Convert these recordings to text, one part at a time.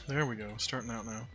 There we go, starting out now.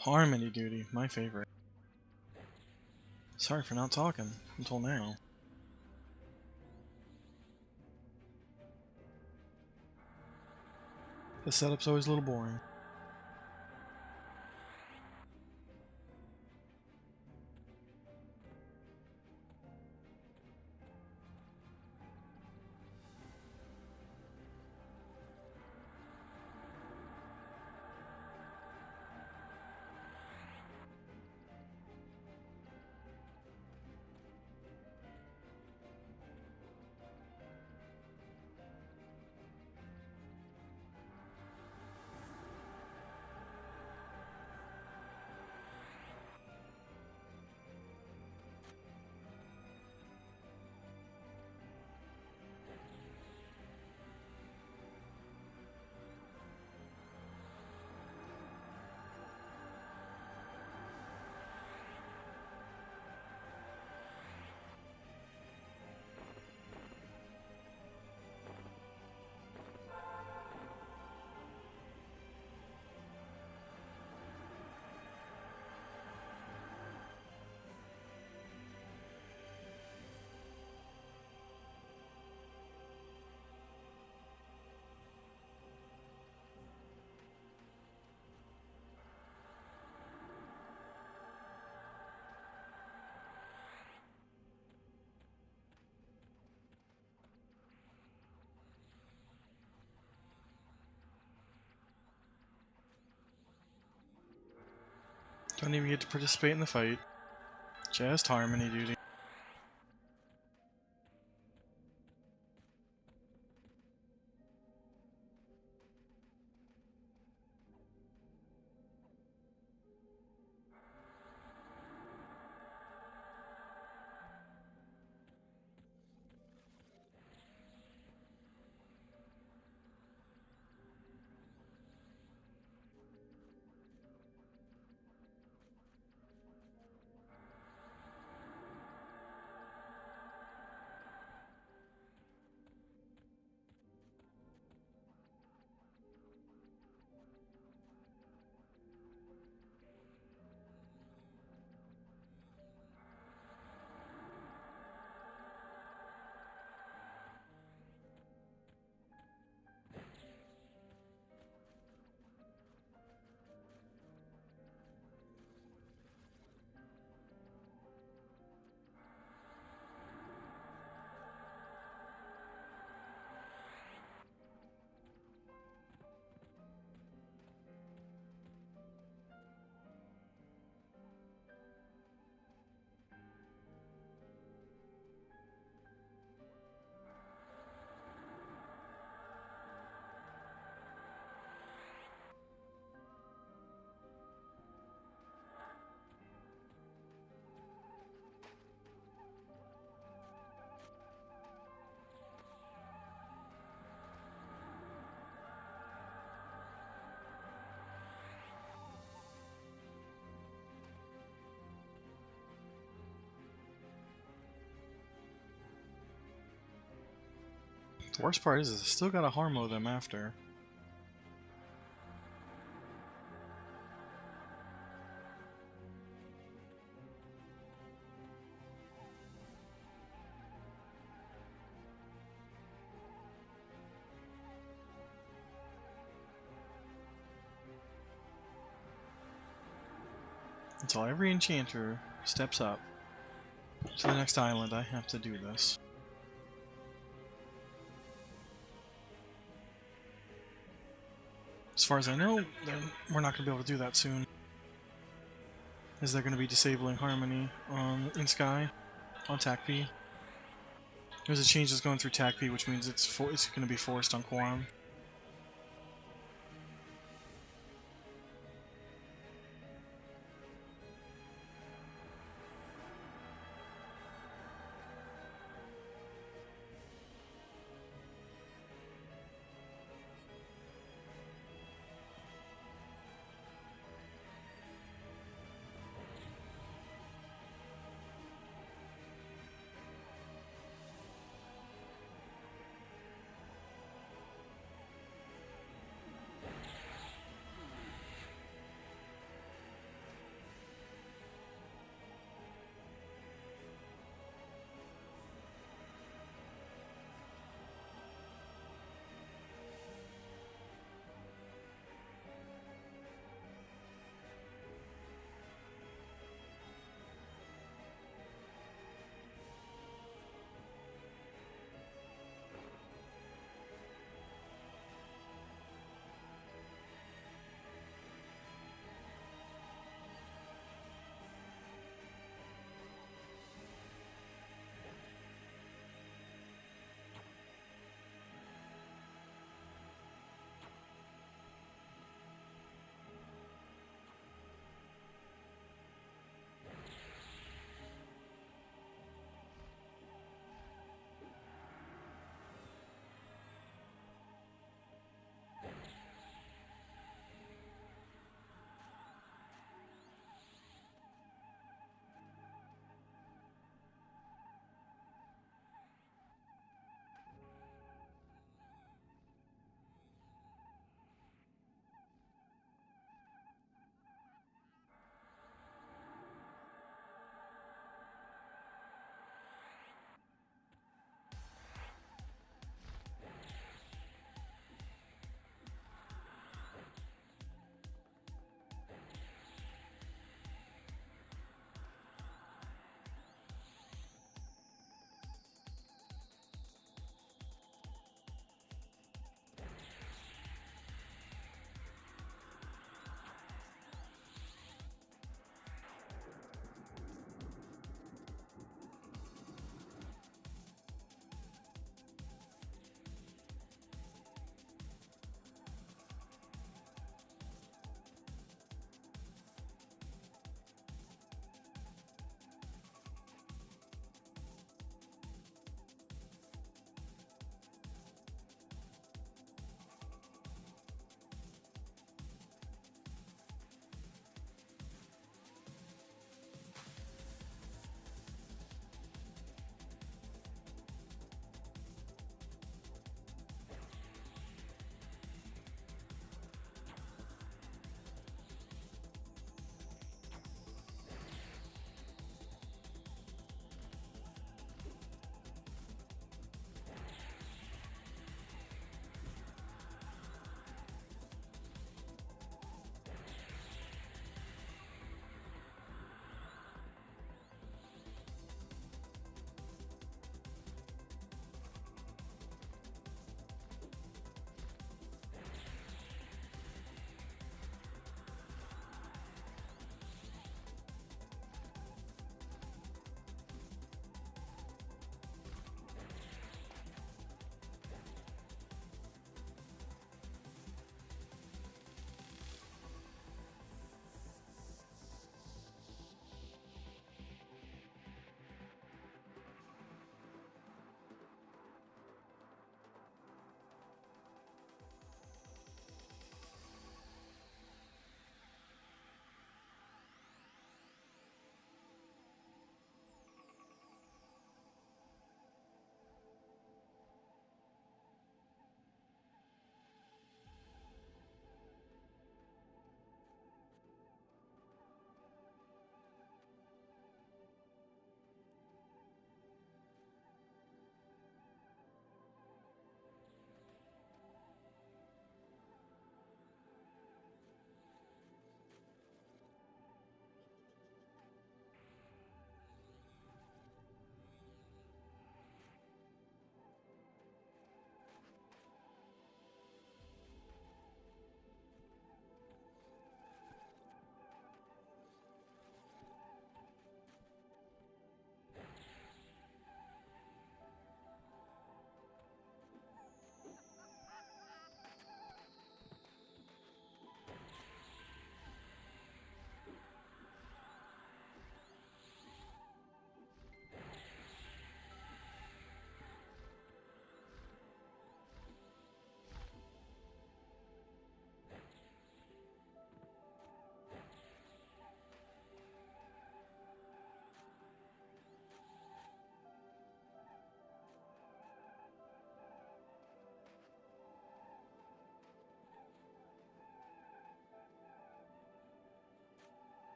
Harmony duty, my favorite. Sorry for not talking until now. The setup's always a little boring. Don't even get to participate in the fight. Just harmony duty. The worst part is I still gotta harmo them after. Until every enchanter steps up to the next island, I have to do this. As far as I know, we're not going to be able to do that soon. Is they're going to be disabling Harmony in Sky on TAC P. There's a change that's going through TAC P, which means it's going to be forced on Quarm.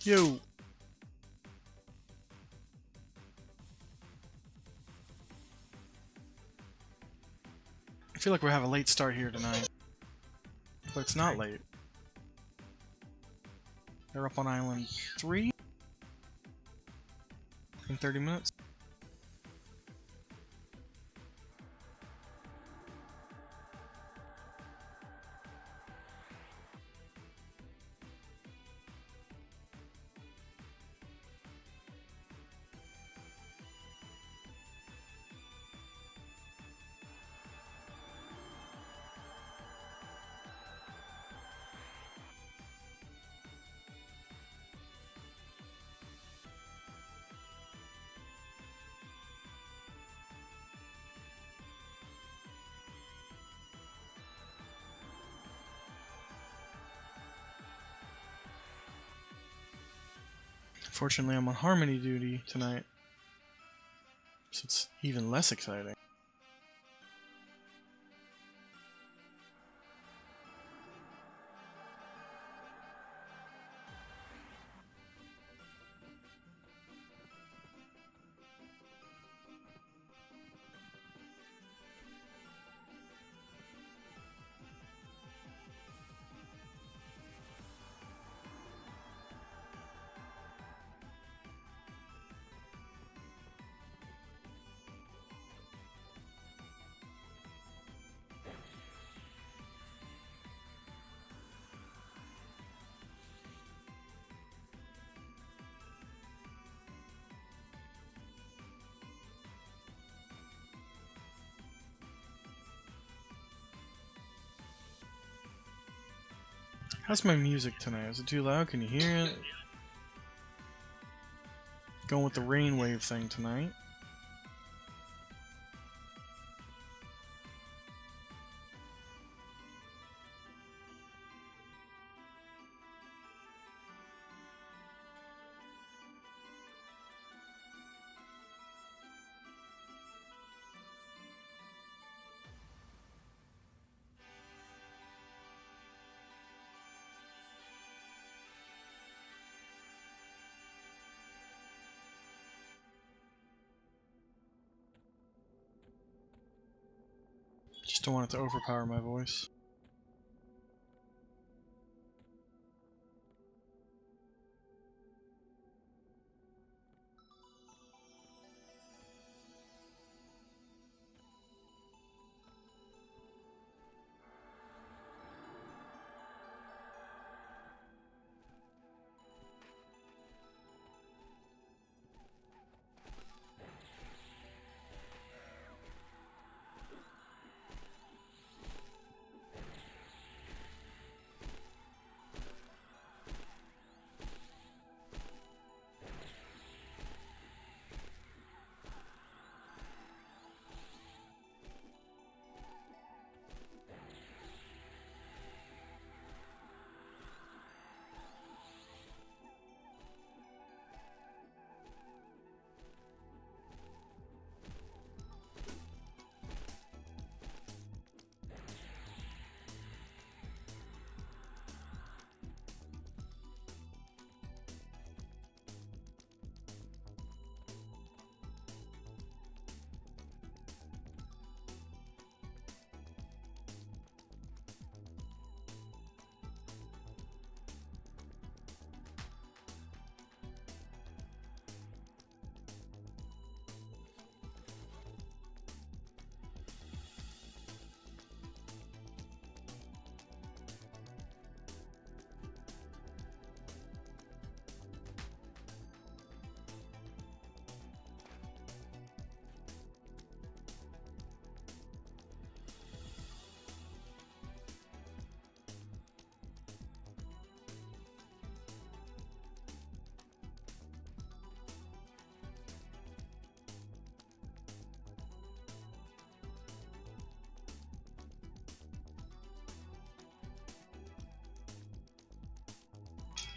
Yo! I feel like we have a late start here tonight. But it's not late. They're up on Island 3 in 30 minutes. Fortunately, I'm on Harmony duty tonight, so it's even less exciting. How's my music tonight? Is it too loud? Can you hear it? Going with the rainwave thing tonight. Just don't want it to overpower my voice.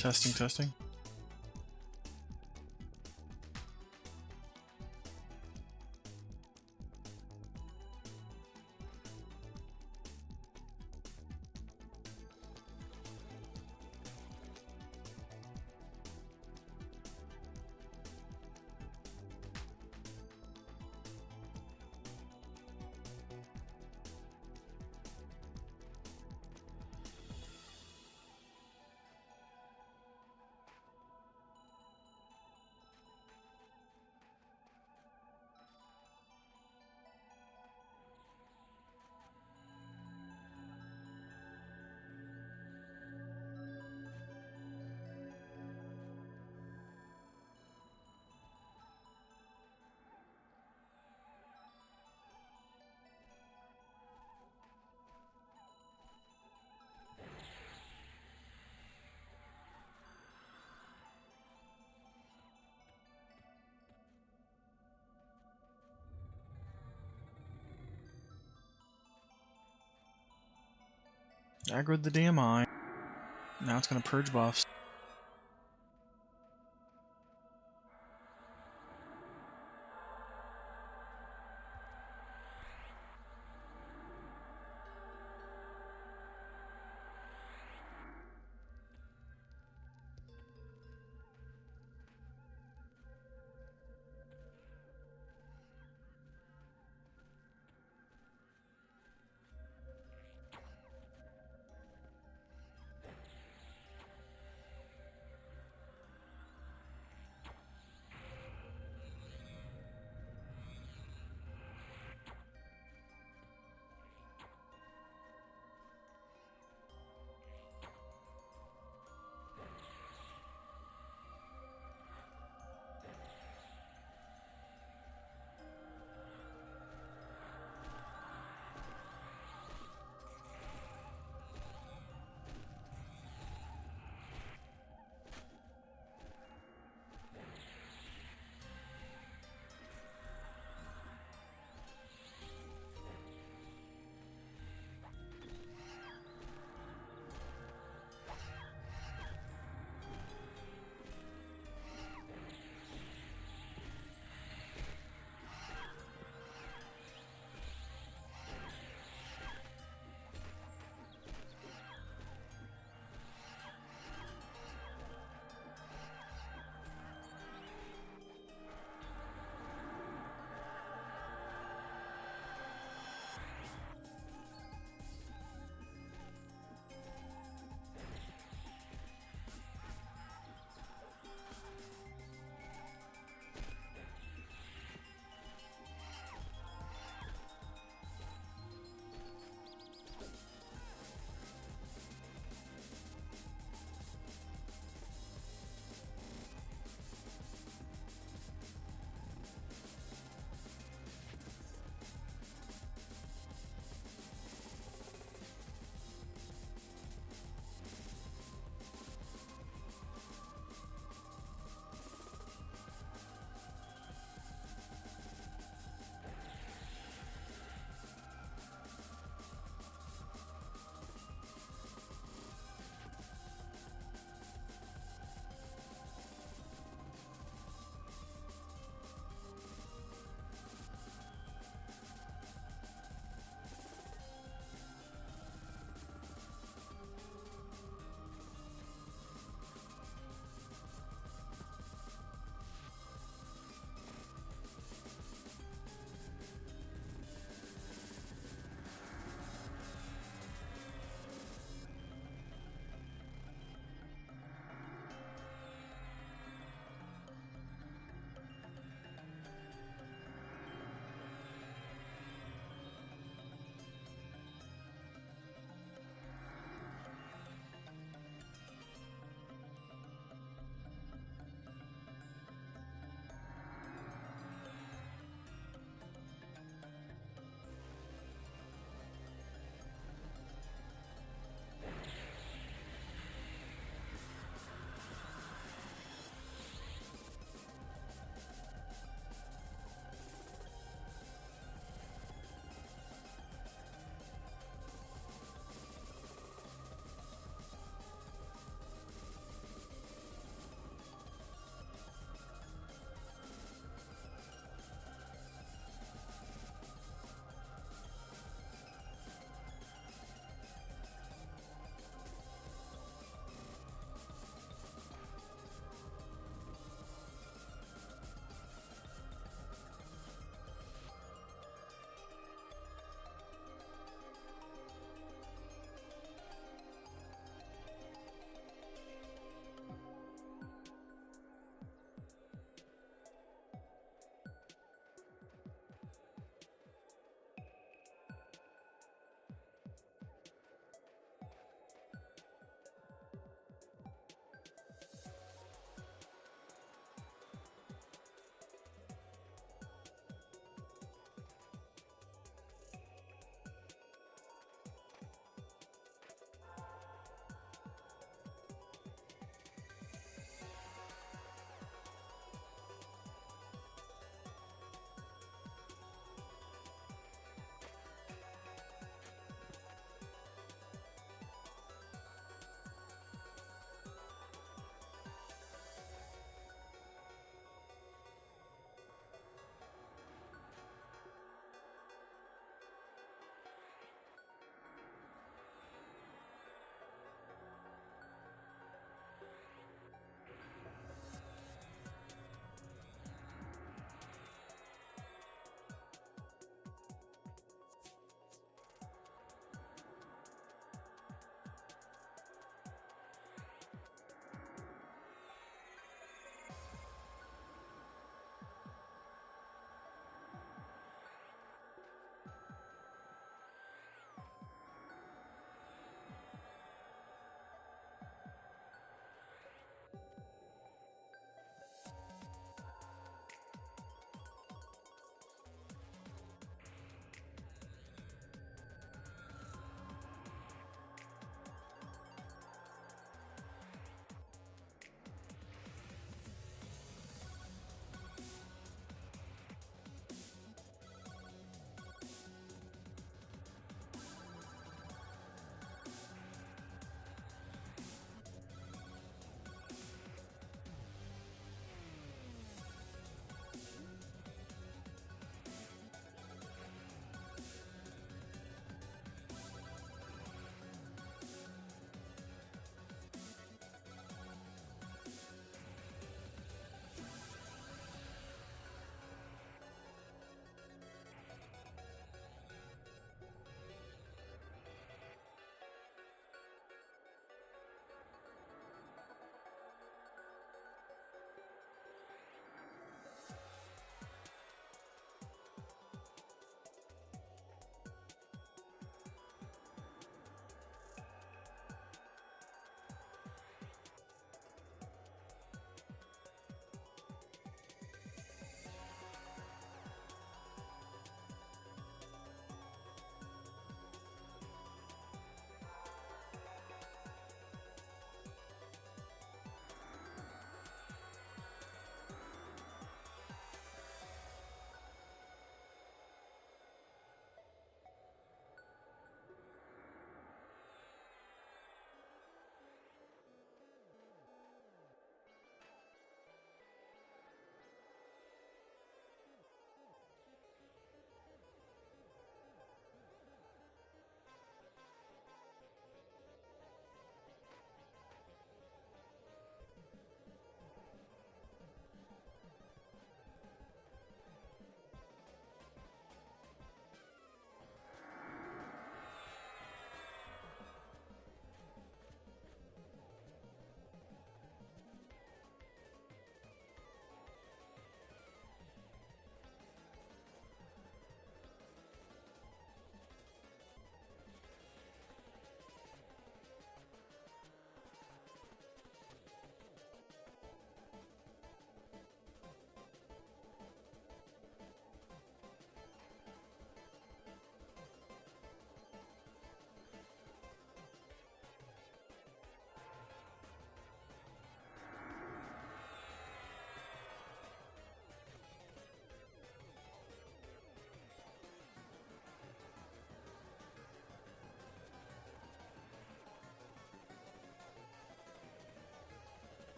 Testing, testing. Aggroed the damn eye. Now it's gonna purge buffs.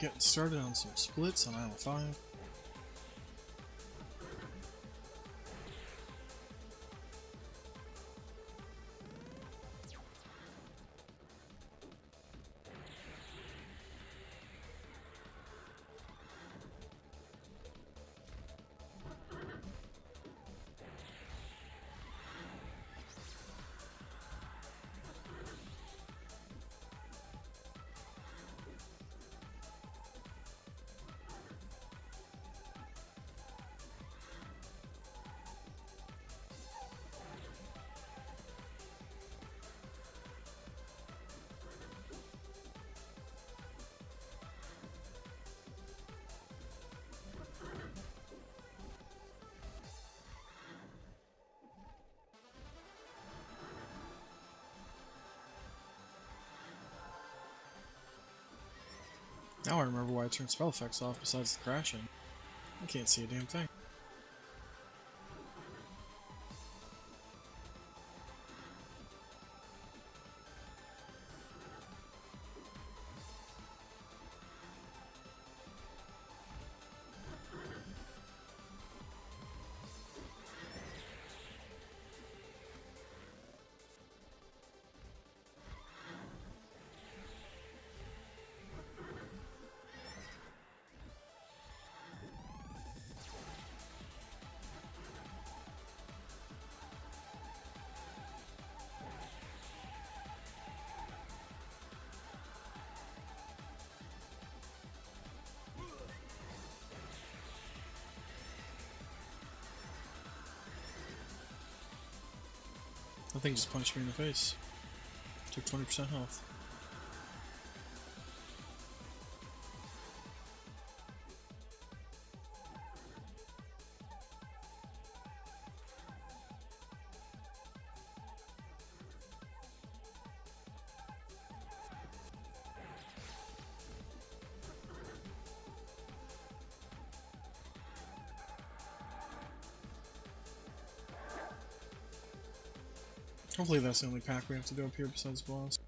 getting started on some splits on Isle 5. Now I remember why I turned spell effects off besides the crashing. I can't see a damn thing. That thing just punched me in the face. Took 20% health. Hopefully that's the only pack we have to do up here besides boss.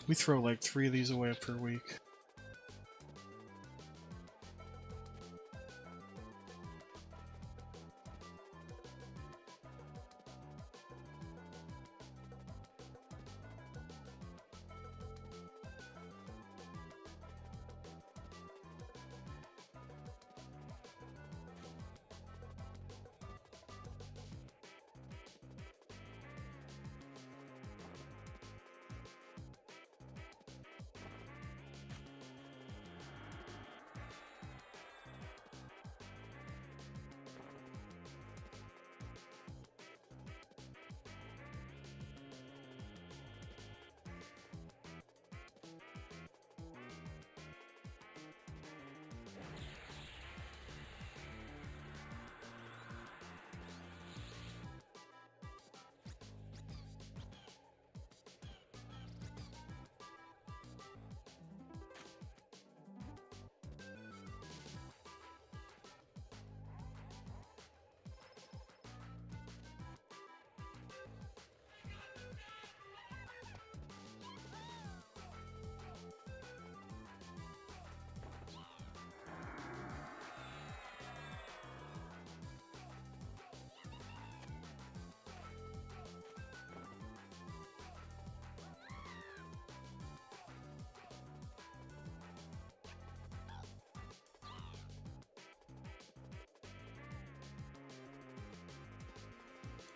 We throw like 3 of these away per week.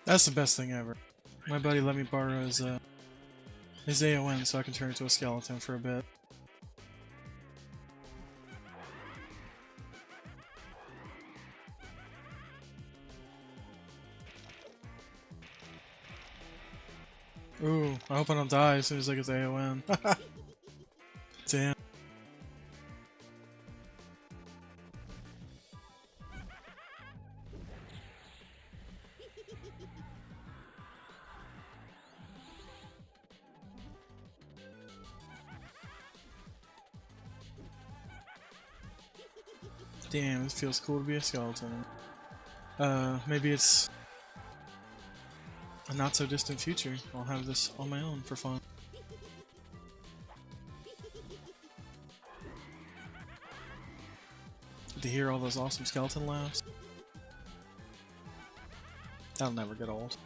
That's the best thing ever. My buddy let me borrow his AON so I can turn into a skeleton for a bit. Ooh, I hope I don't die as soon as I get the AON. Damn. Damn, it feels cool to be a skeleton. Maybe it's a not so distant future. I'll have this on my own for fun. To hear all those awesome skeleton laughs. That'll never get old.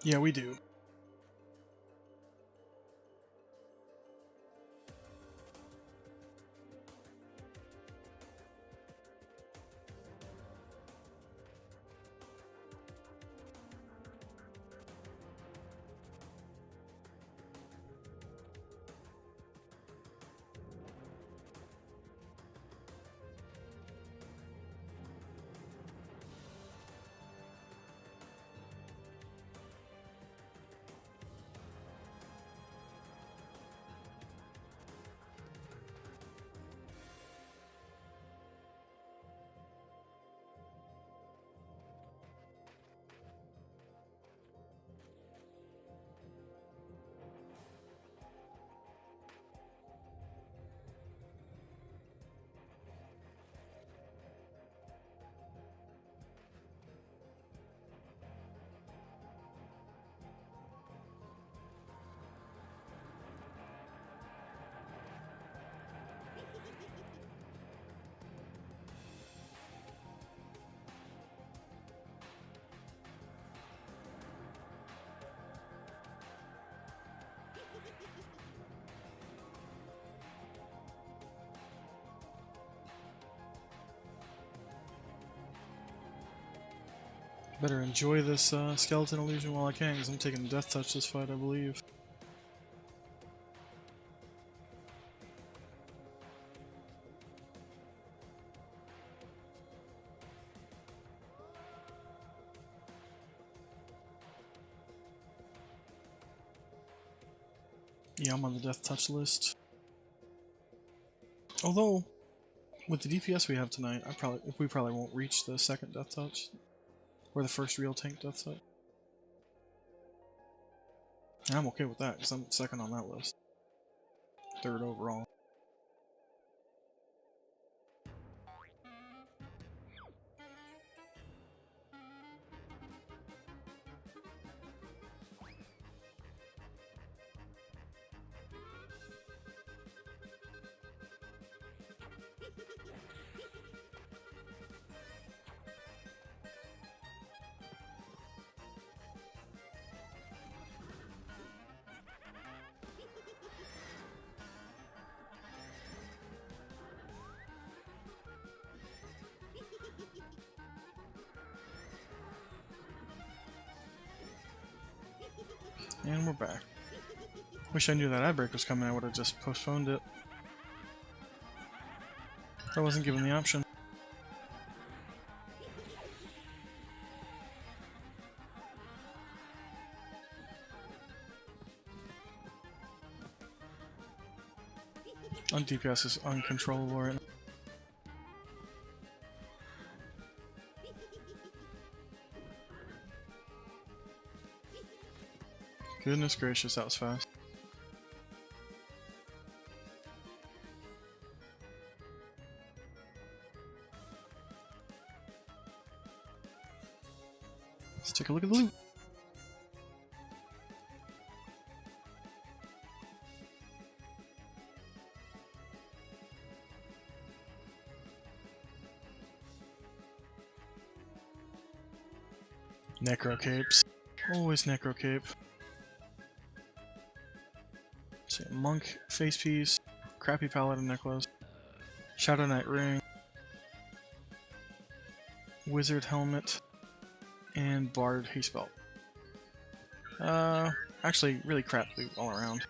Yeah, we do. Better enjoy this skeleton illusion while I can, because I'm taking Death Touch this fight, I believe. Yeah, I'm on the Death Touch list. Although, with the DPS we have tonight, we probably won't reach the second death touch. Or the first real tank death touch. And I'm okay with that, because I'm second on that list. Third overall. And we're back. Wish I knew that ad break was coming, I would have just postponed it. I wasn't given the option. On DPS is uncontrollable right now. Goodness gracious, that was fast. Let's take a look at the loot. Necro capes. Always necro cape. So monk face piece, crappy paladin necklace, shadow knight ring, wizard helmet, and bard haste belt. Actually, really crap loot all around.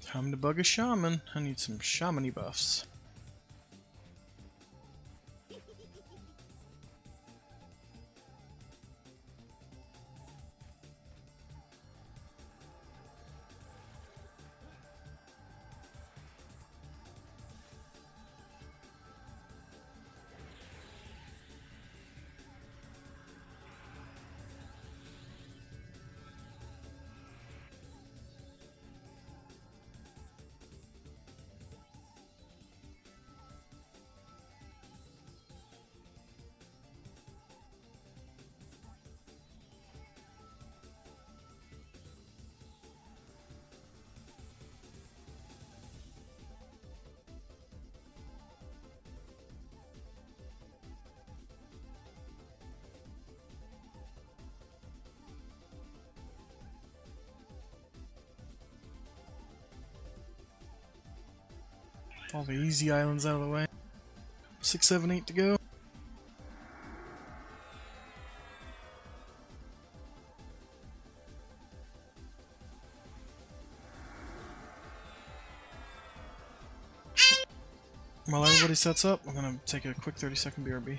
Time to bug a shaman. I need some shamany buffs. All the easy islands out of the way. 6, 7, 8 to go. While everybody sets up, I'm gonna take a quick 30-second BRB.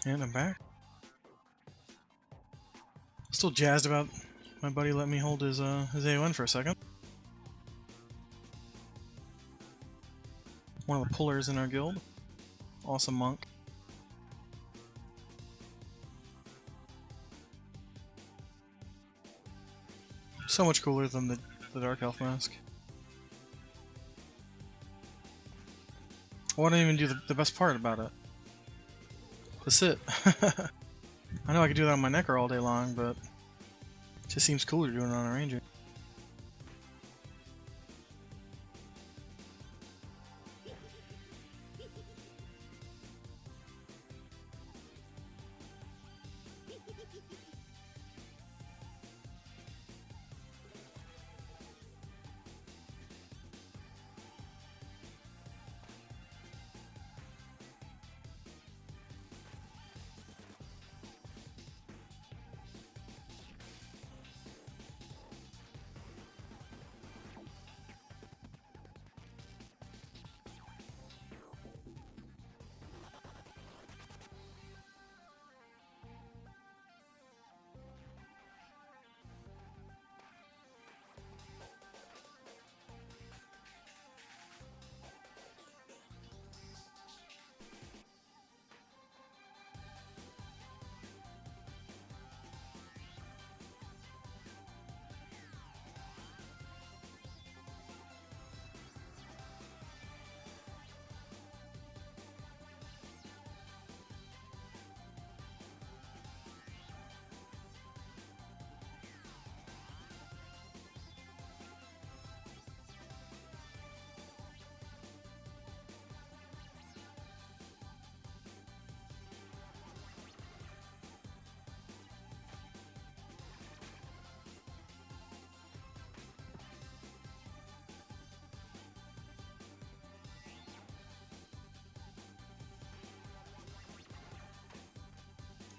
And I'm back. Still jazzed about my buddy letting me hold his AON for a second. One of the pullers in our guild. Awesome monk. So much cooler than the Dark Elf mask. I wouldn't even do the best part about it. The sit. I know I could do that on my necker all day long, but it just seems cooler doing it on a ranger.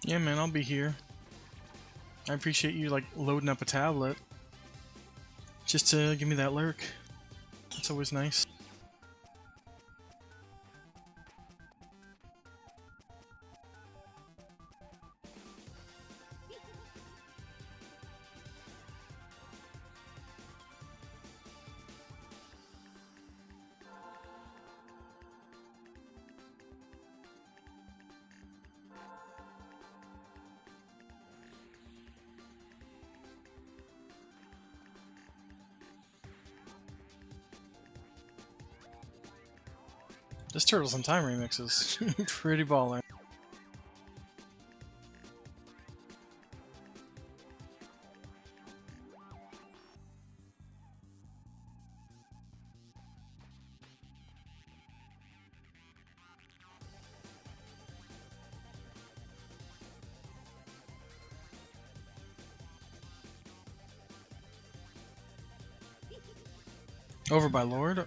Yeah, man, I'll be here. I appreciate you like loading up a tablet just to give me that lurk. That's always nice. This Turtles in Time remix is pretty baller. Over by Lord.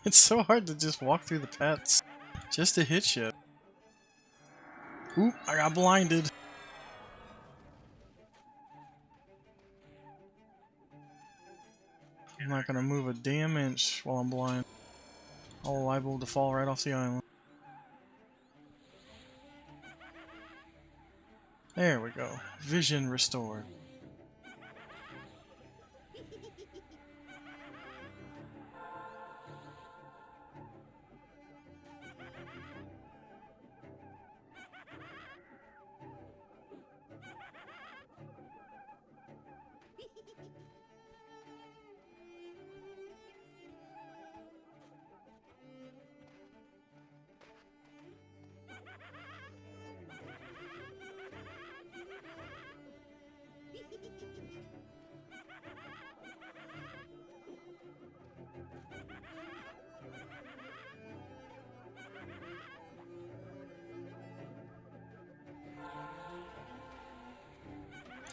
It's so hard to just walk through the pets just to hit shit. Oop, I got blinded. I'm not gonna move a damn inch while I'm blind. I'll liable to fall right off the island. There we go. Vision restored.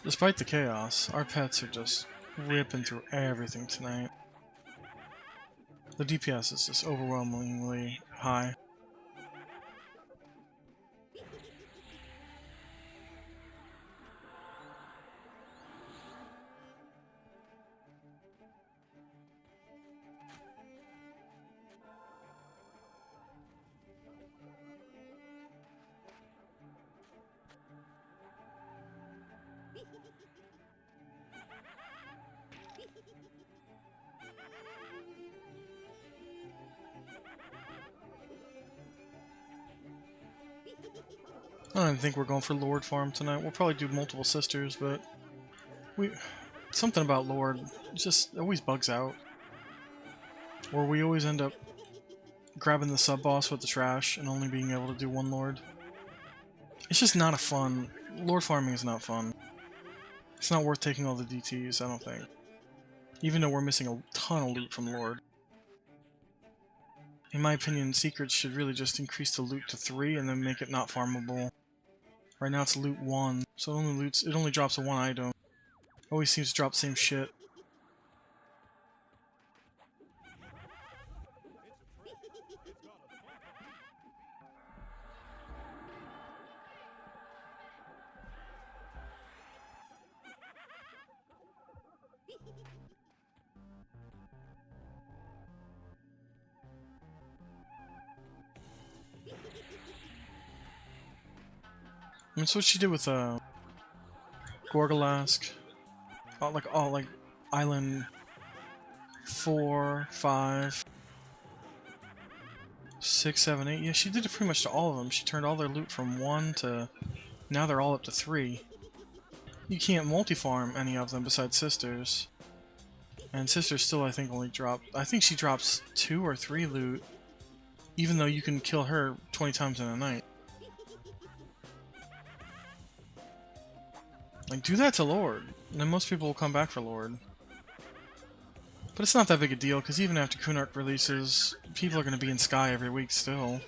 Despite the chaos, our pets are just ripping through everything tonight. The DPS is just overwhelmingly high. I don't even think we're going for Lord farm tonight. We'll probably do multiple sisters, but something about Lord just always bugs out. Or we always end up grabbing the sub-boss with the trash and only being able to do one Lord. It's just not a fun... Lord farming is not fun. It's not worth taking all the DTs, I don't think. Even though we're missing a ton of loot from Lord. In my opinion, secrets should really just increase the loot to 3 and then make it not farmable. Right now it's loot 1, so it only drops a 1 item. Always seems to drop the same shit. I mean, that's what she did with Gorgalask. Like Island 4, 5, 6, 7, 8. Yeah, she did it pretty much to all of them. She turned all their loot from 1 to... Now they're all up to 3. You can't multi-farm any of them besides Sisters. And Sisters still, I think, only drop... I think she drops 2 or 3 loot, even though you can kill her 20 times in a night. Like, do that to Lord, and then most people will come back for Lord. But it's not that big a deal, because even after Kunark releases, people are going to be in Sky every week still.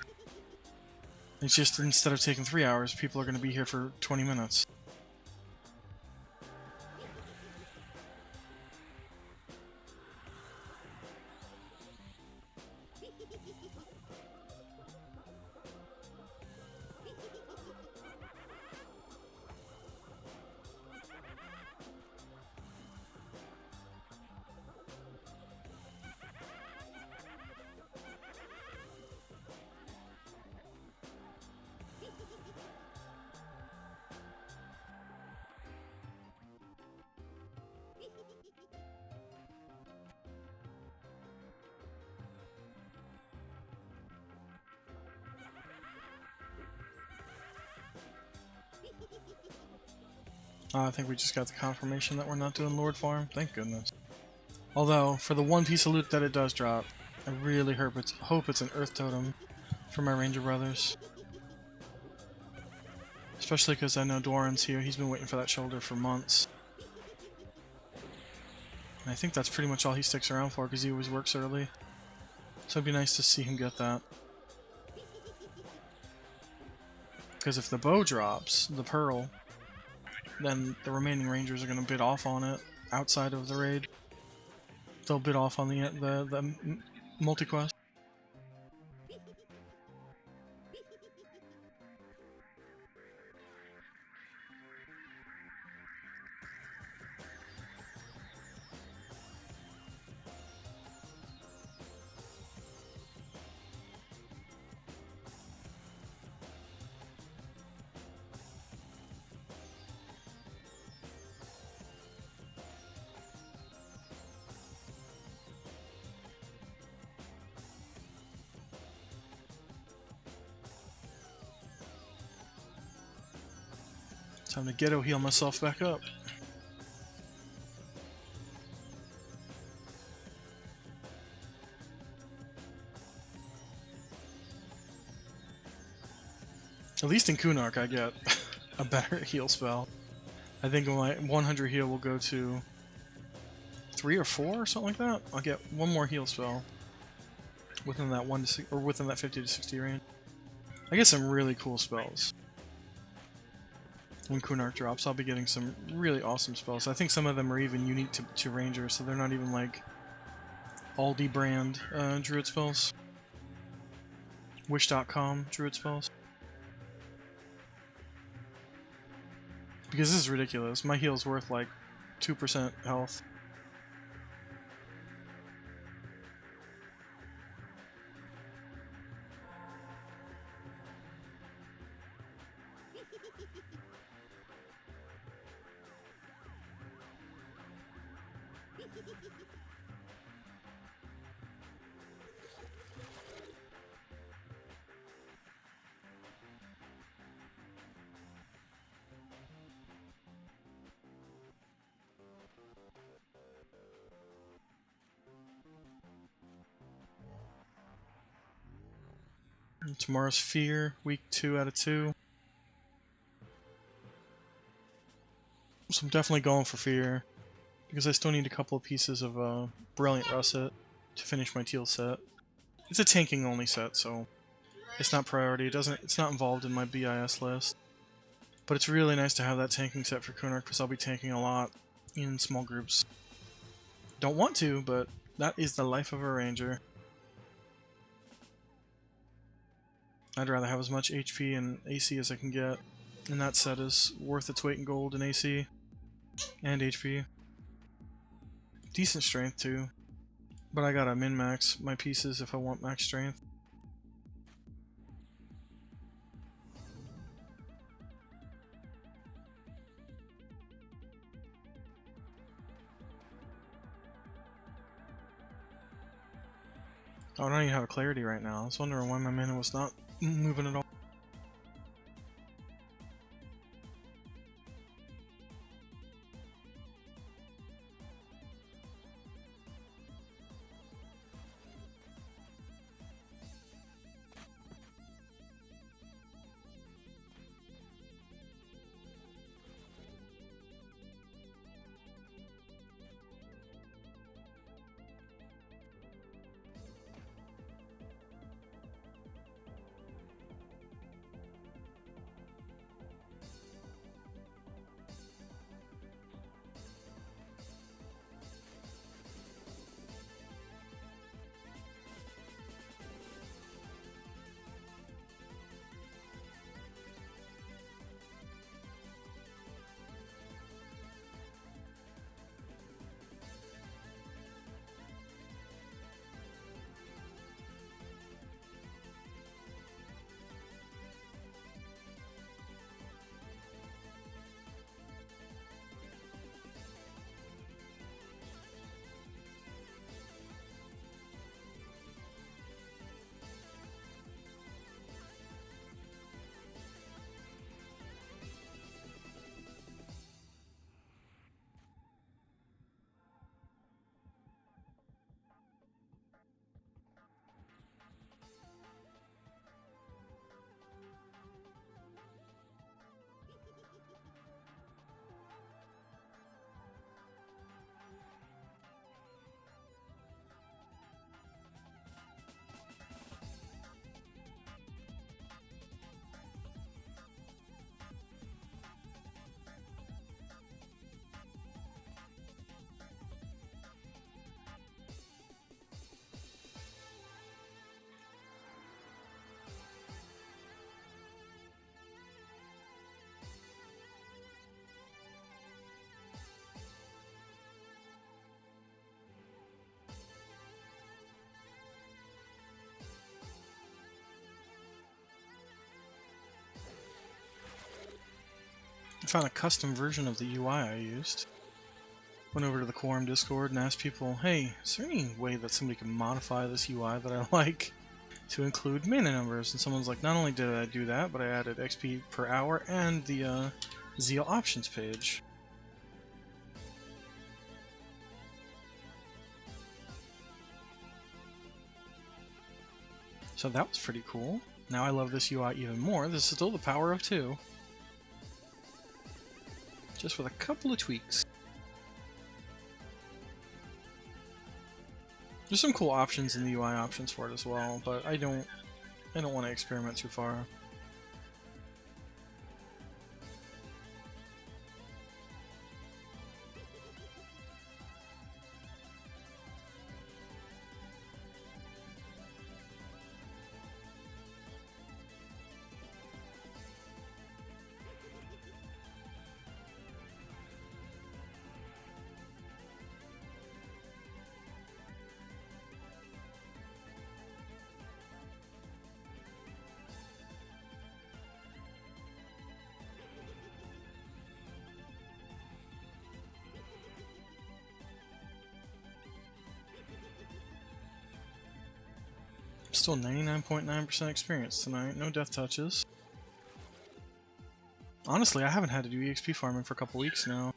It's just, instead of taking 3 hours, people are going to be here for 20 minutes. I think we just got the confirmation that we're not doing Lord Farm. Thank goodness. Although, for the one piece of loot that it does drop, I really hope it's an Earth Totem for my Ranger brothers. Especially because I know Doran's here. He's been waiting for that shoulder for months. And I think that's pretty much all he sticks around for, because he always works early. So it'd be nice to see him get that. Because if the bow drops, the pearl, then the remaining Rangers are going to bid off on it outside of the raid. They'll bid off on the multi-quest. Time to ghetto heal myself back up. At least in Kunark I get a better heal spell. I think my 100 heal will go to 3 or 4 or something like that. I'll get one more heal spell within that 1 to 6, or within that 50 to 60 range. I get some really cool spells. When Kunark drops, I'll be getting some really awesome spells. I think some of them are even unique to Rangers, so they're not even like Aldi brand Druid spells. Wish.com Druid spells. Because this is ridiculous. My heal's worth like 2% health. And tomorrow's Fear, week 2 out of 2. So I'm definitely going for Fear, because I still need a couple of pieces of Brilliant Russet to finish my teal set. It's a tanking only set, so it's not priority. It's not involved in my BIS list. But it's really nice to have that tanking set for Kunark, because I'll be tanking a lot in small groups. Don't want to, but that is the life of a ranger. I'd rather have as much HP and AC as I can get, and that set is worth its weight in gold in AC and HP. Decent strength too, but I gotta min-max my pieces if I want max strength. Oh, I don't even have a clarity right now. I was wondering why my mana was not moving at all. I found a custom version of the UI I used. Went over to the Quarm Discord and asked people, hey, is there any way that somebody can modify this UI that I like to include mana numbers? And someone's like, not only did I do that, but I added XP per hour and the Zeal options page. So that was pretty cool. Now I love this UI even more. This is still the power of 2. Just with a couple of tweaks. There's some cool options in the UI options for it as well, but I don't want to experiment too far. Still 99.9% experience tonight, no death touches. Honestly, I haven't had to do EXP farming for a couple weeks now.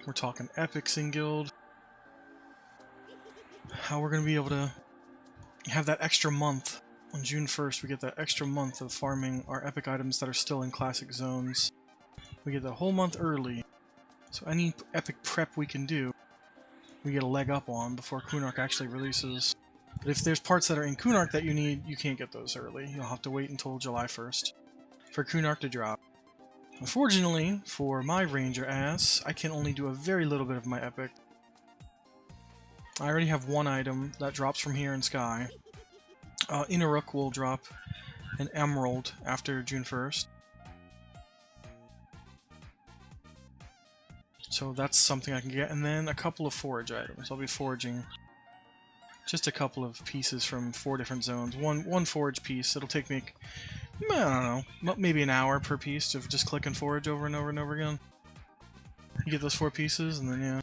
We're talking epics in guild. How we're going to be able to have that extra month. On June 1st, we get that extra month of farming our epic items that are still in classic zones. We get the whole month early, so any epic prep we can do, we get a leg up on before Kunark actually releases. But if there's parts that are in Kunark that you need, you can't get those early. You'll have to wait until July 1st for Kunark to drop. Unfortunately, for my ranger ass, I can only do a very little bit of my epic. I already have one item that drops from here in Sky. Inaruk will drop an emerald after June 1st. So that's something I can get, and then a couple of forage items. I'll be foraging just a couple of pieces from 4 different zones. One forage piece. It'll take me, I don't know, maybe an hour per piece to just click and forage over and over and over again. You get those 4 pieces, and then yeah.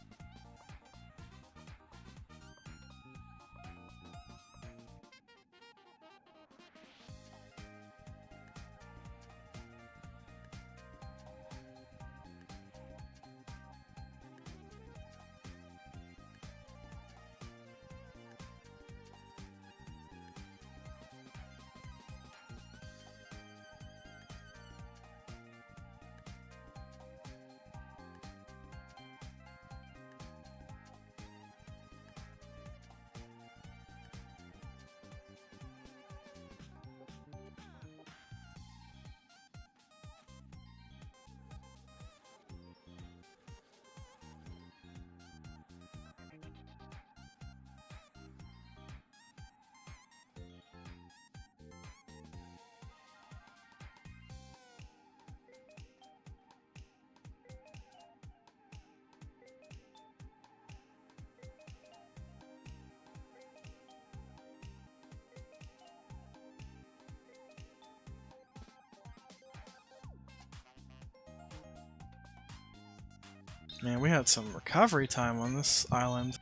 Man, we had some recovery time on this island.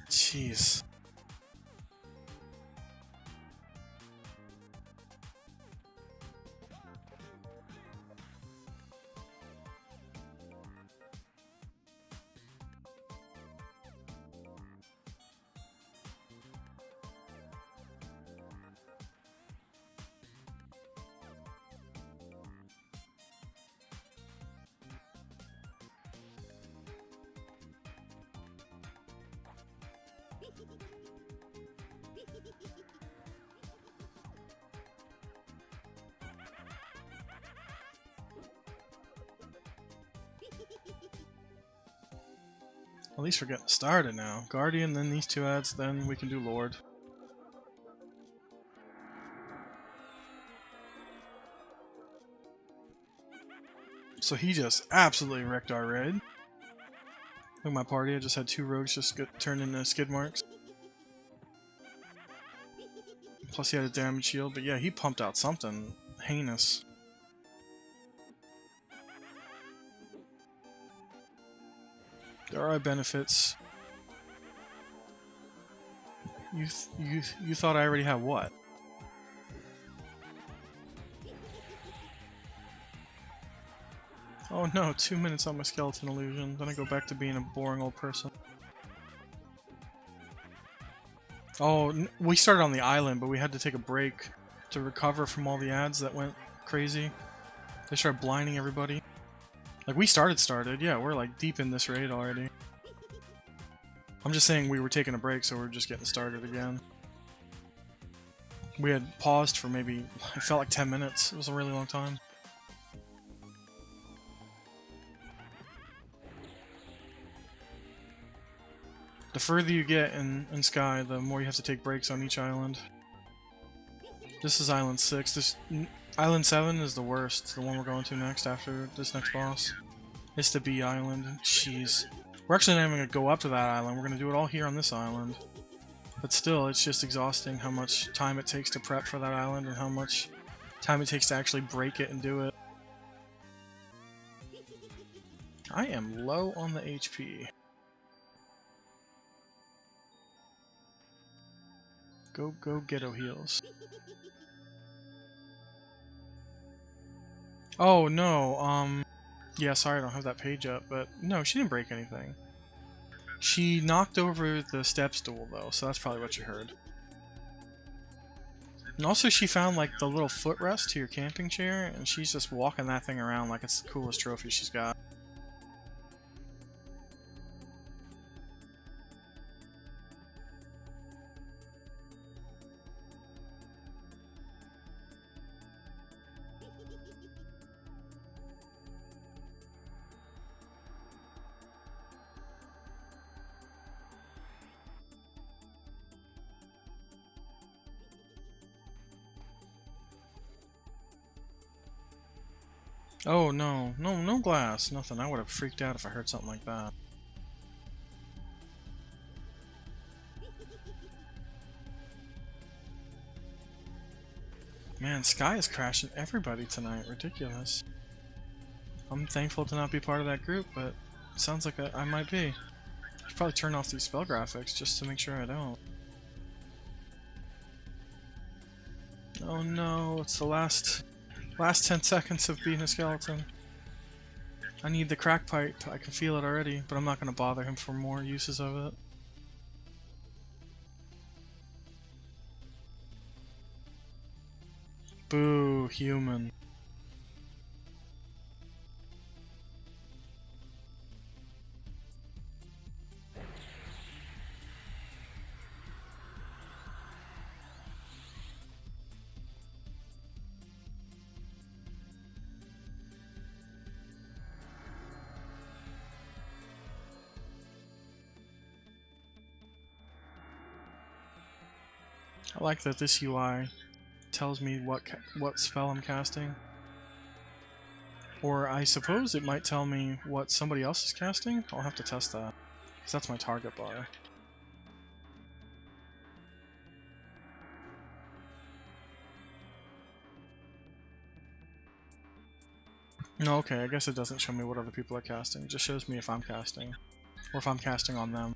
Jeez. At least we're getting started now. Guardian, then these 2 ads, then we can do Lord. So he just absolutely wrecked our raid. Look at my party, I just had 2 rogues just get turned into skid marks. Plus he had a damage shield, but yeah, he pumped out something heinous. There are benefits. You thought I already had what? Oh no, 2 minutes on my skeleton illusion. Then I go back to being a boring old person. Oh, we started on the island, but we had to take a break to recover from all the ads that went crazy. They started blinding everybody. Like, we started. Yeah, we're like deep in this raid already. I'm just saying we were taking a break, so we're just getting started again. We had paused for maybe, it felt like 10 minutes. It was a really long time. The further you get in Sky, the more you have to take breaks on each island. This is Island 6. Island 7 is the worst, the one we're going to next after this next boss. It's the B Island. Jeez. We're actually not even going to go up to that island. We're going to do it all here on this island. But still, it's just exhausting how much time it takes to prep for that island and how much time it takes to actually break it and do it. I am low on the HP. Go ghetto heals. Oh no, yeah, sorry I don't have that page up, but no, she didn't break anything. She knocked over the step stool though, so that's probably what you heard. And also she found like the little footrest to your camping chair, and she's just walking that thing around like it's the coolest trophy she's got. Oh no, no glass, nothing. I would have freaked out if I heard something like that. Man, Sky is crashing everybody tonight. Ridiculous. I'm thankful to not be part of that group, but it sounds like I might be. I should probably turn off these spell graphics just to make sure I don't. Oh no, it's the last 10 seconds of being a skeleton. I need the crack pipe. I can feel it already, but I'm not going to bother him for more uses of it. Boo, human. I like that this UI tells me what spell I'm casting. Or I suppose it might tell me what somebody else is casting? I'll have to test that, because that's my target bar. No, okay, I guess it doesn't show me what other people are casting. It just shows me if I'm casting, or if I'm casting on them.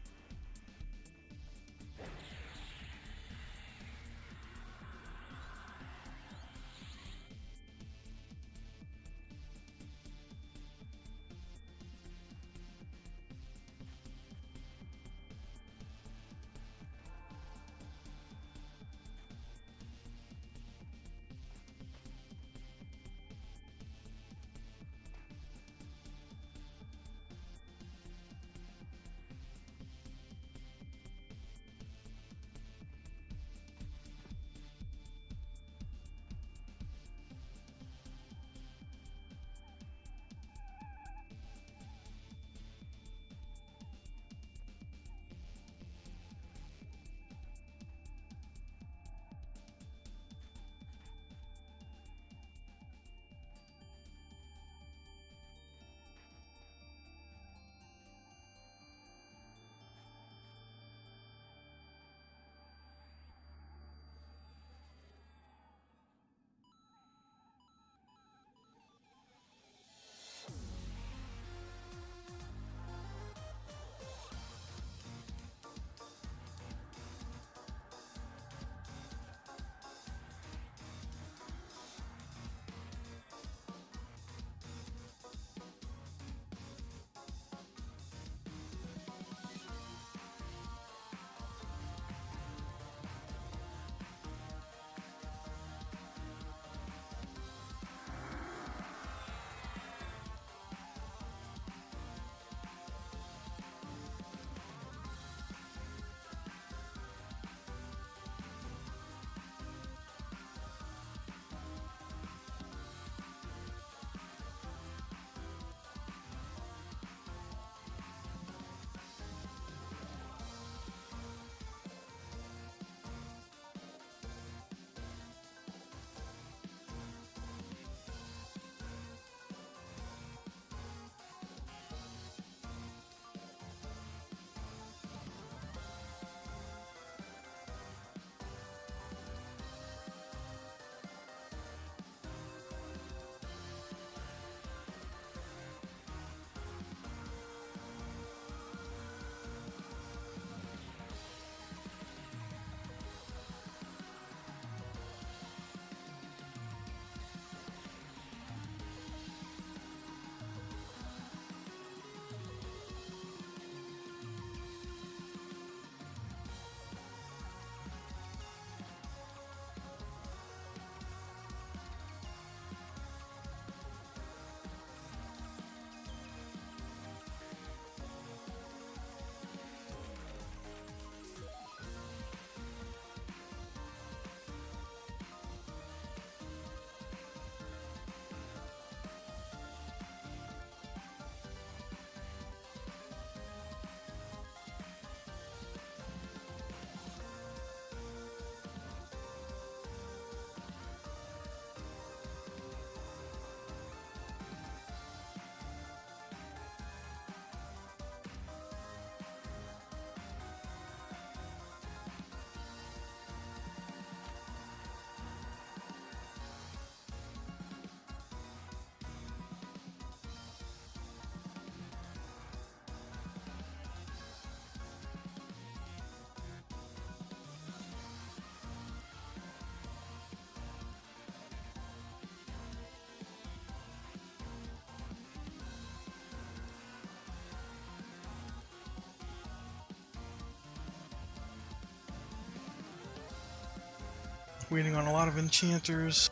waiting on a lot of enchanters.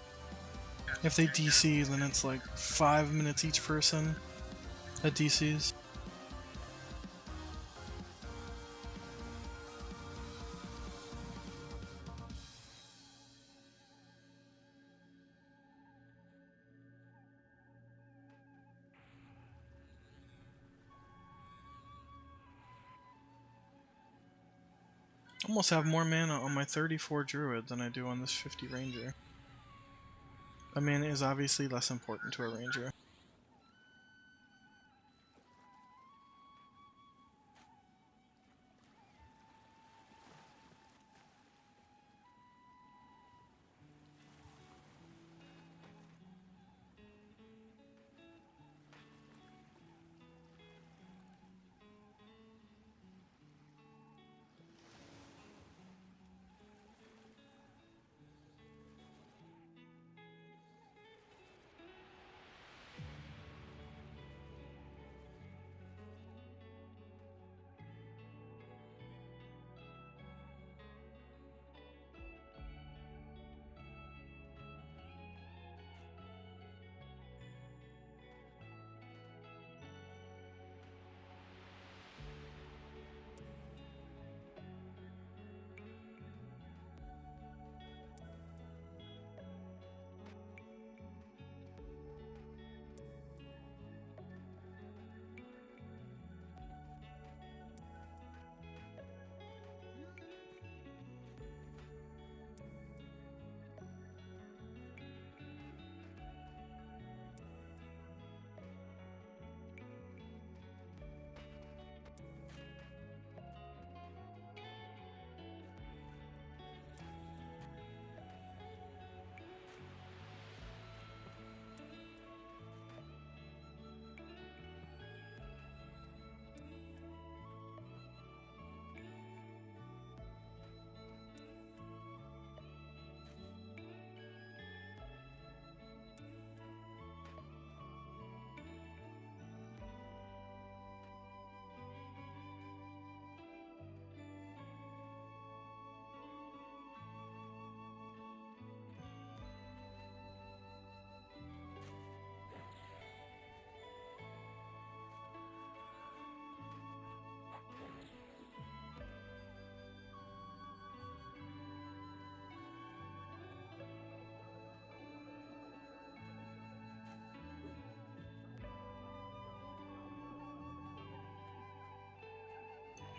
If they DC, then it's like 5 minutes each person that DCs. Almost have more mana on my 34 druid than I do on this 50 ranger. But mana is obviously less important to a ranger.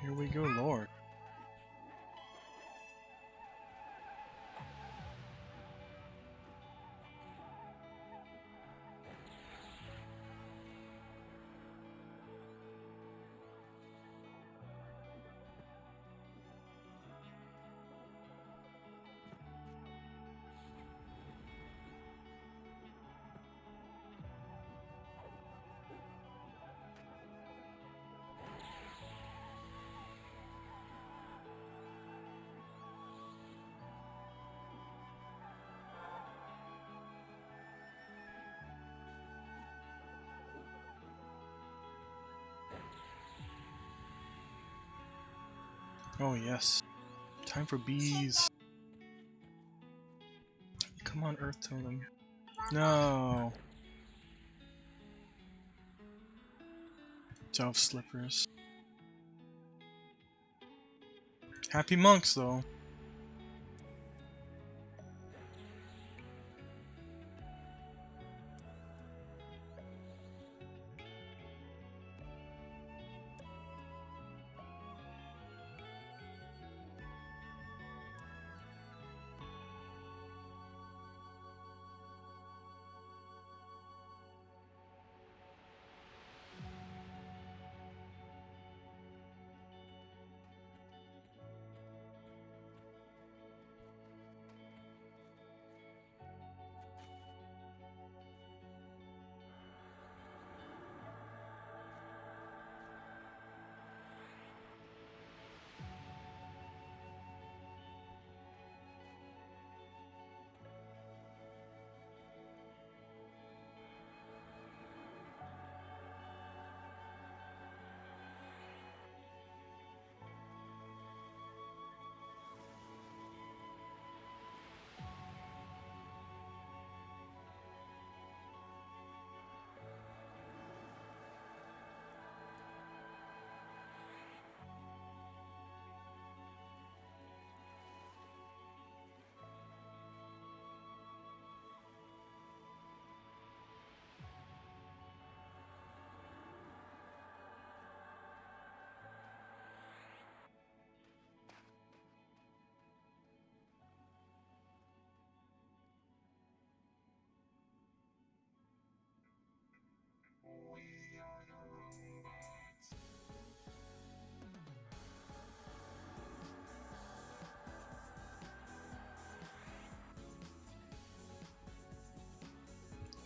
Here we go, Lord. Oh yes. Time for bees. Come on, Earth Totem. No. Dove Slippers. Happy monks, though.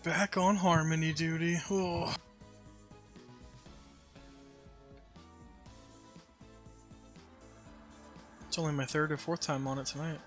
Back on harmony duty. Oh. It's only my third or fourth time on it tonight.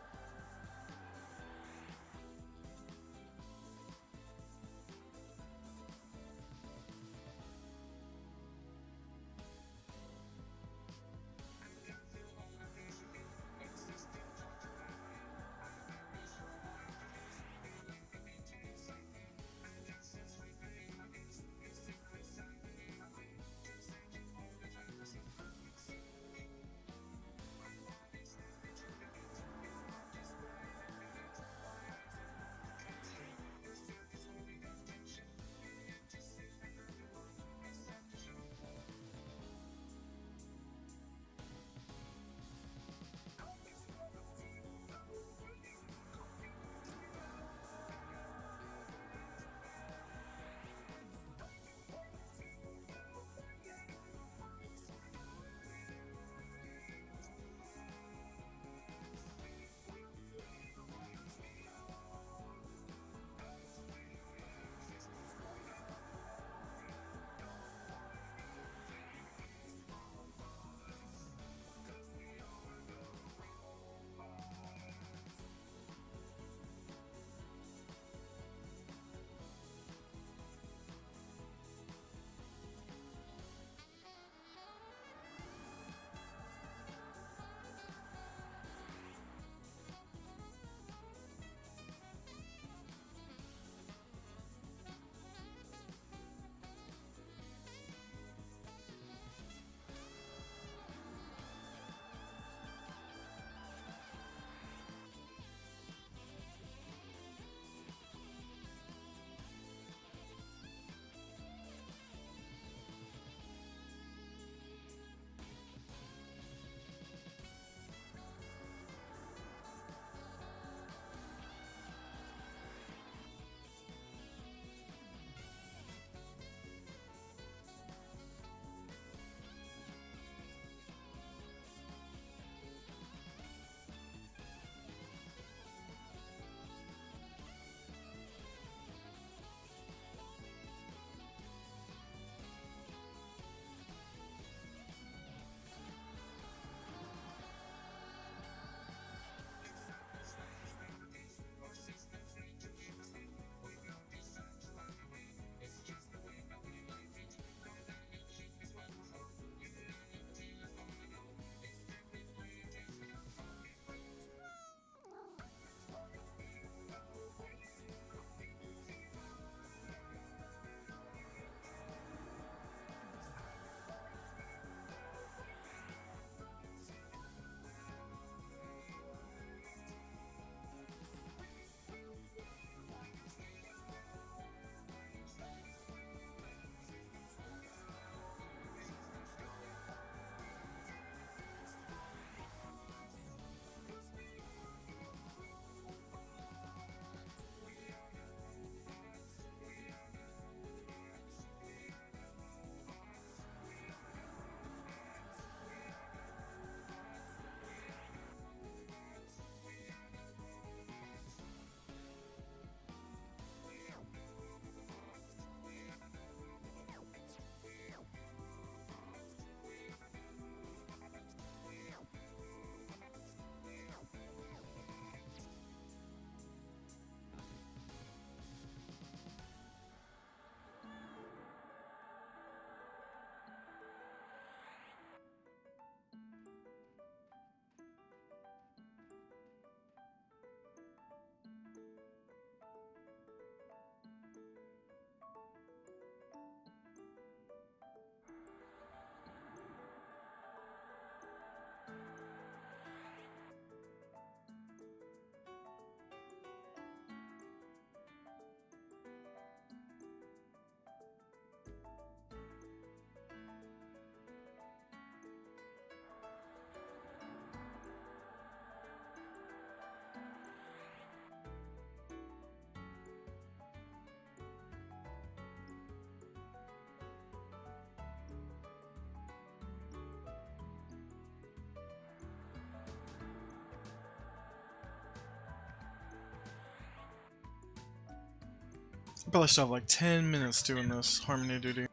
Probably still have like 10 minutes doing this harmony duty.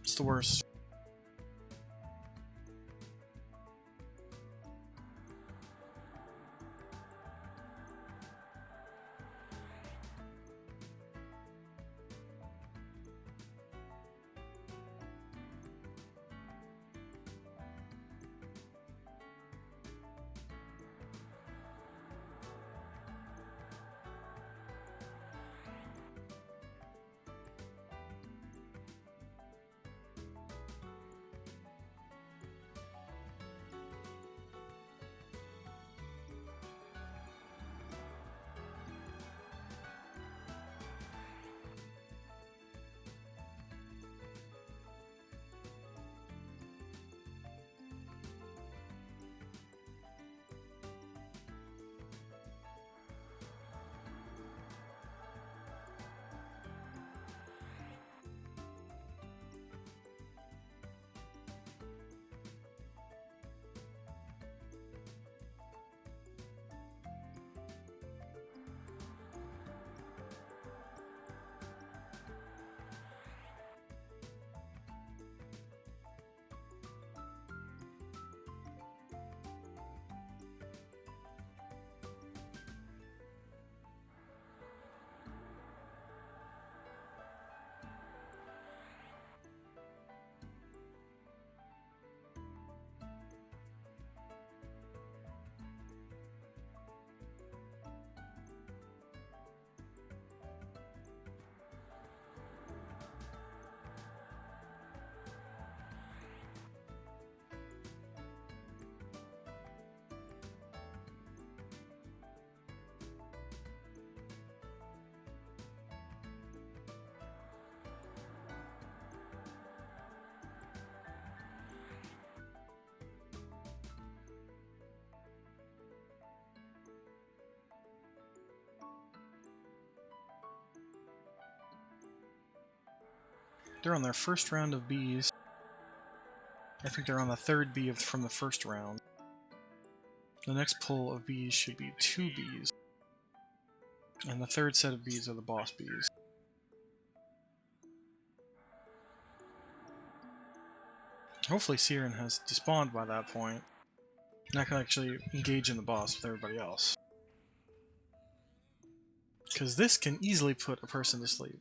It's the worst. They're on their first round of bees. I think they're on the third bee from the first round. The next pull of bees should be 2 bees. And the third set of bees are the boss bees. Hopefully Siren has despawned by that point. And I can actually engage in the boss with everybody else. Because this can easily put a person to sleep.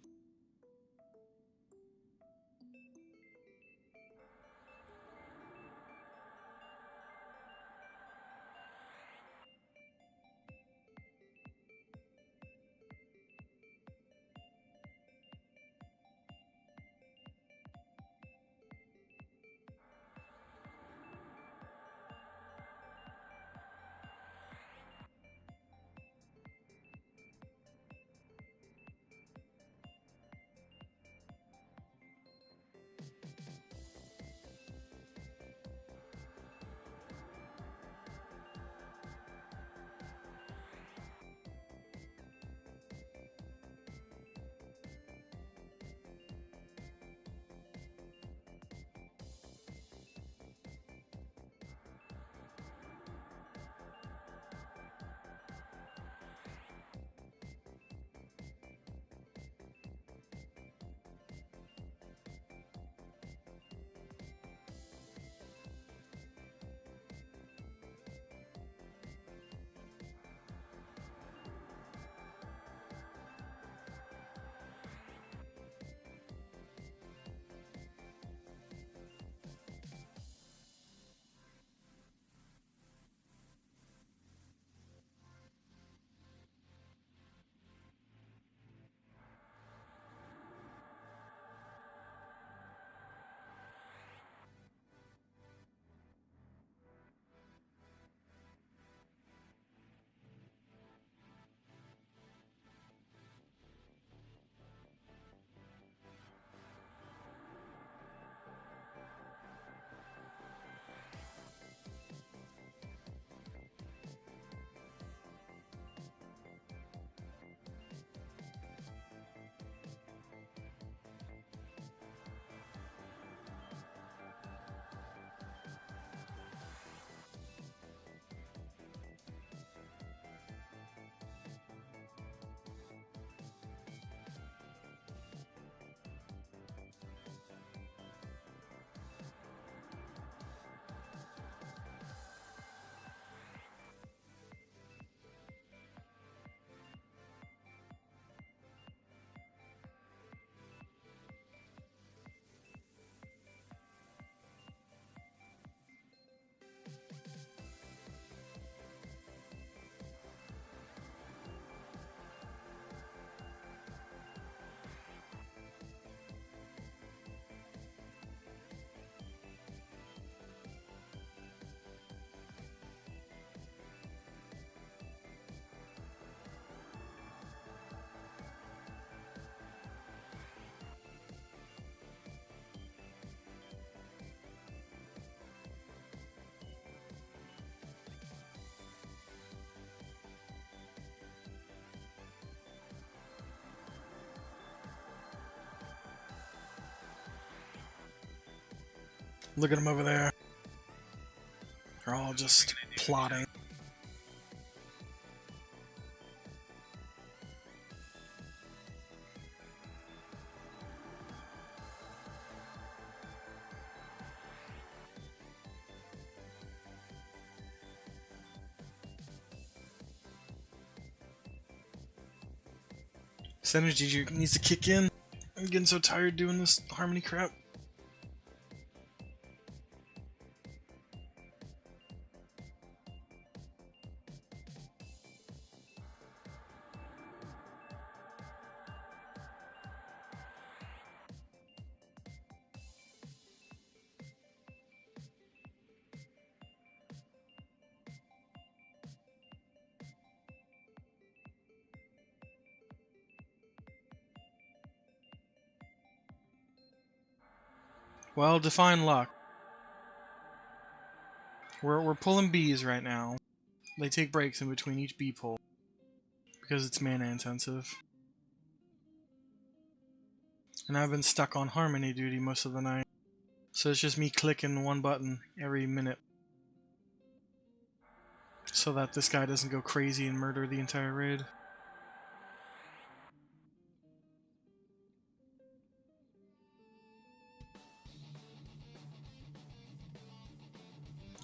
Look at them over there. They're all just plotting. This energy needs to kick in. I'm getting so tired doing this harmony crap. Well, define luck. We're pulling bees right now. They take breaks in between each bee pull because it's mana intensive. And I've been stuck on harmony duty most of the night. So it's just me clicking one button every minute so that this guy doesn't go crazy and murder the entire raid.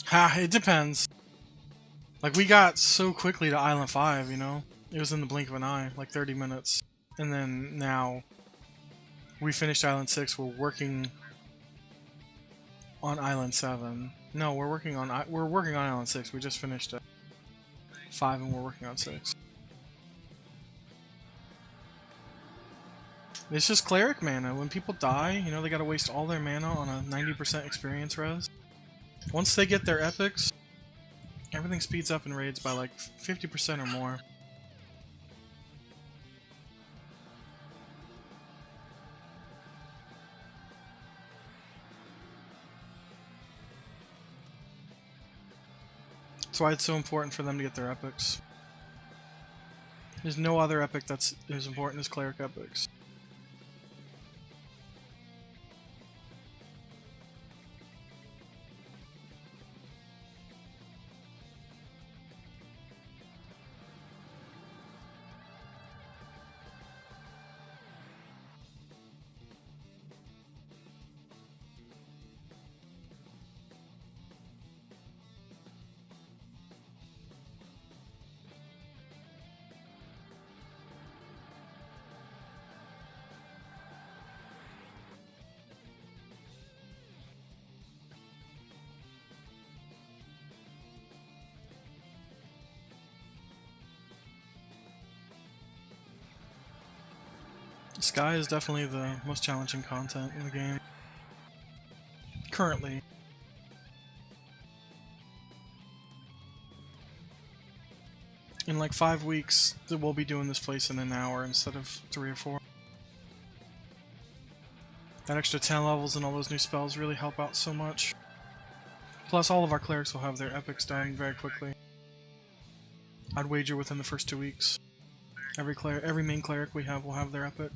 Ha, it depends. Like, we got so quickly to Island 5, you know? It was in the blink of an eye, like 30 minutes. And then now, we finished Island 6, we're working on Island 7. No, we're working on Island 6, we just finished it. 5 and we're working on 6. It's just cleric mana. When people die, you know, they gotta waste all their mana on a 90% experience res. Once they get their epics, everything speeds up in raids by like 50% or more. That's why it's so important for them to get their epics. There's no other epic that's as important as cleric epics. Sky is definitely the most challenging content in the game. Currently. In like 5 weeks, we'll be doing this place in an hour instead of 3 or 4. That extra 10 levels and all those new spells really help out so much. Plus, all of our clerics will have their epics dying very quickly. I'd wager within the first 2 weeks. Every main cleric we have will have their epic.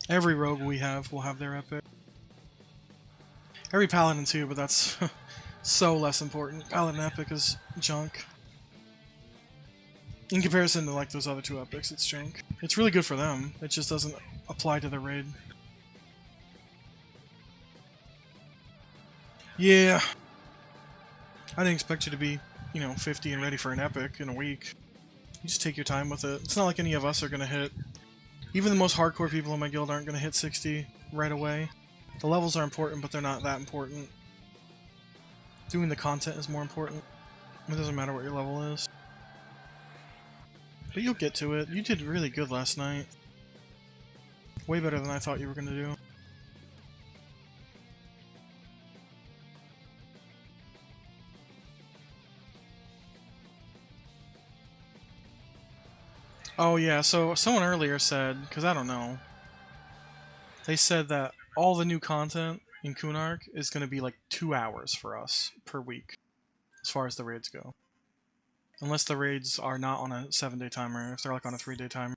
Every rogue we have will have their epic. Every paladin too, but that's so less important. Paladin epic is junk. In comparison to like those other 2 epics, it's junk. It's really good for them, it just doesn't apply to the raid. Yeah. I didn't expect you to be, you know, 50 and ready for an epic in a week. You just take your time with it. It's not like any of us are gonna hit. Even the most hardcore people in my guild aren't gonna hit 60 right away. The levels are important, but they're not that important. Doing the content is more important. It doesn't matter what your level is. But you'll get to it. You did really good last night. Way better than I thought you were gonna do. Oh yeah, so someone earlier said, because I don't know, they said that all the new content in Kunark is going to be like 2 hours for us per week, as far as the raids go. Unless the raids are not on a 7-day timer, if they're like on a 3-day timer.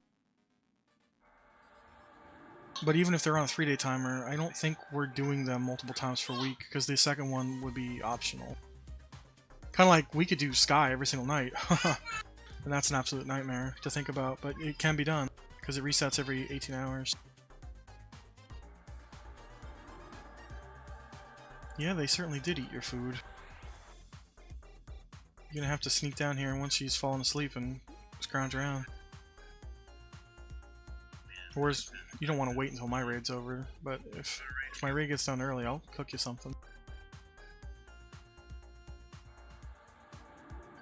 But even if they're on a 3-day timer, I don't think we're doing them multiple times per week, because the second one would be optional. Kind of like we could do Sky every single night. And that's an absolute nightmare to think about, but it can be done, because it resets every 18 hours. Yeah, they certainly did eat your food. You're gonna have to sneak down here once she's fallen asleep and scrounge around. Whereas, you don't want to wait until my raid's over, but if my raid gets done early, I'll cook you something.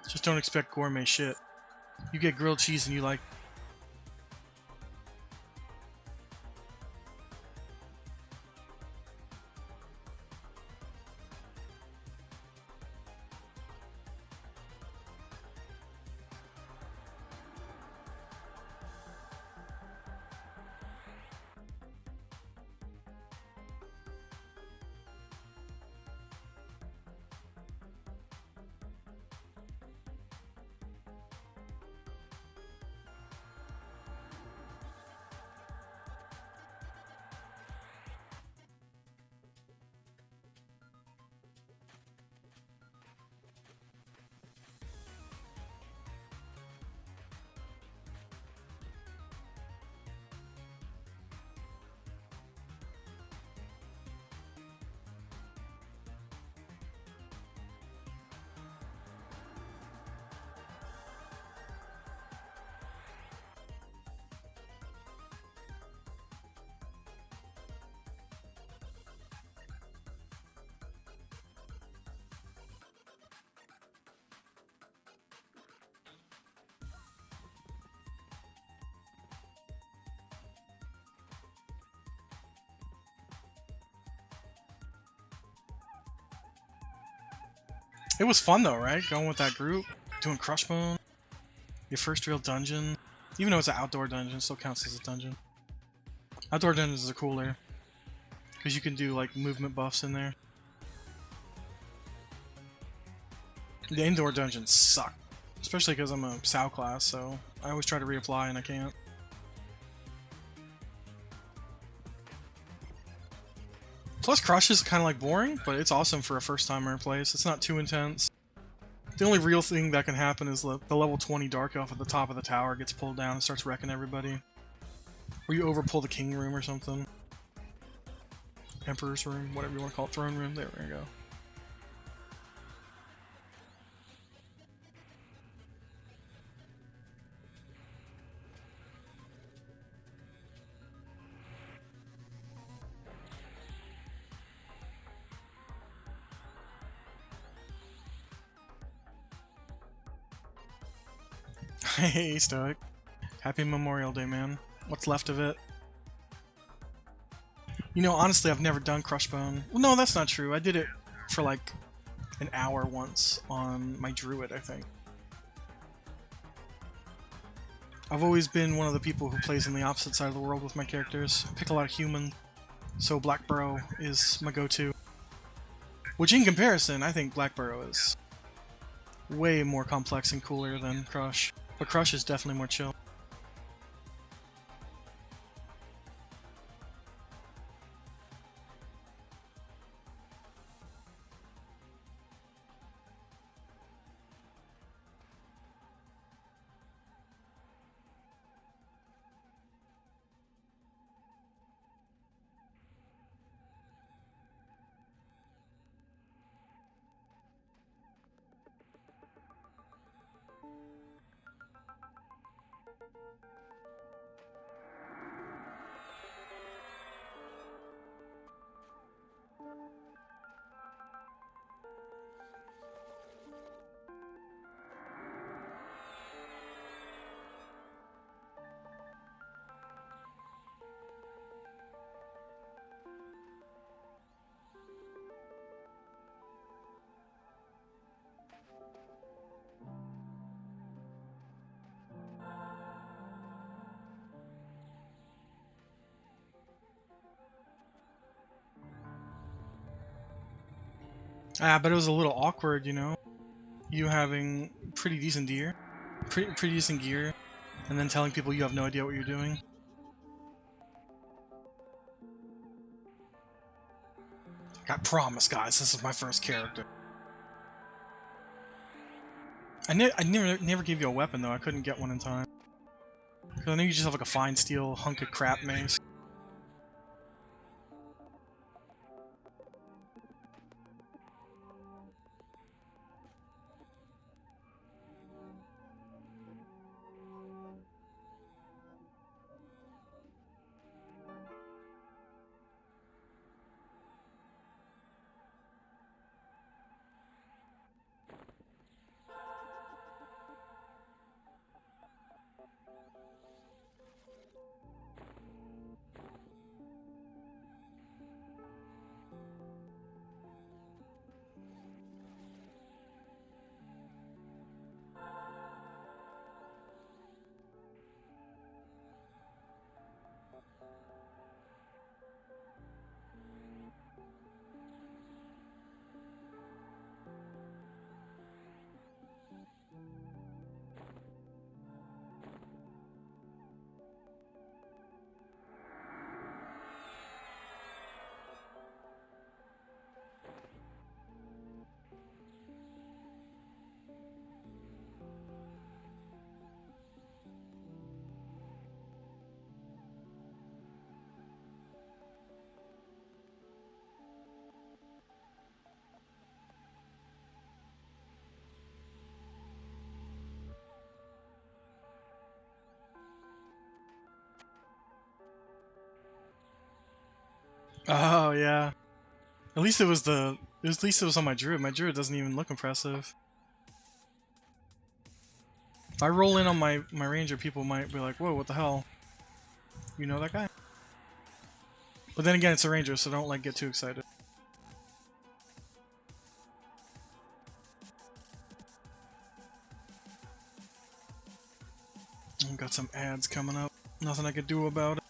Just don't expect gourmet shit. You get grilled cheese and you like... It was fun though, right? Going with that group, doing Crushbone, your first real dungeon. Even though it's an outdoor dungeon, it still counts as a dungeon. Outdoor dungeons are cooler, because you can do like movement buffs in there. The indoor dungeons suck, especially because I'm a SAO class, so I always try to reapply and I can't. Plus Crush is kind of like boring, but it's awesome for a first timer place. It's not too intense. The only real thing that can happen is the level 20 Dark Elf at the top of the tower gets pulled down and starts wrecking everybody. Or you overpull the King Room or something. Emperor's Room, whatever you want to call it, Throne Room, there we go. Hey, Stoic. Happy Memorial Day, man. What's left of it? You know, honestly, I've never done Crushbone. Well, no, that's not true. I did it for like an hour once on my Druid, I think. I've always been one of the people who plays on the opposite side of the world with my characters. I pick a lot of human, so Black Burrow is my go-to. Which, in comparison, I think Black Burrow is way more complex and cooler than Crush. But Crush is definitely more chill. Ah, but it was a little awkward, you know? You having pretty decent gear, pretty decent gear, and then telling people you have no idea what you're doing. I promise, guys, this is my first character. I never gave you a weapon, though. I couldn't get one in time. Because I know you just have like a fine steel hunk of crap mace. Oh, yeah. At least it was at least it was on my druid. My druid doesn't even look impressive. If I roll in on my ranger, people might be like, whoa, what the hell? You know that guy? But then again, it's a ranger, so don't like get too excited. I've got some ads coming up. Nothing I could do about it.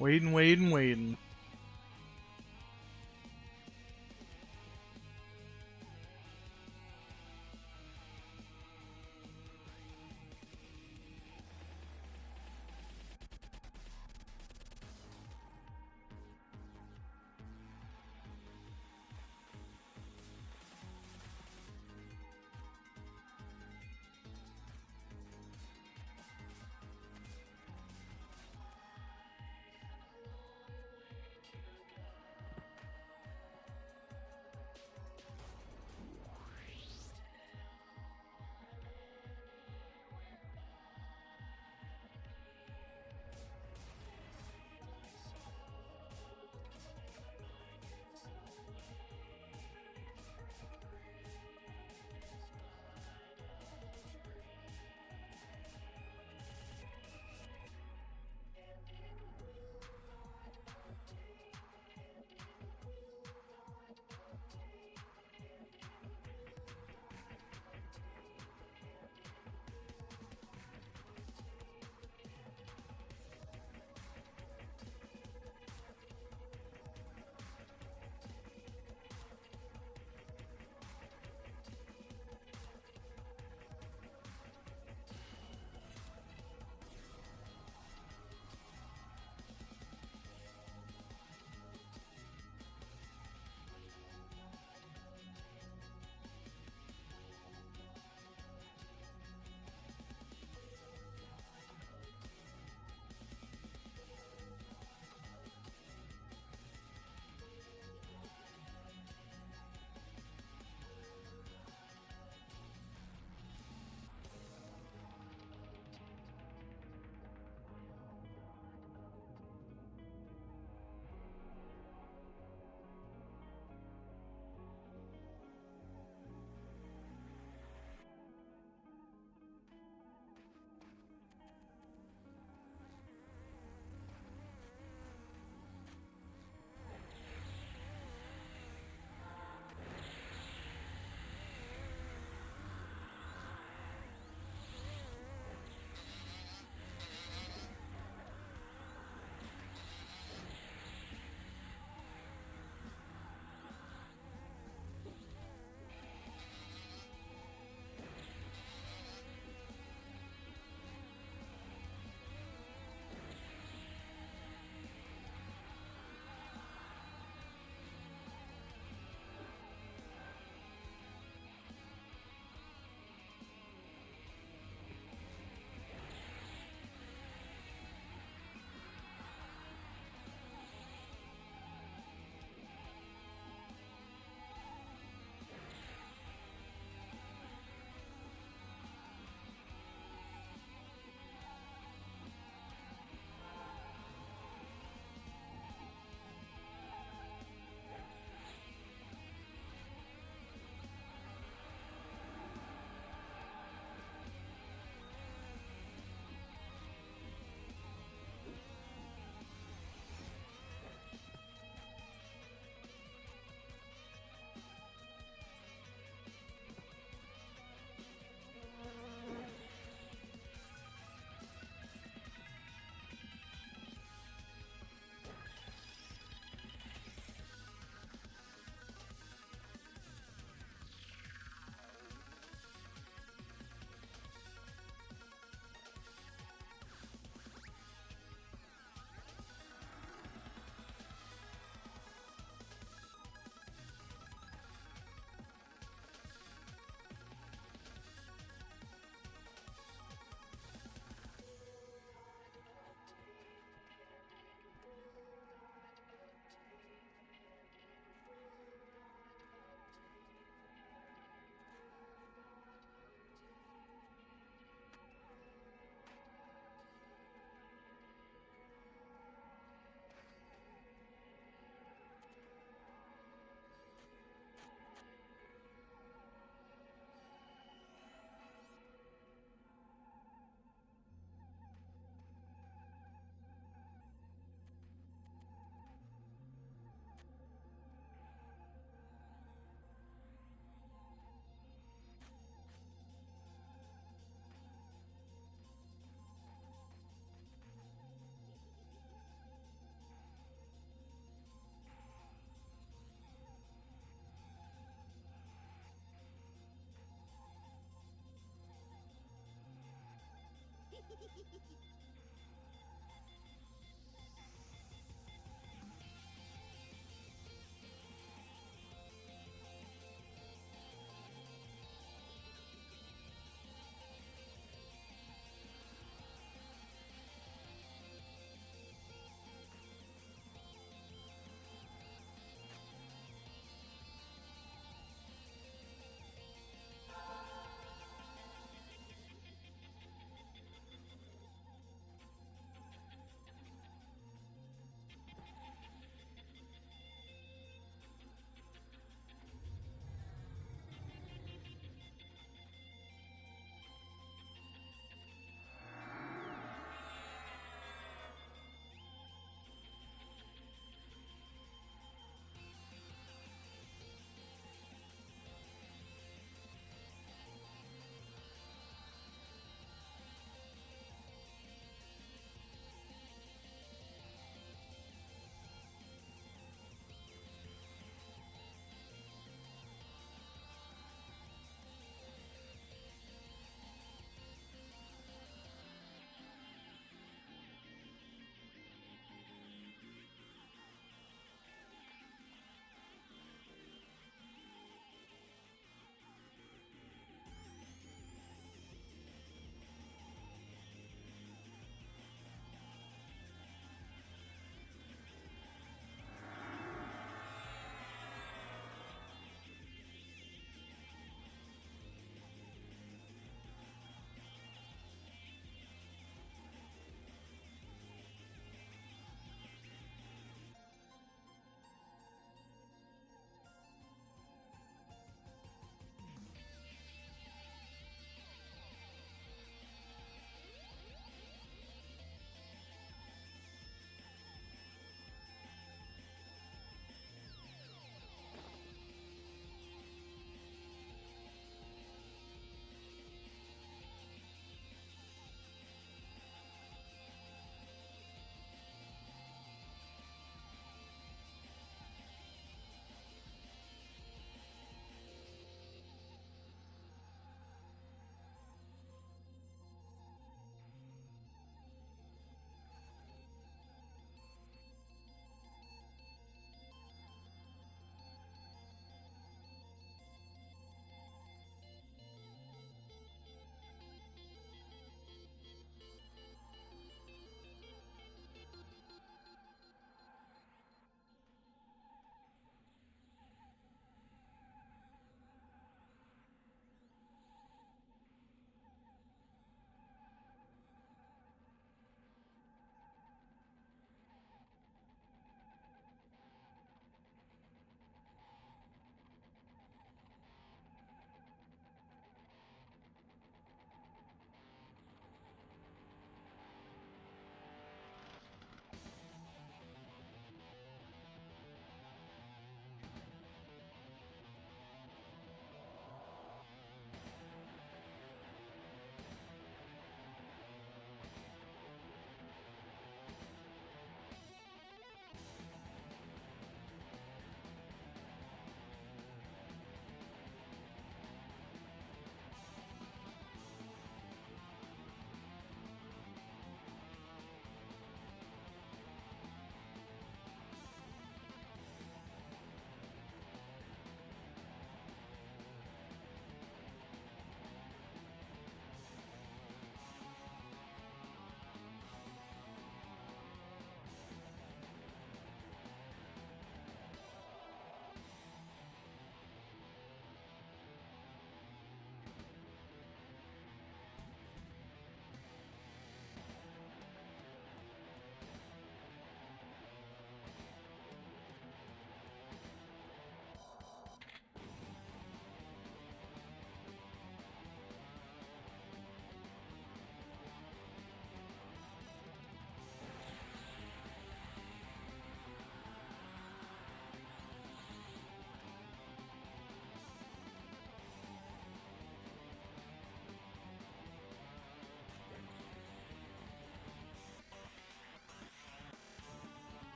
Waiting, waiting, waiting.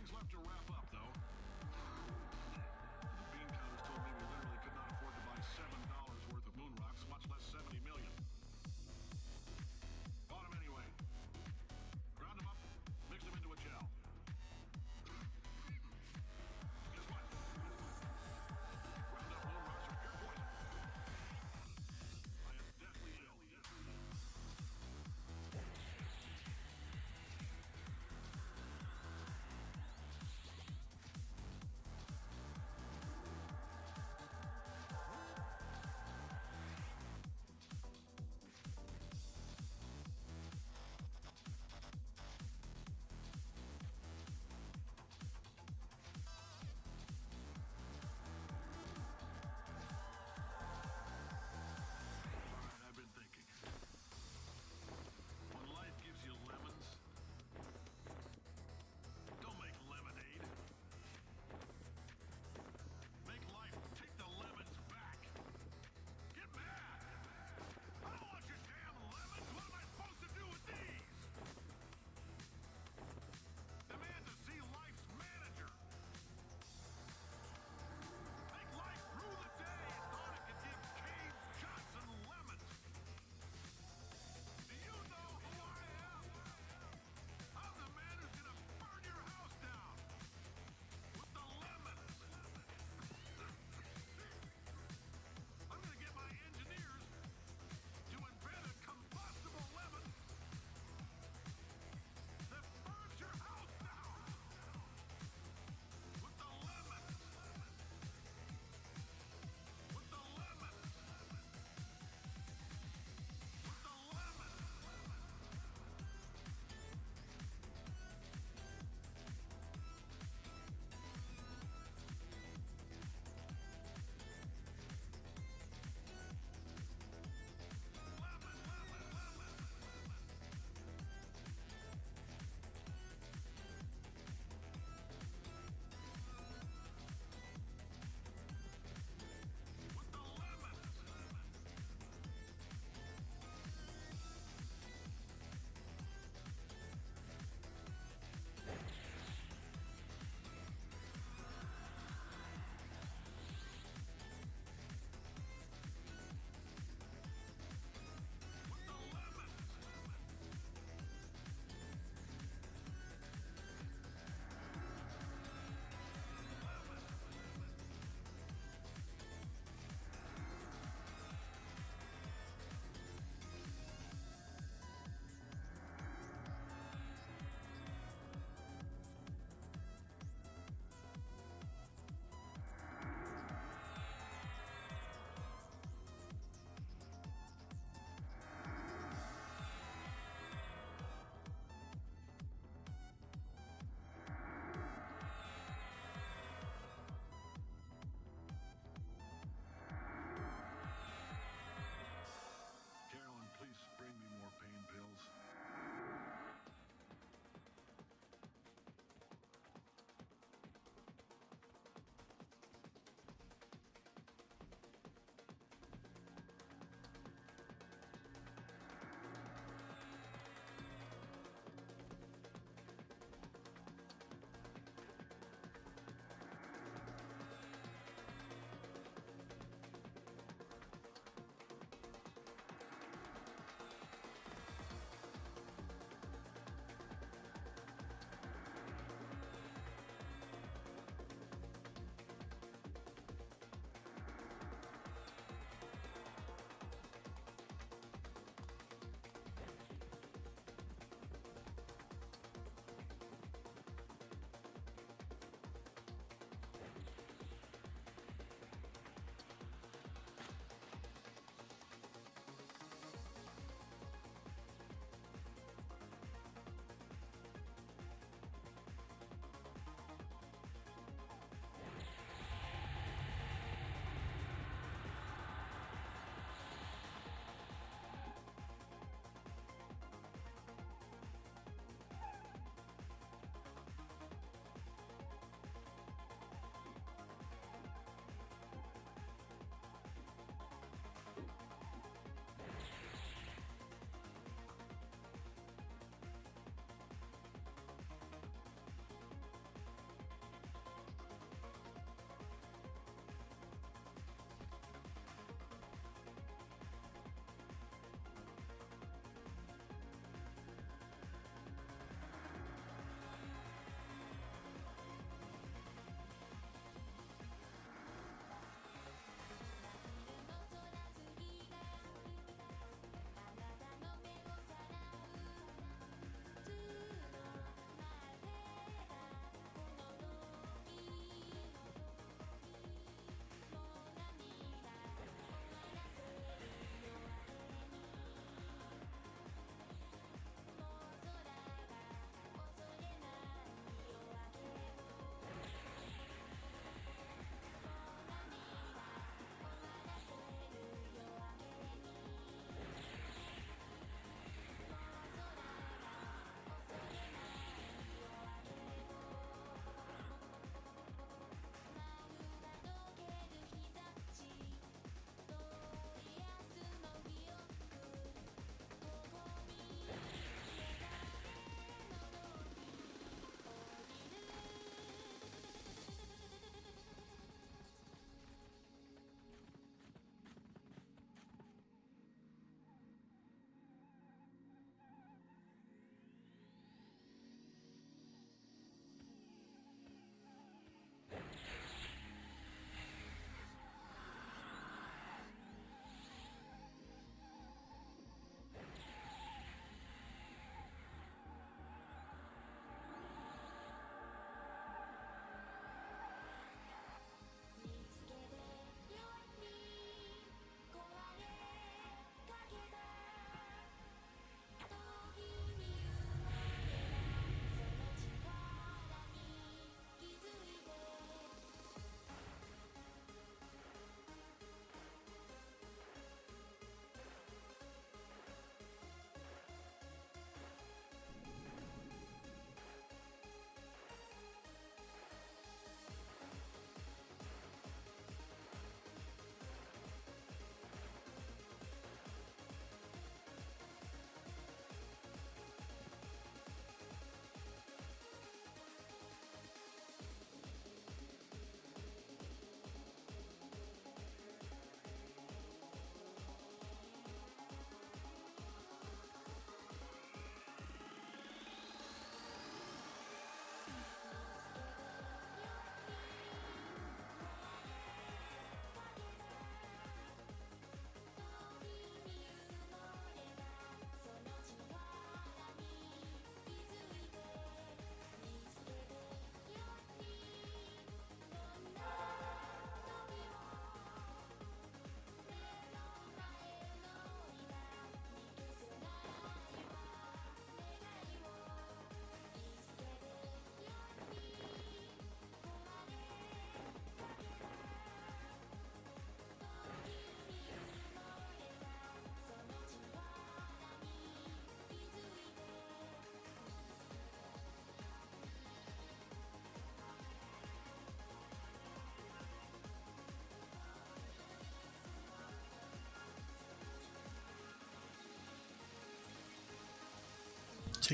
things left to wrap up, though. The bean counters told me we literally could not afford to buy $7 worth of moon rocks, much less 70 million. Bought them anyway. Ground them up, mixed them into a gel. Guess what? Ground up moon rocks are pure poison. I am deathly ill.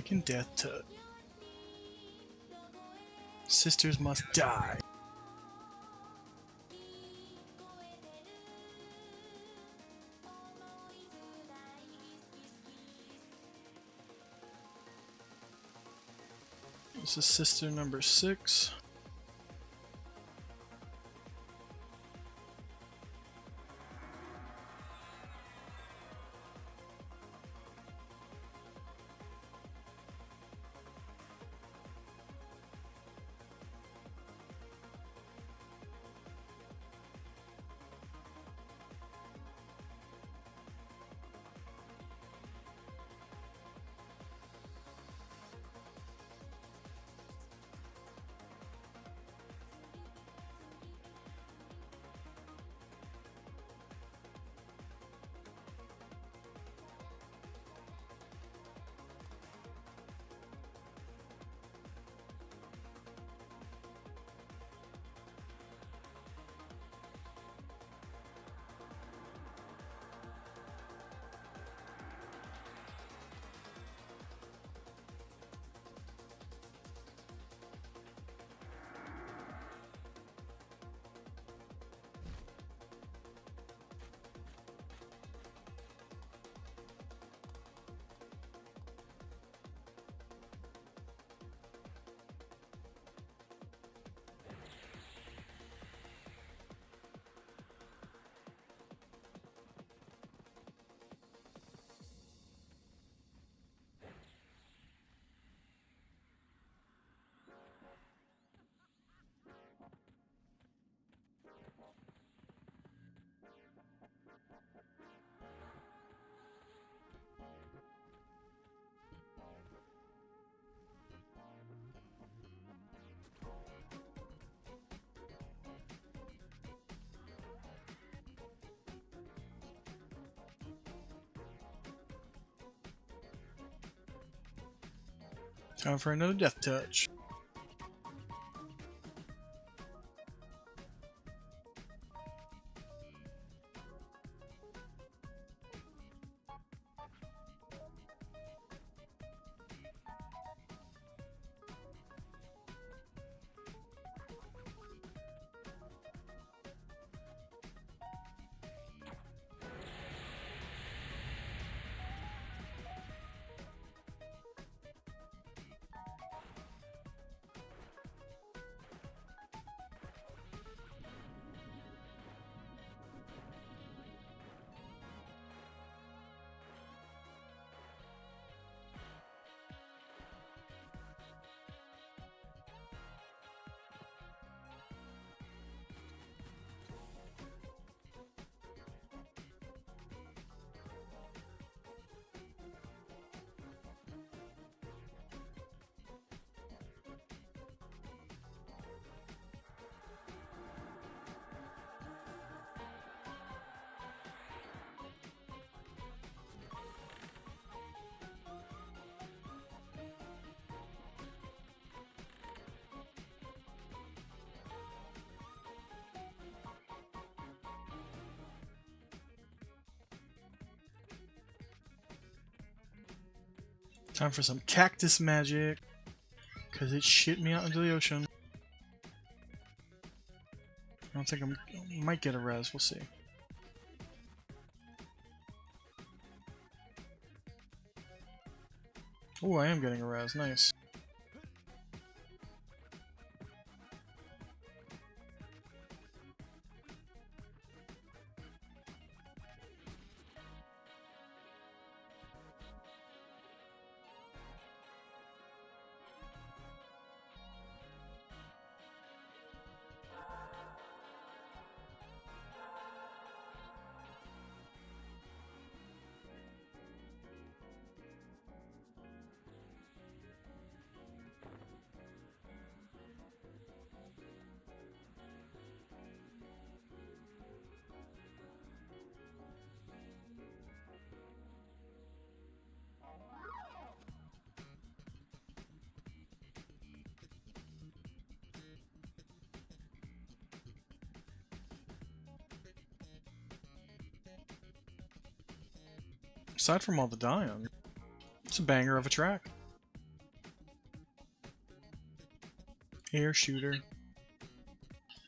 taking death touch. Sisters must die. This is sister number 6. Time for another death touch. Time for some cactus magic, because it shit me out into the ocean. I don't think I might get a res, we'll see. Oh, I am getting a res, nice. Aside from all the dying, it's a banger of a track. Air Shooter.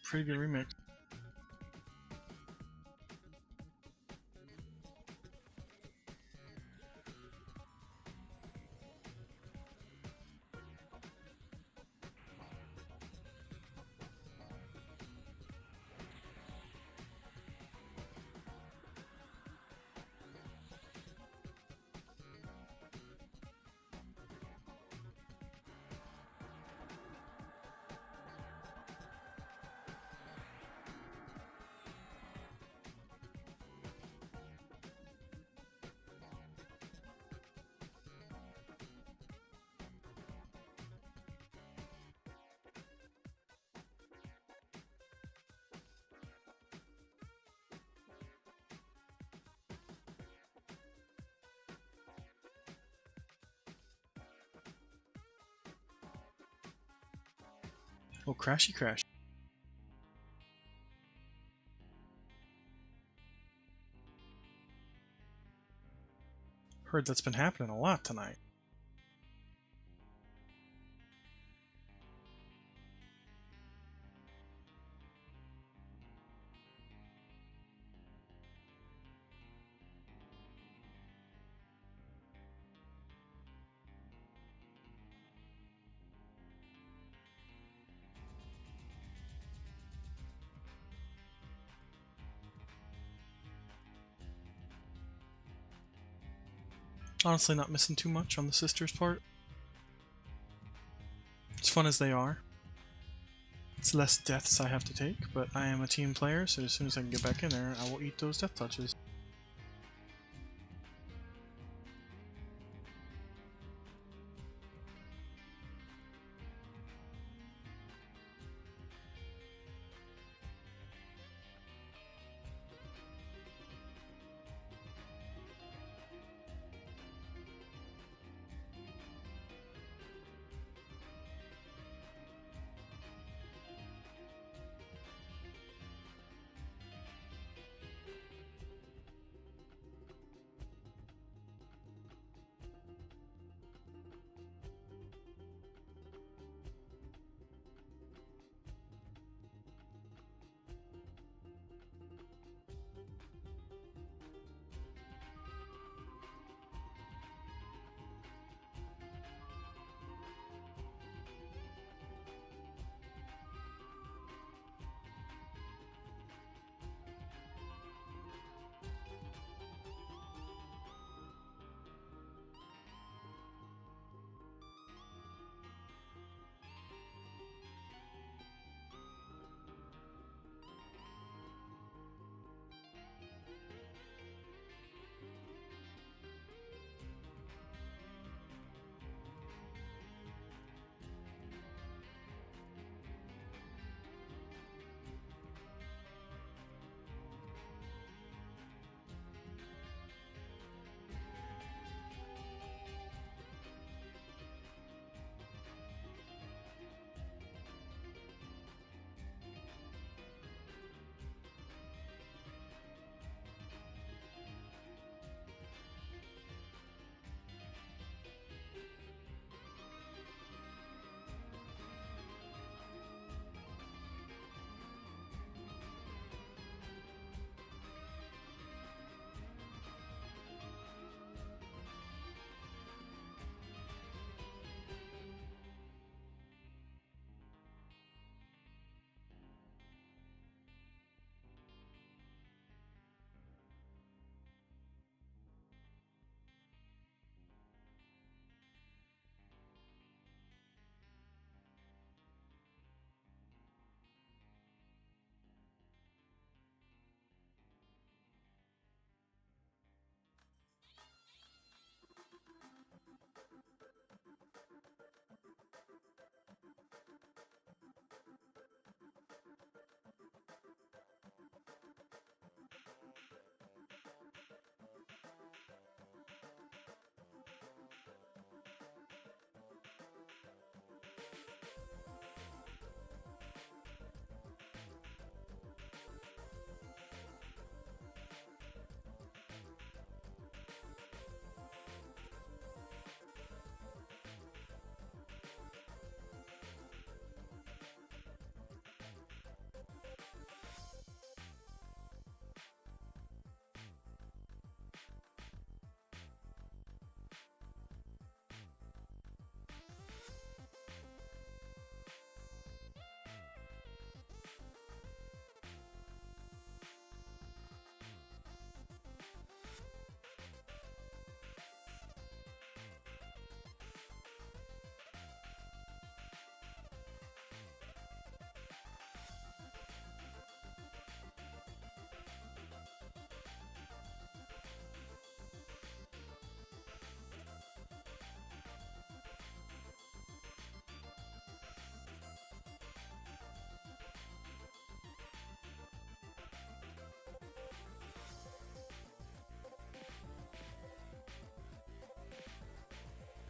Pretty good remix. Oh, crashy crash. Heard that's been happening a lot tonight. Honestly, not missing too much on the sisters' part. As fun as they are. It's less deaths I have to take, but I am a team player, so as soon as I can get back in there, I will eat those death touches.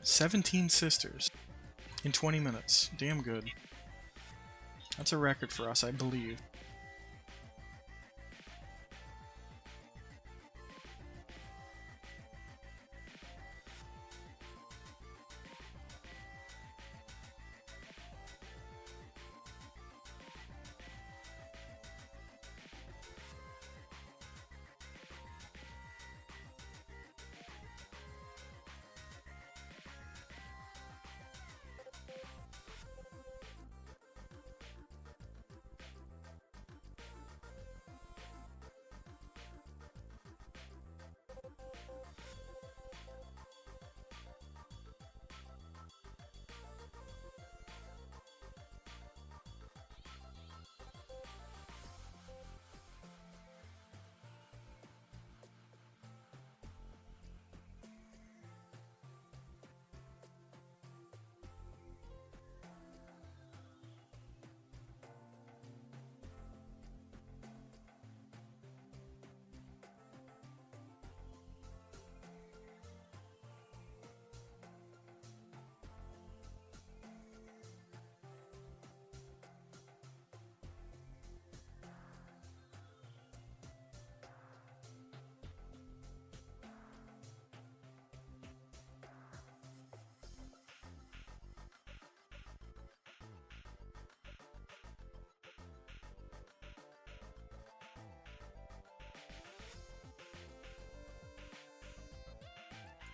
17 sisters in 20 minutes. Damn good. That's a record for us, I believe.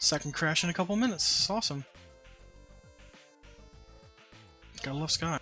Second crash in a couple minutes. Awesome. Gotta love Sky.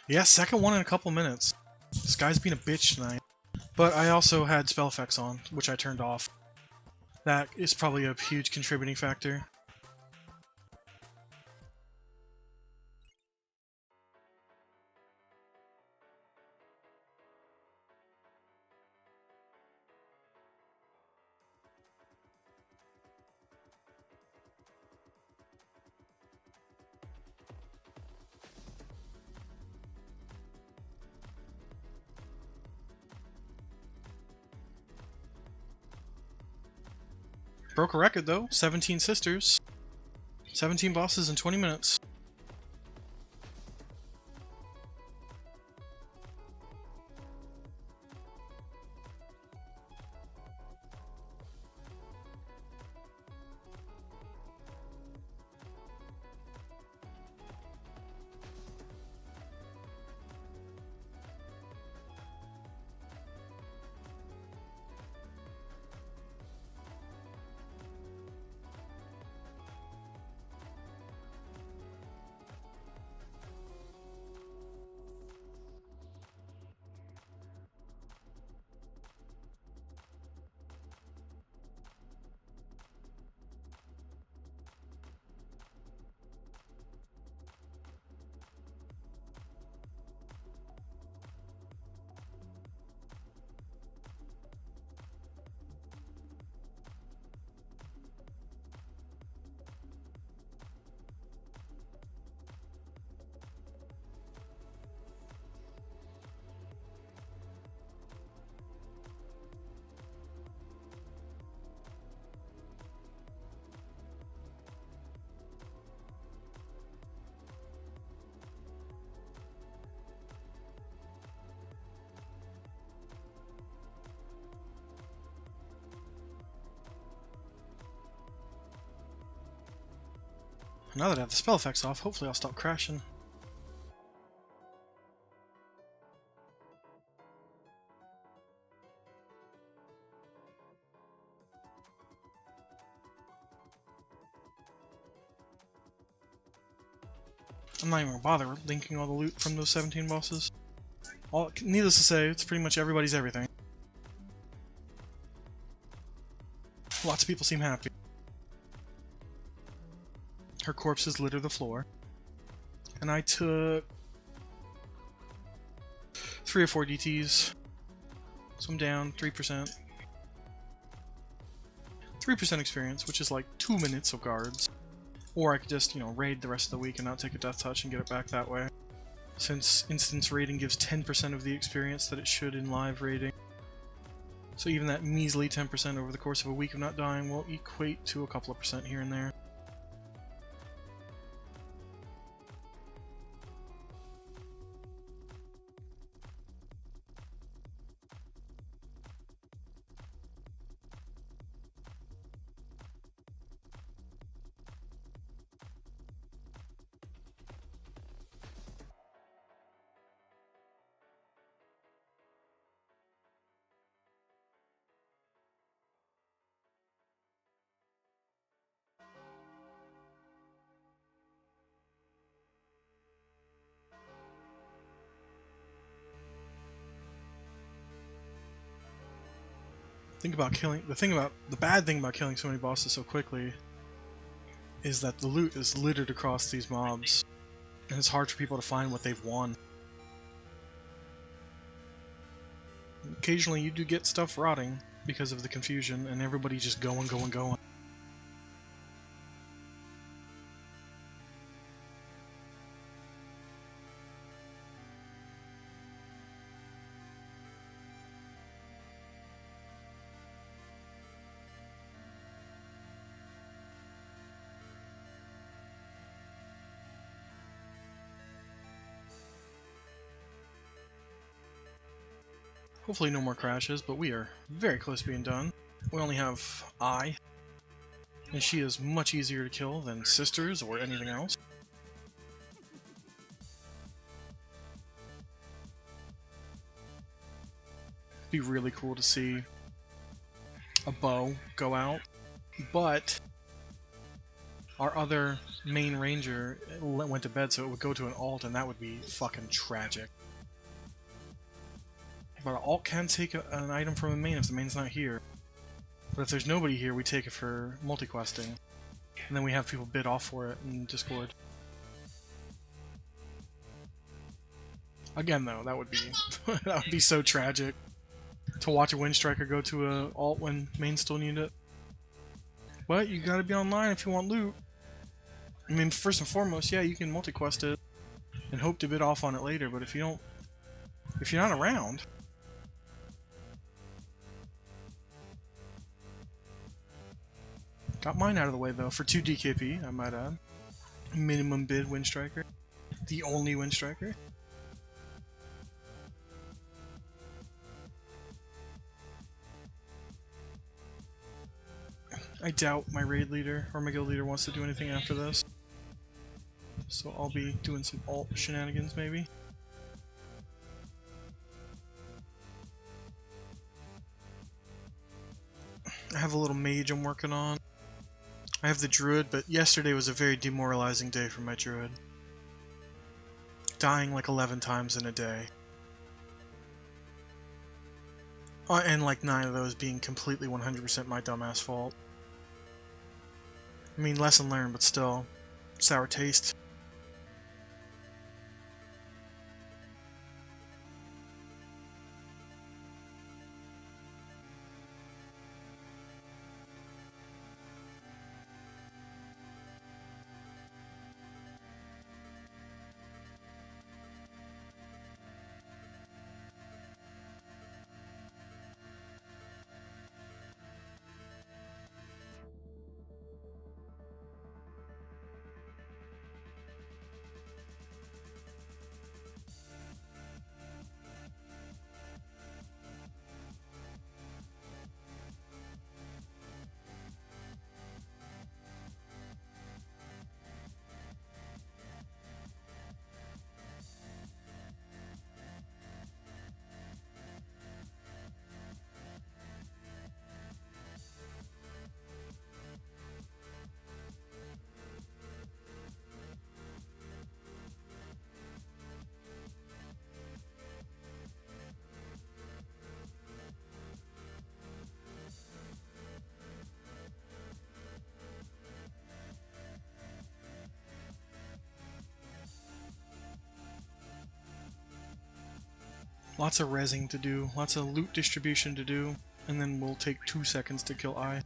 Yeah, second one in a couple minutes. This guy's being a bitch tonight. But I also had spell effects on, which I turned off. That is probably a huge contributing factor. Broke a record though. 17 sisters. 17 bosses in 20 minutes. Now that I have the spell effects off, hopefully I'll stop crashing. I'm not even gonna bother linking all the loot from those 17 bosses. Needless to say, it's pretty much everybody's everything. Lots of people seem happy. Her corpses litter the floor. And I took 3 or 4 DTs. So I'm down 3%. 3% experience, which is like 2 minutes of guards. Or I could just, raid the rest of the week and not take a death touch and get it back that way. Since instance raiding gives 10% of the experience that it should in live raiding. So even that measly 10% over the course of a week of not dying will equate to a couple of percent here and there. The bad thing about killing so many bosses so quickly is that the loot is littered across these mobs, and it's hard for people to find what they've won. Occasionally you do get stuff rotting because of the confusion and everybody just going. Hopefully no more crashes, but we are very close to being done. We only have I, and she is much easier to kill than sisters or anything else. It'd be really cool to see a bow go out, but our other main ranger went to bed, so it would go to an alt, and that would be fucking tragic. But an alt can take an item from a main if the main's not here. But if there's nobody here, we take it for multi-questing. And then we have people bid off for it in Discord. Again though, that would be that would be so tragic. To watch a Wind Striker go to a alt when main still need it. But you gotta be online if you want loot. I mean, first and foremost, yeah, you can multi-quest it and hope to bid off on it later, but if you're not around, got mine out of the way though, for 2 DKP, I might add. Minimum bid Wind Striker. The only Wind Striker. I doubt my raid leader or my guild leader wants to do anything after this. So I'll be doing some alt shenanigans maybe. I have a little mage I'm working on. I have the druid, but yesterday was a very demoralizing day for my druid. Dying like 11 times in a day. And like 9 of those being completely 100% my dumbass fault. I mean, lesson learned, but still, sour taste. Lots of rezzing to do, lots of loot distribution to do, and then we'll take 2 seconds to kill I.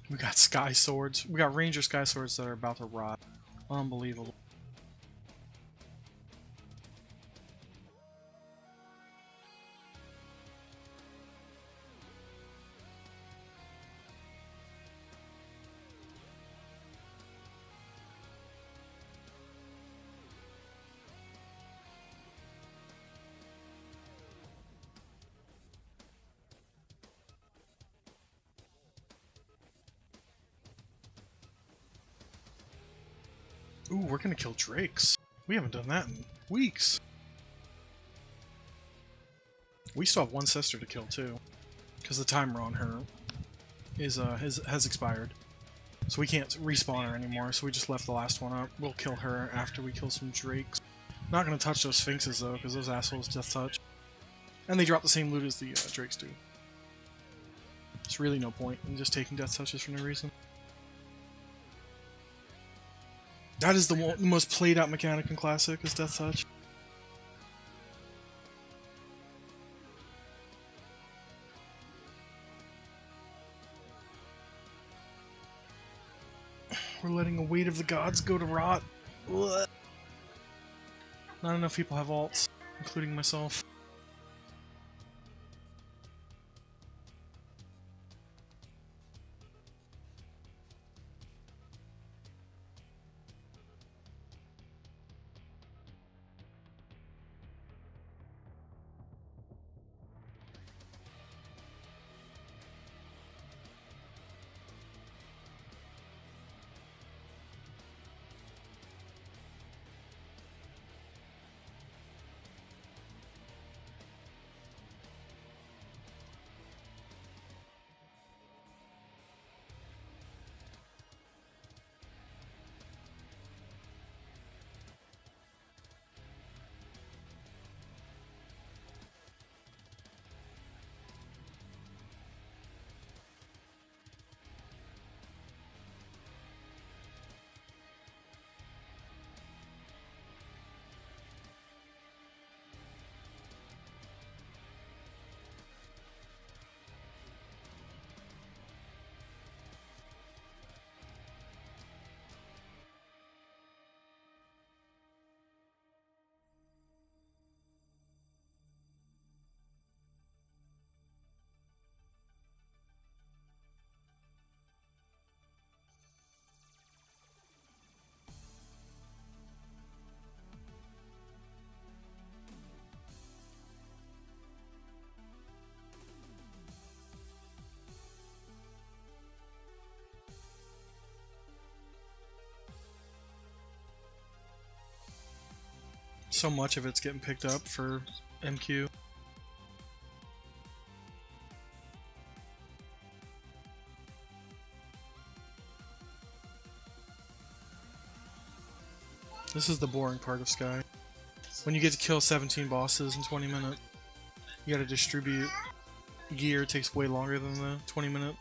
We got sky swords. We got ranger sky swords that are about to rot. Unbelievable. Ooh, we're gonna kill drakes. We haven't done that in weeks. We still have one sister to kill too, because the timer on her has expired, so we can't respawn her anymore. So we just left the last one up. We'll kill her after we kill some drakes. Not gonna touch those sphinxes though, because those assholes death touch, and they drop the same loot as the drakes do. There's really no point in just taking death touches for no reason. That is the most played out mechanic in Classic, is Death Touch. We're letting a weight of the gods go to rot. Ugh. Not enough people have alts, including myself. So much of it's getting picked up for MQ. This is the boring part of Sky. When you get to kill 17 bosses in 20 minutes, you gotta distribute gear. It takes way longer than the 20 minute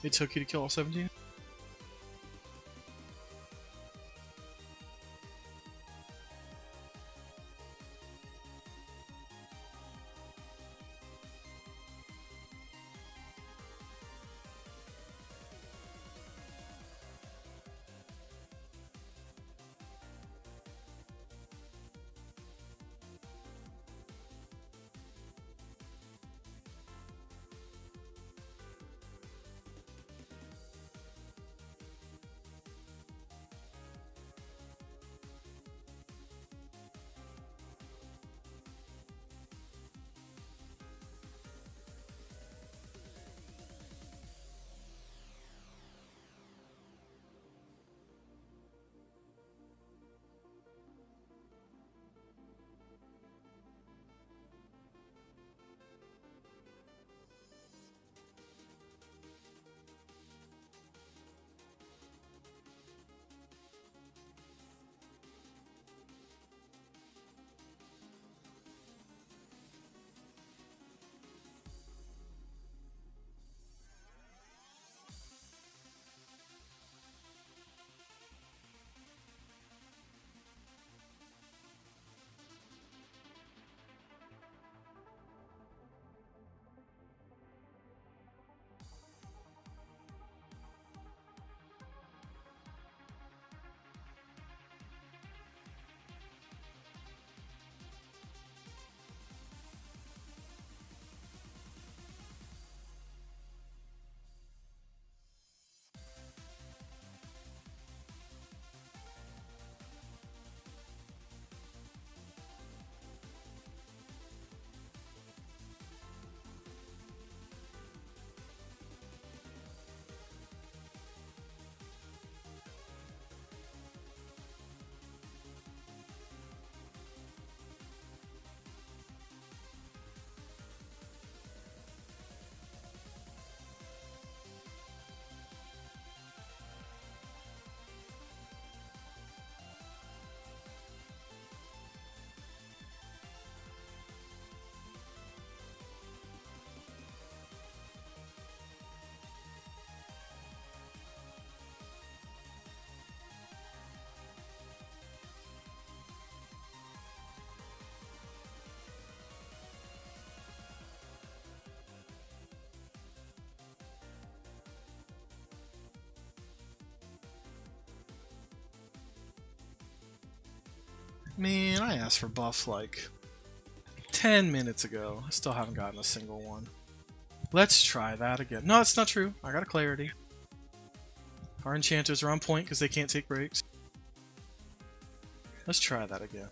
it took you to kill all 17. Man, I asked for buffs like 10 minutes ago. I still haven't gotten a single one. Let's try that again. No, it's not true. I got a clarity. Our enchanters are on point because they can't take breaks. Let's try that again.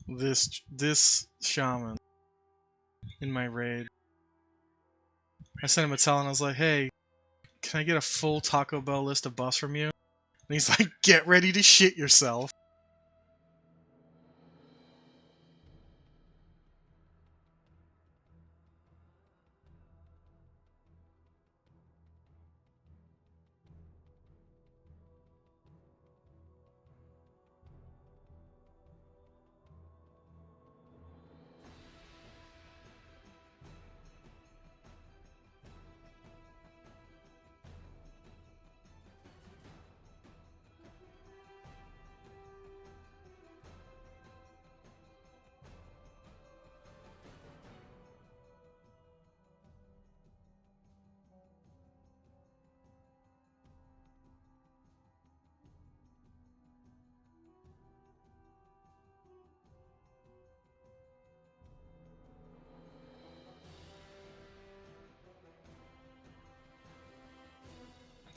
This shaman in my raid. I sent him a tell and I was like, hey, can I get a full Taco Bell list of buffs from you? And he's like, get ready to shit yourself.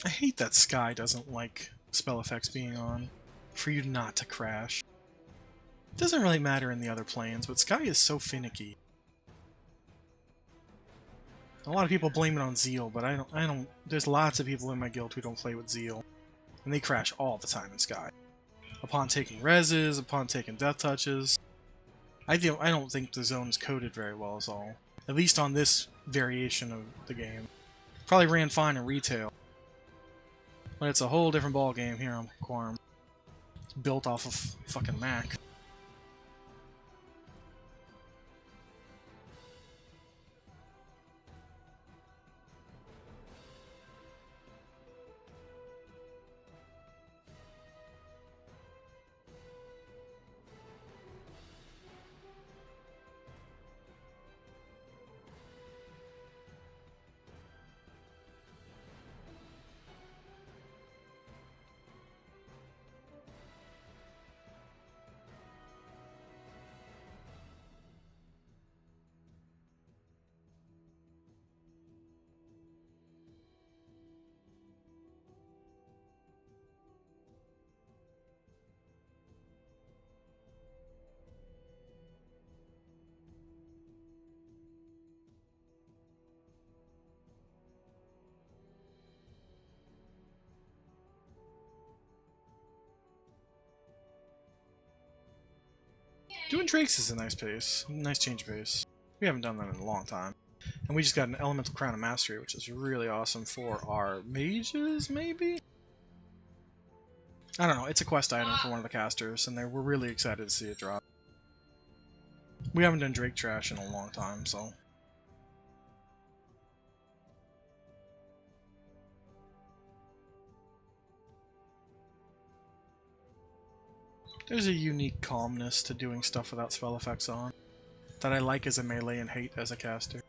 I hate that Sky doesn't like spell effects being on, for you not to crash. It doesn't really matter in the other planes, but Sky is so finicky. A lot of people blame it on Zeal, but I don't. There's lots of people in my guild who don't play with Zeal, and they crash all the time in Sky. Upon taking reses, upon taking death touches. I don't think the zone is coded very well as all. At least on this variation of the game. Probably ran fine in retail. But it's a whole different ball game here on Quarm. It's built off of fucking Mac. Doing Drakes is a nice pace. Nice change of pace. We haven't done that in a long time. And we just got an Elemental Crown of Mastery, which is really awesome for our mages, maybe? I don't know, it's a quest item for one of the casters, and we're really excited to see it drop. We haven't done Drake Trash in a long time, so... There's a unique calmness to doing stuff without spell effects on, that I like as a melee and hate as a caster.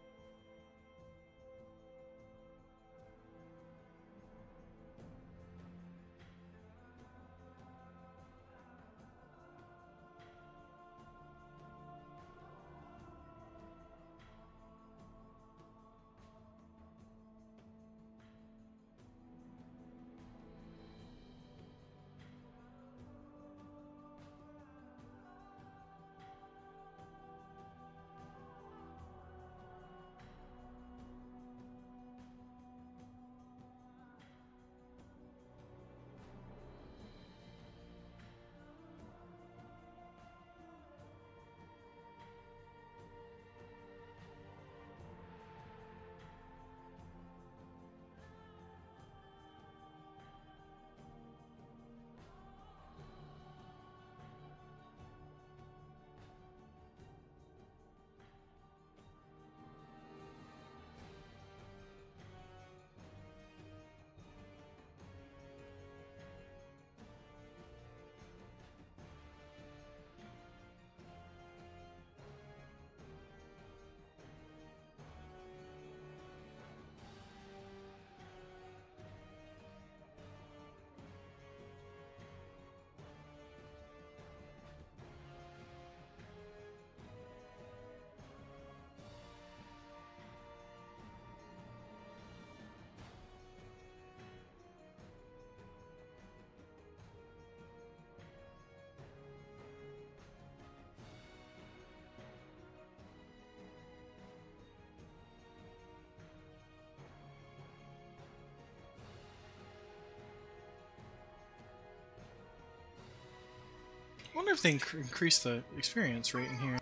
I wonder if they increased the experience rate in here.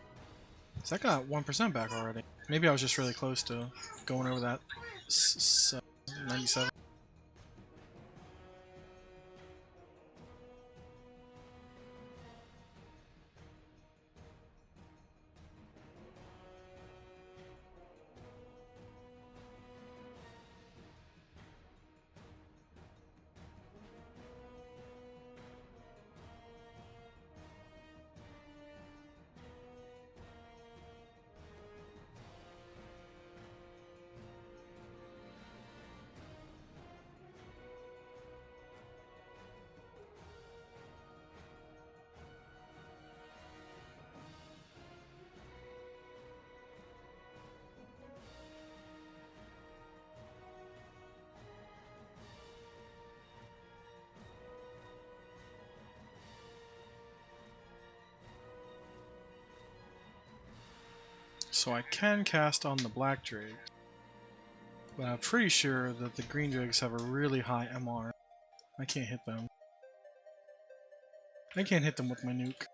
So I got 1% back already. Maybe I was just really close to going over that 97. So I can cast on the black drake, but I'm pretty sure that the green drakes have a really high MR. I can't hit them. I can't hit them with my nuke.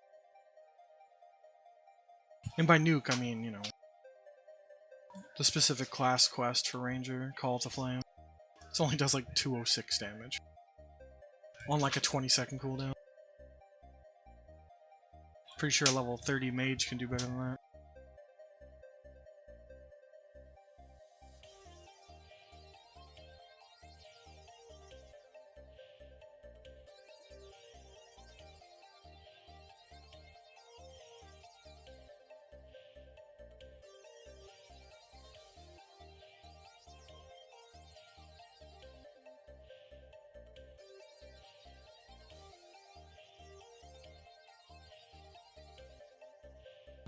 And by nuke, I mean, you know, the specific class quest for Ranger, Call to Flame. It only does like 206 damage. On like a 20-second cooldown. Pretty sure a level 30 mage can do better than that.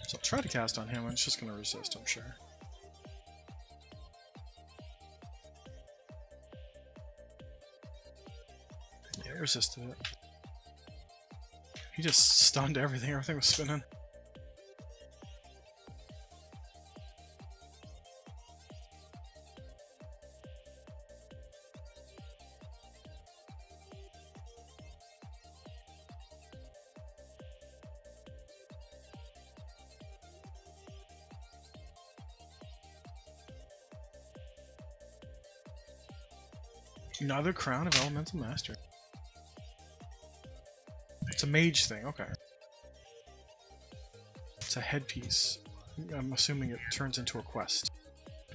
So I'll try to cast on him, and it's just going to resist, I'm sure. Yeah, it resisted it. He just stunned everything. Everything was spinning. Another Crown of Elemental Master. It's a mage thing, okay. It's a headpiece. I'm assuming it turns into a quest.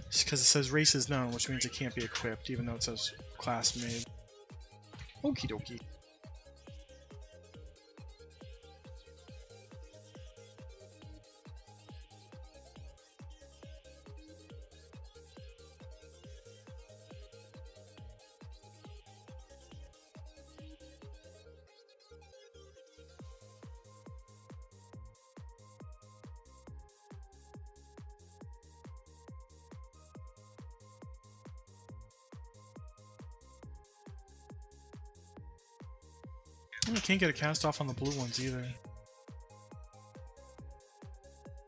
It's because it says race is known, which means it can't be equipped, even though it says class mage. Okie dokie. I can't get a cast off on the blue ones either.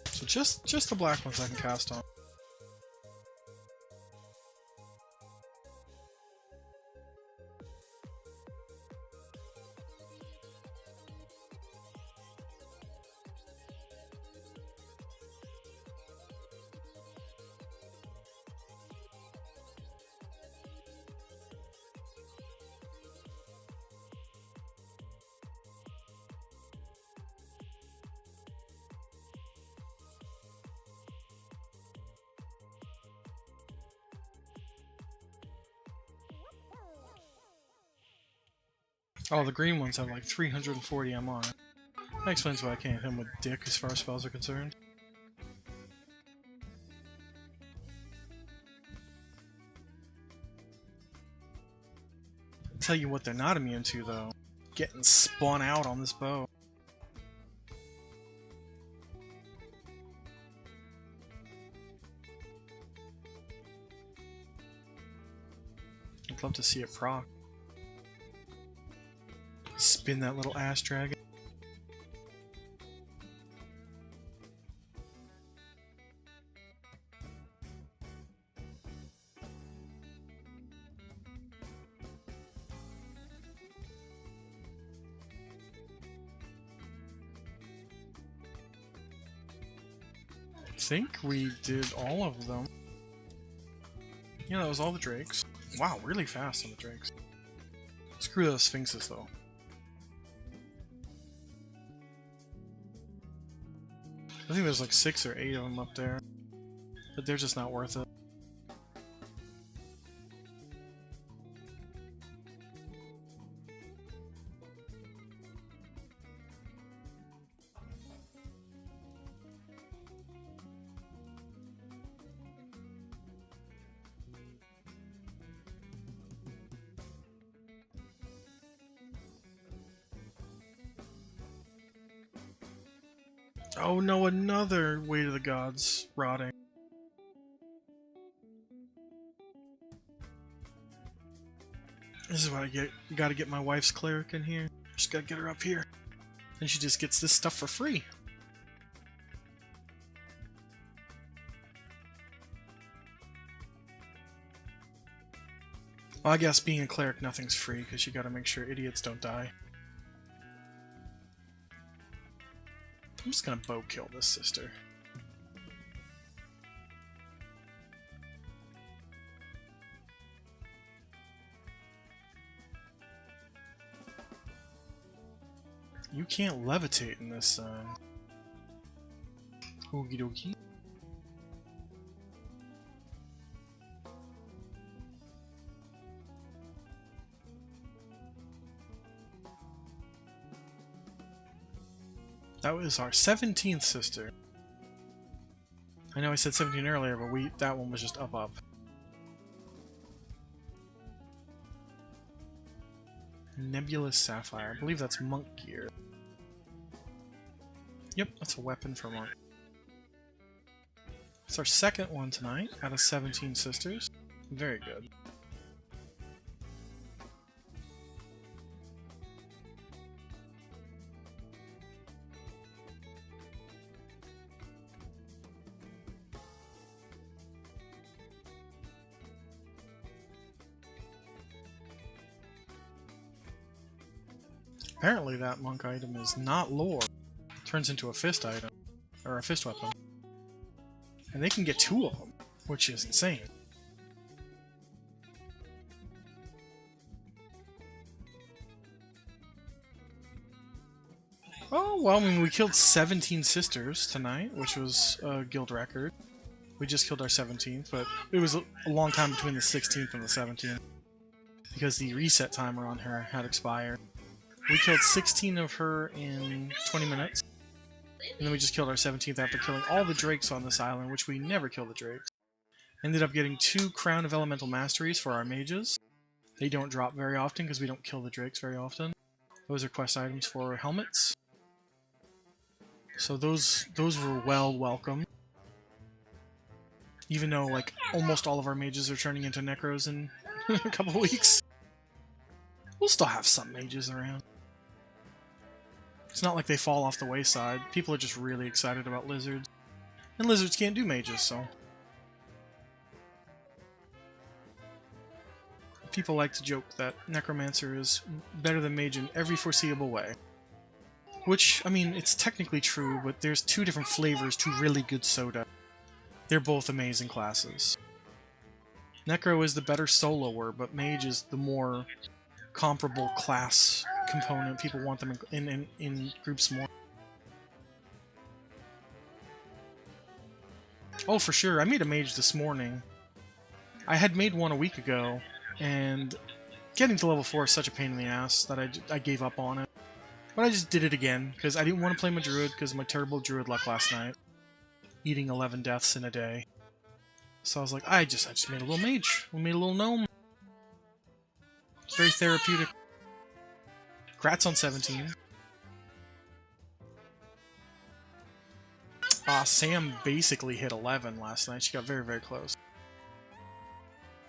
So just the black ones I can cast on. Oh, the green ones have like 340 MR. That explains why I can't hit him with Dick as far as spells are concerned. I'll tell you what they're not immune to, though. Getting spun out on this bow. I'd love to see it proc. Spin that little ass dragon. I think we did all of them. Yeah, that was all the drakes. Wow, really fast on the drakes. Screw those sphinxes though. I think there's like 6 or 8 of them up there, but they're just not worth it. Oh no, another Way to the Gods rotting. This is what I get. You gotta get my wife's cleric in here. Just gotta get her up here. And she just gets this stuff for free. Well, I guess being a cleric, nothing's free, because you gotta make sure idiots don't die. I'm just gonna bow kill this sister. You can't levitate in this, Okie dokie. That was our 17th sister. I know I said 17 earlier, but that one was just up. Nebulous Sapphire. I believe that's monk gear. Yep, that's a weapon for monk. It's our second one tonight out of 17 sisters. Very good. Apparently that monk item is not lore. It turns into a fist item. Or a fist weapon. And they can get 2 of them, which is insane. Oh, well, I mean, we killed 17 sisters tonight, which was a guild record. We just killed our 17th, but it was a long time between the 16th and the 17th. Because the reset timer on her had expired. We killed 16 of her in 20 minutes. And then we just killed our 17th after killing all the drakes on this island, which we never kill the drakes. Ended up getting 2 Crown of Elemental Masteries for our mages. They don't drop very often because we don't kill the drakes very often. Those are quest items for helmets. So those were well welcome. Even though like almost all of our mages are turning into necros in a couple weeks. We'll still have some mages around. It's not like they fall off the wayside. People are just really excited about lizards. And lizards can't do mages, so... People like to joke that Necromancer is better than Mage in every foreseeable way. Which, I mean, it's technically true, but there's 2 different flavors to really good soda. They're both amazing classes. Necro is the better soloer, but Mage is the more comparable class component. People want them in groups more. Oh, for sure. I made a mage this morning. I had made one a week ago, and getting to level 4 is such a pain in the ass that I gave up on it. But I just did it again, because I didn't want to play my druid because of my terrible druid luck last night. Eating 11 deaths in a day. So I was like, I just made a little mage. We made a little gnome. It's very therapeutic. Grats on 17. Sam basically hit 11 last night. She got very, very close.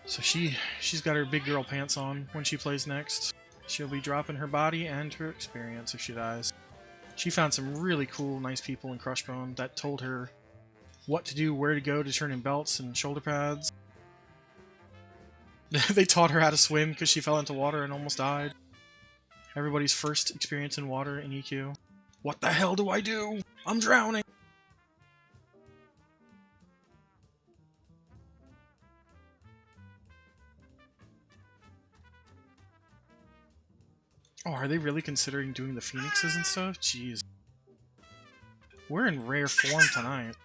So she's got her big girl pants on when she plays next. She'll be dropping her body and her experience if she dies. She found some really cool, nice people in Crushbone that told her what to do, where to go to turn in belts and shoulder pads. They taught her how to swim because she fell into water and almost died. Everybody's first experience in water in EQ. What the hell do I do? I'm drowning! Oh, are they really considering doing the phoenixes and stuff? Jeez. We're in rare form tonight.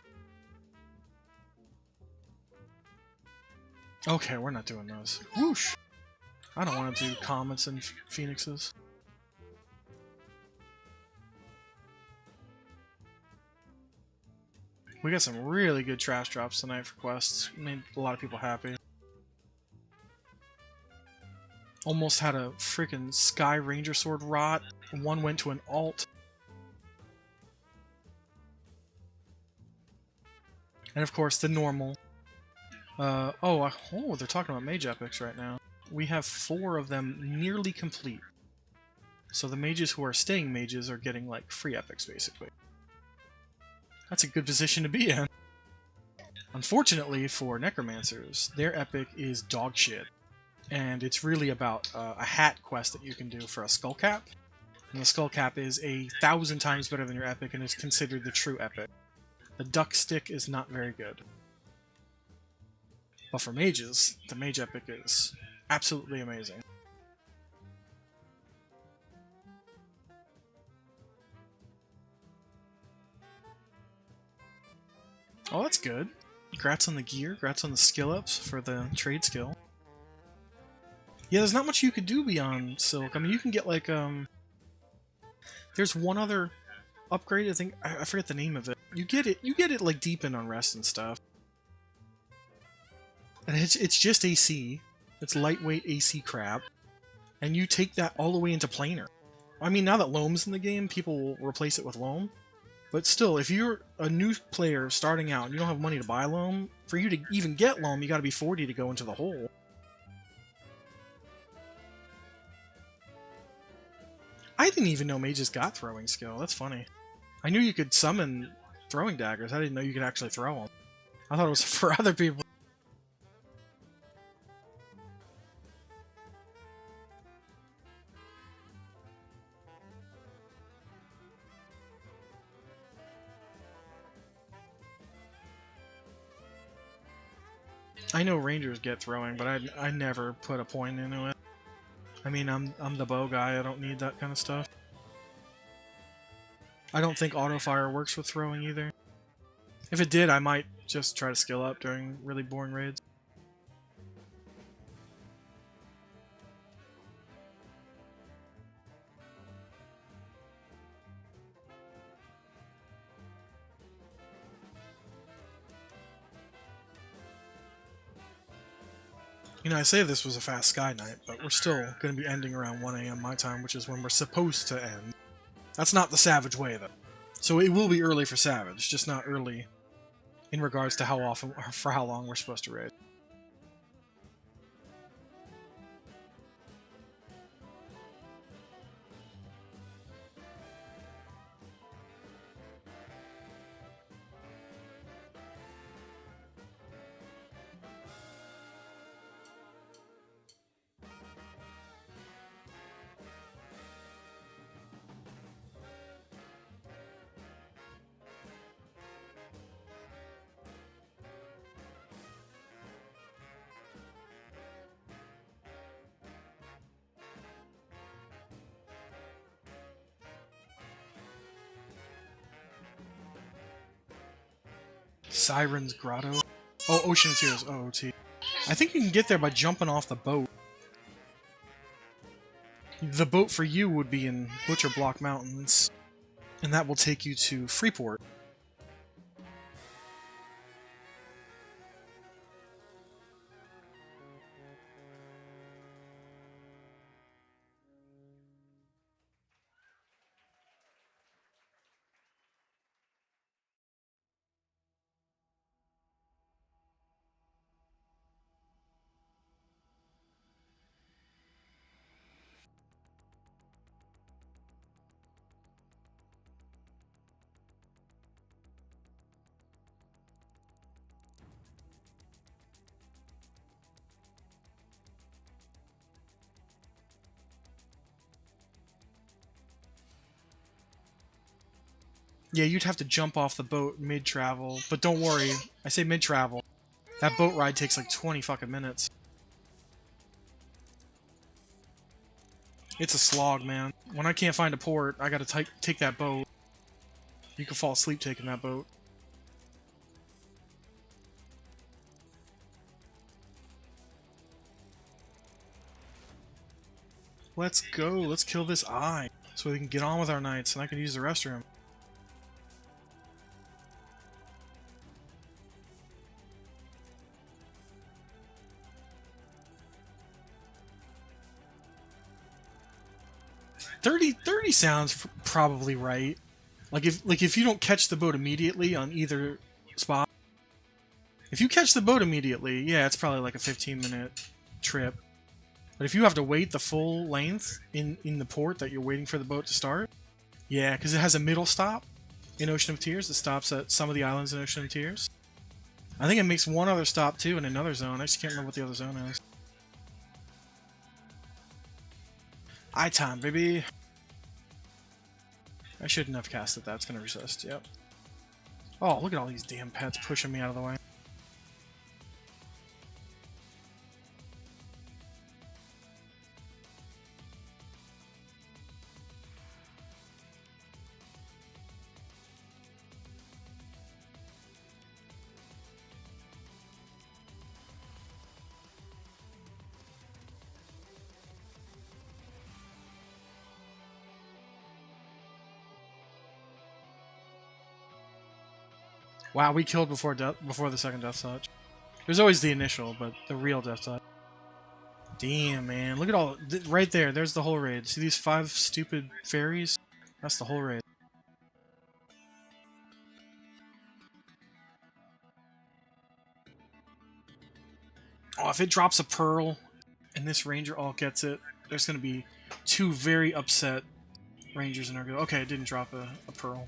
Okay, we're not doing those. Whoosh! I don't want to do comets and phoenixes. We got some really good trash drops tonight for quests. Made a lot of people happy. Almost had a freaking Sky Ranger Sword rot. One went to an alt. And of course, the normal. Oh, they're talking about mage epics right now. We have 4 of them nearly complete. So the mages who are staying mages are getting, like, free epics, basically. That's a good position to be in. Unfortunately for necromancers, their epic is dog shit. and it's really about a hat quest that you can do for a skull cap. And the skull cap is 1,000 times better than your epic and is considered the true epic. The duck stick is not very good. But for mages, the mage epic is absolutely amazing. Oh, that's good. Grats on the gear, grats on the skill ups for the trade skill. Yeah, there's not much you could do beyond Silk. I mean, you can get like, there's one other upgrade, I think, I forget the name of it. You get it like deep in Unrest and stuff. And it's just AC. It's lightweight AC crap. And you take that all the way into Planar. I mean, now that Loam's in the game, people will replace it with Loam. But still, if you're a new player starting out and you don't have money to buy Loam, for you to even get Loam, you gotta be 40 to go into the hole. I didn't even know mages got throwing skill. That's funny. I knew you could summon throwing daggers. I didn't know you could actually throw them. I thought it was for other people. I know rangers get throwing, but I never put a point into it. I mean, I'm the bow guy. I don't need that kind of stuff. I don't think auto fire works with throwing either. If it did, I might just try to skill up during really boring raids. You know, I say this was a fast Sky Night, but we're still going to be ending around 1 AM my time, which is when we're supposed to end. That's not the Savage way, though. So it will be early for Savage, just not early in regards to how often or for how long we're supposed to raid. Siren's Grotto? Oh, Ocean of Tears. Oh, OT. I think you can get there by jumping off the boat. The boat for you would be in Butcher Block Mountains, and that will take you to Freeport. Yeah, you'd have to jump off the boat mid-travel, but don't worry, I say mid-travel. That boat ride takes like 20 fucking minutes. It's a slog, man. When I can't find a port, I gotta take that boat. You can fall asleep taking that boat. Let's go, let's kill this eye, so we can get on with our nights and I can use the restroom. Thirty sounds probably right. Like if you don't catch the boat immediately on either spot. If you catch the boat immediately, yeah, it's probably like a 15-minute trip. But if you have to wait the full length in the port that you're waiting for the boat to start, yeah, because it has a middle stop in Ocean of Tears that stops at some of the islands in Ocean of Tears. I think it makes one other stop too in another zone. I just can't remember what the other zone is. Eye time, baby. I shouldn't have casted that. It's gonna resist. Yep. Oh, look at all these damn pets pushing me out of the way. Wow, we killed before the second death touch. There's always the initial, but the real death touch. Damn, man. Look at all... right there. There's the whole raid. See these 5 stupid fairies? That's the whole raid. Oh, if it drops a pearl and this ranger all gets it, there's going to be 2 very upset rangers in our go. Okay, it didn't drop a pearl.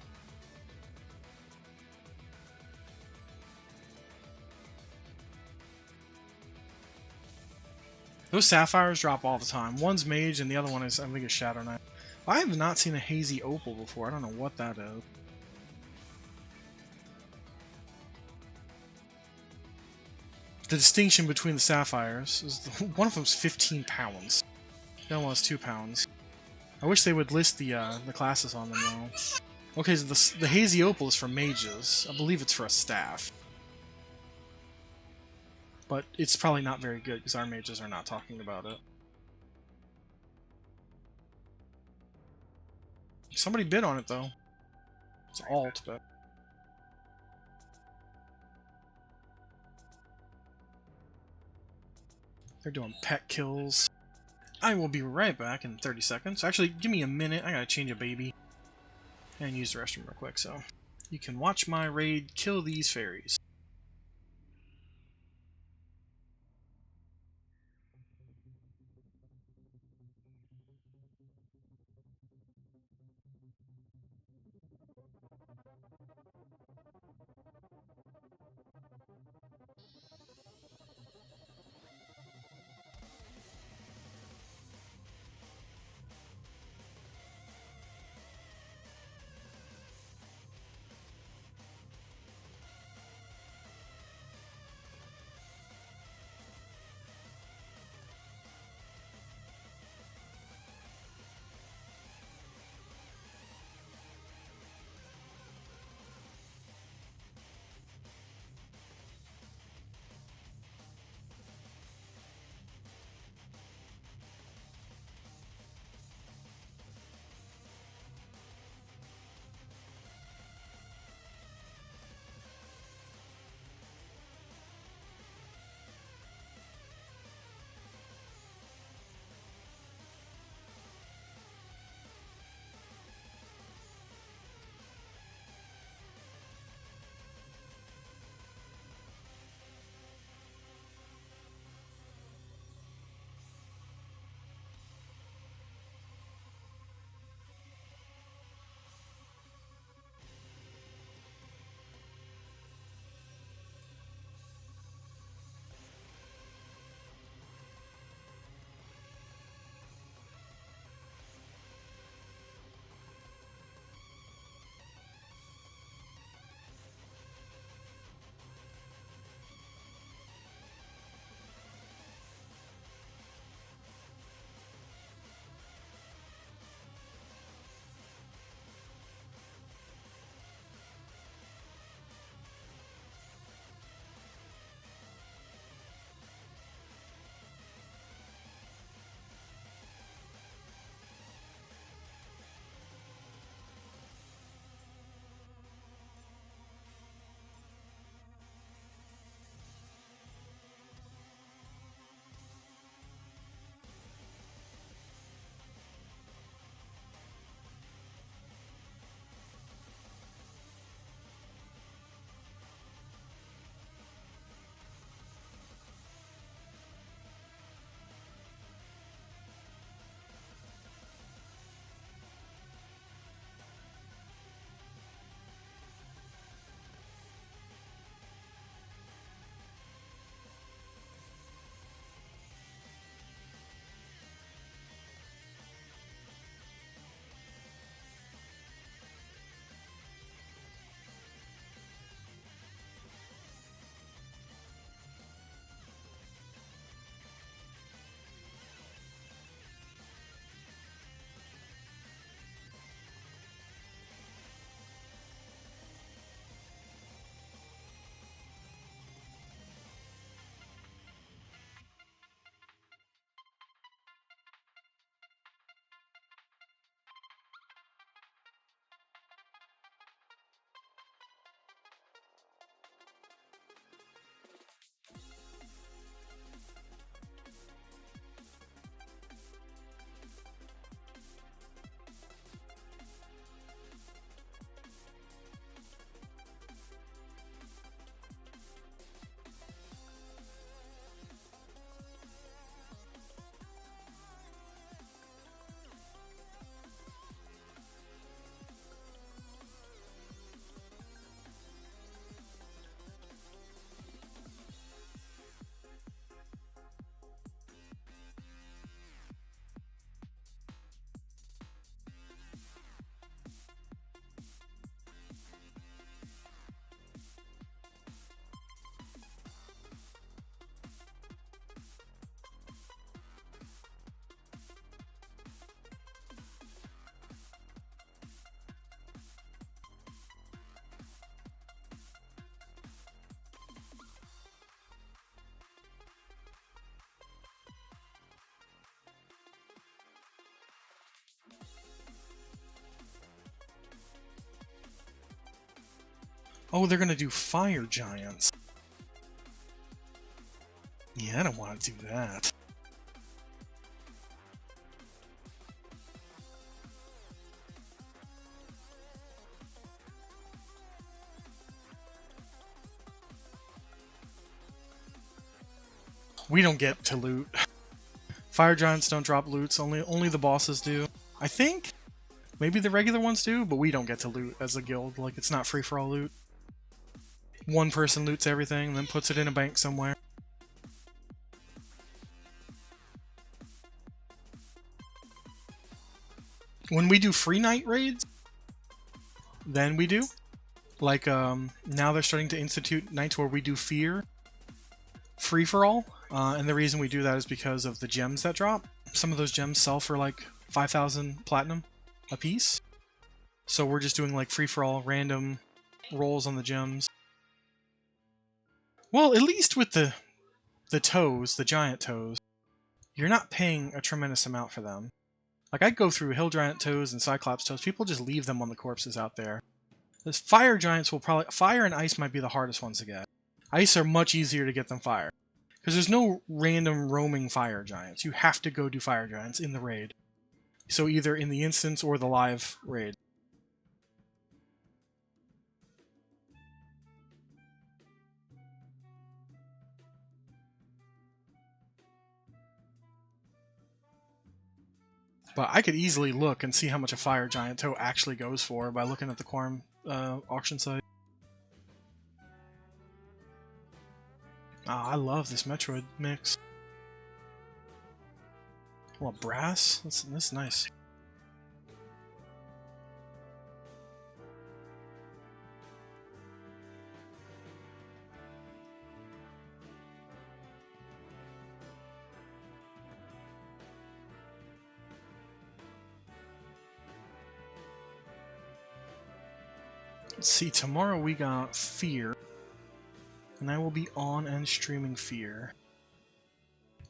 Those sapphires drop all the time. One's mage and the other one is, I think, a shadow knight. I have not seen a hazy opal before. I don't know what that is. The distinction between the sapphires is one of them's 15 pounds. The other one's 2 pounds. I wish they would list the classes on them though. Okay, so the hazy opal is for mages. I believe it's for a staff. But it's probably not very good because our mages are not talking about it. Somebody bid on it though. It's alt, but... they're doing pet kills. I will be right back in 30 seconds. Actually, give me a minute. I gotta change a baby. And use the restroom real quick, so... you can watch my raid kill these fairies. Oh, they're gonna do fire giants. Yeah, I don't want to do that. We don't get to loot. Fire giants don't drop loots. Only the bosses do. I think maybe the regular ones do, but we don't get to loot as a guild. Like, it's not free for all loot. One person loots everything, then puts it in a bank somewhere. When we do free night raids, then we do. Like, now they're starting to institute nights where we do fear free for all. And the reason we do that is because of the gems that drop. Some of those gems sell for like 5,000 platinum a piece. So we're just doing like free for all random rolls on the gems. Well, at least with the toes, the giant toes, you're not paying a tremendous amount for them. Like, I'd go through hill giant toes and cyclops toes. People just leave them on the corpses out there. The fire giants will probably... Fire and ice might be the hardest ones to get. Ice are much easier to get than fire. Because there's no random roaming fire giants. You have to go do fire giants in the raid. So either in the instance or the live raid. But I could easily look and see how much a fire giant toe actually goes for by looking at the Quarm auction site. I love this Metroid mix. Well, brass? That's nice. Let's see, tomorrow we got Fear. And I will be on and streaming Fear.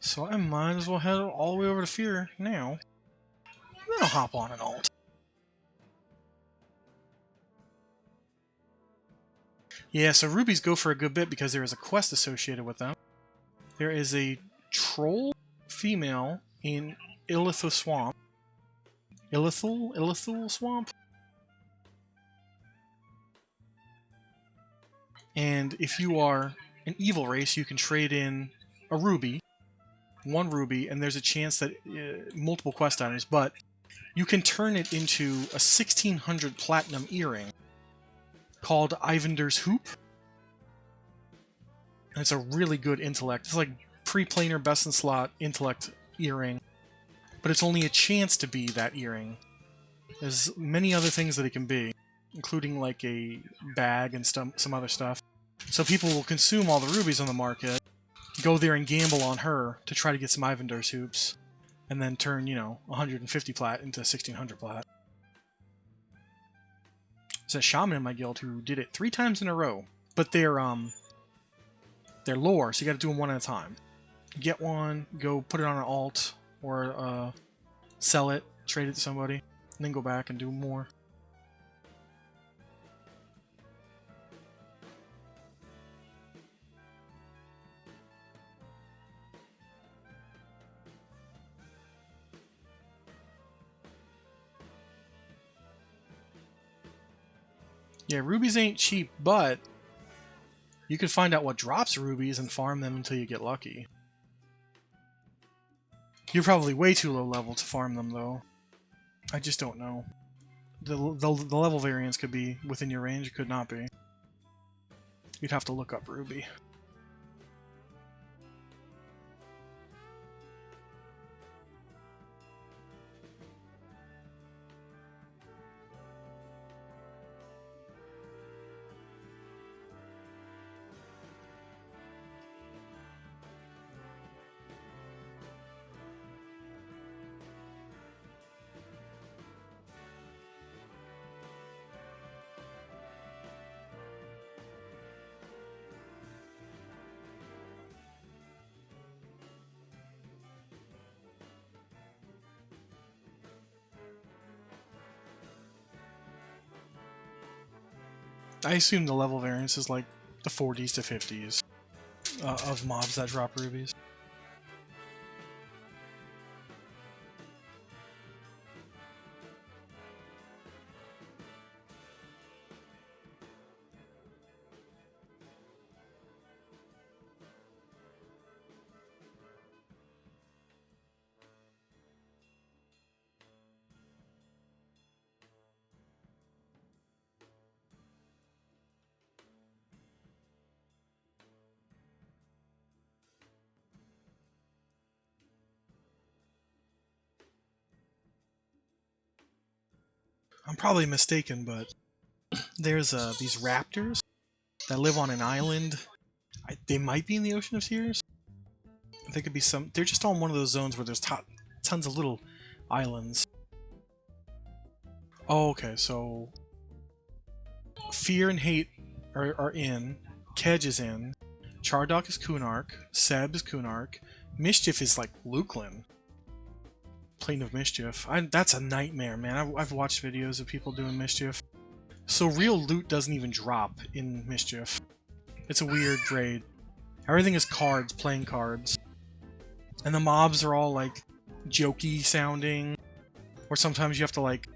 So I might as well head all the way over to Fear now. Then I'll hop on and alt. Yeah, so rubies go for a good bit because there is a quest associated with them. There is a troll female in Illithal Swamp. Illithal Swamp? And if you are an evil race, you can trade in a ruby, one ruby, and there's a chance that multiple quest items, but you can turn it into a 1600 platinum earring called Ivander's Hoop. And it's a really good intellect. It's like pre-planar best in slot intellect earring, but it's only a chance to be that earring. There's many other things that it can be, including like a bag and some other stuff. So people will consume all the rubies on the market, go there and gamble on her to try to get some Ivander's hoops, and then turn, 150 plat into 1600 plat. There's a shaman in my guild who did it 3 times in a row, but they're lore, so you gotta do them one at a time. Get one, go put it on an alt, or sell it, trade it to somebody, and then go back and do more. Yeah, rubies ain't cheap, but you can find out what drops rubies and farm them until you get lucky. You're probably way too low level to farm them, though. I just don't know. The level variance could be within your range, it could not be. You'd have to look up ruby. I assume the level variance is like the 40s to 50s of mobs that drop rubies. I'm probably mistaken, but there's these raptors that live on an island. They might be in the Ocean of Tears. They could be some. They're just on one of those zones where there's tons of little islands. Oh, okay. So Fear and Hate are in. Kedge is in. Chardock is Kunark. Seb is Kunark. Mischief is like Luklin. Plane of Mischief. That's a nightmare, man. I've watched videos of people doing Mischief. So real loot doesn't even drop in Mischief. It's a weird grade. Everything is cards, playing cards. And the mobs are all like jokey sounding. Or sometimes you have to like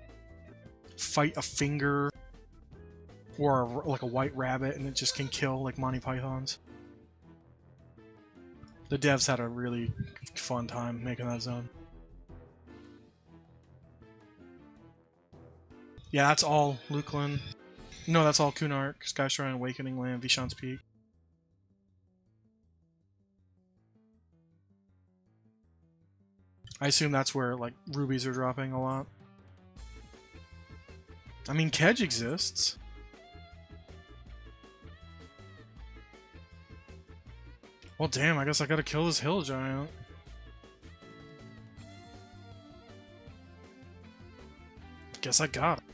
fight a finger or like a white rabbit and it just can kill like Monty Pythons. The devs had a really fun time making that zone. Yeah, that's all Luklin. No, that's all Kunark, Skyshrine, Awakening Land, Vishan's Peak. I assume that's where like rubies are dropping a lot. I mean, Kedge exists. Well, damn, I guess I gotta kill this hill giant. Guess I got it.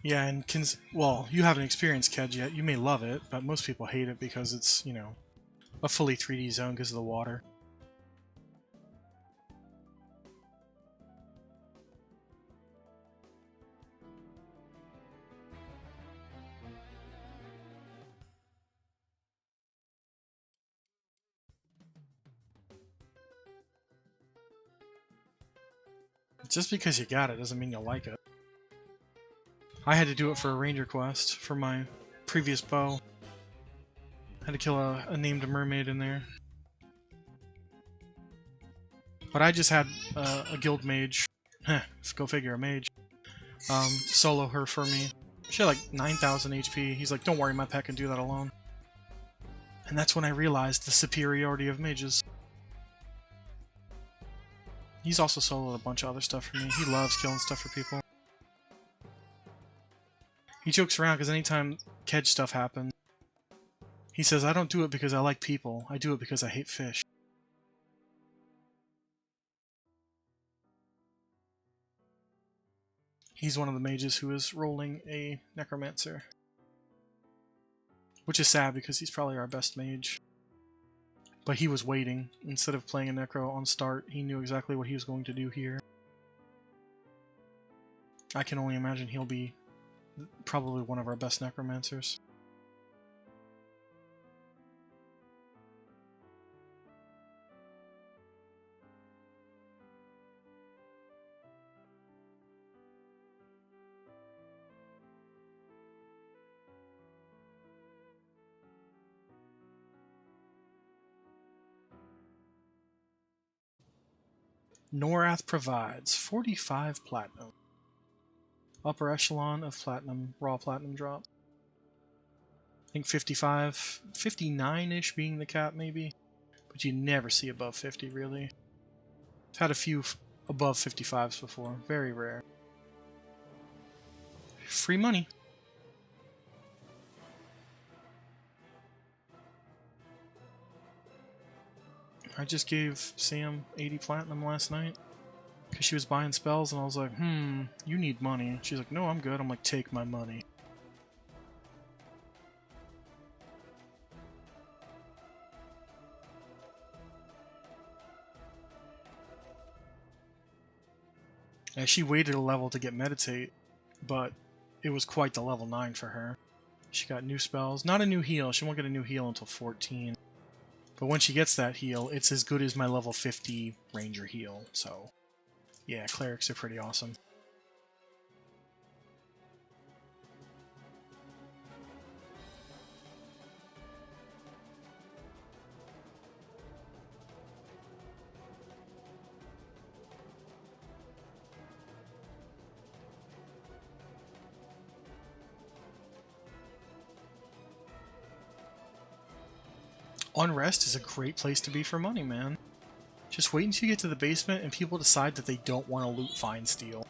Yeah, and well, you haven't experienced Kedge yet. You may love it, but most people hate it because it's, you know, a fully 3D zone because of the water. Just because you got it doesn't mean you'll like it. I had to do it for a ranger quest for my previous bow. I had to kill a named mermaid in there. But I just had a guild mage. Go figure, a mage. Solo her for me. She had like 9,000 HP. He's like, don't worry, my pet can do that alone. And that's when I realized the superiority of mages. He's also soloed a bunch of other stuff for me. He loves killing stuff for people. He jokes around because anytime Kedge stuff happens, he says, I don't do it because I like people. I do it because I hate fish. He's one of the mages who is rolling a necromancer. Which is sad because he's probably our best mage. But he was waiting. Instead of playing a necro on start, he knew exactly what he was going to do here. I can only imagine he'll be probably one of our best necromancers. Norath provides 45 platinum. Upper echelon of platinum, raw platinum drop. I think 55, 59-ish being the cap maybe. But you never see above 50 really. I've had a few above 55s before. Very rare. Free money. I just gave Sam 80 platinum last night because she was buying spells, and I was like, you need money. She's like, no, I'm good. I'm like, take my money. And she waited a level to get meditate, but it was quite the level 9 for her. She got new spells. Not a new heal. She won't get a new heal until 14. But when she gets that heal, it's as good as my level 50 ranger heal. So, yeah, clerics are pretty awesome. Unrest is a great place to be for money, man. Just wait until you get to the basement and people decide that they don't want to loot fine steel.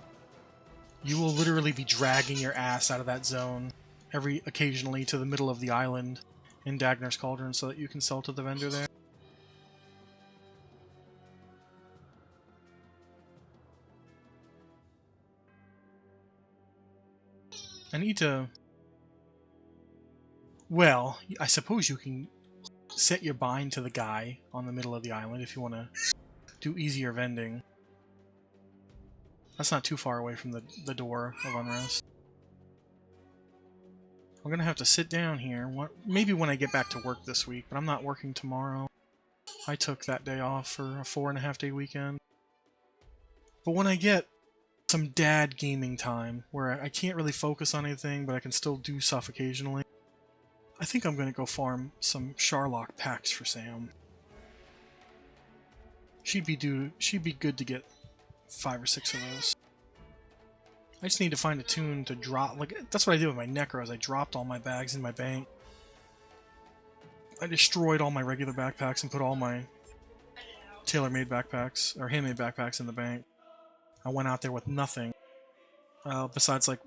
You will literally be dragging your ass out of that zone occasionally to the middle of the island in Dagnar's Cauldron so that you can sell to the vendor there. I need to... Well, I suppose you can set your bind to the guy on the middle of the island if you want to do easier vending. That's not too far away from the door of Unrest. I'm going to have to sit down here, maybe when I get back to work this week, but I'm not working tomorrow. I took that day off for a 4.5-day weekend. But when I get some dad gaming time, where I can't really focus on anything, but I can still do stuff occasionally, I think I'm going to go farm some Sharlock packs for Sam. She'd be good to get 5 or 6 of those. I just need to find a tune to drop. Like, that's what I did with my Necros. I dropped all my bags in my bank. I destroyed all my regular backpacks and put all my tailor-made backpacks, or handmade backpacks in the bank. I went out there with nothing. Besides, like,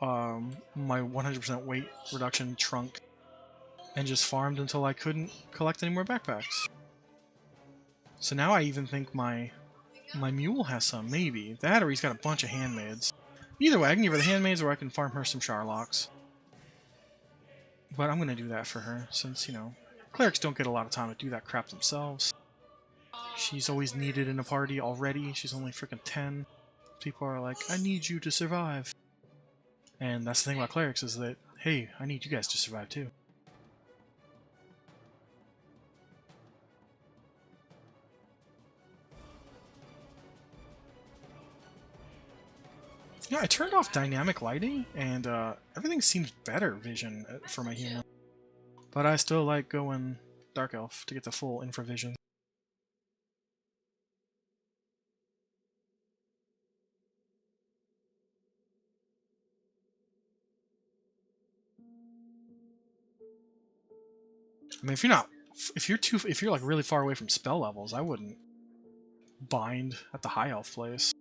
my 100% weight reduction trunk. And just farmed until I couldn't collect any more backpacks. So now I even think my mule has some, maybe. That, or he's got a bunch of handmaids. Either way, I can give her the handmaids, or I can farm her some Sharlocks. But I'm gonna do that for her, since, you know, clerics don't get a lot of time to do that crap themselves. She's always needed in a party already. She's only freaking 10. People are like, I need you to survive. And that's the thing about clerics, is that, hey, I need you guys to survive too. Yeah, I turned off dynamic lighting, and everything seems better vision for my human. But I still like going Dark Elf to get the full infravision. I mean, if you're like really far away from spell levels, I wouldn't bind at the High Elf place.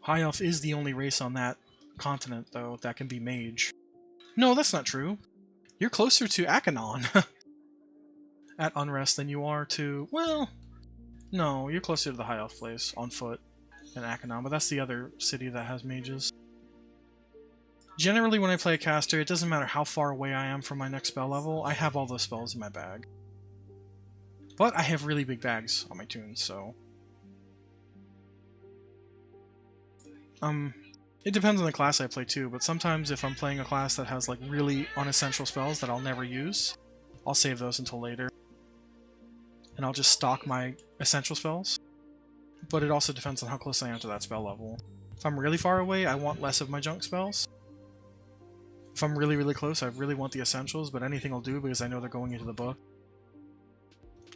High Elf is the only race on that continent, though, that can be mage. No, that's not true. You're closer to Akanon at Unrest than you are to... Well, no, you're closer to the High Elf place on foot than Akanon, but that's the other city that has mages. Generally, when I play a caster, it doesn't matter how far away I am from my next spell level, I have all those spells in my bag. But I have really big bags on my tunes, so... It depends on the class I play too, but sometimes if I'm playing a class that has like really unessential spells that I'll never use, I'll save those until later. And I'll just stock my essential spells. But it also depends on how close I am to that spell level. If I'm really far away, I want less of my junk spells. If I'm really, really close, I really want the essentials, but anything will do because I know they're going into the book.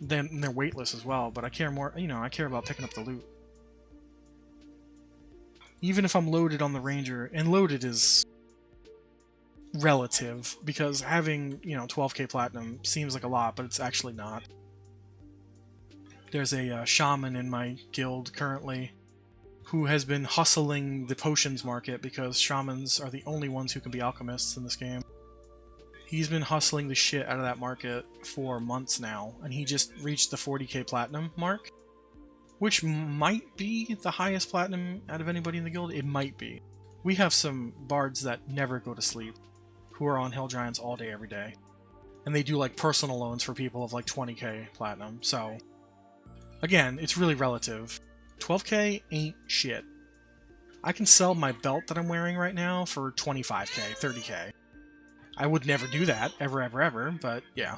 Then they're weightless as well, but I care more, I care about picking up the loot. Even if I'm loaded on the Ranger, and loaded is relative, because having, 12k platinum seems like a lot, but it's actually not. There's a shaman in my guild currently who has been hustling the potions market because shamans are the only ones who can be alchemists in this game. He's been hustling the shit out of that market for months now, and he just reached the 40k platinum mark, which might be the highest platinum out of anybody in the guild. It might be. We have some bards that never go to sleep, who are on Hill Giants all day, every day. And they do like personal loans for people of like 20k platinum, so again, it's really relative. 12k ain't shit. I can sell my belt that I'm wearing right now for 25k, 30k. I would never do that, ever, but yeah.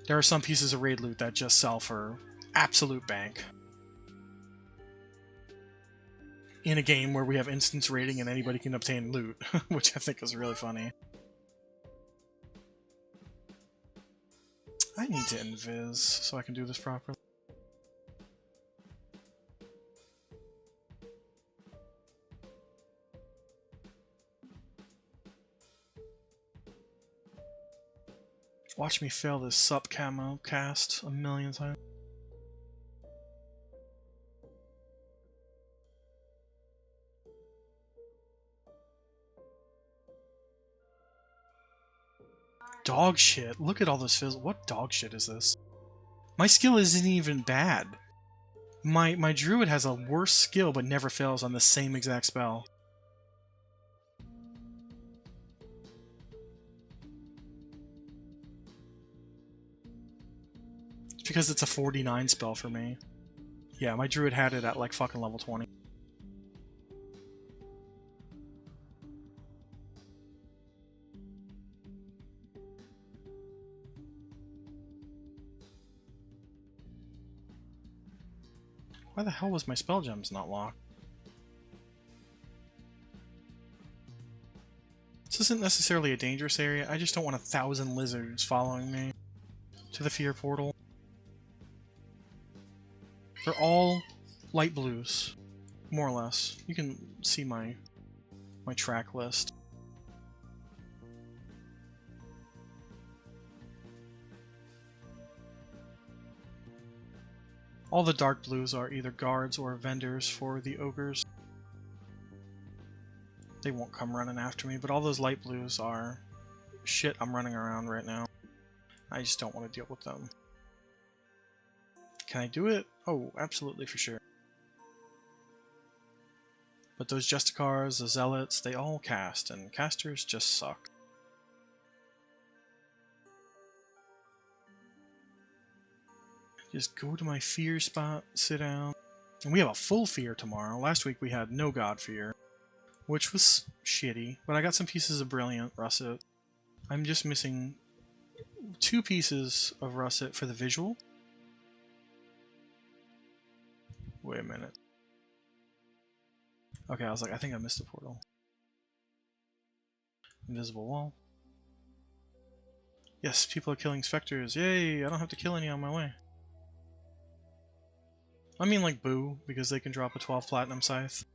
There are some pieces of raid loot that just sell for absolute bank. In a game where we have instance raiding and anybody can obtain loot, which I think is really funny. I need to invis so I can do this properly. Watch me fail this sup camo cast a million times. Dog shit. Look at all those fills. What dog shit is this? My skill isn't even bad. My druid has a worse skill but never fails on the same exact spell. It's because it's a 49 spell for me. Yeah, my druid had it at like fucking level 20. Why the hell was my spell gems not locked? This isn't necessarily a dangerous area, I just don't want 1,000 lizards following me to the fear portal. They're all light blues, more or less. You can see my track list. All the dark blues are either guards or vendors for the ogres. They won't come running after me, but all those light blues are shit I'm running around right now. I just don't want to deal with them. Can I do it? Oh, absolutely for sure. But those Justicars, the Zealots, they all cast, and casters just suck. Just go to my fear spot, sit down. And we have a full fear tomorrow. Last week we had no god fear, which was shitty, but I got some pieces of brilliant russet. I'm just missing 2 pieces of russet for the visual. Wait a minute. Okay, I was like, I think I missed the portal. Invisible wall. Yes, people are killing specters. Yay, I don't have to kill any on my way. I mean, like, boo, because they can drop a 12 platinum scythe.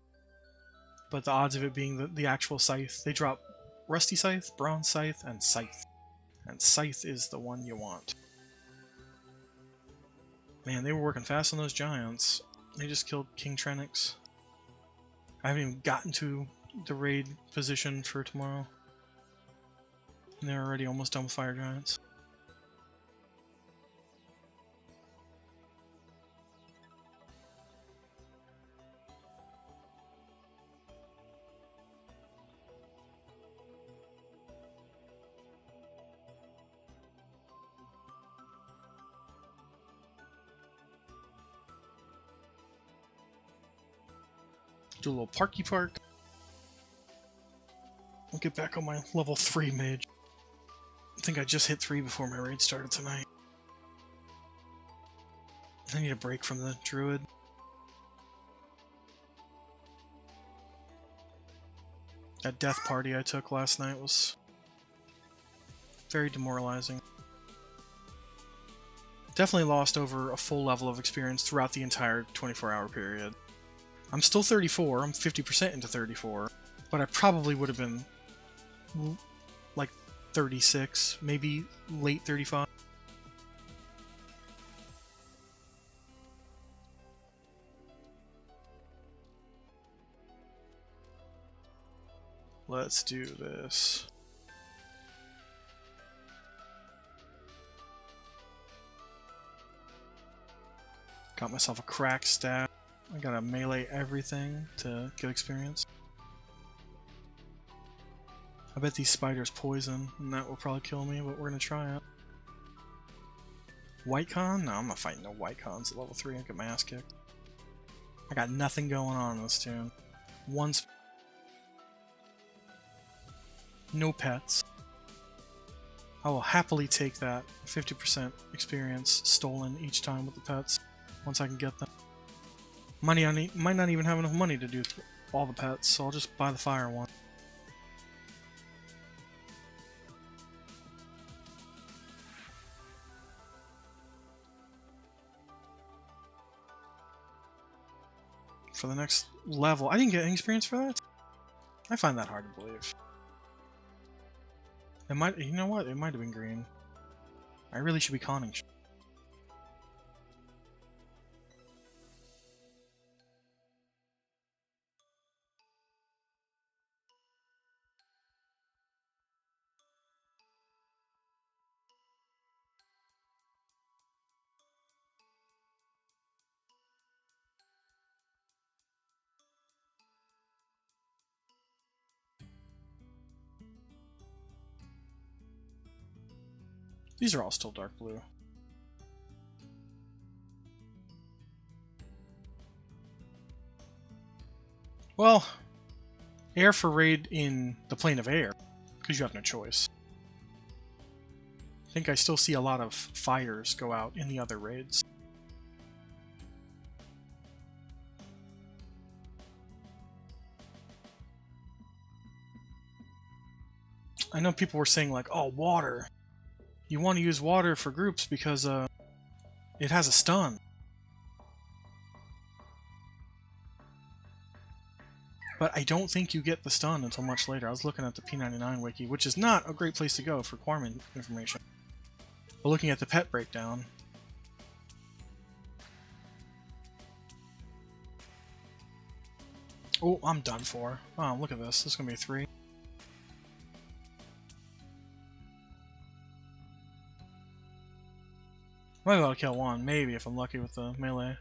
But the odds of it being the actual scythe, they drop rusty scythe, bronze scythe, and scythe. And scythe is the one you want. Man, they were working fast on those giants. They just killed King Trenix. I haven't even gotten to the raid position for tomorrow. And they're already almost done with fire giants. Do a little parky park. I'll get back on my level 3 mage. I think I just hit 3 before my raid started tonight. I need a break from the druid. That death party I took last night was very demoralizing. Definitely lost over a full level of experience throughout the entire 24-hour period. I'm still 34, I'm 50% into 34, but I probably would have been like 36, maybe late 35. Let's do this. Got myself a crack staff. I gotta melee everything to get experience. I bet these spiders poison, and that will probably kill me, but we're gonna try it. White con? No, I'm not fighting no white cons at level 3. I get my ass kicked. I got nothing going on in this tune. No pets. I will happily take that 50% experience stolen each time with the pets once I can get them. Might not even have enough money to do all the pets, so I'll just buy the fire one. For the next level, I didn't get any experience for that? I find that hard to believe. It might, you know what? It might have been green. I really should be conning. These are all still dark blue. Well, air for raid in the plane of air, because you have no choice. I think I still see a lot of fires go out in the other raids. I know people were saying like, oh, water. You want to use water for groups because it has a stun. But I don't think you get the stun until much later. I was looking at the P99 wiki, which is not a great place to go for Quarm information. But looking at the pet breakdown, oh, I'm done for. Oh, look at this. This is going to be a 3. Might be able to kill one, maybe, if I'm lucky with the melee.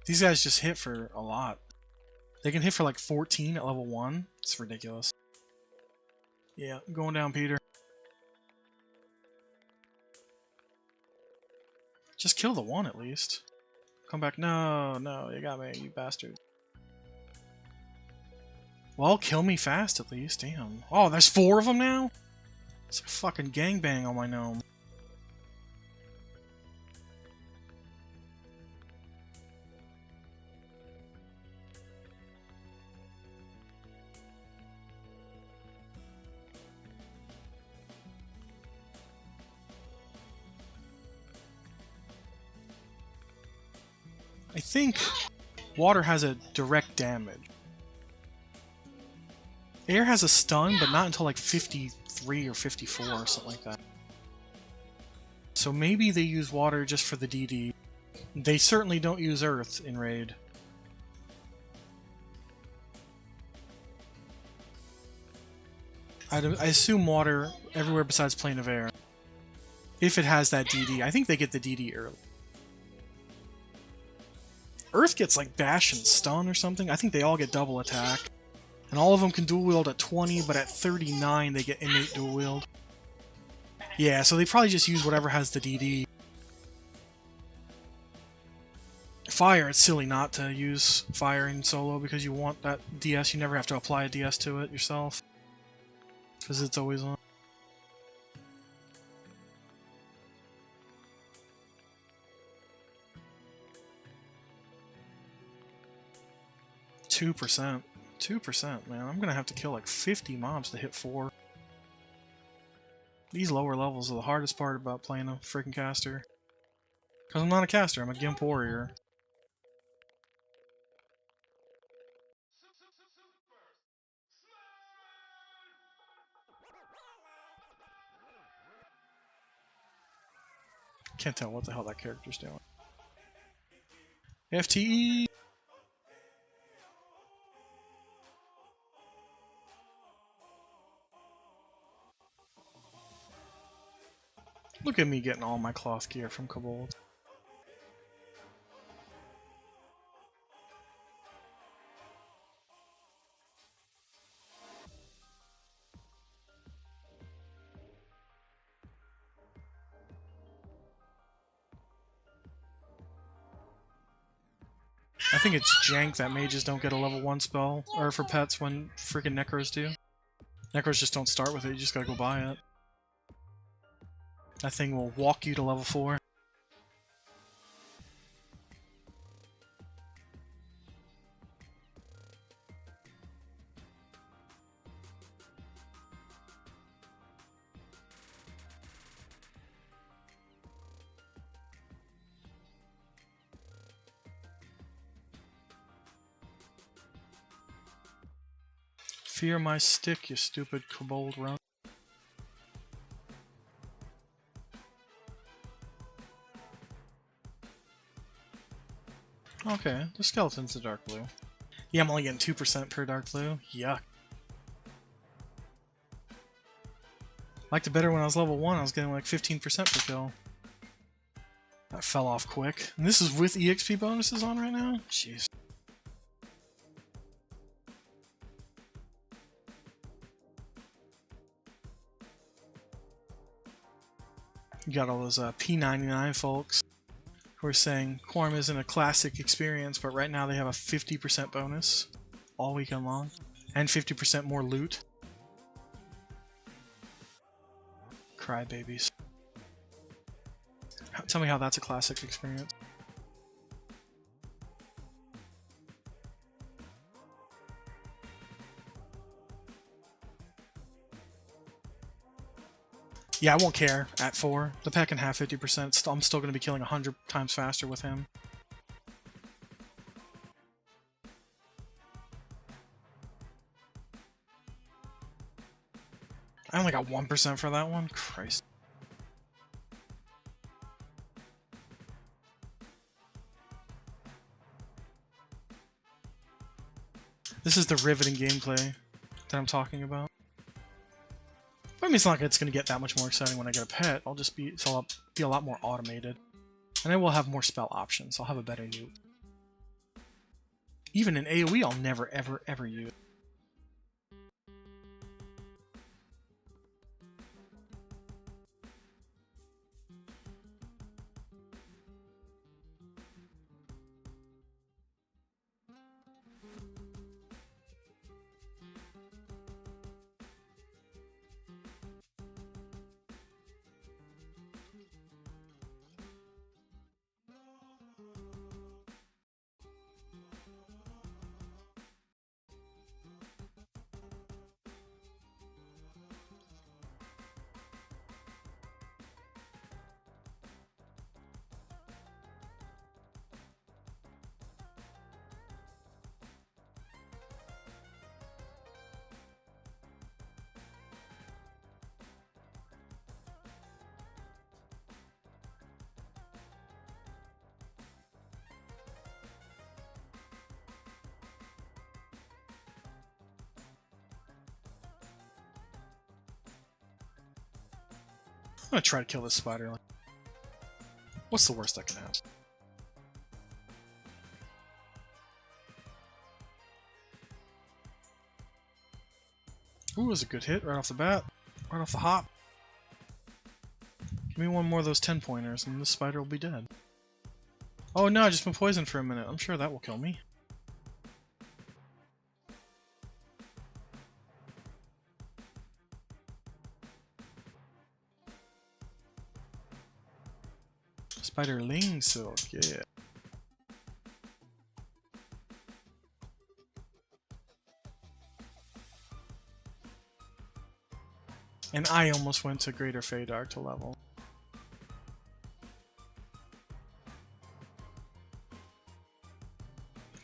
These guys just hit for a lot. They can hit for like 14 at level 1. It's ridiculous. Yeah, I'm going down, Peter. Just kill the one at least. Come back. No, no, you got me, you bastard. Well, kill me fast at least. Damn. Oh, there's 4 of them now? It's a fucking gangbang on my gnome. I think water has a direct damage. Air has a stun, but not until like 53 or 54 or something like that. So maybe they use water just for the DD. They certainly don't use earth in raid. I assume water everywhere besides plane of air. If it has that DD. I think they get the DD early. Earth gets like bash and stun or something. I think they all get double attack. And all of them can dual wield at 20, but at 39 they get innate dual wield. Yeah, so they probably just use whatever has the DD. Fire, it's silly not to use fire in solo because you want that DS. You never have to apply a DS to it yourself. Because it's always on. Two percent, man. I'm gonna have to kill like 50 mobs to hit 4. These lower levels are the hardest part about playing a freaking caster. Because I'm not a caster, I'm a Gimp Warrior. Can't tell what the hell that character's doing. FTE! Look at me getting all my cloth gear from Kobold. I think it's jank that mages don't get a level 1 spell, or for pets when freaking Necros do. Necros just don't start with it, you just gotta go buy it. That thing will walk you to level 4. Fear my stick, you stupid Kobold run. Okay, the skeleton's the dark blue. Yeah, I'm only getting 2% per dark blue. Yuck. Liked it better when I was level 1, I was getting like 15% per kill. That fell off quick. And this is with EXP bonuses on right now? Jeez. You got all those P99 folks who are saying Quarm isn't a classic experience, but right now they have a 50% bonus all weekend long. And 50% more loot. Crybabies. Tell me how that's a classic experience. Yeah, I won't care at 4. The pet can have 50%. I'm still going to be killing 100 times faster with him. I only got 1% for that one? Christ. This is the riveting gameplay that I'm talking about. But I mean, it's not like it's going to get that much more exciting when I get a pet. I'll just be, I'll be a lot more automated. And I will have more spell options. I'll have a better use. Even in AoE, I'll never, ever, ever use. I'm gonna try to kill this spider. What's the worst I can have? Ooh, it was a good hit right off the bat. Right off the hop. Give me one more of those 10-pointers and this spider will be dead. Oh no, I just been poisoned for a minute. I'm sure that will kill me. Spiderling silk, yeah. And I almost went to Greater Feydark to level.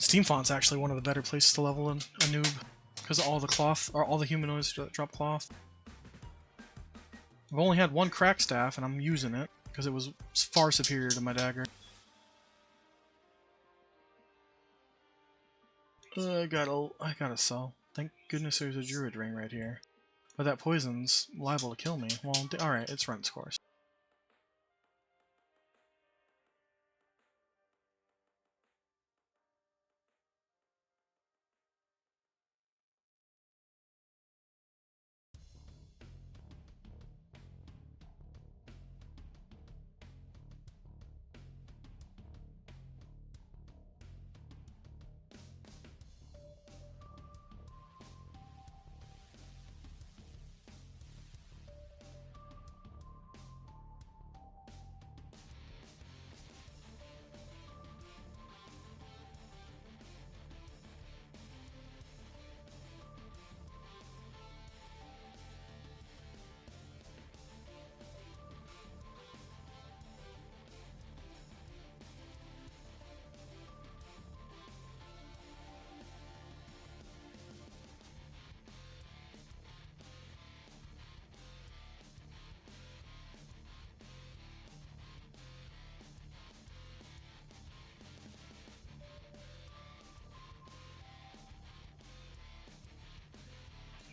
Steam Font's actually one of the better places to level a noob, because all the cloth, or all the humanoids that drop cloth. I've only had one crack staff, and I'm using it, because it was far superior to my dagger. I gotta sell. Thank goodness there's a druid ring right here. But that poison's liable to kill me. Well, alright, it's Rent's course.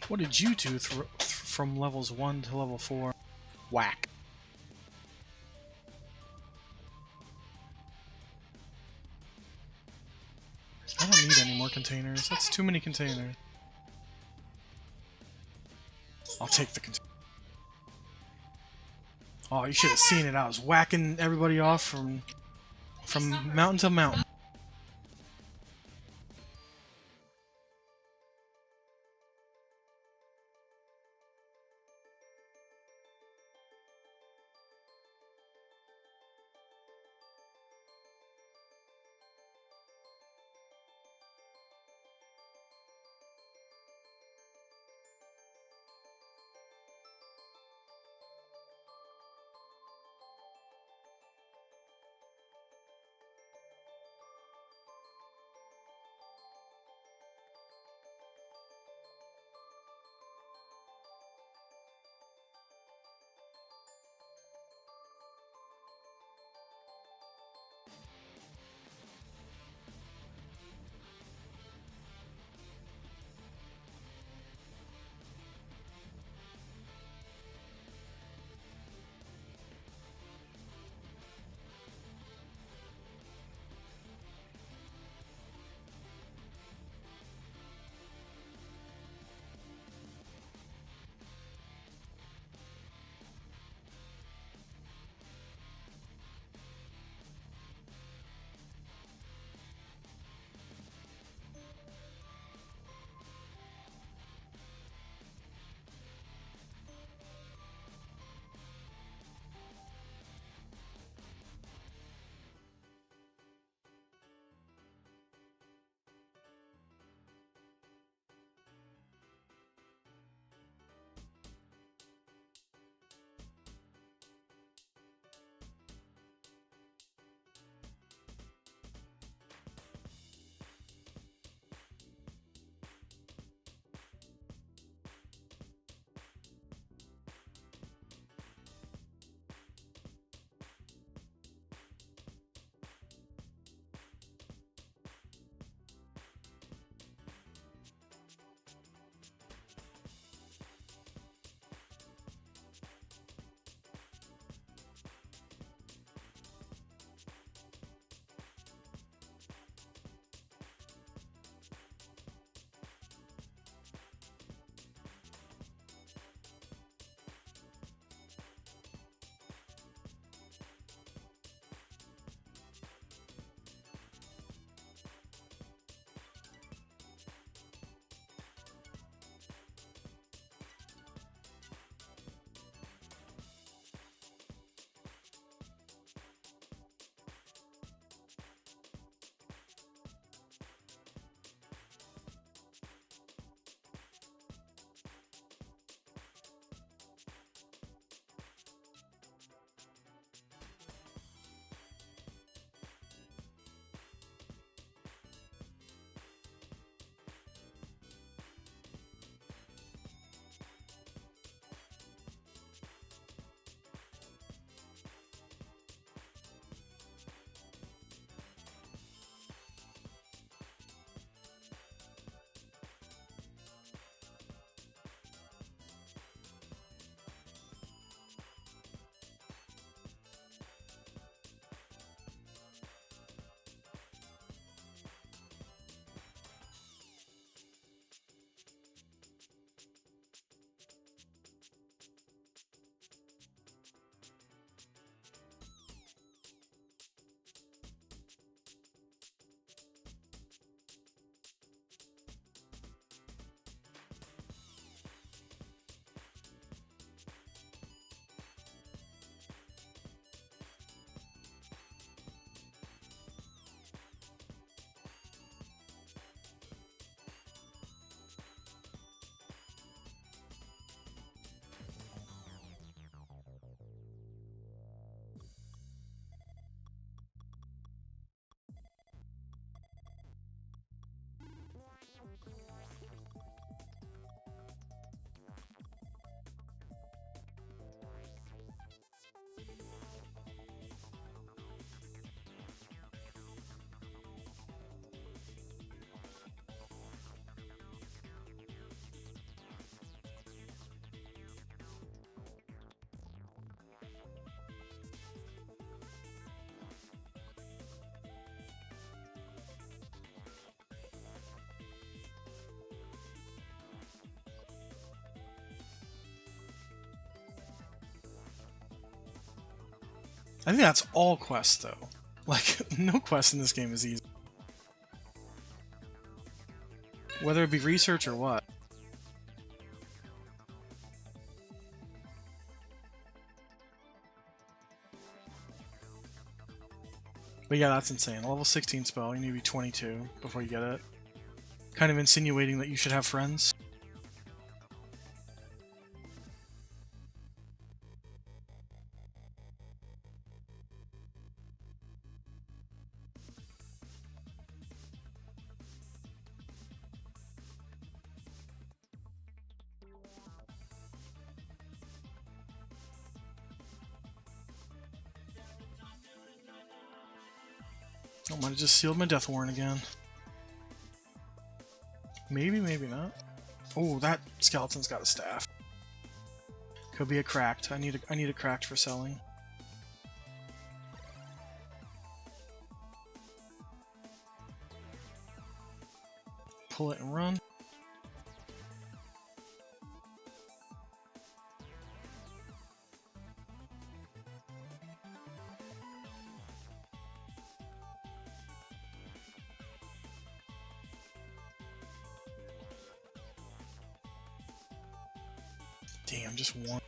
What did you do from levels 1 to level 4? Whack. I don't need any more containers. That's too many containers. I'll take the container. Oh, you should have seen it. I was whacking everybody off from mountain to mountain. I think that's all quests, though. Like, no quest in this game is easy. Whether it be research or what. But yeah, that's insane. A level 16 spell, you need to be 22 before you get it. Kind of insinuating that you should have friends. I might have just sealed my death warrant again. Maybe, maybe not. Oh, that skeleton's got a staff. Could be a cracked. I need a cracked for selling. Pull it and run. Damn, just one.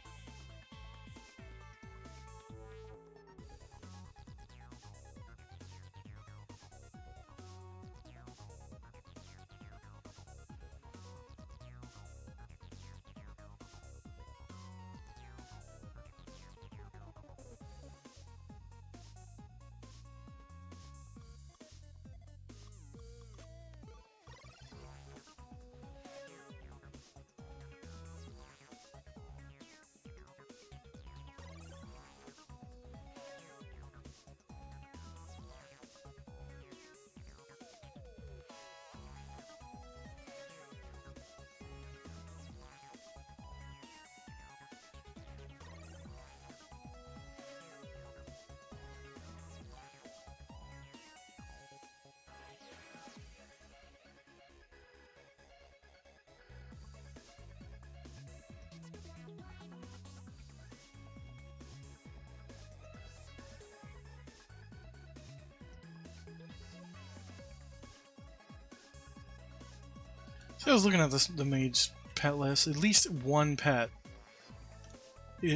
So I was looking at the mage pet list. At least one pet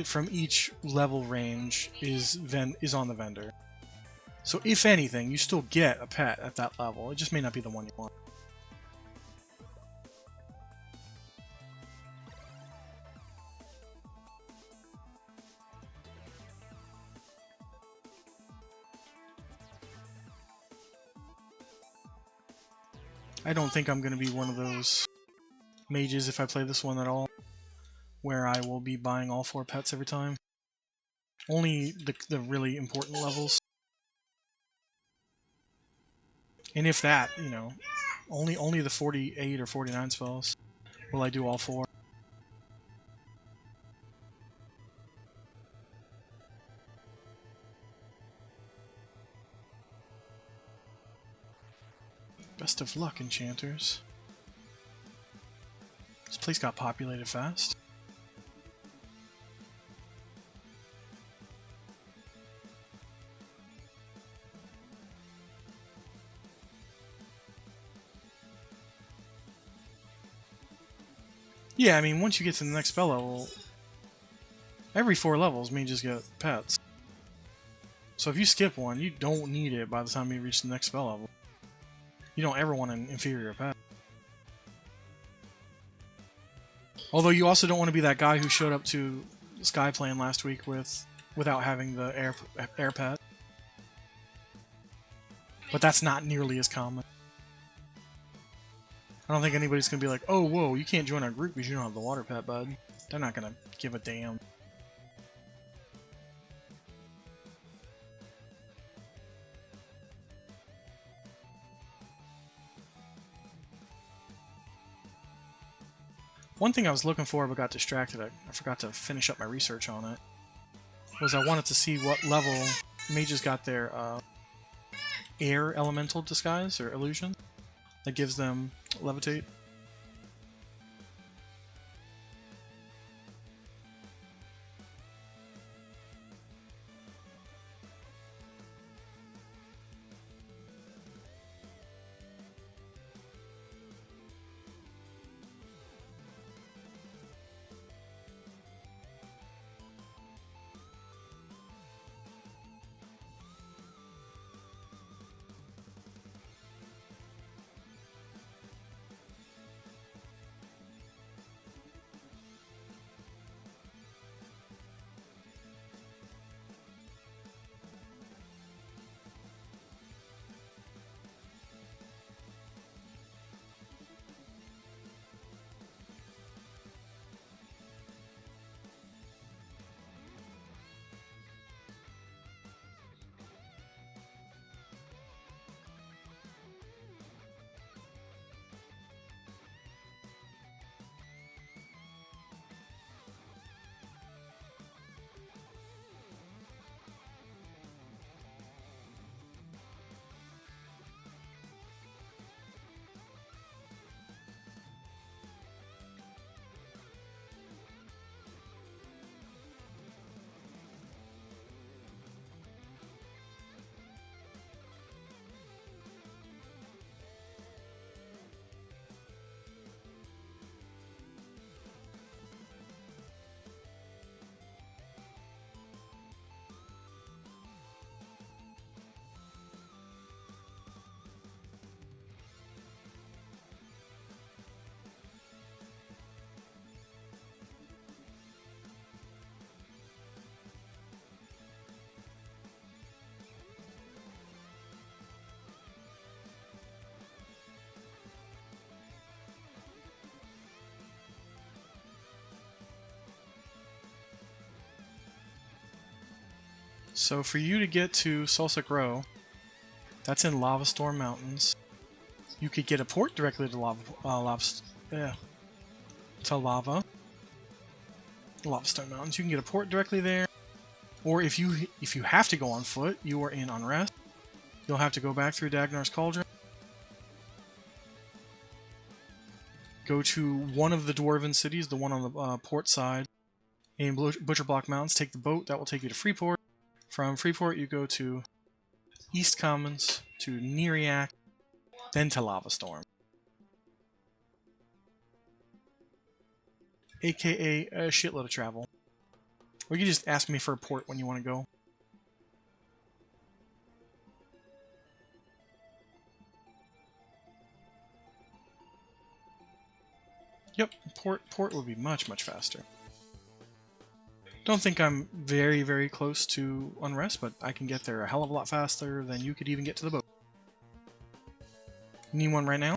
from each level range is on the vendor. So if anything, you still get a pet at that level. It just may not be the one you want. I don't think I'm going to be one of those mages if I play this one at all, where I will be buying all 4 pets every time. Only the really important levels. And if that, you know, only the 48 or 49 spells will I do all 4. Best of luck, enchanters. This place got populated fast. Yeah, I mean, once you get to the next spell level, every 4 levels mages get pets. So if you skip one, you don't need it by the time you reach the next spell level. You don't ever want an inferior pet. Although you also don't want to be that guy who showed up to Sky Plane last week without having the air pet. But that's not nearly as common. I don't think anybody's going to be like, oh, whoa, you can't join our group because you don't have the water pet, bud. They're not going to give a damn. One thing I was looking for but got distracted, I forgot to finish up my research on it, was I wanted to see what level mages got their air elemental disguise or illusion that gives them levitate. So for you to get to Solsic Row, that's in Lava Storm Mountains. You could get a port directly to Lava Stone Mountains. You can get a port directly there, or if you have to go on foot, you are in Unrest. You'll have to go back through Dagnar's Cauldron, go to one of the Dwarven cities, the one on the port side, in Butcher Block Mountains. Take the boat that will take you to Freeport. From Freeport, you go to East Commons, to Neriac, then to Lava Storm. AKA a shitload of travel. Or you can just ask me for a port when you want to go. Yep, port would be much, much faster. Don't think I'm very, very close to Unrest, but I can get there a hell of a lot faster than you could even get to the boat. You need one right now?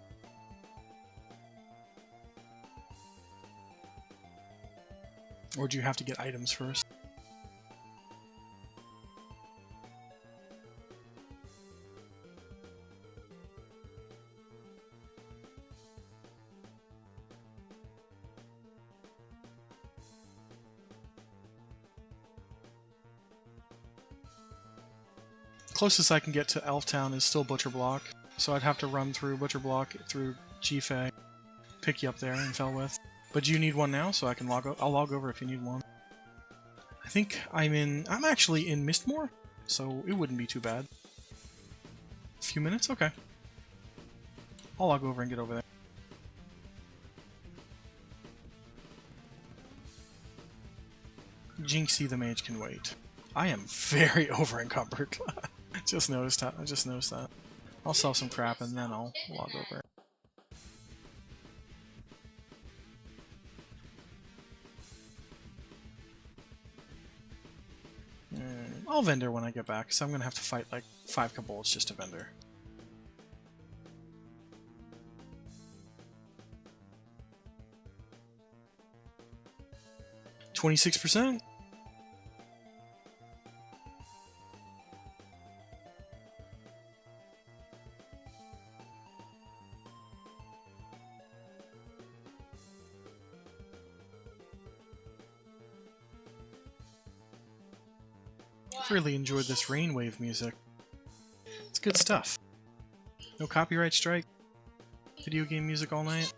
Or do you have to get items first? Closest I can get to Elftown is still Butcher Block, so I'd have to run through Butcher Block through G-Fay, pick you up there in Felwith. But do you need one now? So I can I'll log over if you need one. I think I'm actually in Mistmore, so it wouldn't be too bad. A few minutes? Okay. I'll log over and get over there. Jinxie the mage can wait. I am very over encumbered. I just noticed that. I'll sell some crap and then I'll log over. I'll vendor when I get back, so I'm gonna have to fight like 5 kobolds just to vendor. $26%? Really enjoyed this rainwave music. It's good stuff. No copyright strike. Video game music all night.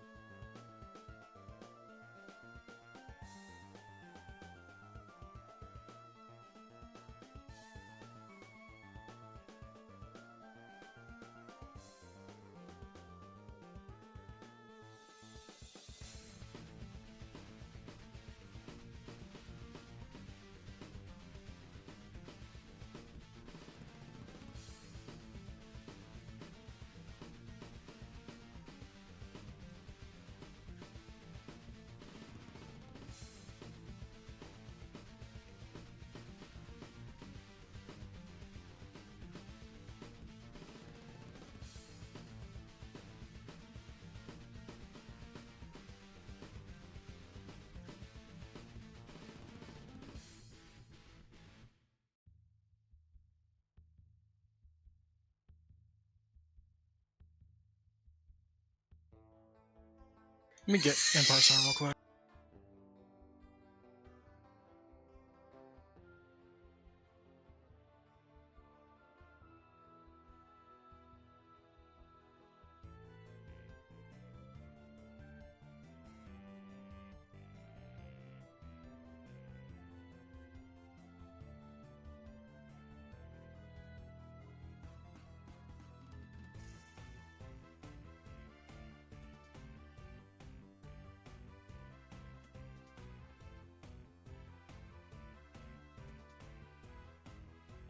Let me get Empire Star real quick.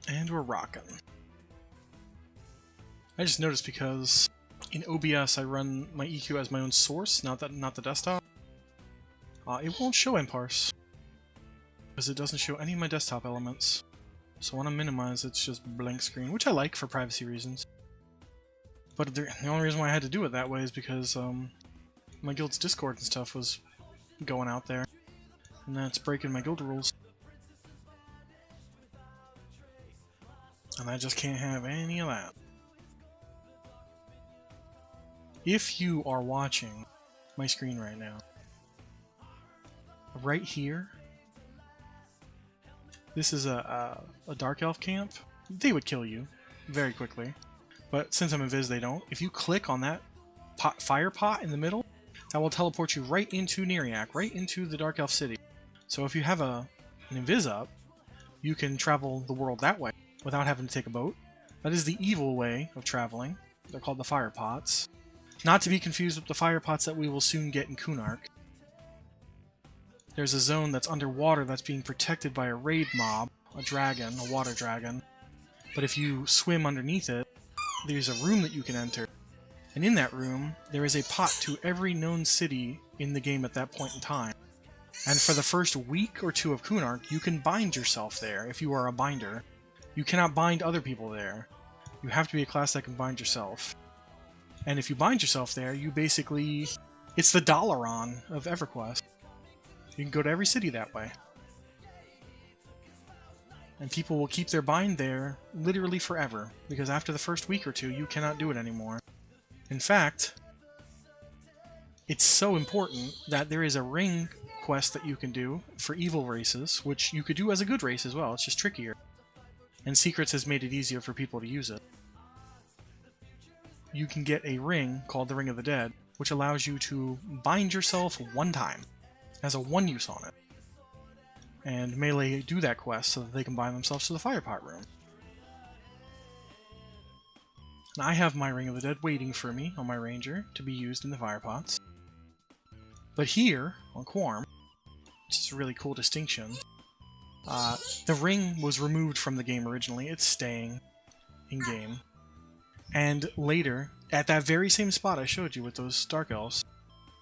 And we're rocking. I just noticed because in OBS I run my EQ as my own source, not the desktop. It won't show Imparse because it doesn't show any of my desktop elements. So when I minimize, it's just blank screen, which I like for privacy reasons. But the only reason why I had to do it that way is because my guild's Discord and stuff was going out there, and that's breaking my guild rules. I just can't have any of that. If you are watching my screen right now, right here, this is a Dark Elf camp. They would kill you very quickly, but since I'm invis, they don't. If you click on that fire pot in the middle, that will teleport you right into Neriak, right into the Dark Elf city. So if you have an invis up, you can travel the world that way without having to take a boat. That is the evil way of traveling. They're called the fire pots. Not to be confused with the fire pots that we will soon get in Kunark. There's a zone that's underwater that's being protected by a raid mob, a dragon, a water dragon. But if you swim underneath it, there's a room that you can enter. And in that room, there is a pot to every known city in the game at that point in time. And for the first week or two of Kunark, you can bind yourself there if you are a binder. You cannot bind other people there. You have to be a class that can bind yourself. And if you bind yourself there, you basically... It's the Dalaran of EverQuest. You can go to every city that way. And people will keep their bind there literally forever, because after the first week or two, you cannot do it anymore. In fact, it's so important that there is a ring quest that you can do for evil races, which you could do as a good race as well, it's just trickier. And Secrets has made it easier for people to use it. You can get a ring called the Ring of the Dead, which allows you to bind yourself one time. It has a one use on it. And Melee do that quest so that they can bind themselves to the Firepot room. And I have my Ring of the Dead waiting for me on my Ranger to be used in the Firepots. But here, on Quarm, which is a really cool distinction, the ring was removed from the game originally. It's staying in-game. And later, at that very same spot I showed you with those Dark Elves,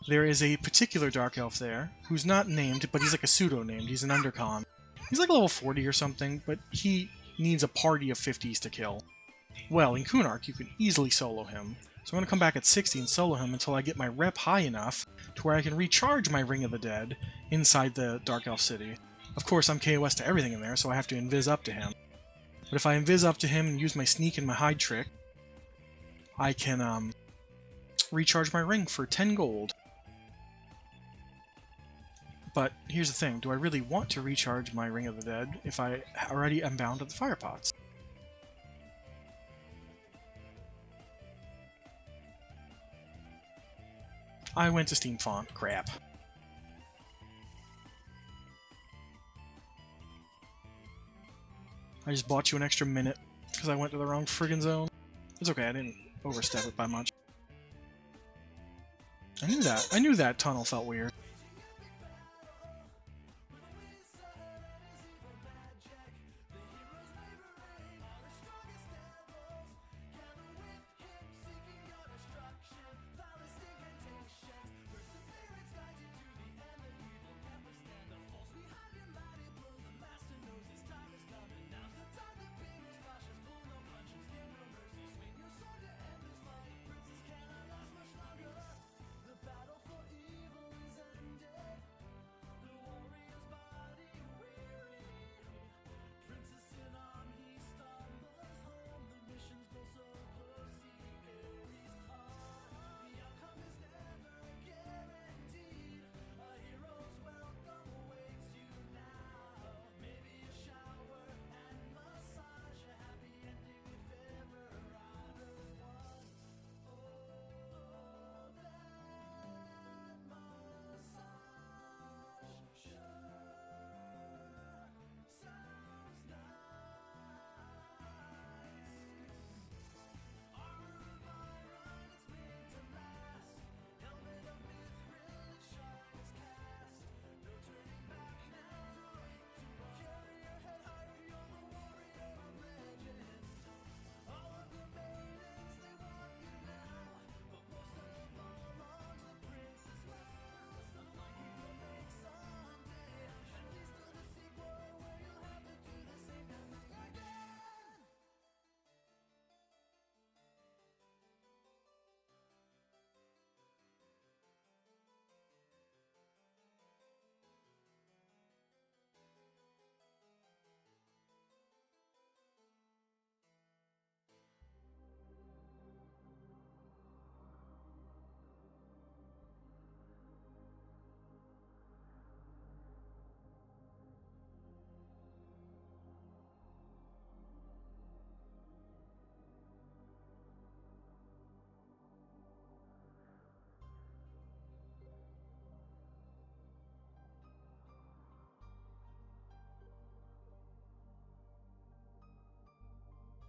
there is a particular Dark Elf there, who's not named, but he's like a pseudo-named. He's an undercon. He's like level 40 or something, but he needs a party of 50s to kill. Well, in Kunark, you can easily solo him. So I'm going to come back at 60 and solo him until I get my rep high enough to where I can recharge my Ring of the Dead inside the Dark Elf city. Of course, I'm KOS to everything in there, so I have to invis up to him. But if I invis up to him and use my sneak and my hide trick, I can recharge my ring for 10 gold. But here's the thing, do I really want to recharge my Ring of the Dead if I already am bound to the Firepots? I went to Steam Font. Crap. I just bought you an extra minute because I went to the wrong friggin' zone. It's okay, I didn't overstep it by much. I knew that. I knew that tunnel felt weird.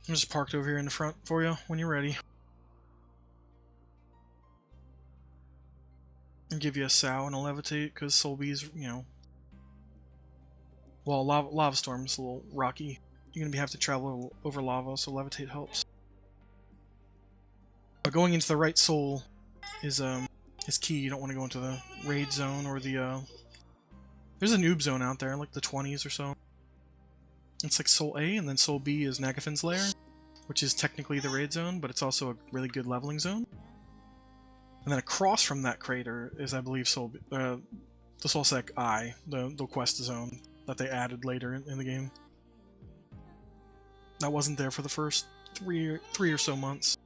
I'm just parked over here in the front for you when you're ready. And give you a sow and a levitate, because Soul Bee's, you know... Well, lava Storm's a little rocky. You're going to have to travel over lava, so levitate helps. But going into the right soul is key. You don't want to go into the raid zone or the... There's a noob zone out there, like the 20s or so. It's like Soul A, and then Soul B is Nagafin's Lair, which is technically the raid zone, but it's also a really good leveling zone. And then across from that crater is, I believe, the Soulsec Eye, the quest zone that they added later in the game. That wasn't there for the first three or so months.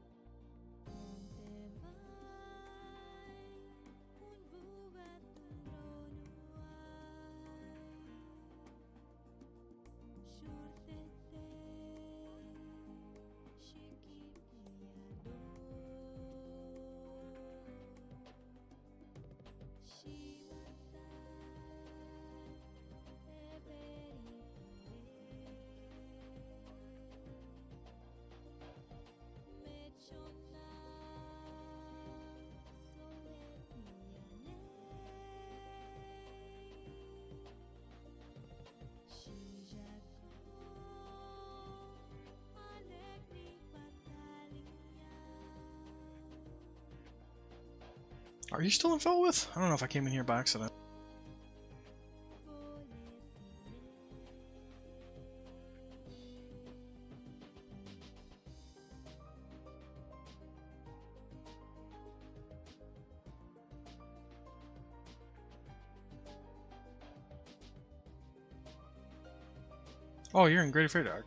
Are you still in Felwith? I don't know if I came in here by accident. Oh, you're in Greater Feydark.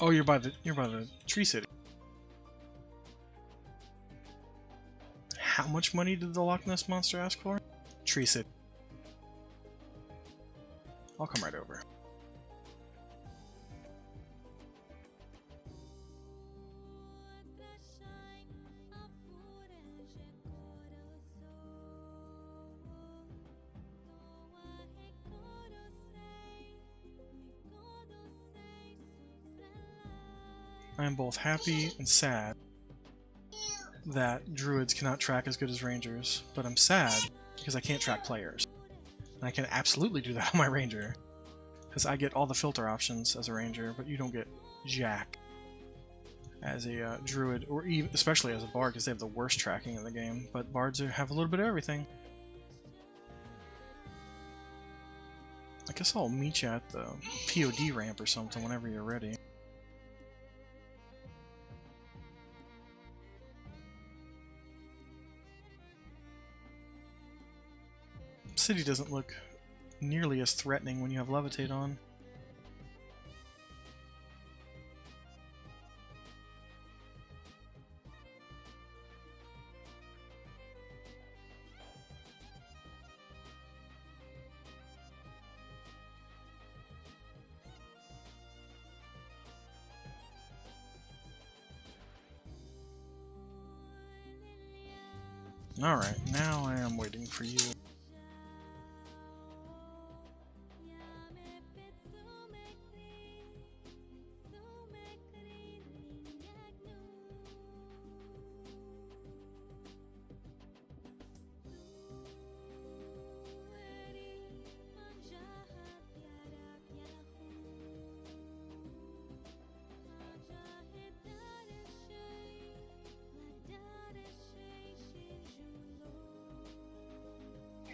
Oh, you're by the Tree City. How much money did the Loch Ness monster ask for? Tree City. I'll come right over. I am both happy and sad that druids cannot track as good as rangers, but I'm sad because I can't track players. And I can absolutely do that on my ranger, because I get all the filter options as a ranger, but you don't get jack as a druid, or even especially as a bard, because they have the worst tracking in the game. But bards have a little bit of everything. I guess I'll meet you at the POD ramp or something whenever you're ready. City doesn't look nearly as threatening when you have levitate on. Alright, now I am waiting for you.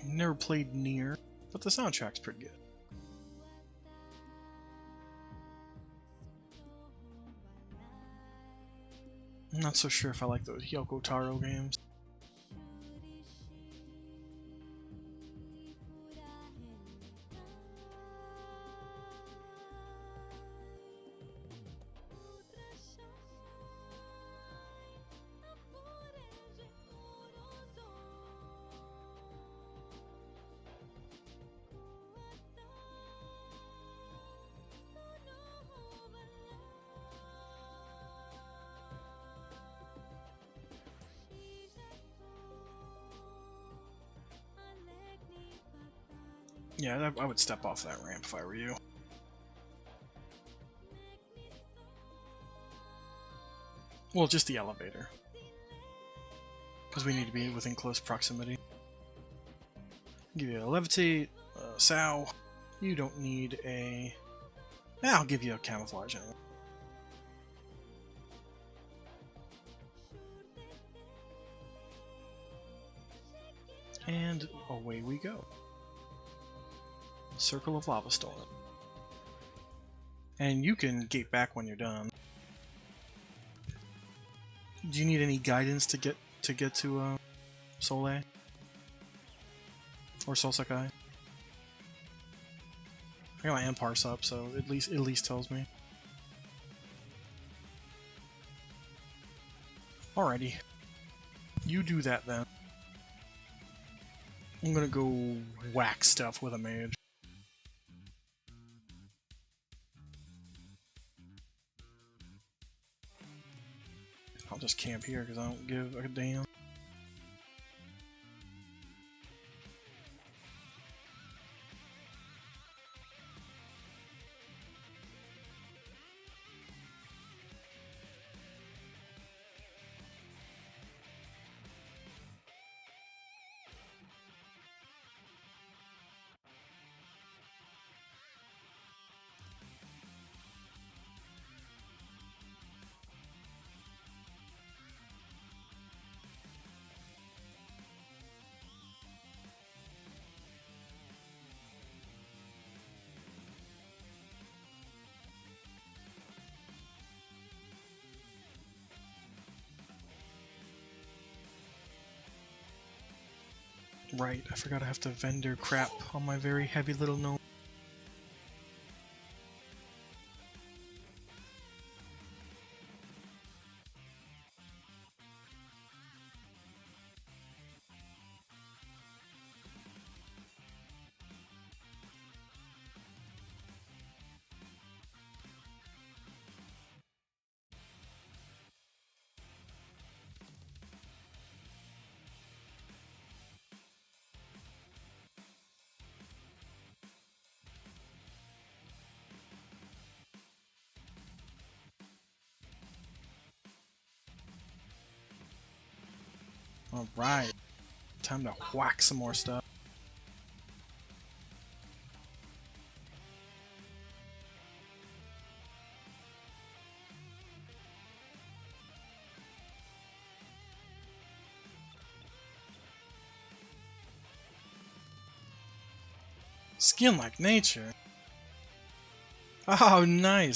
Never played Nier, but the soundtrack's pretty good. I'm not so sure if I like those Yoko Taro games. Yeah, I would step off that ramp if I were you. Well, just the elevator. Because we need to be within close proximity. Give you a levitate, sow. You don't need a... I'll give you a camouflage anyway. And away we go. Circle of Lava Storm. And you can gate back when you're done. Do you need any guidance to get to Soleil? Or Soul Sakai? I got my Emparse up, so at least tells me. Alrighty. You do that then. I'm gonna go whack stuff with a mage. I'll just camp here because I don't give a damn. Right, I forgot I have to vendor crap on my very heavy little gnome. Alright, time to whack some more stuff. Skin like nature. Oh, nice.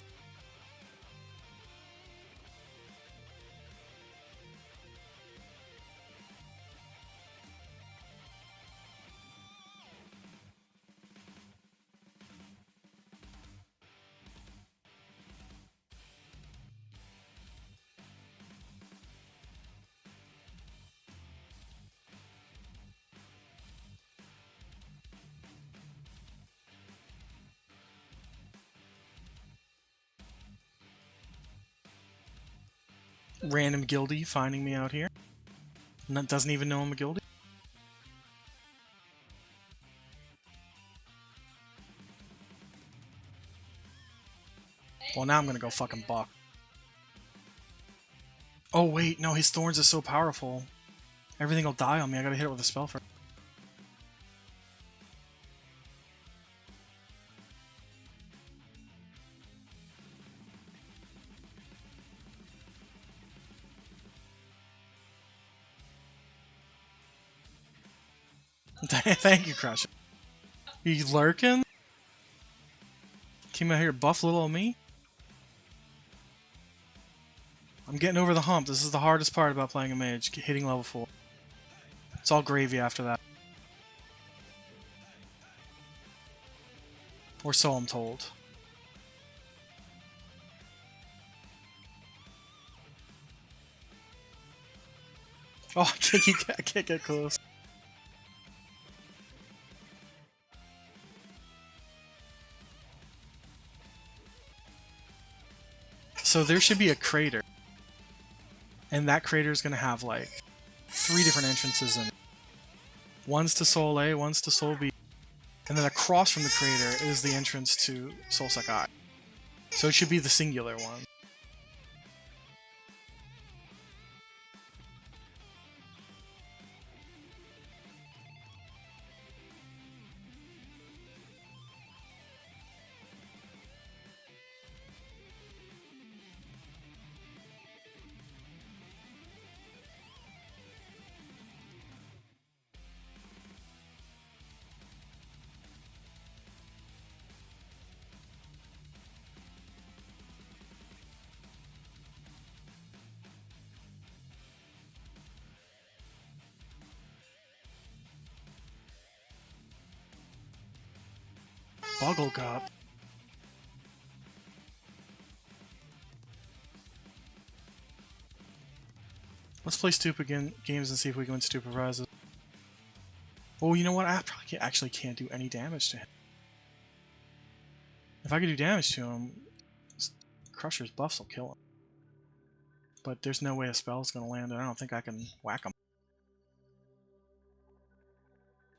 Random guildie finding me out here. Doesn't even know I'm a guildie. Well, now I'm gonna go fucking buck. Oh wait, no, his thorns is so powerful. Everything will die on me. I gotta hit it with a spell first. Thank you, Crush. You lurking? Came out here to buff little old me? I'm getting over the hump. This is the hardest part about playing a mage, hitting level 4. It's all gravy after that. Or so I'm told. Oh, I can't get close. So there should be a crater. And that crater is going to have like 3 different entrances in it. One's to Soul A, one's to Soul B. And then across from the crater is the entrance to Soulsec Eye. So it should be the singular one. Bugglegup. Let's play stupid games and see if we can win stupid prizes. Oh, you know what? I probably actually can't do any damage to him. If I could do damage to him, Crusher's buffs will kill him. But there's no way a spell's going to land, and I don't think I can whack him.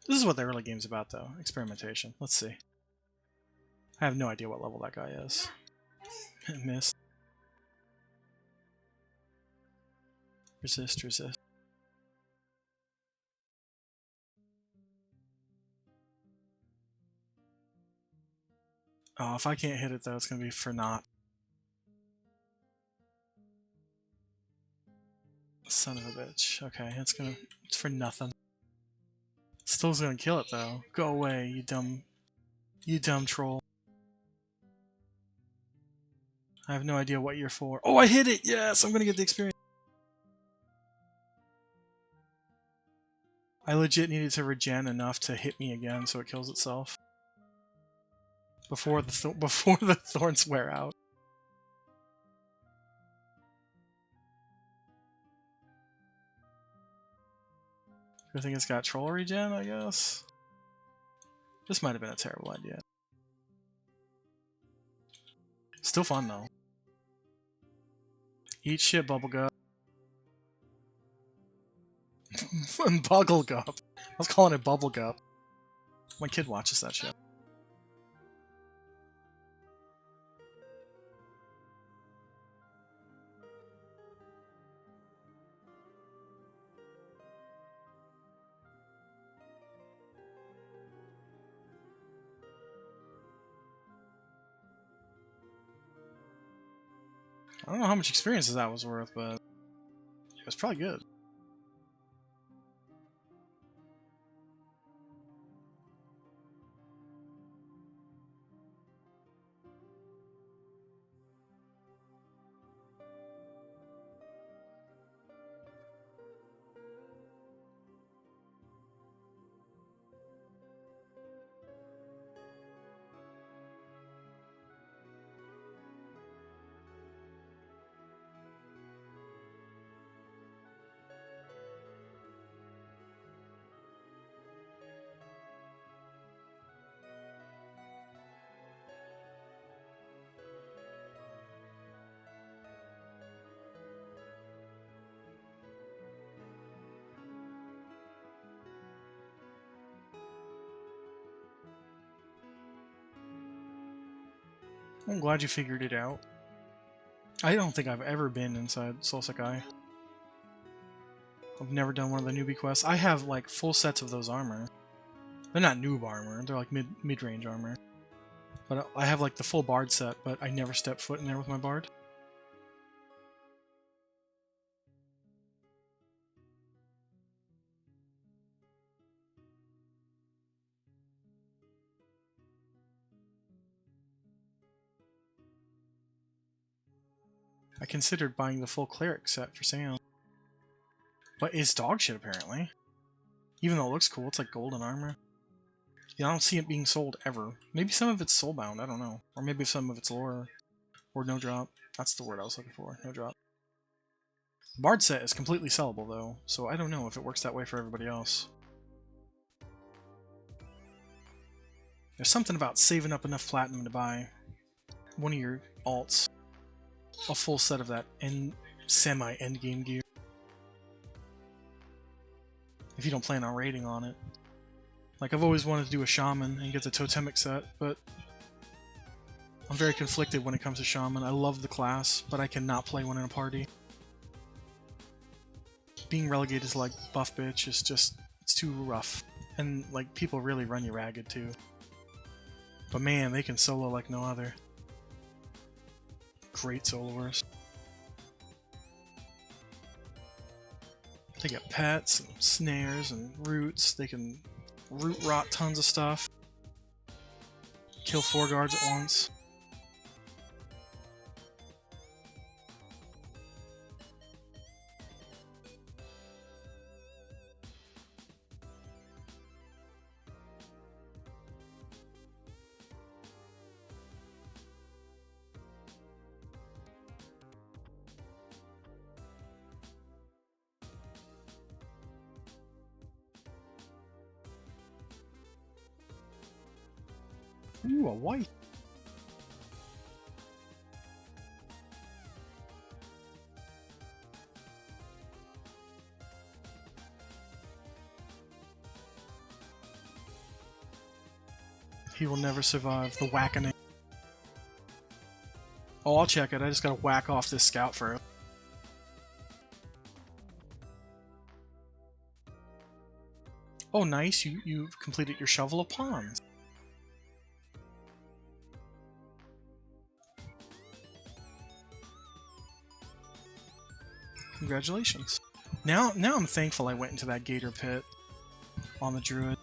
This is what the early game's about, though. Experimentation. Let's see. I have no idea what level that guy is. Missed. Resist, resist. Oh, if I can't hit it, though, it's going to be for naught. Son of a bitch. Okay, it's for nothing. Still's gonna kill it, though. Go away, you dumb troll. I have no idea what you're for. Oh, I hit it! Yes, I'm gonna get the experience. I legit needed to regen enough to hit me again so it kills itself. Before the thorns wear out. Good thing it's got troll regen, I guess. This might have been a terrible idea. Still fun, though. Eat shit, Bubblegup. Bugglegup. I was calling it Bubblegup. My kid watches that shit. I don't know how much experience that was worth, but it was probably good. I'm glad you figured it out. I don't think I've ever been inside Soulsec Eye. I've never done one of the newbie quests. I have like full sets of those armor. They're not noob armor, they're like mid-range armor. But I have like the full bard set, but I never step foot in there with my bard. I considered buying the full cleric set for Sam. But it's dog shit apparently. Even though it looks cool, it's like golden armor. Yeah, I don't see it being sold ever. Maybe some of it's soulbound, I don't know. Or maybe some of it's lore. Or no drop. That's the word I was looking for, no drop. The bard set is completely sellable though, so I don't know if it works that way for everybody else. There's something about saving up enough platinum to buy one of your alts. A full set of that semi-endgame gear. If you don't plan on raiding on it. Like, I've always wanted to do a shaman and get the totemic set, but I'm very conflicted when it comes to shaman. I love the class, but I cannot play one in a party. Being relegated to like buff bitch is just, it's too rough. And like people really run you ragged too. But man, they can solo like no other. Great soloers. They get pets and snares and roots. They can root rot tons of stuff. Kill 4 guards at once. Ooh, a white. He will never survive the whackening. Oh, I'll check it. I just gotta whack off this scout first. Oh, nice. You've completed your shovel of pawns. Congratulations. Now I'm thankful I went into that gator pit on the druid.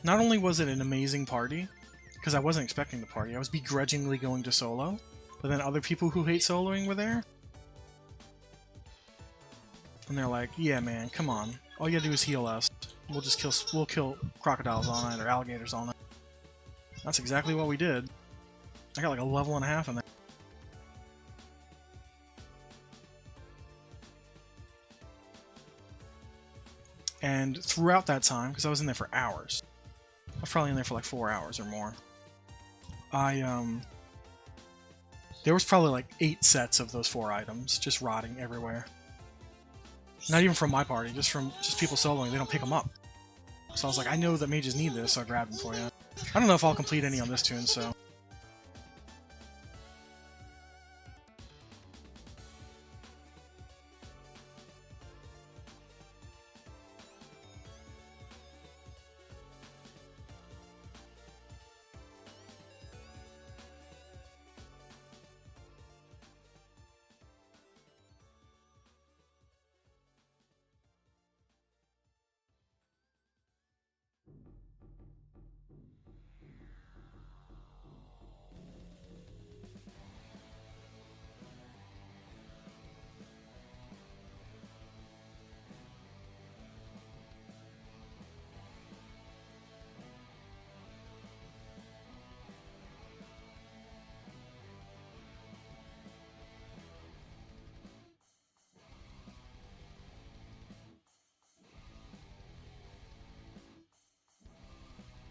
Not only was it an amazing party, because I wasn't expecting the party, I was begrudgingly going to solo, but then other people who hate soloing were there. And they're like, yeah man, come on. All you gotta do is heal us. We'll kill crocodiles all night or alligators all night. That's exactly what we did. I got like a level and a half in there. And throughout that time, because I was in there for hours, I was probably in there for like 4 hours or more, there was probably like 8 sets of those 4 items just rotting everywhere. Not even from my party, just people soloing. They don't pick them up. So I was like, I know that mages need this, so I grabbed them for you. I don't know if I'll complete any on this tune, so...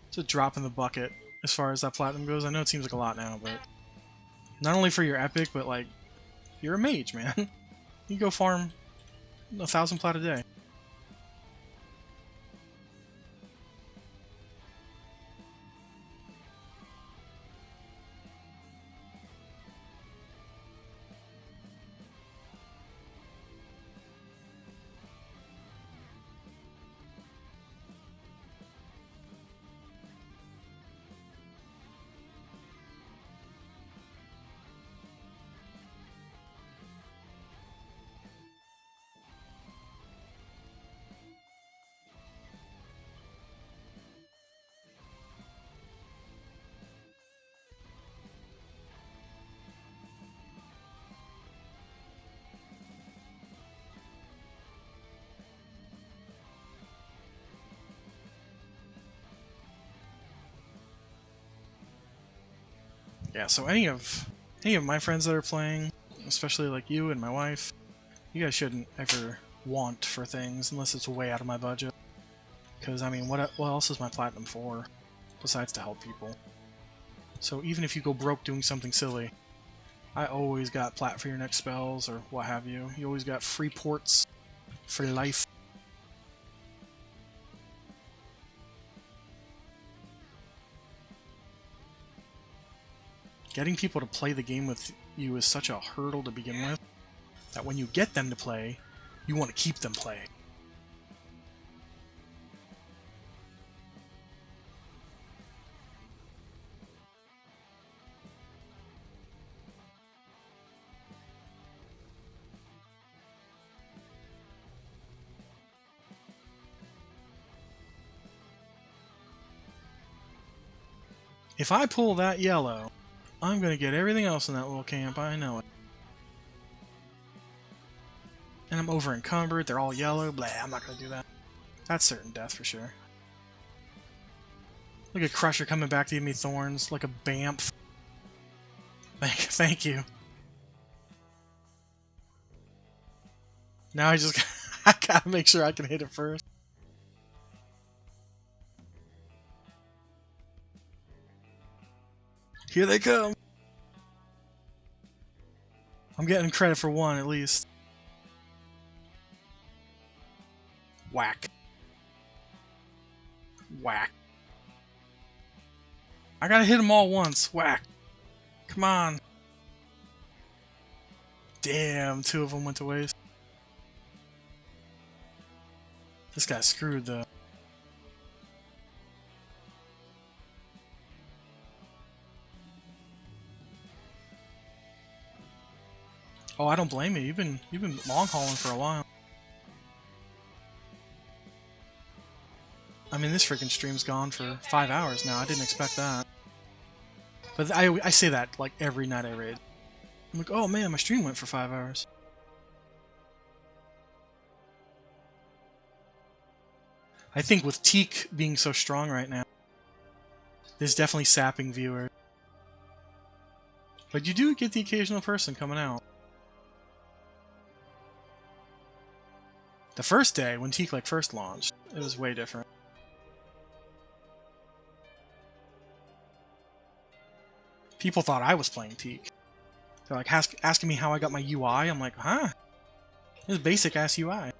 It's a drop in the bucket as far as that platinum goes. I know it seems like a lot now, but not only for your epic, but like, you're a mage, man. You go farm 1,000 plat a day. Yeah, so any of my friends that are playing, especially like you and my wife, you guys shouldn't ever want for things unless it's way out of my budget. Because, I mean, what else is my platinum for besides to help people? So even if you go broke doing something silly, I always got plat for your next spells or what have you. You always got free ports for life. Getting people to play the game with you is such a hurdle to begin with that when you get them to play, you want to keep them playing. If I pull that yellow, I'm going to get everything else in that little camp, I know it. And I'm over encumbered, they're all yellow, blah, I'm not going to do that. That's certain death for sure. Look at Crusher coming back to give me thorns, like a bamf. Thank you. Now I just I gotta make sure I can hit it first. Here they come. I'm getting credit for one at least. Whack. Whack. I gotta hit them all once. Whack. Come on. Damn, 2 of them went to waste. This guy's screwed though. Oh, I don't blame you. You've been long hauling for a while. I mean, this freaking stream's gone for 5 hours now. I didn't expect that. But I say that like every night I raid. I'm like, oh man, my stream went for 5 hours. I think with Teak being so strong right now, there's definitely sapping viewers. But you do get the occasional person coming out. The first day, when Teak like first launched, it was way different. People thought I was playing Teak. They're like asking me how I got my UI. I'm like, huh? This is basic ass UI.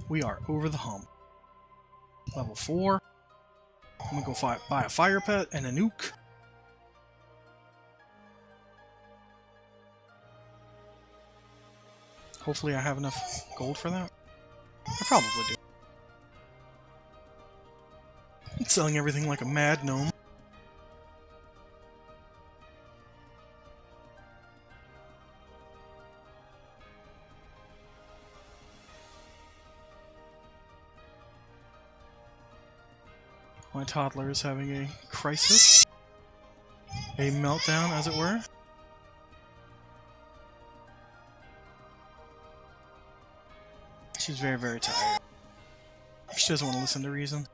We are over the hump. Level 4. I'm gonna go buy a fire pet and a nuke. Hopefully I have enough gold for that. I probably do. I'm selling everything like a mad gnome. My toddler is having a crisis. A meltdown, as it were. She's very, very tired. She doesn't want to listen to reason.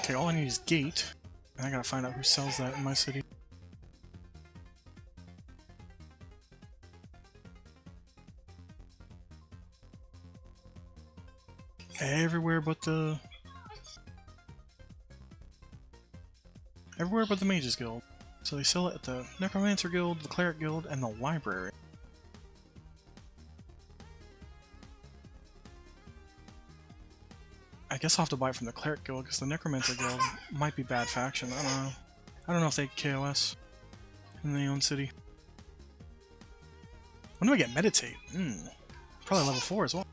Okay, all I need is gate. And I gotta find out who sells that in my city. Everywhere but the Mages Guild. So they sell it at the Necromancer Guild, the Cleric Guild, and the Library. I guess I'll have to buy it from the Cleric Guild, because the Necromancer Guild might be bad faction. I don't know. I don't know if they KOS in their own city. When do I get Meditate? Probably level 4 as well.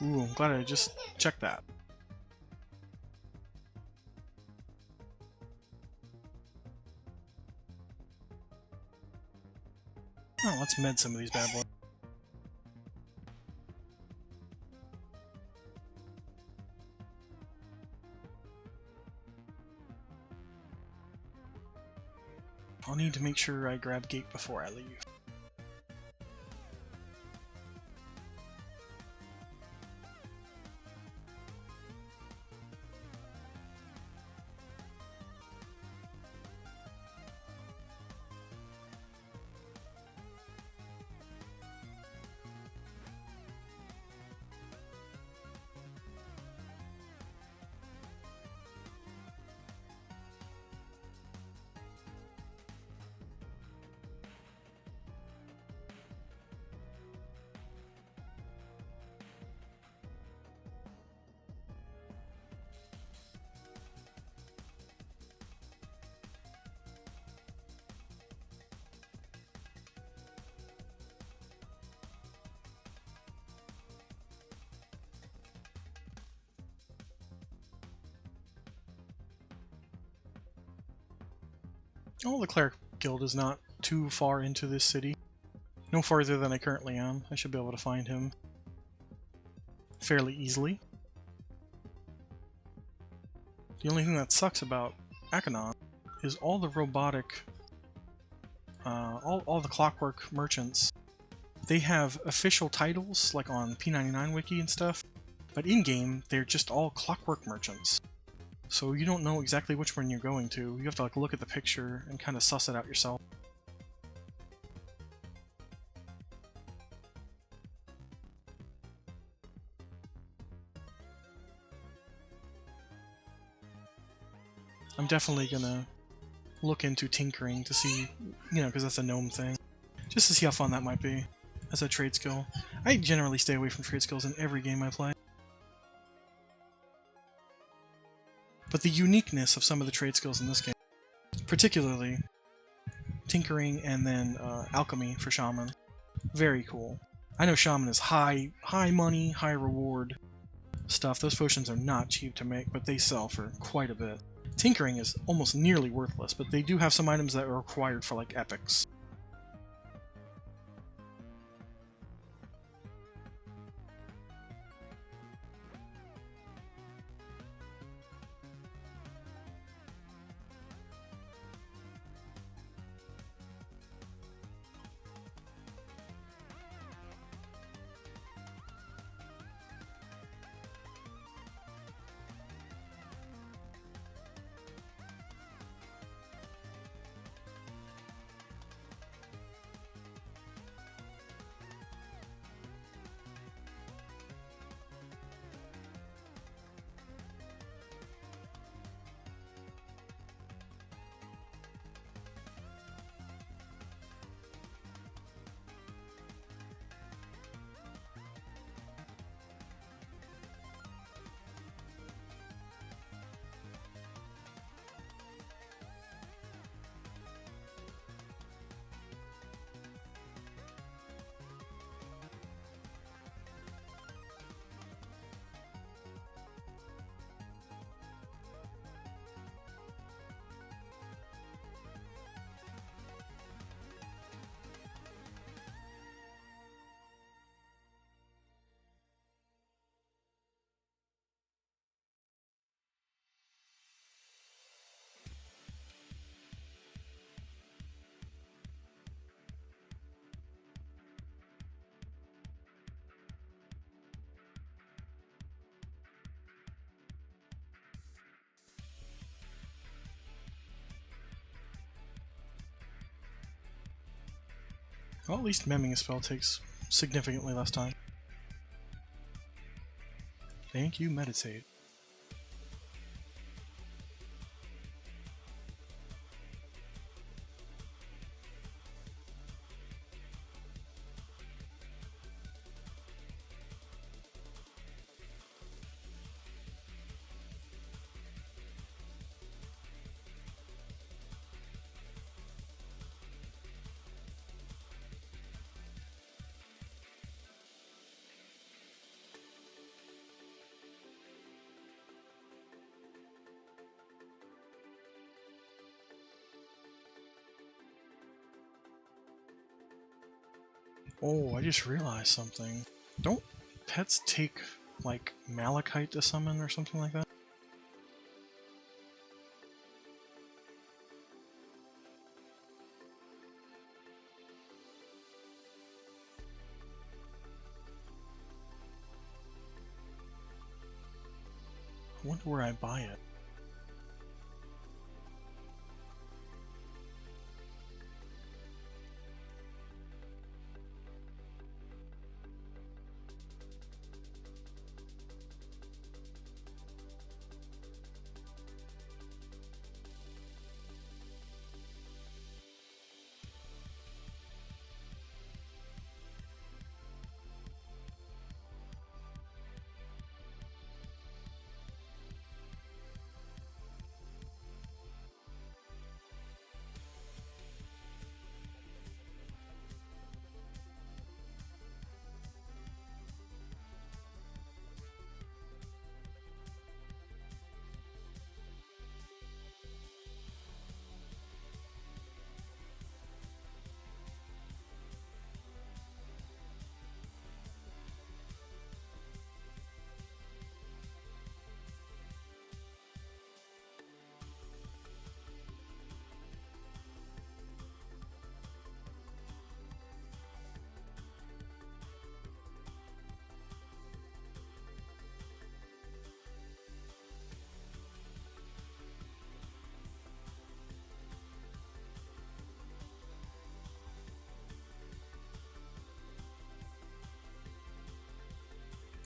Ooh, I'm glad I just checked that. Oh, let's med some of these bad boys. I'll need to make sure I grab gate before I leave. Oh, the Cleric Guild is not too far into this city. No farther than I currently am. I should be able to find him. fairly easily. The only thing that sucks about Akanon is all the robotic, all the clockwork merchants, they have official titles, like on P99 Wiki and stuff, but in-game, they're just all clockwork merchants. So you don't know exactly which one you're going to. You have to like look at the picture and kind of suss it out yourself. I'm definitely gonna look into tinkering to see, because that's a gnome thing, just to see how fun that might be as a trade skill. I generally stay away from trade skills in every game I play. But the uniqueness of some of the trade skills in this game, particularly tinkering and then alchemy for shaman, very cool. I know shaman is high money, high reward stuff. Those potions are not cheap to make, but they sell for quite a bit. Tinkering is almost nearly worthless, but they do have some items that are required for like epics. Well, at least memming a spell takes significantly less time. Thank you, meditate. Oh, I just realized something. Don't pets take, like, malachite to summon or something like that? I wonder where I buy it.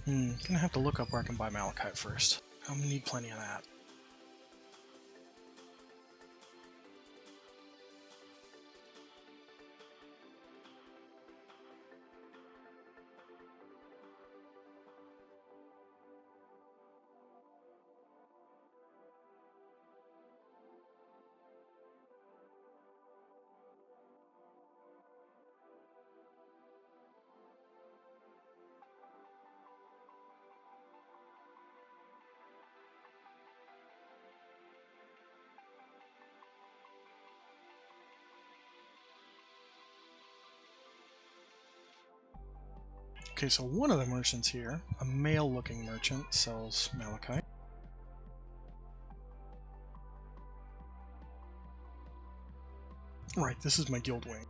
Gonna have to look up where I can buy malachite first. I'm gonna need plenty of that. Okay, so one of the merchants here, a male-looking merchant, sells malachite. Right, this is my guild wing.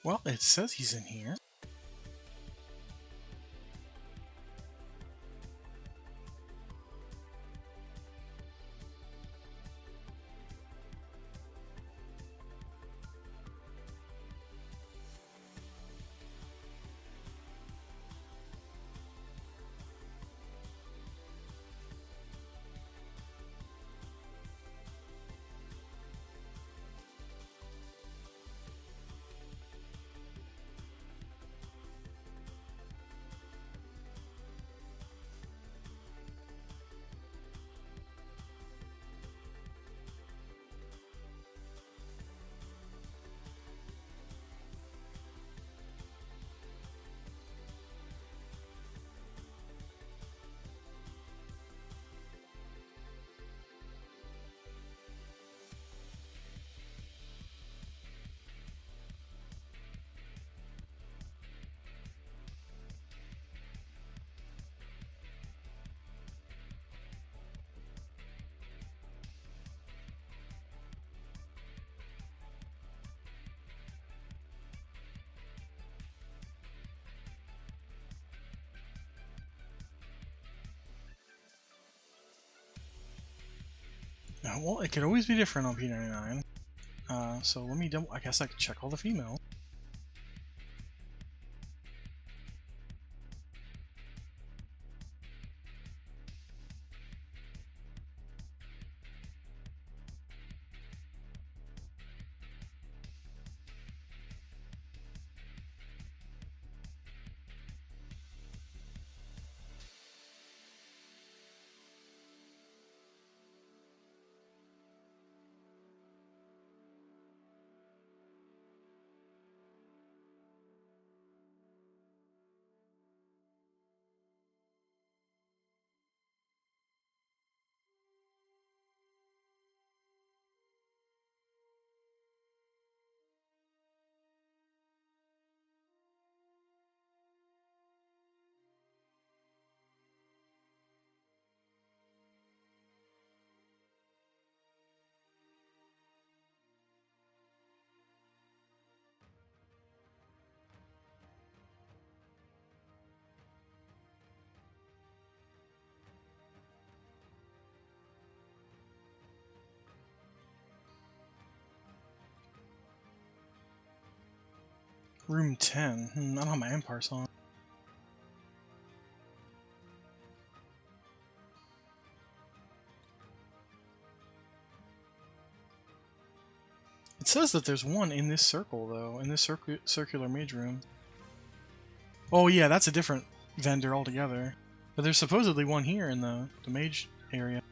Well, it says he's in here. Well, it could always be different on P99. So let me I guess I could check all the females. Room 10. I don't have my Empires on. It says that there's one in this circle, though, in this circular mage room. Oh yeah, that's a different vendor altogether. But there's supposedly one here in the mage area.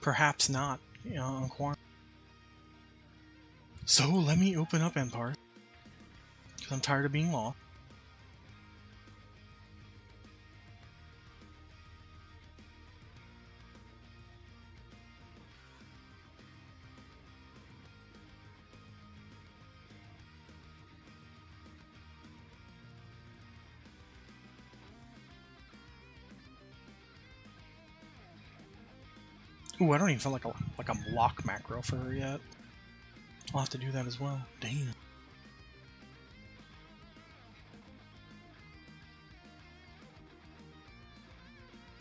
Perhaps not, you know, on Quarm. So let me open up Empire, because I'm tired of being lost. Ooh, I don't even feel like a lock macro for her yet. I'll have to do that as well. Damn.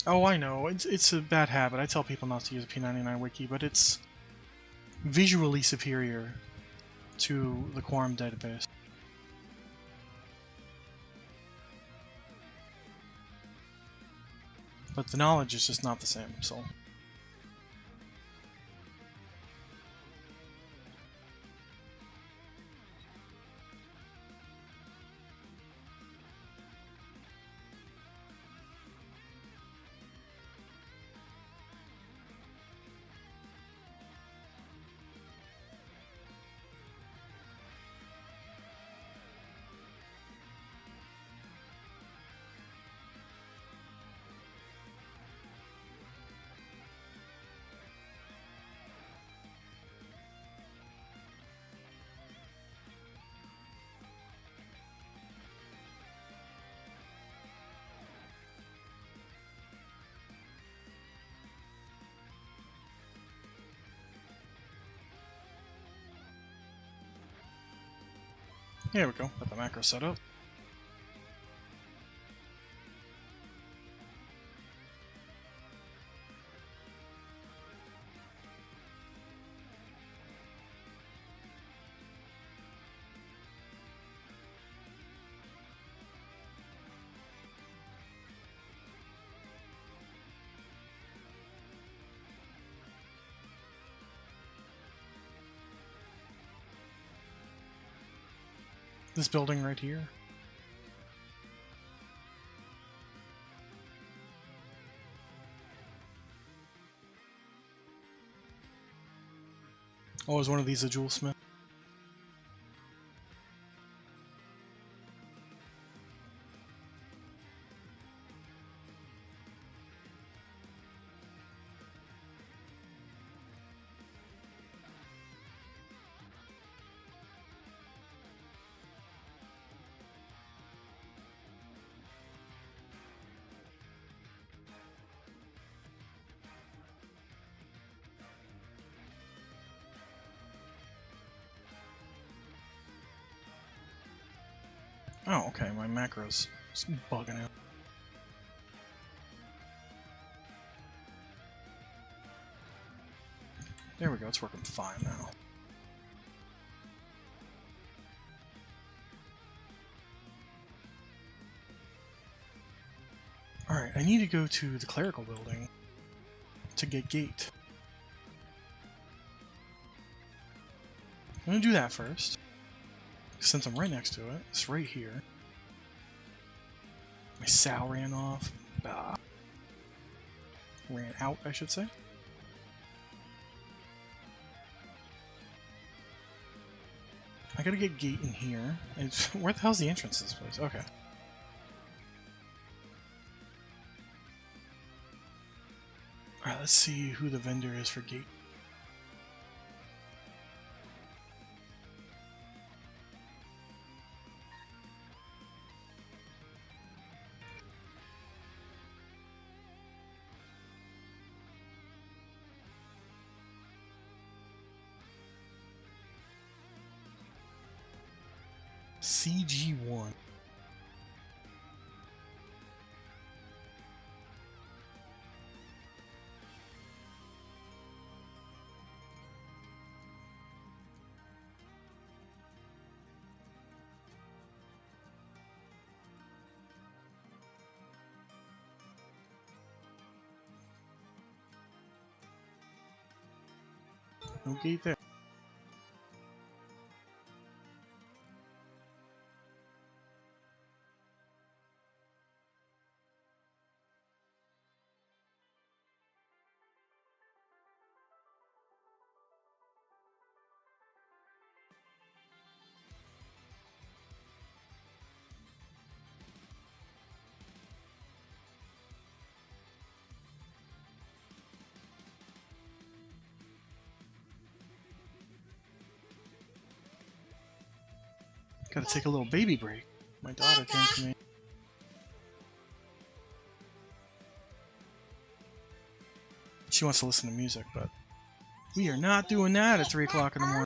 Oh, I know. It's a bad habit. I tell people not to use a P99 wiki, but it's visually superior to the Quarm database. But the knowledge is just not the same, so... There we go. Got the macro set up. This building right here. Oh, is one of these a jewel smith? Oh, okay, my macro's just bugging out. There we go, it's working fine now. Alright, I need to go to the clerical building to get gate. I'm gonna do that first. Since I'm right next to it, it's right here. My Sal ran off. Ran out, I should say. I gotta get gate in here. Where the hell's the entrance to this place? Okay. Alright, let's see who the vendor is for gate. CG1. No gate there. Gotta take a little baby break. My daughter came to me. She wants to listen to music, but we are not doing that at 3 o'clock in the morning.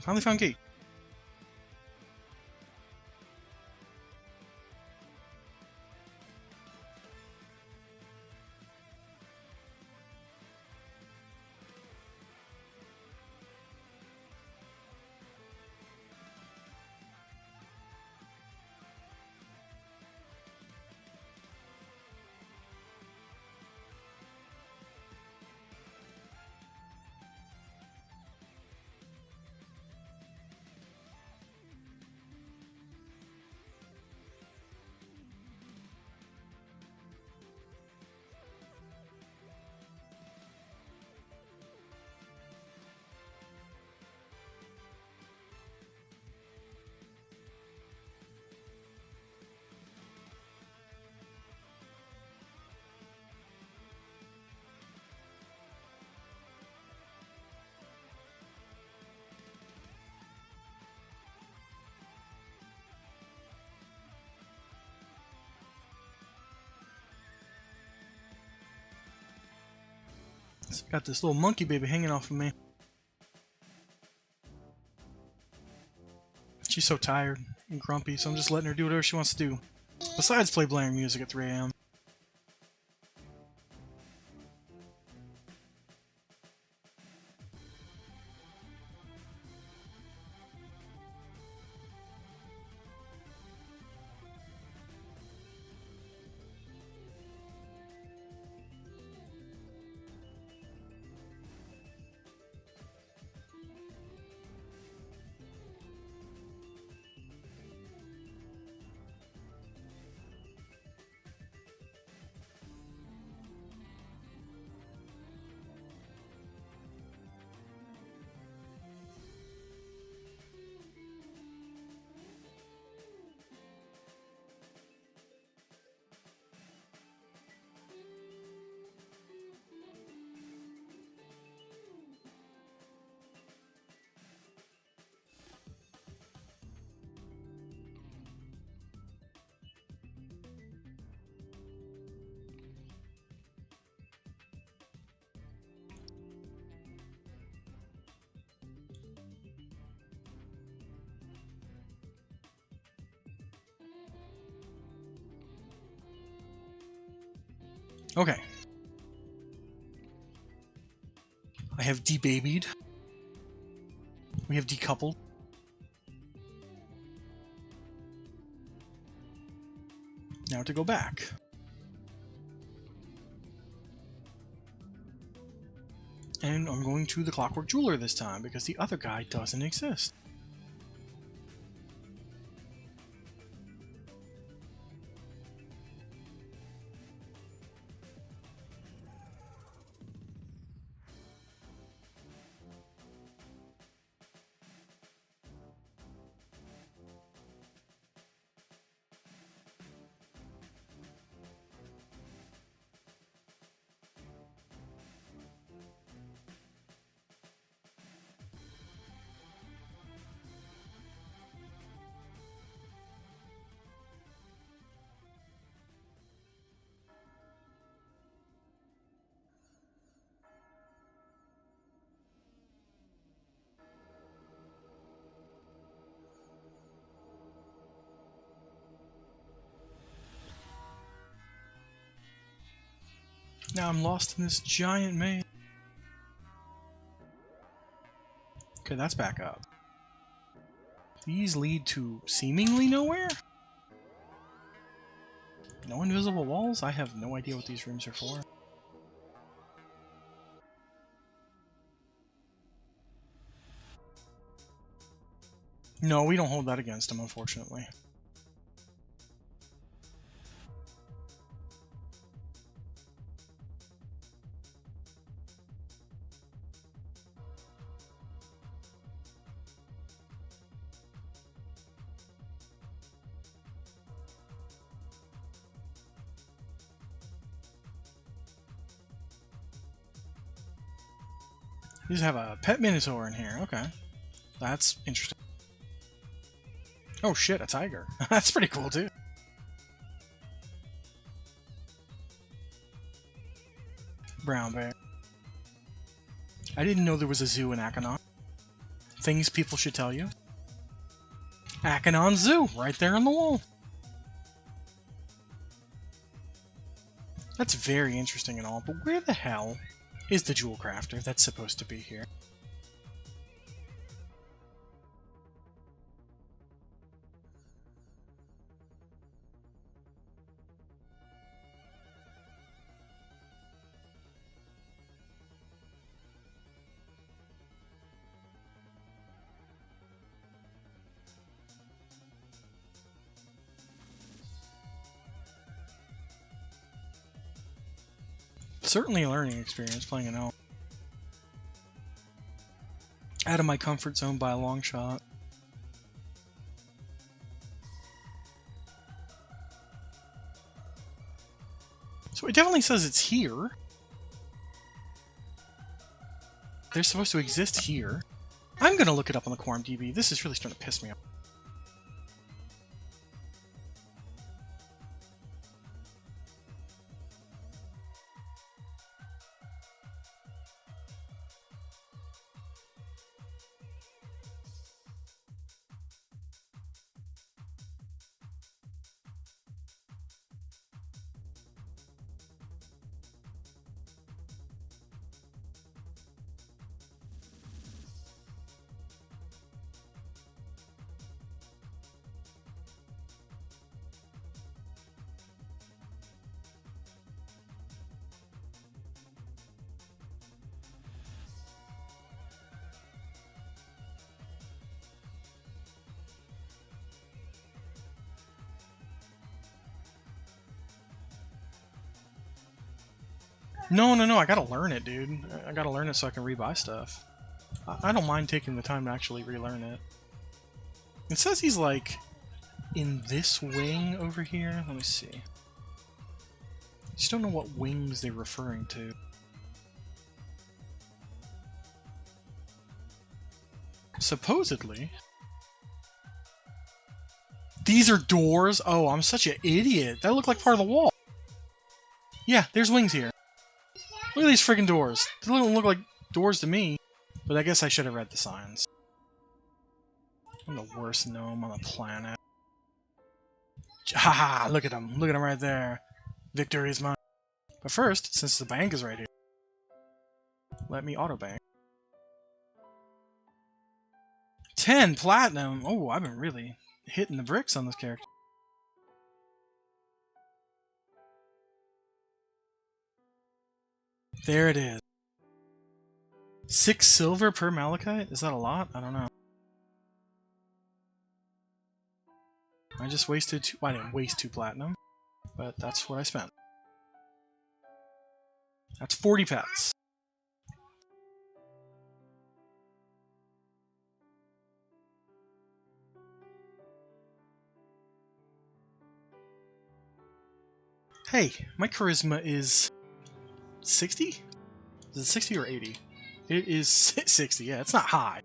Finally found gate. Got this little monkey baby hanging off of me. She's so tired and grumpy, so I'm just letting her do whatever she wants to do. Besides play blaring music at 3 a.m. Okay. I have debabied. We have decoupled. Now to go back. And I'm going to the Clockwork Jeweler this time, because the other guy doesn't exist. Now I'm lost in this giant maze. Okay, that's back up. These lead to seemingly nowhere? No invisible walls? I have no idea what these rooms are for. No, we don't hold that against him, unfortunately. You just have a pet minotaur in here. Okay. That's interesting. Oh shit, a tiger. That's pretty cool too. Brown bear. I didn't know there was a zoo in Akanon. Things people should tell you. Akanon Zoo, right there on the wall. That's very interesting and all, but where the hell is the jewel crafter that's supposed to be here? Certainly a learning experience playing an elf. Out of my comfort zone by a long shot. So it definitely says it's here. They're supposed to exist here. I'm gonna look it up on the Quarm DB. This is really starting to piss me off. No, I gotta learn it, dude. I gotta learn it so I can rebuy stuff. I don't mind taking the time to actually relearn it. It says he's, like, in this wing over here. Let me see. I just don't know what wings they're referring to. Supposedly. These are doors? Oh, I'm such an idiot. That looked like part of the wall. Yeah, there's wings here. Look at these freaking doors. They don't look like doors to me. But I guess I should have read the signs. I'm the worst gnome on the planet. Haha, look at him. Look at him right there. Victory is mine. But first, since the bank is right here, let me auto bank. 10 platinum! Oh, I've been really hitting the bricks on this character. There it is. 6 silver per malachite? Is that a lot? I don't know. I just wasted 2. Well, I didn't waste 2 platinum, but that's what I spent. That's 40 pets. Hey, my charisma is 60? Is it 60 or 80? It is 60, yeah, it's not high.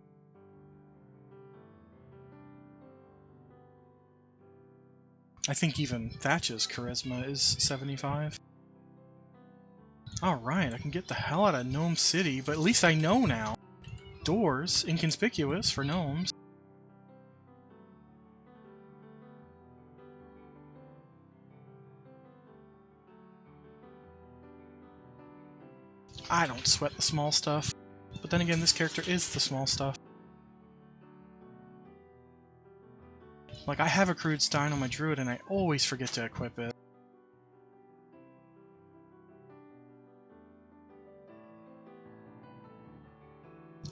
I think even Thatch's charisma is 75. Alright, I can get the hell out of Gnome City, but at least I know now. Doors, inconspicuous for gnomes. I don't sweat the small stuff. But then again, this character is the small stuff. Like, I have a crude stein on my druid and I always forget to equip it.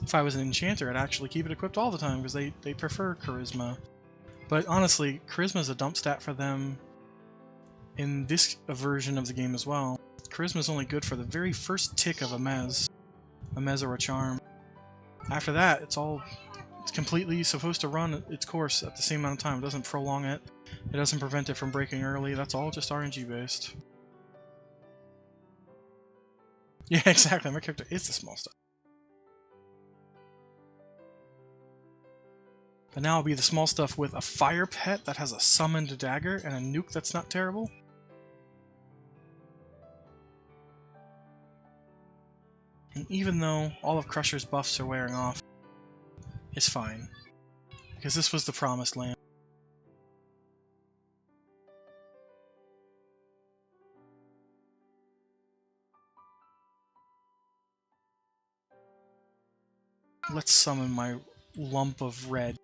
If I was an enchanter, I'd actually keep it equipped all the time because they prefer charisma. But honestly, charisma is a dump stat for them in this version of the game as well. Charisma is only good for the very first tick of a mez or a charm. After that, it's completely supposed to run its course at the same amount of time. It doesn't prolong it. It doesn't prevent it from breaking early. That's all just RNG based. Yeah, exactly. My character is the small stuff. But now I'll be the small stuff with a fire pet that has a summoned dagger and a nuke that's not terrible. And even though all of Crusher's buffs are wearing off, it's fine. Because this was the promised land. Let's summon my lump of red.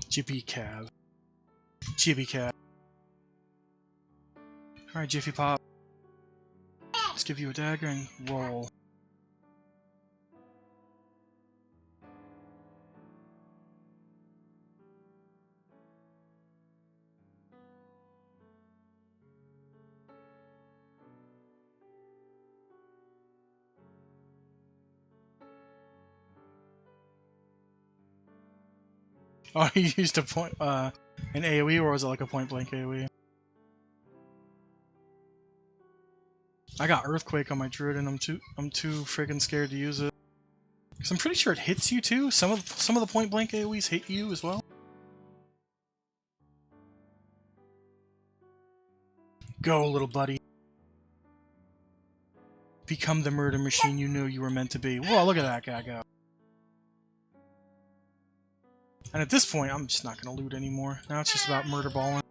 Jippy Cab. Jibby Cab. Alright, Jiffy Pop. Let's give you a dagger and roll. Oh, you used an AoE, or was it like a point blank AoE? I got Earthquake on my druid, and I'm too friggin' scared to use it. Cause I'm pretty sure it hits you too. Some of the point blank AoEs hit you as well. Go, little buddy. Become the murder machine you knew you were meant to be. Whoa, look at that guy go. And at this point, I'm just not gonna loot anymore. Now it's just about murder balling.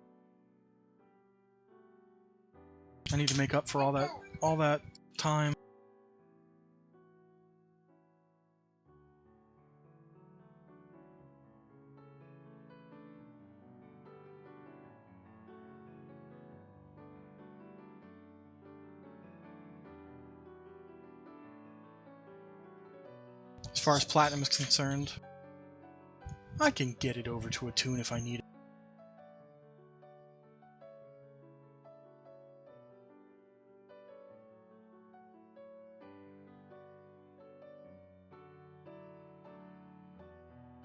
I need to make up for all that time. As far as platinum is concerned, I can get it over to a tune if I need it.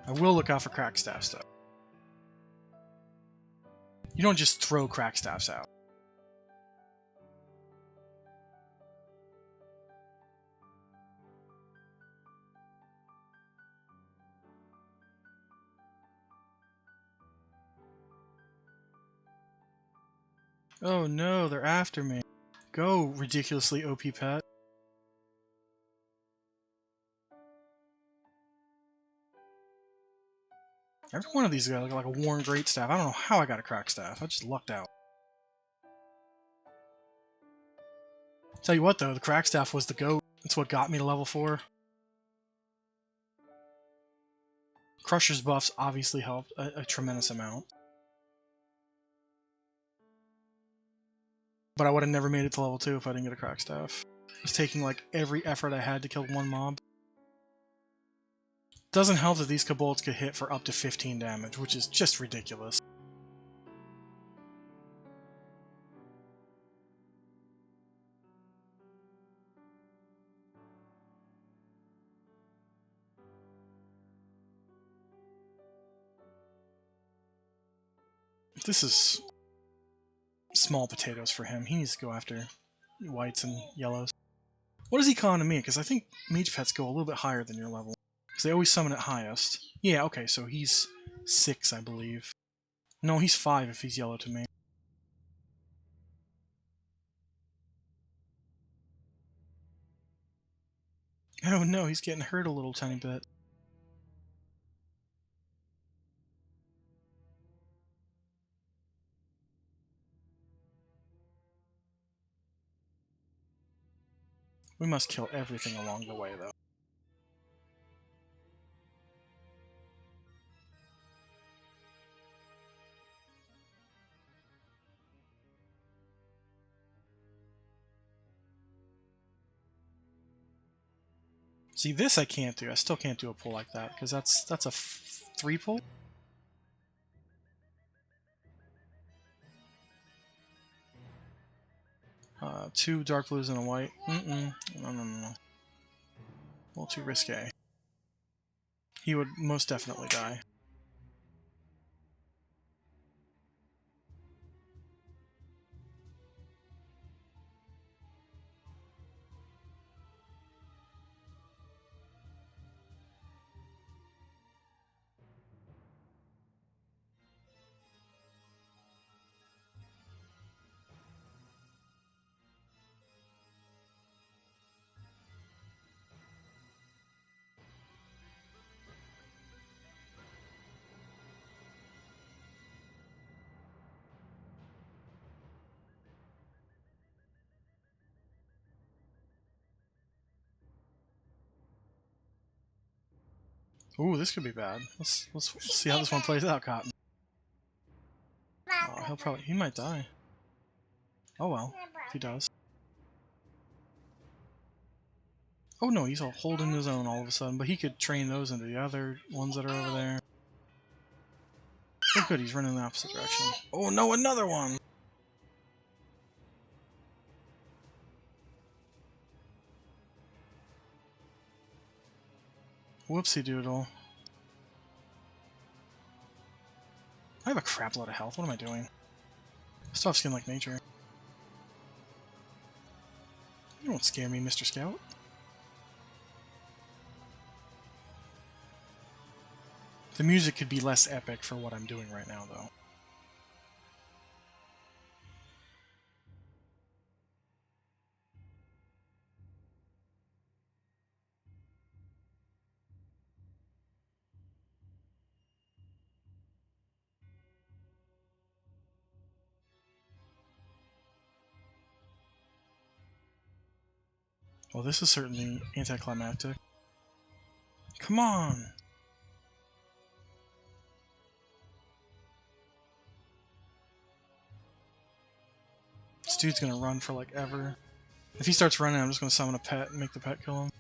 I will look out for crack staffs though. You don't just throw crack staffs out. Oh no, they're after me. Go, ridiculously OP pet. Every one of these guys got like a worn great staff. I don't know how I got a crack staff. I just lucked out. Tell you what though, the crack staff was the GOAT. It's what got me to level 4. Crusher's buffs obviously helped a tremendous amount. But I would have never made it to level 2 if I didn't get a crack staff. I was taking like every effort I had to kill one mob. Doesn't help that these kobolds could hit for up to 15 damage, which is just ridiculous. This is small potatoes for him. He needs to go after whites and yellows. What is he calling to me? Because I think mage pets go a little bit higher than your level. Because they always summon at highest. Yeah, okay, so he's 6, I believe. No, he's 5 if he's yellow to me. Oh no, he's getting hurt a little tiny bit. We must kill everything along the way, though. See, this I can't do. I still can't do a pull like that, because that's a 3 pull? Two dark blues and a white. No. A little too risque. He would most definitely die. Ooh, this could be bad. Let's see how this one plays out, Cotton. Oh, he might die. Oh well, if he does. Oh no, he's all holding his own all of a sudden, but he could train those into the other ones that are over there. Oh good, he's running in the opposite direction. Oh no, another one! Whoopsie doodle. I have a crap load of health. What am I doing? Stop skin like nature. You won't scare me, Mr. Scout. The music could be less epic for what I'm doing right now, though. Well, this is certainly anticlimactic. Come on! This dude's gonna run for like ever. If he starts running, I'm just gonna summon a pet and make the pet kill him.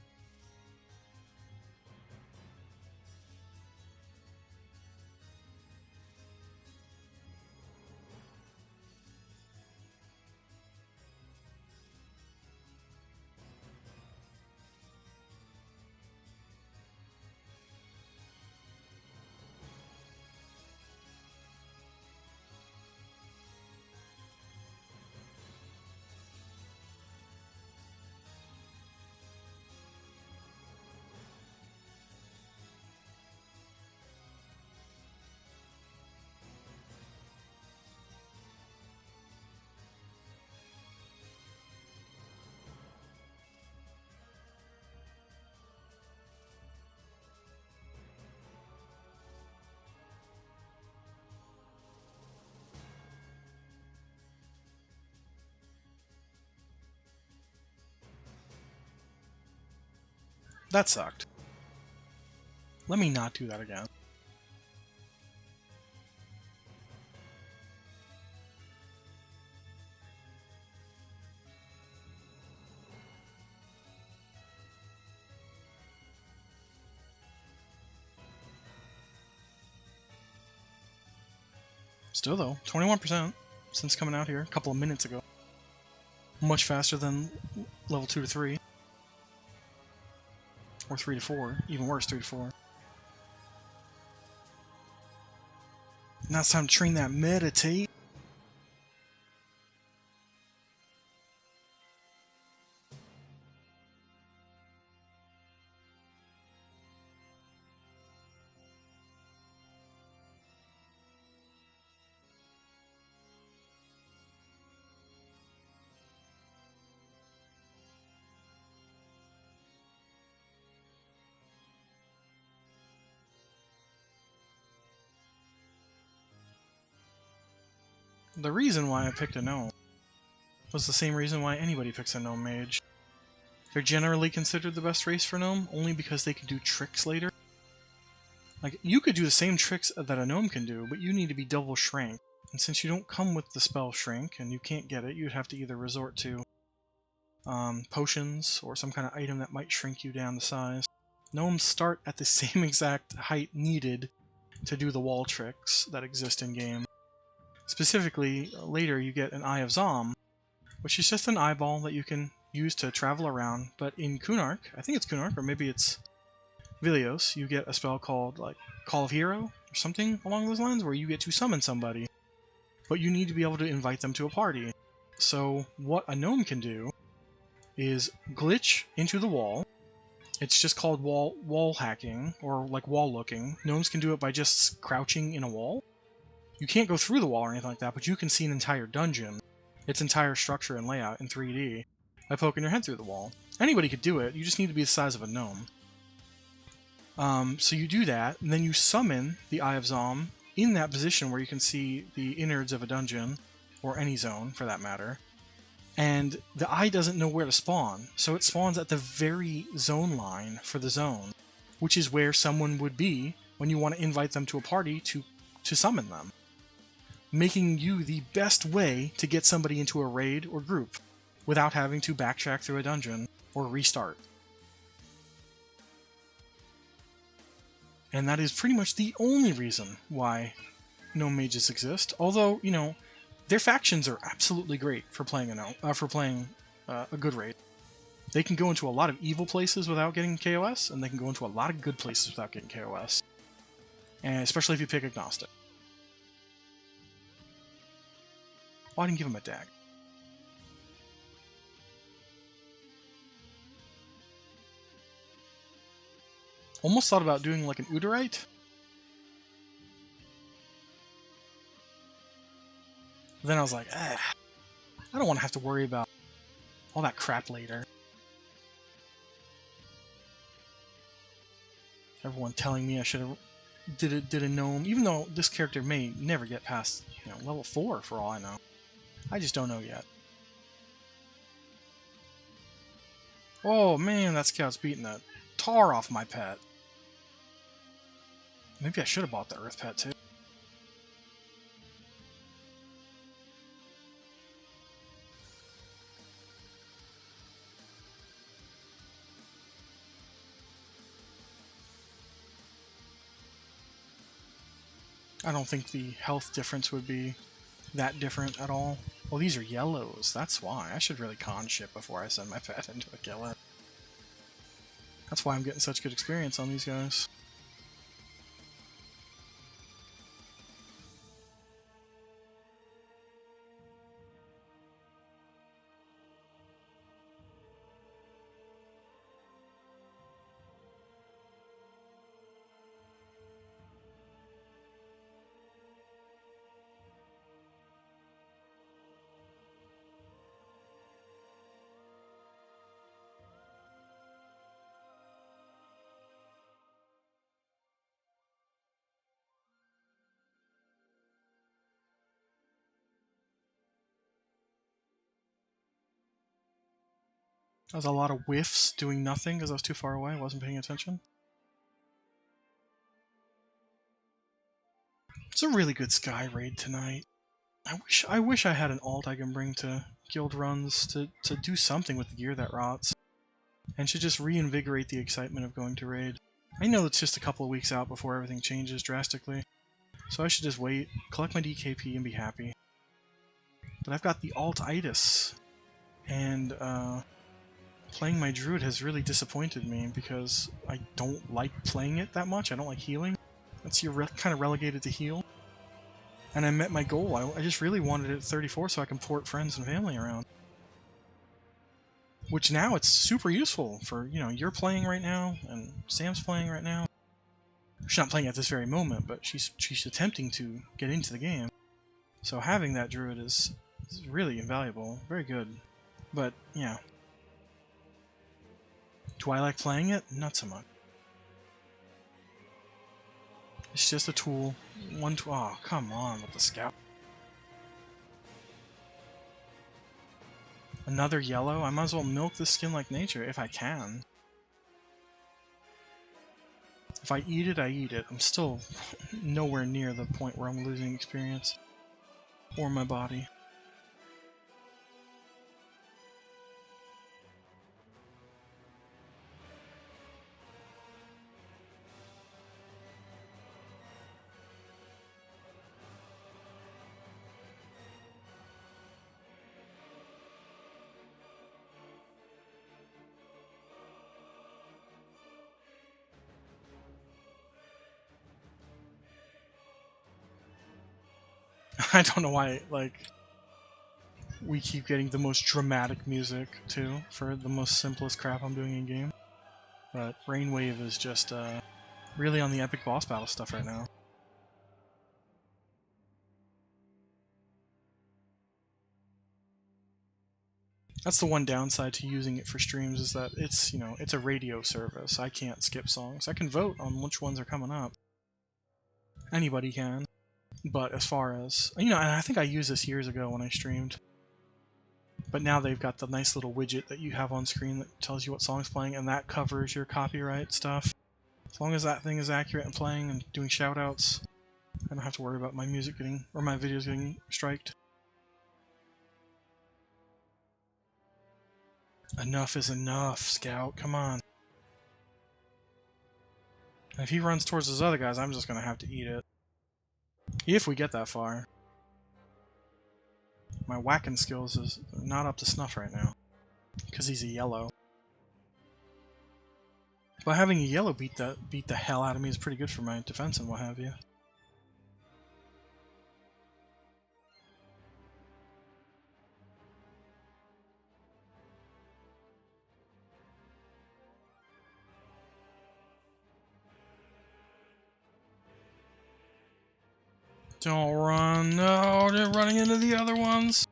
That sucked. Let me not do that again. Still though, 21% since coming out here a couple of minutes ago. Much faster than level 2 to 3. Or 3 to 4. Even worse, 3 to 4. Now it's time to train that meditate. The reason why I picked a gnome was the same reason why anybody picks a gnome mage. They're generally considered the best race for gnome only because they can do tricks later. Like, you could do the same tricks that a gnome can do, but you need to be double shrink. And since you don't come with the spell shrink and you can't get it, you'd have to either resort to potions or some kind of item that might shrink you down the size. Gnomes start at the same exact height needed to do the wall tricks that exist in game. Specifically, later you get an Eye of Zom, which is just an eyeball that you can use to travel around. But in Kunark, I think it's Kunark, or maybe it's Vilios, you get a spell called like Call of Hero or something along those lines, where you get to summon somebody, but you need to be able to invite them to a party. So what a gnome can do is glitch into the wall. It's just called wall hacking, or like wall looking. Gnomes can do it by just crouching in a wall. You can't go through the wall or anything like that, but you can see an entire dungeon, its entire structure and layout in 3D, by poking your head through the wall. Anybody could do it, you just need to be the size of a gnome. So you do that, and then you summon the Eye of Zom in that position where you can see the innards of a dungeon, or any zone for that matter, and the eye doesn't know where to spawn, so it spawns at the very zone line for the zone, which is where someone would be when you want to invite them to a party to summon them, making you the best way to get somebody into a raid or group without having to backtrack through a dungeon or restart. And that is pretty much the only reason why gnome mages exist. Although, you know, their factions are absolutely great for playing a good raid. They can go into a lot of evil places without getting KOS, and they can go into a lot of good places without getting KOS. And especially if you pick agnostic. Oh, I didn't give him a dag. Almost thought about doing like an Udorite. Then I was like, I don't want to have to worry about all that crap later. Everyone telling me I should have did a gnome, even though this character may never get past, you know, level 4 for all I know. I just don't know yet. Oh man, that scout's beating the tar off my pet. Maybe I should have bought the Earth Pet too. I don't think the health difference would be that different at all. Well, these are yellows, that's why. I should really con ship before I send my pet into a killer. That's why I'm getting such good experience on these guys. That was a lot of whiffs doing nothing because I was too far away, wasn't paying attention. It's a really good Sky raid tonight. I wish I had an alt I can bring to guild runs to do something with the gear that rots. And should just reinvigorate the excitement of going to raid. I know it's just a couple of weeks out before everything changes drastically, so I should just wait, collect my DKP, and be happy. But I've got the alt-itis, and playing my druid has really disappointed me because I don't like playing it that much. I don't like healing. That's you're kind of relegated to heal. And I met my goal. I just really wanted it at 34 so I can port friends and family around. Which now it's super useful for, you're playing right now, and Sam's playing right now. She's not playing at this very moment, but she's attempting to get into the game. So having that druid is really invaluable. Very good. But, yeah. Do I like playing it? Not so much. It's just a tool. Oh, come on with the scout. Another yellow? I might as well milk this skin like nature, if I can. If I eat it, I eat it. I'm still nowhere near the point where I'm losing experience. Or my body. I don't know why, we keep getting the most dramatic music, too, for the most simplest crap I'm doing in-game. But Rainwave is just, really on the epic boss battle stuff right now. That's the one downside to using it for streams, is that it's, it's a radio service. I can't skip songs. I can vote on which ones are coming up. Anybody can. But as far as, and I think I used this years ago when I streamed. But now they've got the nice little widget that you have on screen that tells you what song's playing, and that covers your copyright stuff. As long as that thing is accurate and playing and doing shoutouts, I don't have to worry about my music getting, or my videos getting striked. Enough is enough, Scout, come on. If he runs towards those other guys, I'm just gonna have to eat it. If we get that far. My whacking skills is not up to snuff right now. Because he's a yellow. But having a yellow beat the hell out of me is pretty good for my defense and what have you. Don't run, no, they're running into the other ones.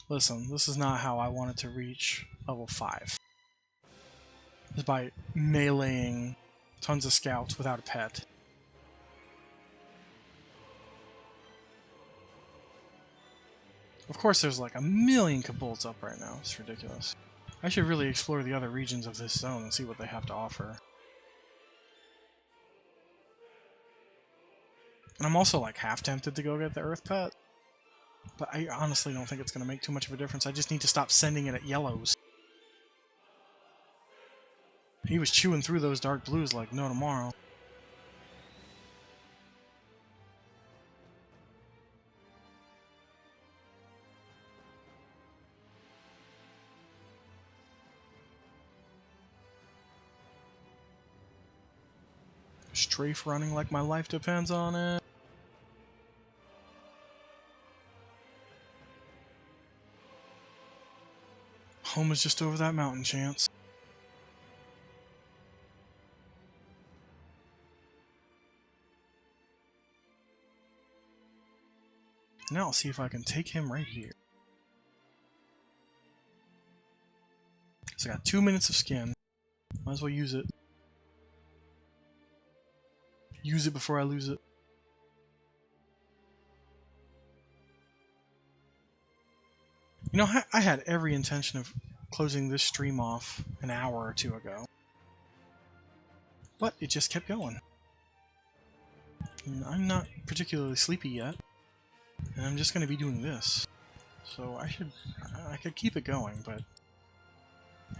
Listen, this is not how I wanted to reach level 5. Is by meleeing tons of scouts without a pet. Of course there's like a million kobolds up right now, it's ridiculous. I should really explore the other regions of this zone and see what they have to offer. And I'm also like half tempted to go get the Earth Pet. But I honestly don't think it's going to make too much of a difference. I just need to stop sending it at yellows. He was chewing through those dark blues like no tomorrow. Strafe running like my life depends on it. Home is just over that mountain, Chance. Now I'll see if I can take him right here. So I got 2 minutes of skin. Might as well use it. Use it before I lose it. You know, I had every intention of closing this stream off an hour or two ago. But it just kept going. And I'm not particularly sleepy yet. And I'm just going to be doing this. So I could keep it going, but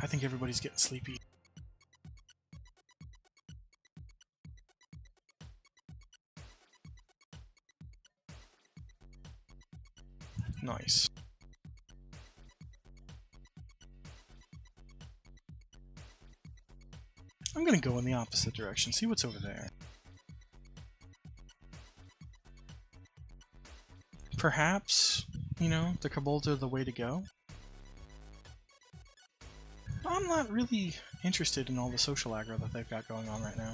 I think everybody's getting sleepy. Nice. I'm gonna go in the opposite direction, see what's over there. Perhaps, you know, the kobolds are the way to go. I'm not really interested in all the social aggro that they've got going on right now.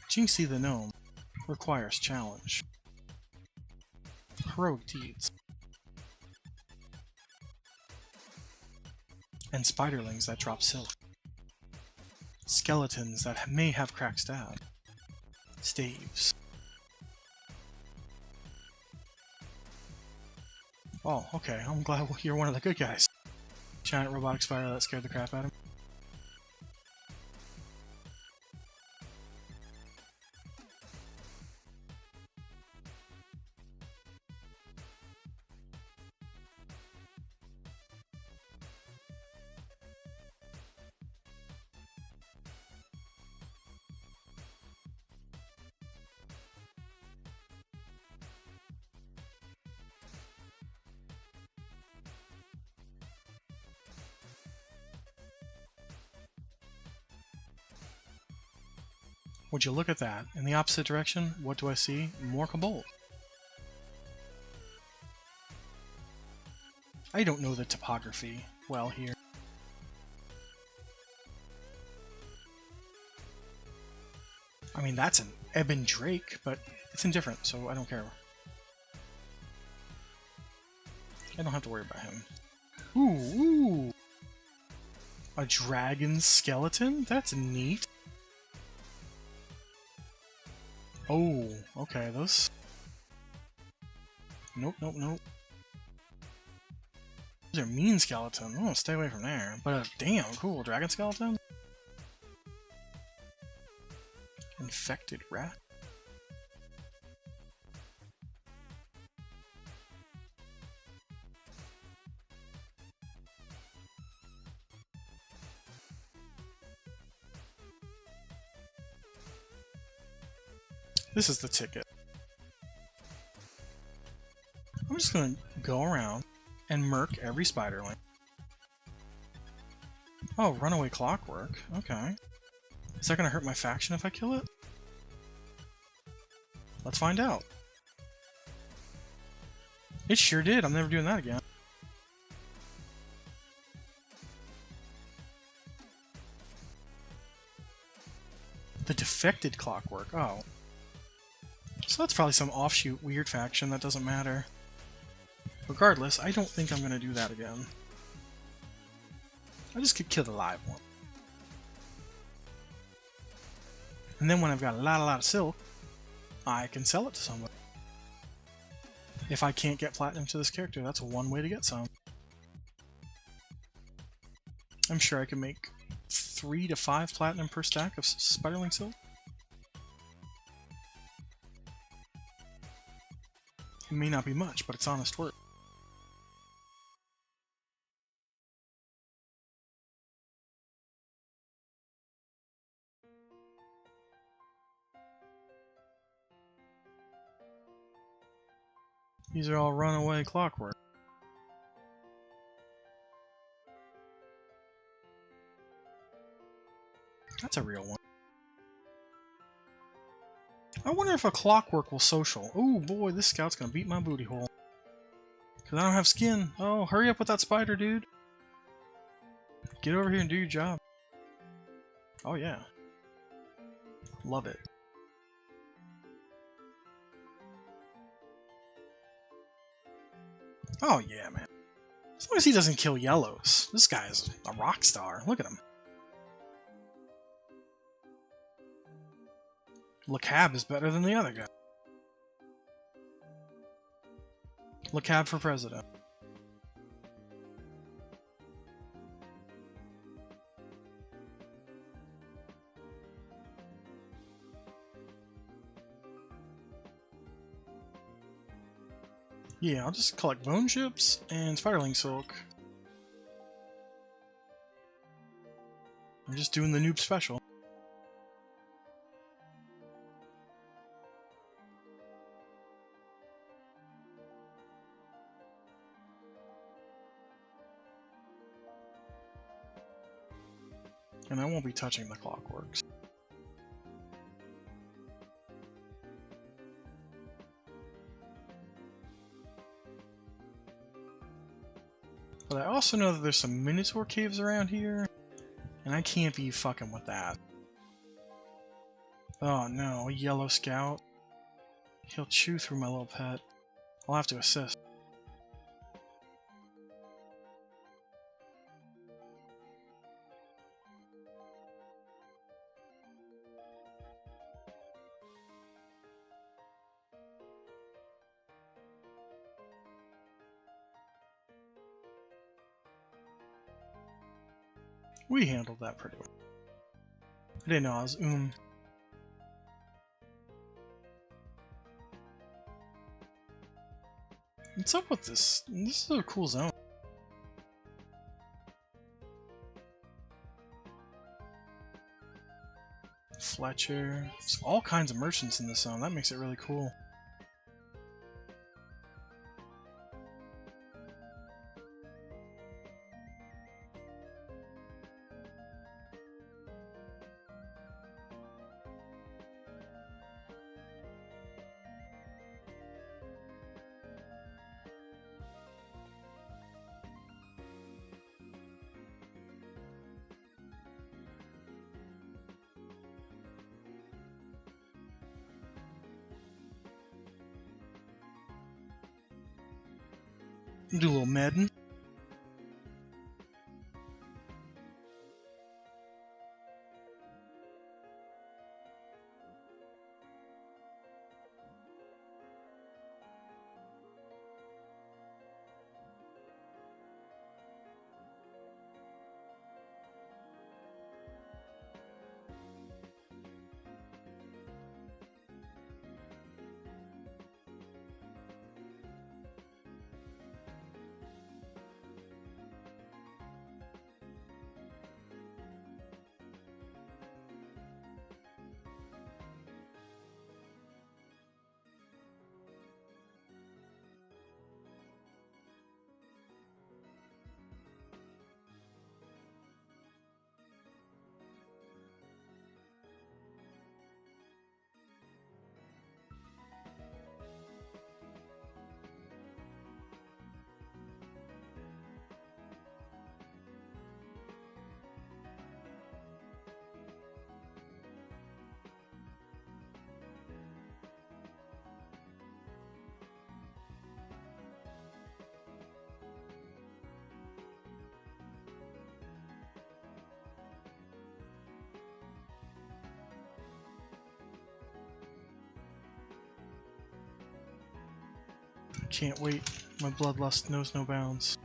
Jinxie the Gnome requires challenge. Heroic deeds. And spiderlings that drop silk. Skeletons that may have cracked stab. Staves. Oh, okay, I'm glad you're one of the good guys. Giant robotic spider that scared the crap out of him. Would you look at that? In the opposite direction, what do I see? More kobold. I don't know the topography well here. I mean, that's an ebon drake, but it's indifferent, so I don't care. I don't have to worry about him. Ooh! A dragon skeleton? That's neat. Oh, okay, those... Nope. Those are mean skeleton. Oh, stay away from there. But damn, cool, dragon skeleton? Infected rat? This is the ticket. I'm just gonna go around and murk every spiderling. Oh, runaway clockwork. Okay. Is that gonna hurt my faction if I kill it? Let's find out. It sure did. I'm never doing that again. The defected clockwork. Oh. So that's probably some offshoot weird faction that doesn't matter. Regardless, I don't think I'm going to do that again. I just could kill the live one. And then when I've got a lot of silk, I can sell it to somebody. If I can't get platinum to this character, that's one way to get some. I'm sure I can make 3 to 5 platinum per stack of spiderling silk. It may not be much, but it's honest work. These are all runaway clockwork. That's a real one. I wonder if a clockwork will social. Oh boy, this scout's gonna beat my booty hole. Because I don't have skin. Oh, hurry up with that spider, dude. Get over here and do your job. Oh yeah. Love it. Oh yeah, man. As long as he doesn't kill yellows. This guy's a rock star. Look at him. LeCab is better than the other guy. LeCab for president. Yeah, I'll just collect bone chips and spiderling silk. I'm just doing the noob special. And I won't be touching the clockworks. But I also know that there's some Minotaur caves around here, and I can't be fucking with that. Oh no, a yellow scout. He'll chew through my little pet. I'll have to assist. We handled that pretty well. I didn't know I was What's up with this? This is a cool zone. Fletcher. There's all kinds of merchants in this zone. That makes it really cool. Do a little medding. Can't wait. My bloodlust knows no bounds.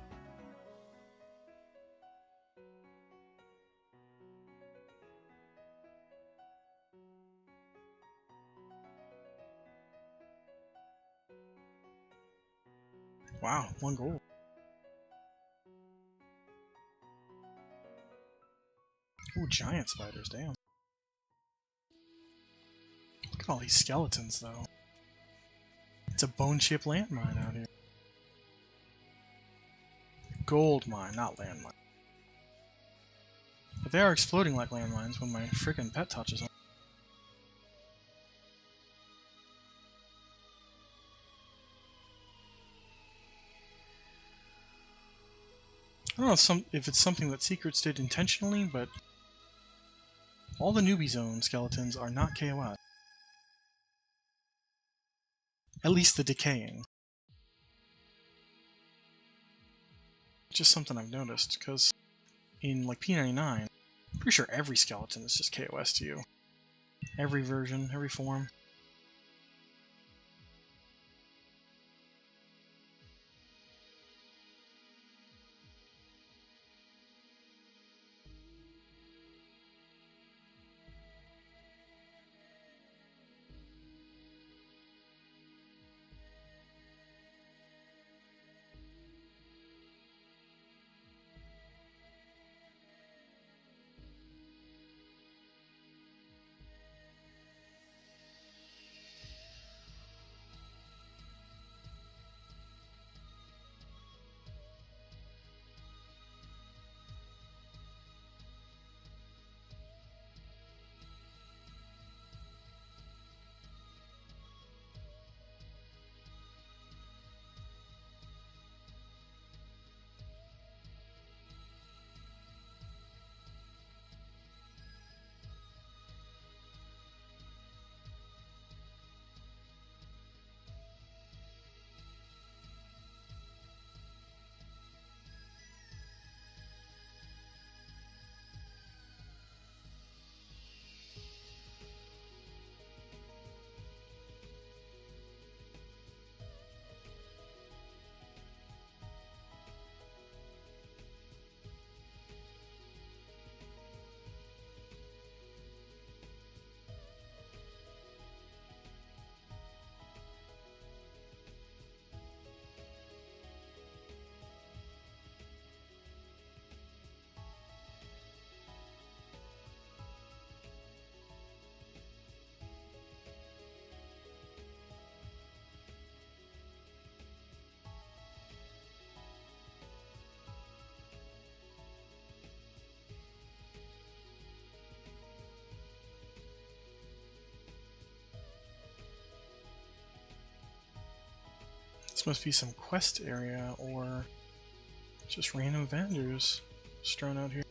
Wow, 1 gold. Ooh, giant spiders, damn. Look at all these skeletons, though. It's a bone chip landmine out here. Gold mine, not landmine. But they are exploding like landmines when my freaking pet touches them. I don't know if it's something that Secrets did intentionally, but all the newbie zone skeletons are not KOS. At least the decaying. just something I've noticed, because in like P99, I'm pretty sure every skeleton is just KOS to you. Every version, every form. This must be some quest area, or just random vendors strewn out here.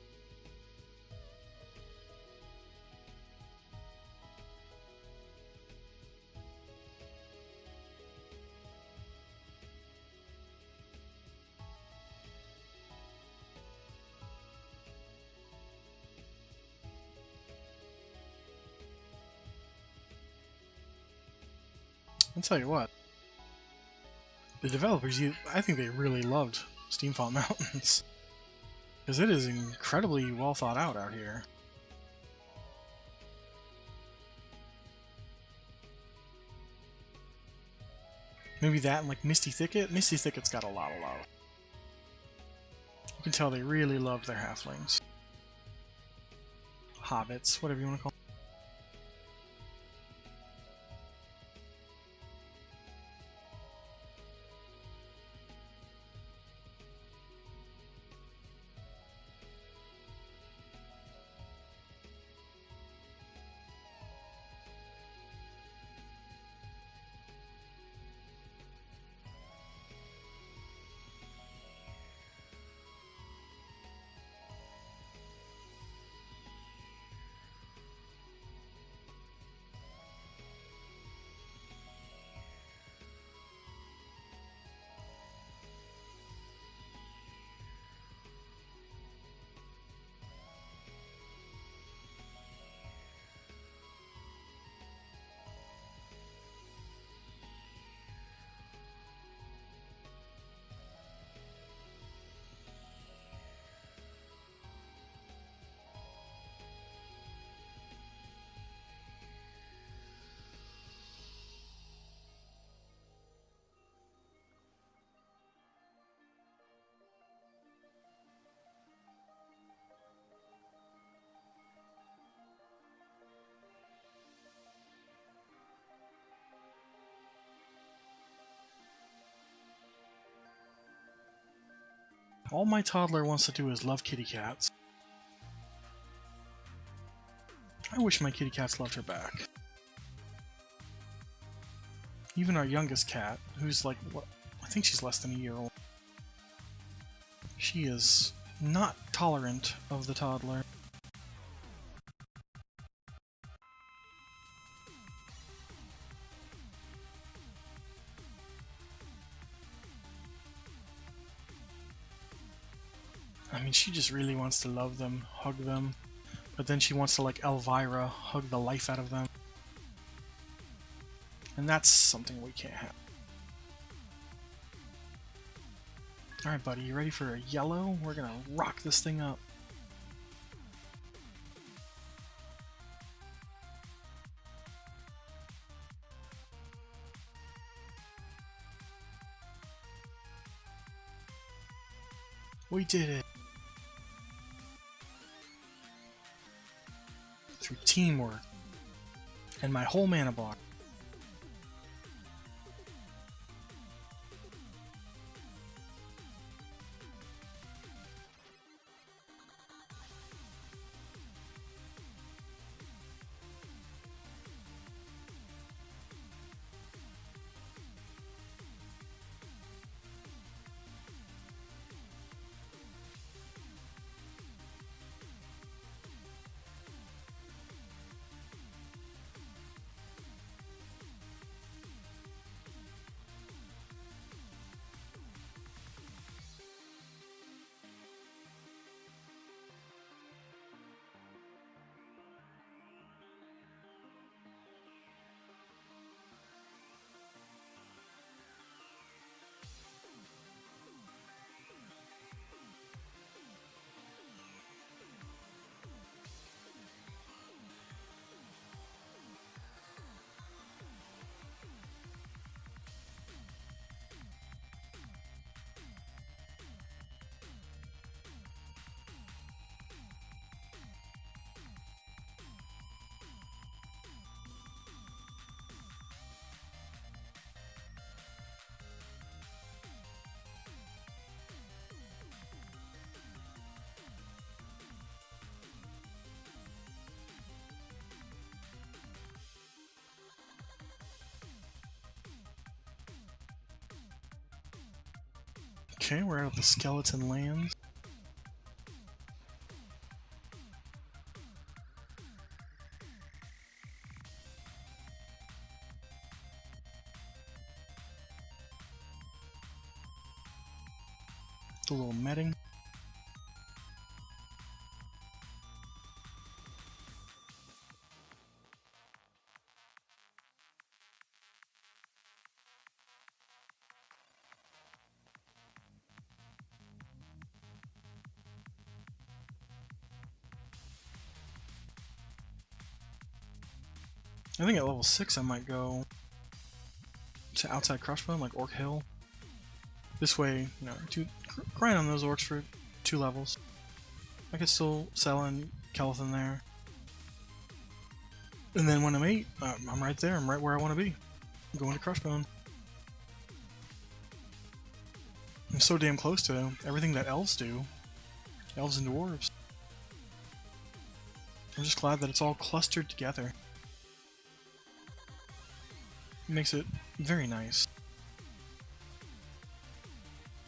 I'll tell you what, the developers, I think they really loved Steamfall Mountains, because it is incredibly well thought out here. Maybe that and like Misty Thicket? Misty Thicket's got a lot of love. You can tell they really loved their halflings. Hobbits, whatever you want to call them. All my toddler wants to do is love kitty cats. I wish my kitty cats loved her back. Even our youngest cat, who's like, what, I think she's less than a year old, she is not tolerant of the toddler. I mean, she just really wants to love them, hug them, but then she wants to, like Elvira, hug the life out of them. And that's something we can't have. Alright, buddy, you ready for a yellow? We're gonna rock this thing up. We did it! Through teamwork and my whole mana block. Okay, we're out of the skeleton lands. The little medding. I think at level 6 I might go to outside Crossbone, like Orc Hill. This way, you know, to grind on those orcs for 2 levels. I could still sell in Kelethan there. And then when I'm 8, I'm right there. I'm right where I want to be. I'm going to Crossbone. I'm so damn close to everything that elves do. Elves and dwarves. I'm just glad that it's all clustered together. It makes it very nice.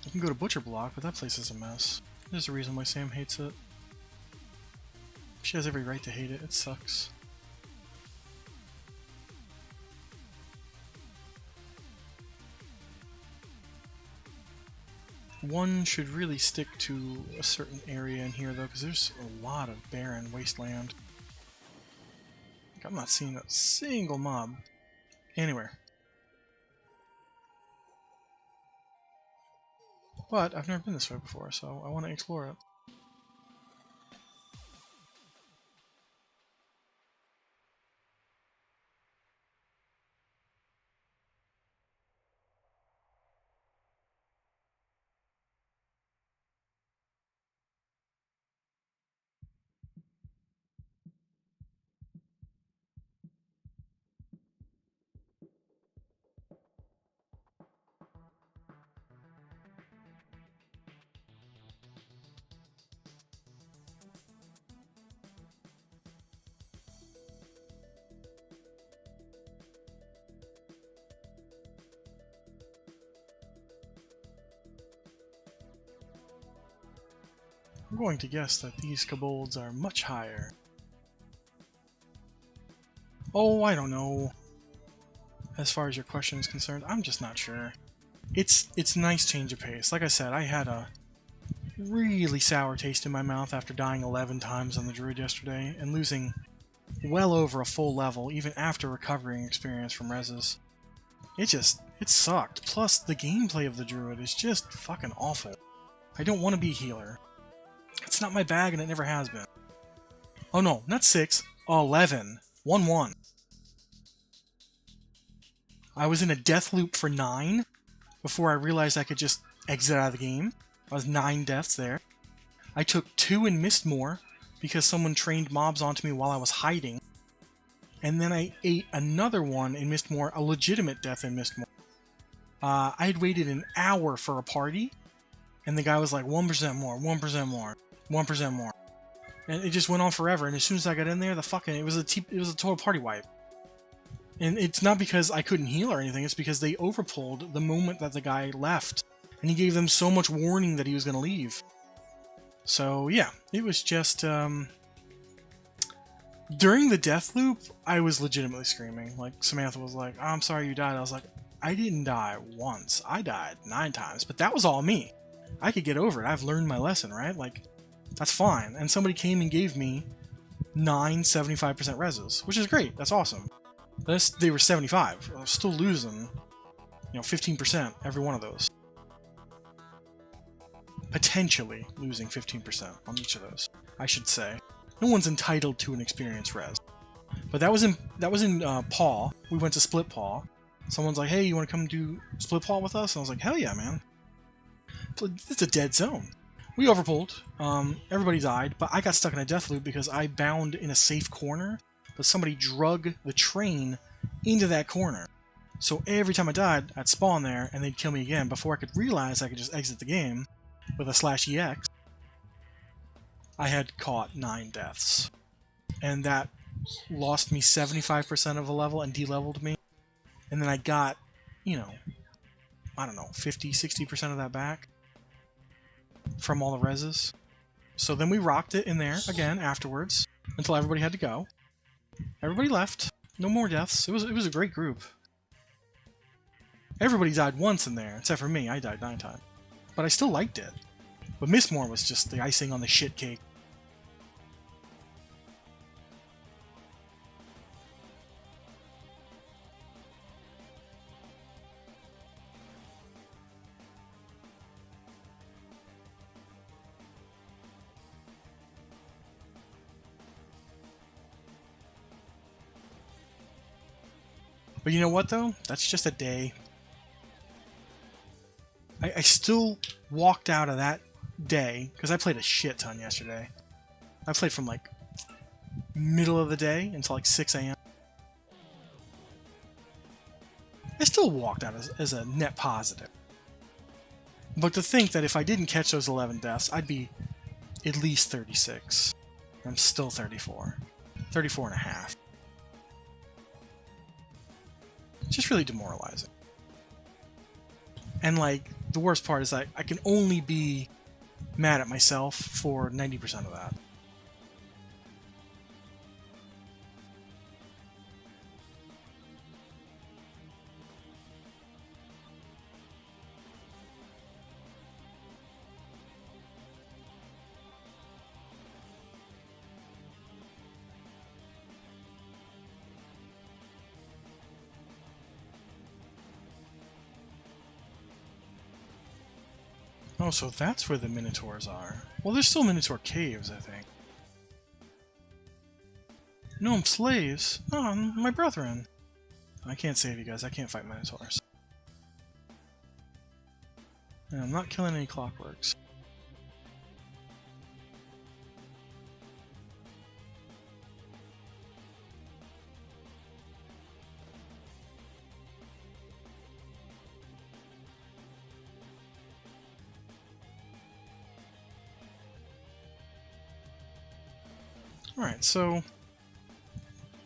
You can go to Butcher Block, but that place is a mess. There's a reason why Sam hates it. She has every right to hate it. It sucks. One should really stick to a certain area in here, though, because there's a lot of barren wasteland. Like, I'm not seeing a single mob anywhere. But I've never been this way before, so I want to explore it. I'm going to guess that these kobolds are much higher. Oh, I don't know. As far as your question is concerned, I'm just not sure. It's nice change of pace. Like I said, I had a really sour taste in my mouth after dying 11 times on the druid yesterday and losing well over a full level even after recovering experience from reses. It sucked. Plus, the gameplay of the druid is just fucking awful. I don't want to be a healer. It's not my bag and it never has been. Oh no, not 6, 11. 1-1. I was in a death loop for 9 before I realized I could just exit out of the game. I was 9 deaths there. I took 2 and missed more because someone trained mobs onto me while I was hiding. And then I ate another one and missed more, a legitimate death and missed more. I had waited an hour for a party, and the guy was like, 1% more, 1% more, 1% more. And it just went on forever, and as soon as I got in there, it was a total party wipe. And it's not because I couldn't heal or anything, it's because they overpulled the moment that the guy left. And he gave them so much warning that he was going to leave. So yeah, it was just... During the death loop, I was legitimately screaming. Like, Samantha was like, oh, I'm sorry you died. I was like, I didn't die once. I died 9 times, but that was all me. I could get over it. I've learned my lesson, right? Like, that's fine. And somebody came and gave me 9 75% reses, which is great. That's awesome. But they were 75. I was still losing, 15% every one of those. Potentially losing 15% on each of those, I should say. No one's entitled to an experience res. But that was in Paw. We went to Split Paw. Someone's like, hey, you want to come do Split Paw with us? And I was like, hell yeah, man. It's a dead zone. We overpulled. Everybody died, but I got stuck in a death loop because I bound in a safe corner, but somebody drug the train into that corner. So every time I died, I'd spawn there, and they'd kill me again before I could realize I could just exit the game with a /EX. I had caught 9 deaths, and that lost me 75% of a level and de-leveled me, and then I got, I don't know, 50-60% of that back from all the reses. So then we rocked it in there again afterwards until everybody had to go. Everybody left. No more deaths. It was a great group. Everybody died once in there, except for me. I died 9 times. But I still liked it. But Mistmore was just the icing on the shit cake. But you know what, though? That's just a day. I still walked out of that day, because I played a shit ton yesterday. I played from, middle of the day until, 6 a.m. I still walked out as a net positive. But to think that if I didn't catch those 11 deaths, I'd be at least 36. I'm still 34. 34 and a half. Just really demoralizing. And the worst part is I can only be mad at myself for 90% of that. Oh, so that's where the Minotaurs are. Well, there's still Minotaur caves, I think. Gnome slaves? Oh, my brethren. I can't save you guys. I can't fight Minotaurs. And I'm not killing any clockworks. Alright, so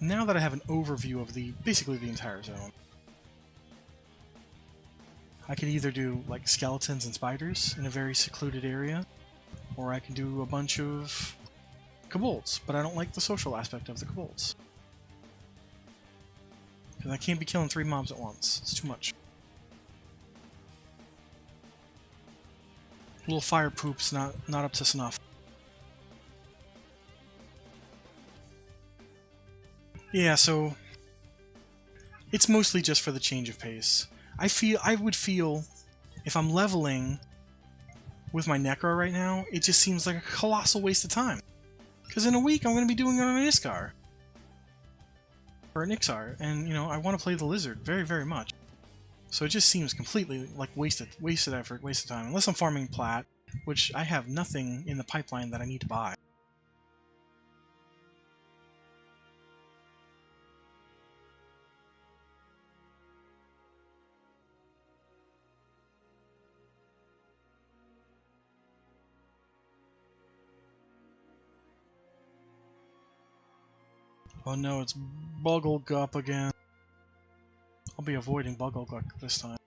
now that I have an overview of basically the entire zone, I could either do skeletons and spiders in a very secluded area, or I can do a bunch of kobolds, but I don't like the social aspect of the kobolds. Because I can't be killing 3 mobs at once. It's too much. Little fire poop's not up to snuff. Yeah, so it's mostly just for the change of pace. I would feel if I'm leveling with my Necro right now, it just seems like a colossal waste of time. Because in a week I'm going to be doing it on an Iskar. Or an Ixar, and I want to play the Lizard very, very much. So it just seems completely like wasted effort, wasted time. Unless I'm farming Plat, which I have nothing in the pipeline that I need to buy. Oh no, it's Bugglegup again. I'll be avoiding Bugglegup this time.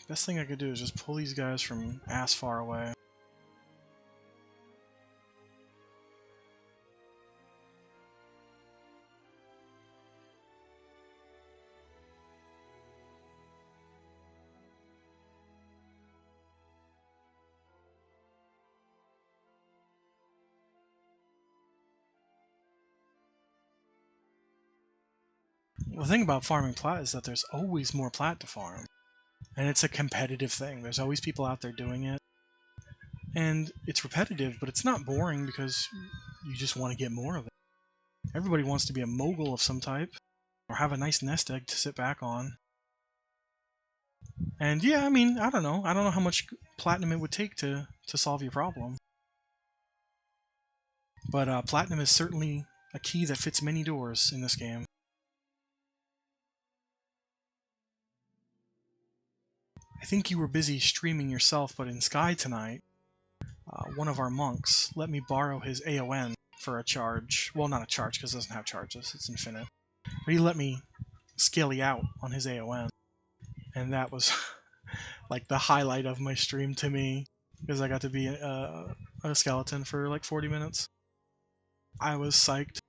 Best thing I could do is just pull these guys from ass far away. The thing about farming Plat is that there's always more Plat to farm. And it's a competitive thing. There's always people out there doing it. And it's repetitive, but it's not boring because you just want to get more of it. Everybody wants to be a mogul of some type, or have a nice nest egg to sit back on. And yeah, I mean, I don't know. I don't know how much platinum it would take to solve your problem. But platinum is certainly a key that fits many doors in this game. I think you were busy streaming yourself, but in Sky tonight, one of our monks let me borrow his AON for a charge. Well, not a charge, because it doesn't have charges. It's infinite. But he let me scaly out on his AON. And that was like the highlight of my stream to me, because I got to be a skeleton for like 40 minutes. I was psyched.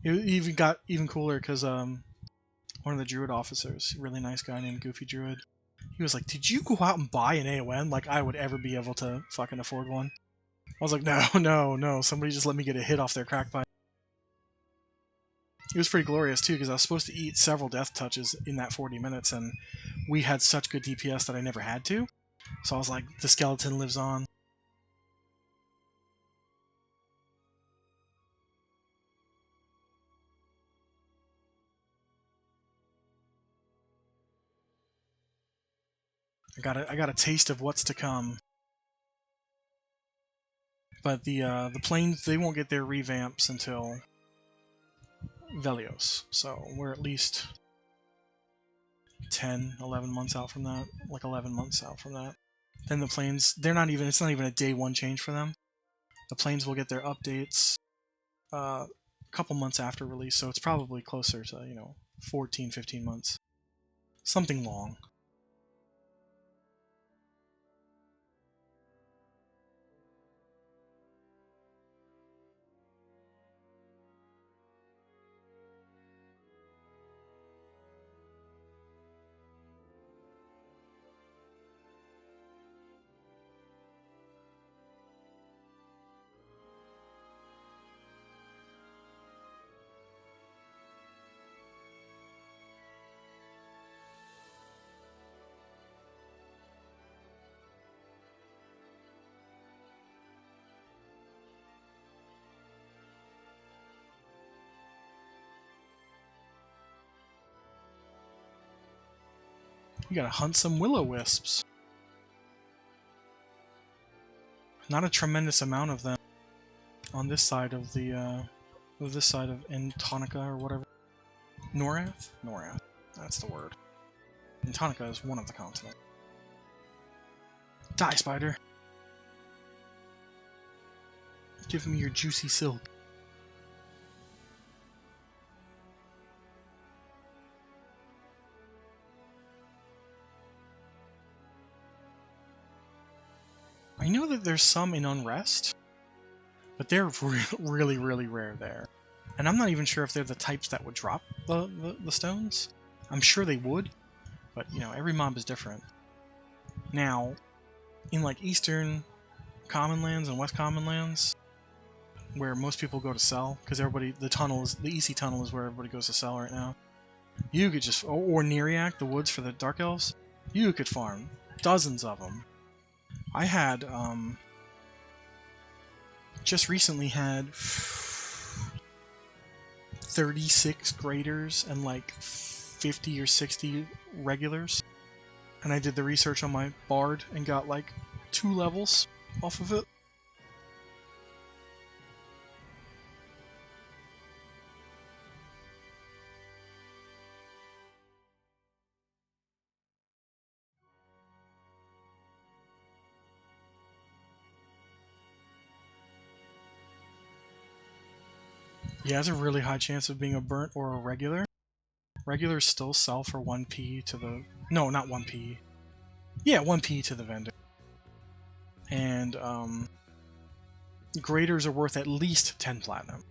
It even got even cooler because one of the druid officers, a really nice guy named Goofy Druid, he was like, "Did you go out and buy an AON? Like I would ever be able to fucking afford one?" I was like, no. Somebody just let me get a hit off their crack pipe. It was pretty glorious too, because I was supposed to eat several death touches in that 40 minutes, and we had such good DPS that I never had to. So I was like, the skeleton lives on. I got a taste of what's to come. But the planes, they won't get their revamps until Velios. So we're at least 10, 11 months out from that. Like 11 months out from that. Then the planes, it's not even a day one change for them. The planes will get their updates a couple months after release, so it's probably closer to, 14, 15 months. Something long. You gotta hunt some will-o-wisps. Not a tremendous amount of them on this side of Antonica or whatever. Norath? Norath. That's the word. Antonica is one of the continents. Die, spider! Give me your juicy silk. I know that there's some in Unrest, but they're really, really rare there. And I'm not even sure if they're the types that would drop the stones. I'm sure they would, but you know, every mob is different. Now, in like Eastern Commonlands and West Commonlands, where most people go to sell, because the EC tunnel is where everybody goes to sell right now. You could just, or Neriak, the woods for the Dark Elves, you could farm dozens of them. I had, just recently had 36 graders and like 50 or 60 regulars. And I did the research on my bard and got like 2 levels off of it. Yeah, it's a really high chance of being a burnt or a regular. Regulars still sell for 1p to the... No, not 1p. Yeah, 1p to the vendor. And, graders are worth at least 10 platinum.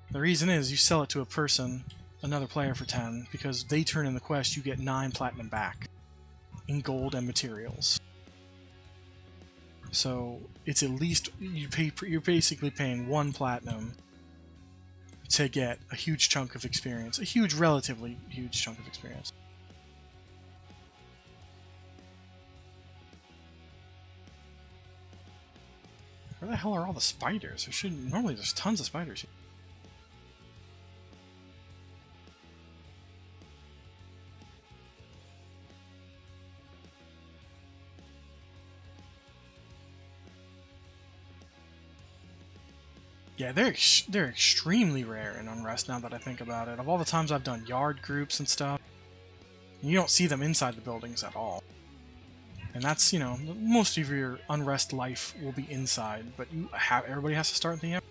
The reason is you sell it to a person, another player, for 10, because they turn in the quest, you get 9 platinum back in gold and materials. So it's at least... You're basically paying 1 platinum to get a huge chunk of experience. A relatively huge chunk of experience. Where the hell are all the spiders? Normally there's tons of spiders here. Yeah, they're extremely rare in Unrest now that I think about it. Of all the times I've done yard groups and stuff, you don't see them inside the buildings at all. And that's, you know, most of your Unrest life will be inside, but everybody has to start in the air.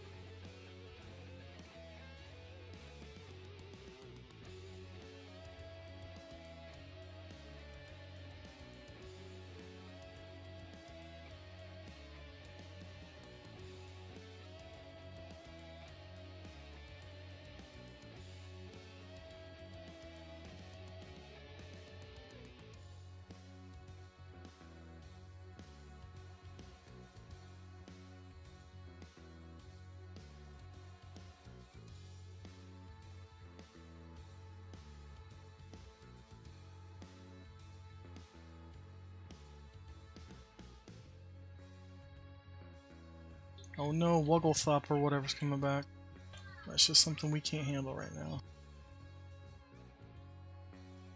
Oh no, Wugglethop or whatever's coming back. That's just something we can't handle right now.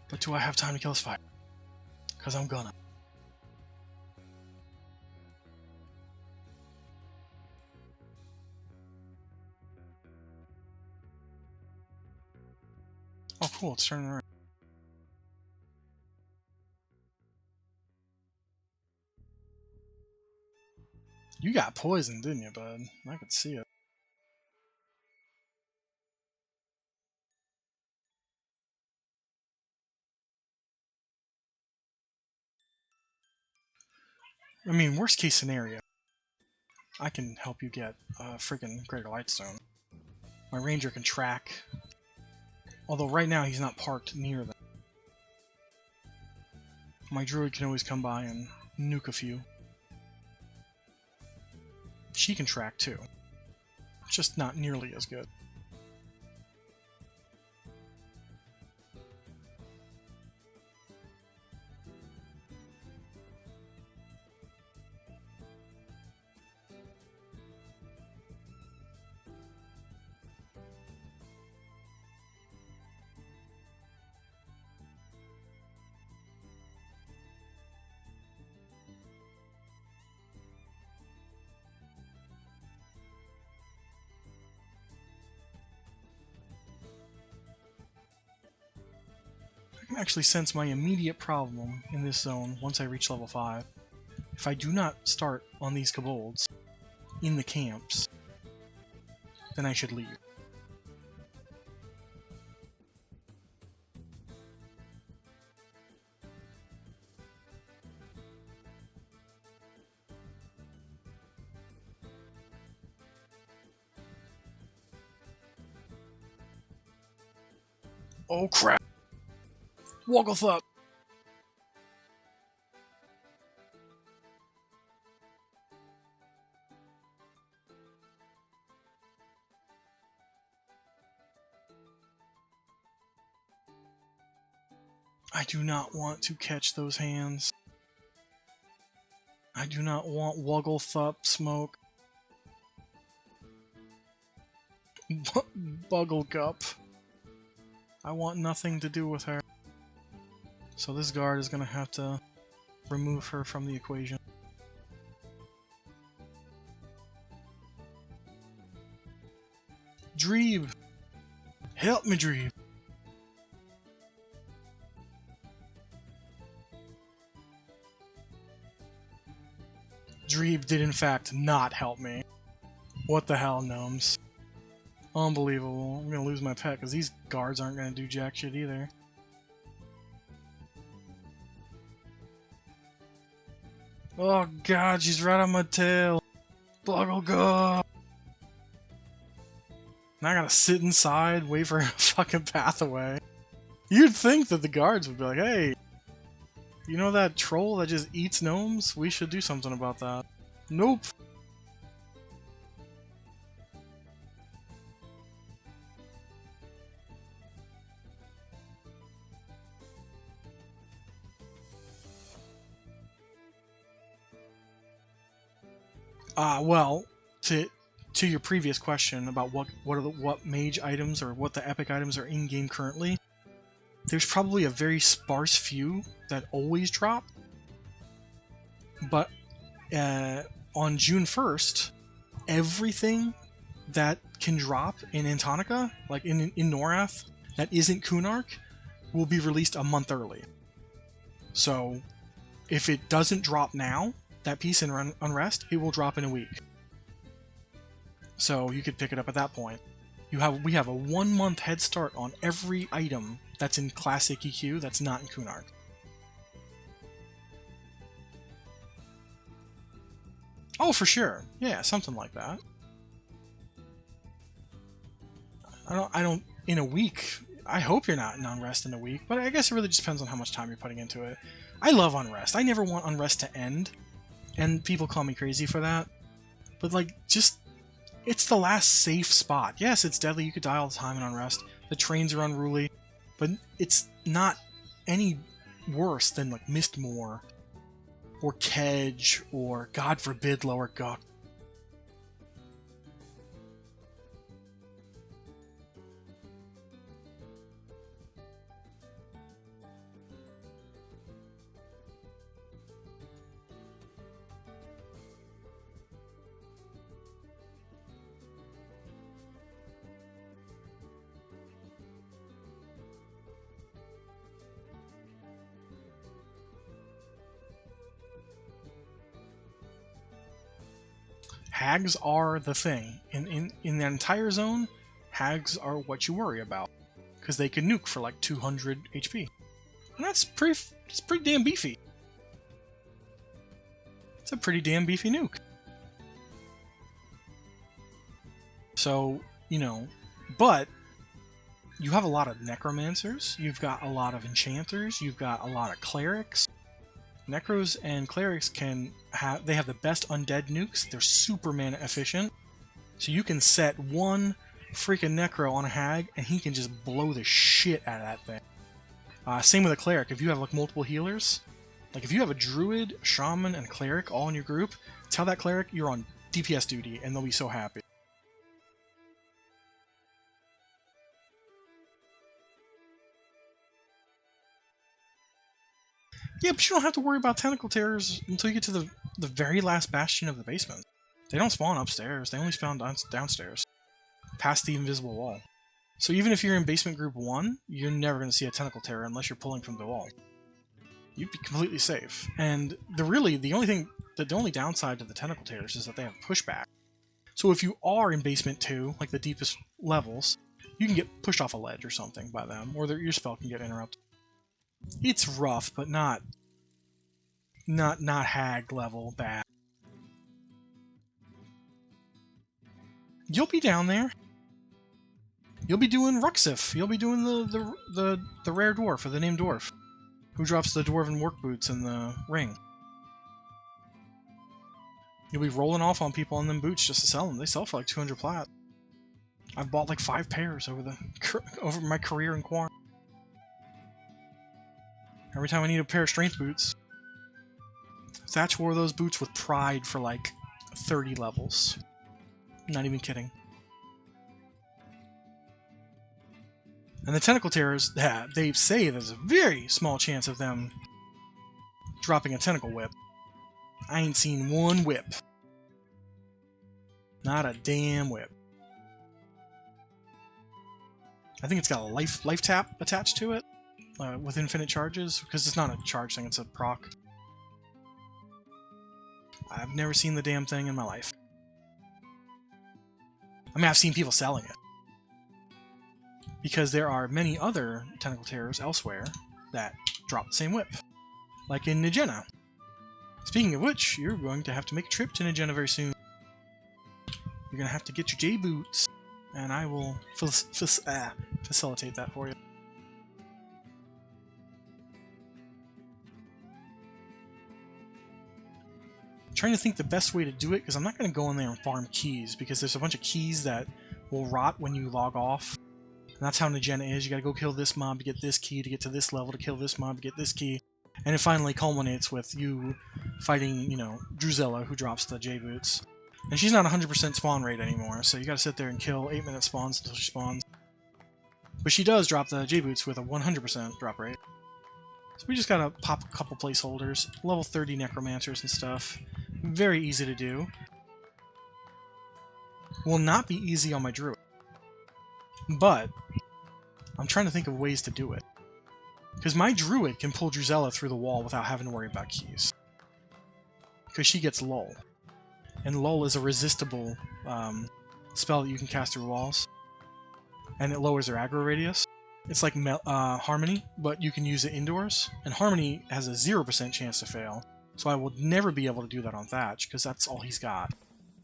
But do I have time to kill this fight? Because I'm gonna. Oh cool, it's turning around. You got poisoned, didn't you, bud? I could see it. I mean, worst case scenario, I can help you get a freaking Greater Lightstone. My ranger can track. Although right now he's not parked near them. My druid can always come by and nuke a few. She can track too. Just not nearly as good. I can actually sense my immediate problem in this zone once I reach level 5. If I do not start on these kobolds in the camps, then I should leave. Oh crap! Wogglethorpe! I do not want to catch those hands. I do not want Wogglethorpe smoke. Bugglegup. I want nothing to do with her. So this guard is gonna have to remove her from the equation. Dreeb! Help me, Dreeb! Dreeb did in fact not help me. What the hell, gnomes? Unbelievable. I'm gonna lose my pet because these guards aren't gonna do jack shit either. Oh god, she's right on my tail. Bugglegup! Now I gotta sit inside, wait for her fucking path away. You'd think that the guards would be like, hey, you know that troll that just eats gnomes? We should do something about that. Nope. Well, to your previous question about what mage items or what the epic items are in game currently, there's probably a very sparse few that always drop. But on June 1st, everything that can drop in Antonica, like in Norath, that isn't Kunark, will be released a month early. So if it doesn't drop now, that piece in Unrest, it will drop in a week. So you could pick it up at that point. We have a 1 month head start on every item that's in Classic EQ that's not in Kunark. Oh, for sure. Yeah, something like that. I don't in a week. I hope you're not in Unrest in a week, but I guess it really just depends on how much time you're putting into it. I love Unrest. I never want Unrest to end, and people call me crazy for that. But like, just it's the last safe spot. Yes, it's deadly. You could die all the time in Unrest. The trains are unruly, but it's not any worse than like Mistmoor or Kedge or, God forbid, Lower Guk. Hags are the thing. In the entire zone, hags are what you worry about. Because they can nuke for like 200 HP. And it's pretty damn beefy. It's a pretty damn beefy nuke. So, you know, but you have a lot of necromancers, you've got a lot of enchanters, you've got a lot of clerics. Necros and clerics they have the best undead nukes. They're super mana efficient. So you can set one freaking necro on a hag and he can just blow the shit out of that thing. Same with a cleric. If you have like multiple healers, like if you have a druid, shaman, and cleric all in your group, tell that cleric you're on DPS duty and they'll be so happy. Yeah, but you don't have to worry about tentacle terrors until you get to the very last bastion of the basement. They don't spawn upstairs, they only spawn downstairs, past the invisible wall. So even if you're in basement group 1, you're never going to see a tentacle terror unless you're pulling from the wall. You'd be completely safe. And the only downside to the tentacle terrors is that they have pushback. So if you are in basement 2, like the deepest levels, you can get pushed off a ledge or something by them, or your spell can get interrupted. It's rough, but not hag level bad. You'll be down there. You'll be doing Ruxif. You'll be doing the rare dwarf, or the named dwarf, who drops the dwarven work boots in the ring. You'll be rolling off on people on them boots just to sell them. They sell for like 200 plat. I've bought like 5 pairs over my career in Quarm. Every time I need a pair of strength boots. Thatch wore those boots with pride for like 30 levels. Not even kidding. And the Tentacle Terrors, they say there's a very small chance of them dropping a Tentacle Whip. I ain't seen one whip. Not a damn whip. I think it's got a life tap attached to it with infinite charges, because it's not a charge thing, it's a proc. I've never seen the damn thing in my life. I mean, I've seen people selling it. Because there are many other Tentacle Terrors elsewhere that drop the same whip. Like in Nigena. Speaking of which, you're going to have to make a trip to Nigena very soon. You're going to have to get your J-boots. And I will facilitate that for you. I'm trying to think the best way to do it, because I'm not going to go in there and farm keys, because there's a bunch of keys that will rot when you log off. And that's how Nigena is. You gotta go kill this mob to get this key, to get to this level, to kill this mob to get this key. And it finally culminates with you fighting, you know, Drusilla, who drops the J-boots. And she's not 100% spawn rate anymore, so you gotta sit there and kill 8-minute spawns until she spawns. But she does drop the J-boots with a 100% drop rate. So we just gotta pop a couple placeholders, level 30 necromancers and stuff. Very easy to do. Will not be easy on my druid. But I'm trying to think of ways to do it. Because my druid can pull Drusilla through the wall without having to worry about keys. Because she gets lull. And lull is a resistible spell that you can cast through walls. And it lowers their aggro radius. It's like Harmony, but you can use it indoors. And Harmony has a 0% chance to fail. So I will never be able to do that on Thatch, because that's all he's got.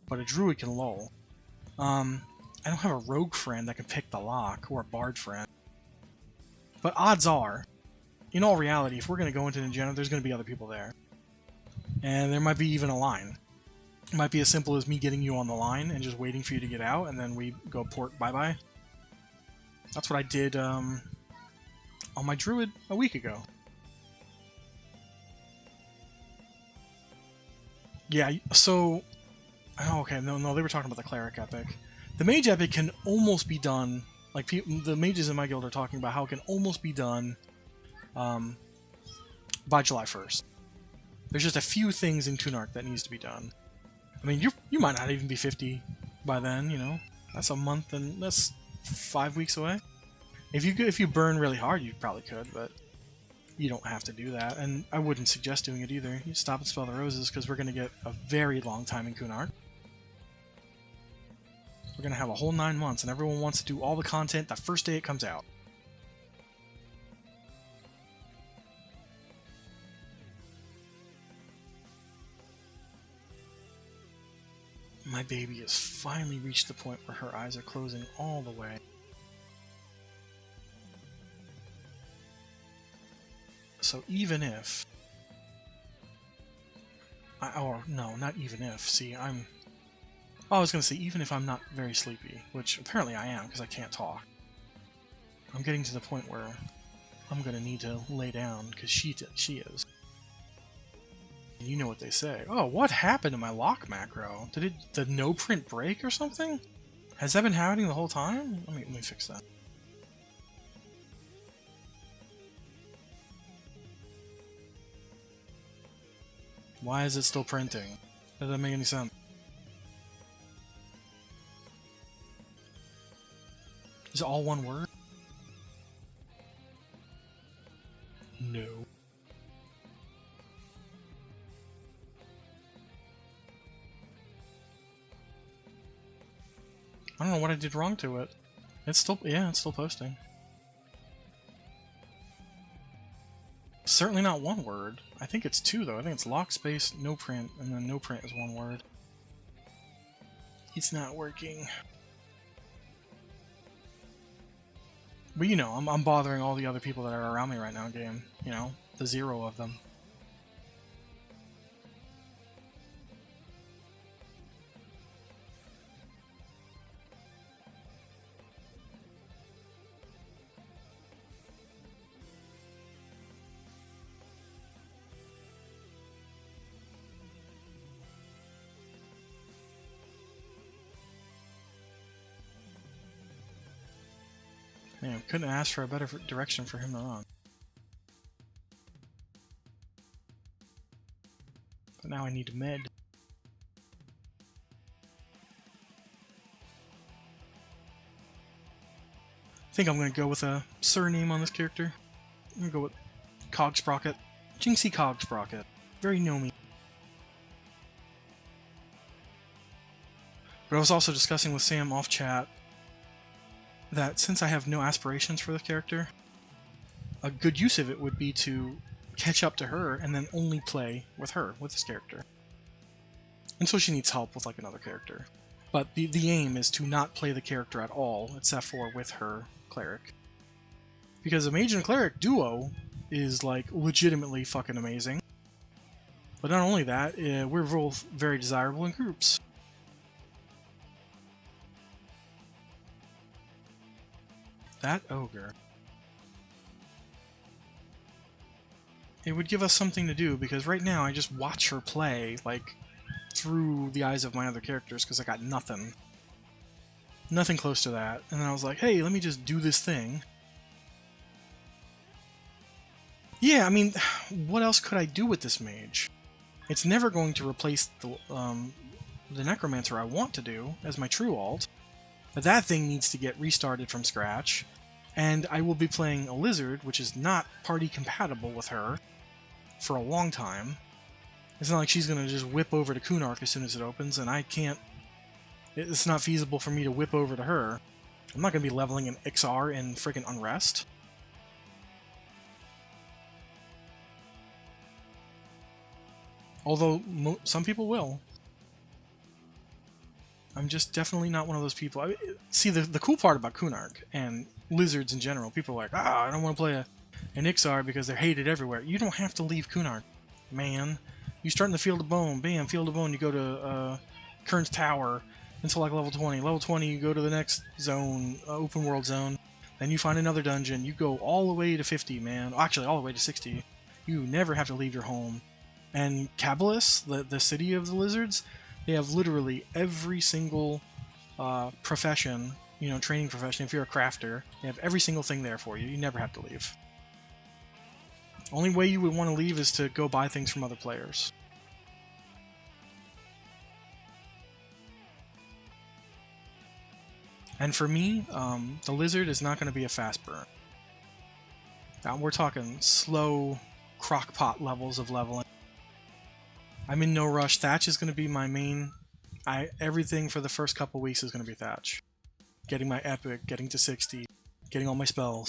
But a druid can lull. I don't have a rogue friend that can pick the lock, or a bard friend. But odds are, in all reality, if we're going to go into Nigena, there's going to be other people there. And there might be even a line. It might be as simple as me getting you on the line and just waiting for you to get out, and then we go port bye-bye. That's what I did on my druid a week ago. Yeah, so... Oh, okay, no, they were talking about the cleric epic. The mage epic can almost be done, like the mages in my guild are talking about how it can almost be done by July 1st. There's just a few things in Kunark that needs to be done. I mean, you might not even be 50 by then, you know. That's a month, and that's 5 weeks away. If you burn really hard, you probably could, but you don't have to do that, and I wouldn't suggest doing it either. You stop and spell the roses, because we're going to get a very long time in Kunark. We're going to have a whole 9 months, and everyone wants to do all the content the first day it comes out. My baby has finally reached the point where her eyes are closing all the way. So even if... or, no, not even if. See, I'm... Oh, I was going to say, even if I'm not very sleepy, which apparently I am, because I can't talk. I'm getting to the point where I'm going to need to lay down, because she is. And you know what they say. Oh, what happened to my lock macro? Did the no print break or something? Has that been happening the whole time? Let me fix that. Why is it still printing? That doesn't make any sense. Is it all one word? No. I don't know what I did wrong to it. It's still, yeah, it's still posting. Certainly not one word. I think it's two, though. I think it's lock space, no print, and then no print is one word. It's not working. But you know, I'm bothering all the other people that are around me right now in game. You know, the 0 of them. Man, couldn't ask for a better direction for him to run. But now I need a med. I think I'm going to go with a surname on this character. I'm going to go with Cogsprocket. Jinxie Cogsprocket. Very gnomey. But I was also discussing with Sam off chat that since I have no aspirations for the character, a good use of it would be to catch up to her and then only play with her, with this character. Until she needs help with like another character. But the aim is to not play the character at all, except for with her cleric. Because a mage and a cleric duo is like legitimately fucking amazing. But not only that, we're both very desirable in groups. That ogre. It would give us something to do, because right now I just watch her play, like, through the eyes of my other characters, because I got nothing. Nothing close to that. And then I was like, hey, let me just do this thing. Yeah, I mean, what else could I do with this mage? It's never going to replace the necromancer I want to do as my true alt. But that thing needs to get restarted from scratch, and I will be playing a lizard, which is not party compatible with her, for a long time. It's not like she's going to just whip over to Kunark as soon as it opens, and I can't... It's not feasible for me to whip over to her. I'm not going to be leveling an XR in friggin' Unrest. Although, some people will. I'm just definitely not one of those people. See, the cool part about Kunark and lizards in general, people are like, I don't want to play an Ixar because they're hated everywhere. You don't have to leave Kunark, man. You start in the Field of Bone, bam, Field of Bone, you go to Kern's Tower until like level 20. Level 20, you go to the next zone, open world zone. Then you find another dungeon. You go all the way to 50, man. Actually, all the way to 60. You never have to leave your home. And Kabalis, the city of the lizards, they have literally every single profession, you know, training profession. If you're a crafter, they have every single thing there for you. You never have to leave. Only way you would want to leave is to go buy things from other players. And for me, the lizard is not going to be a fast burn. Now we're talking slow crockpot levels of leveling. I'm in no rush. Thatch is going to be my main... everything for the first couple weeks is going to be Thatch. Getting my epic, getting to 60, getting all my spells.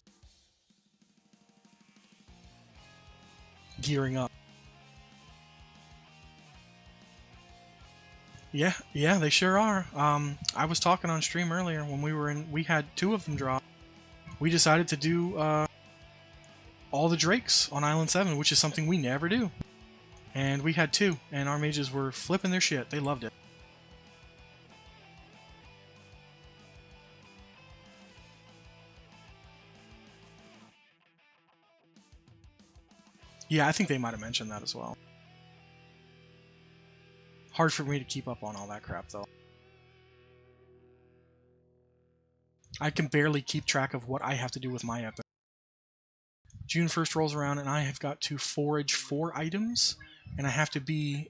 Gearing up. Yeah, they sure are. I was talking on stream earlier when we had 2 of them drop. We decided to do all the drakes on Island 7, which is something we never do. And we had 2, and our mages were flipping their shit. They loved it. Yeah, I think they might have mentioned that as well. Hard for me to keep up on all that crap, though. I can barely keep track of what I have to do with my epic. June 1st rolls around, and I have got to forage 4 items, and I have to be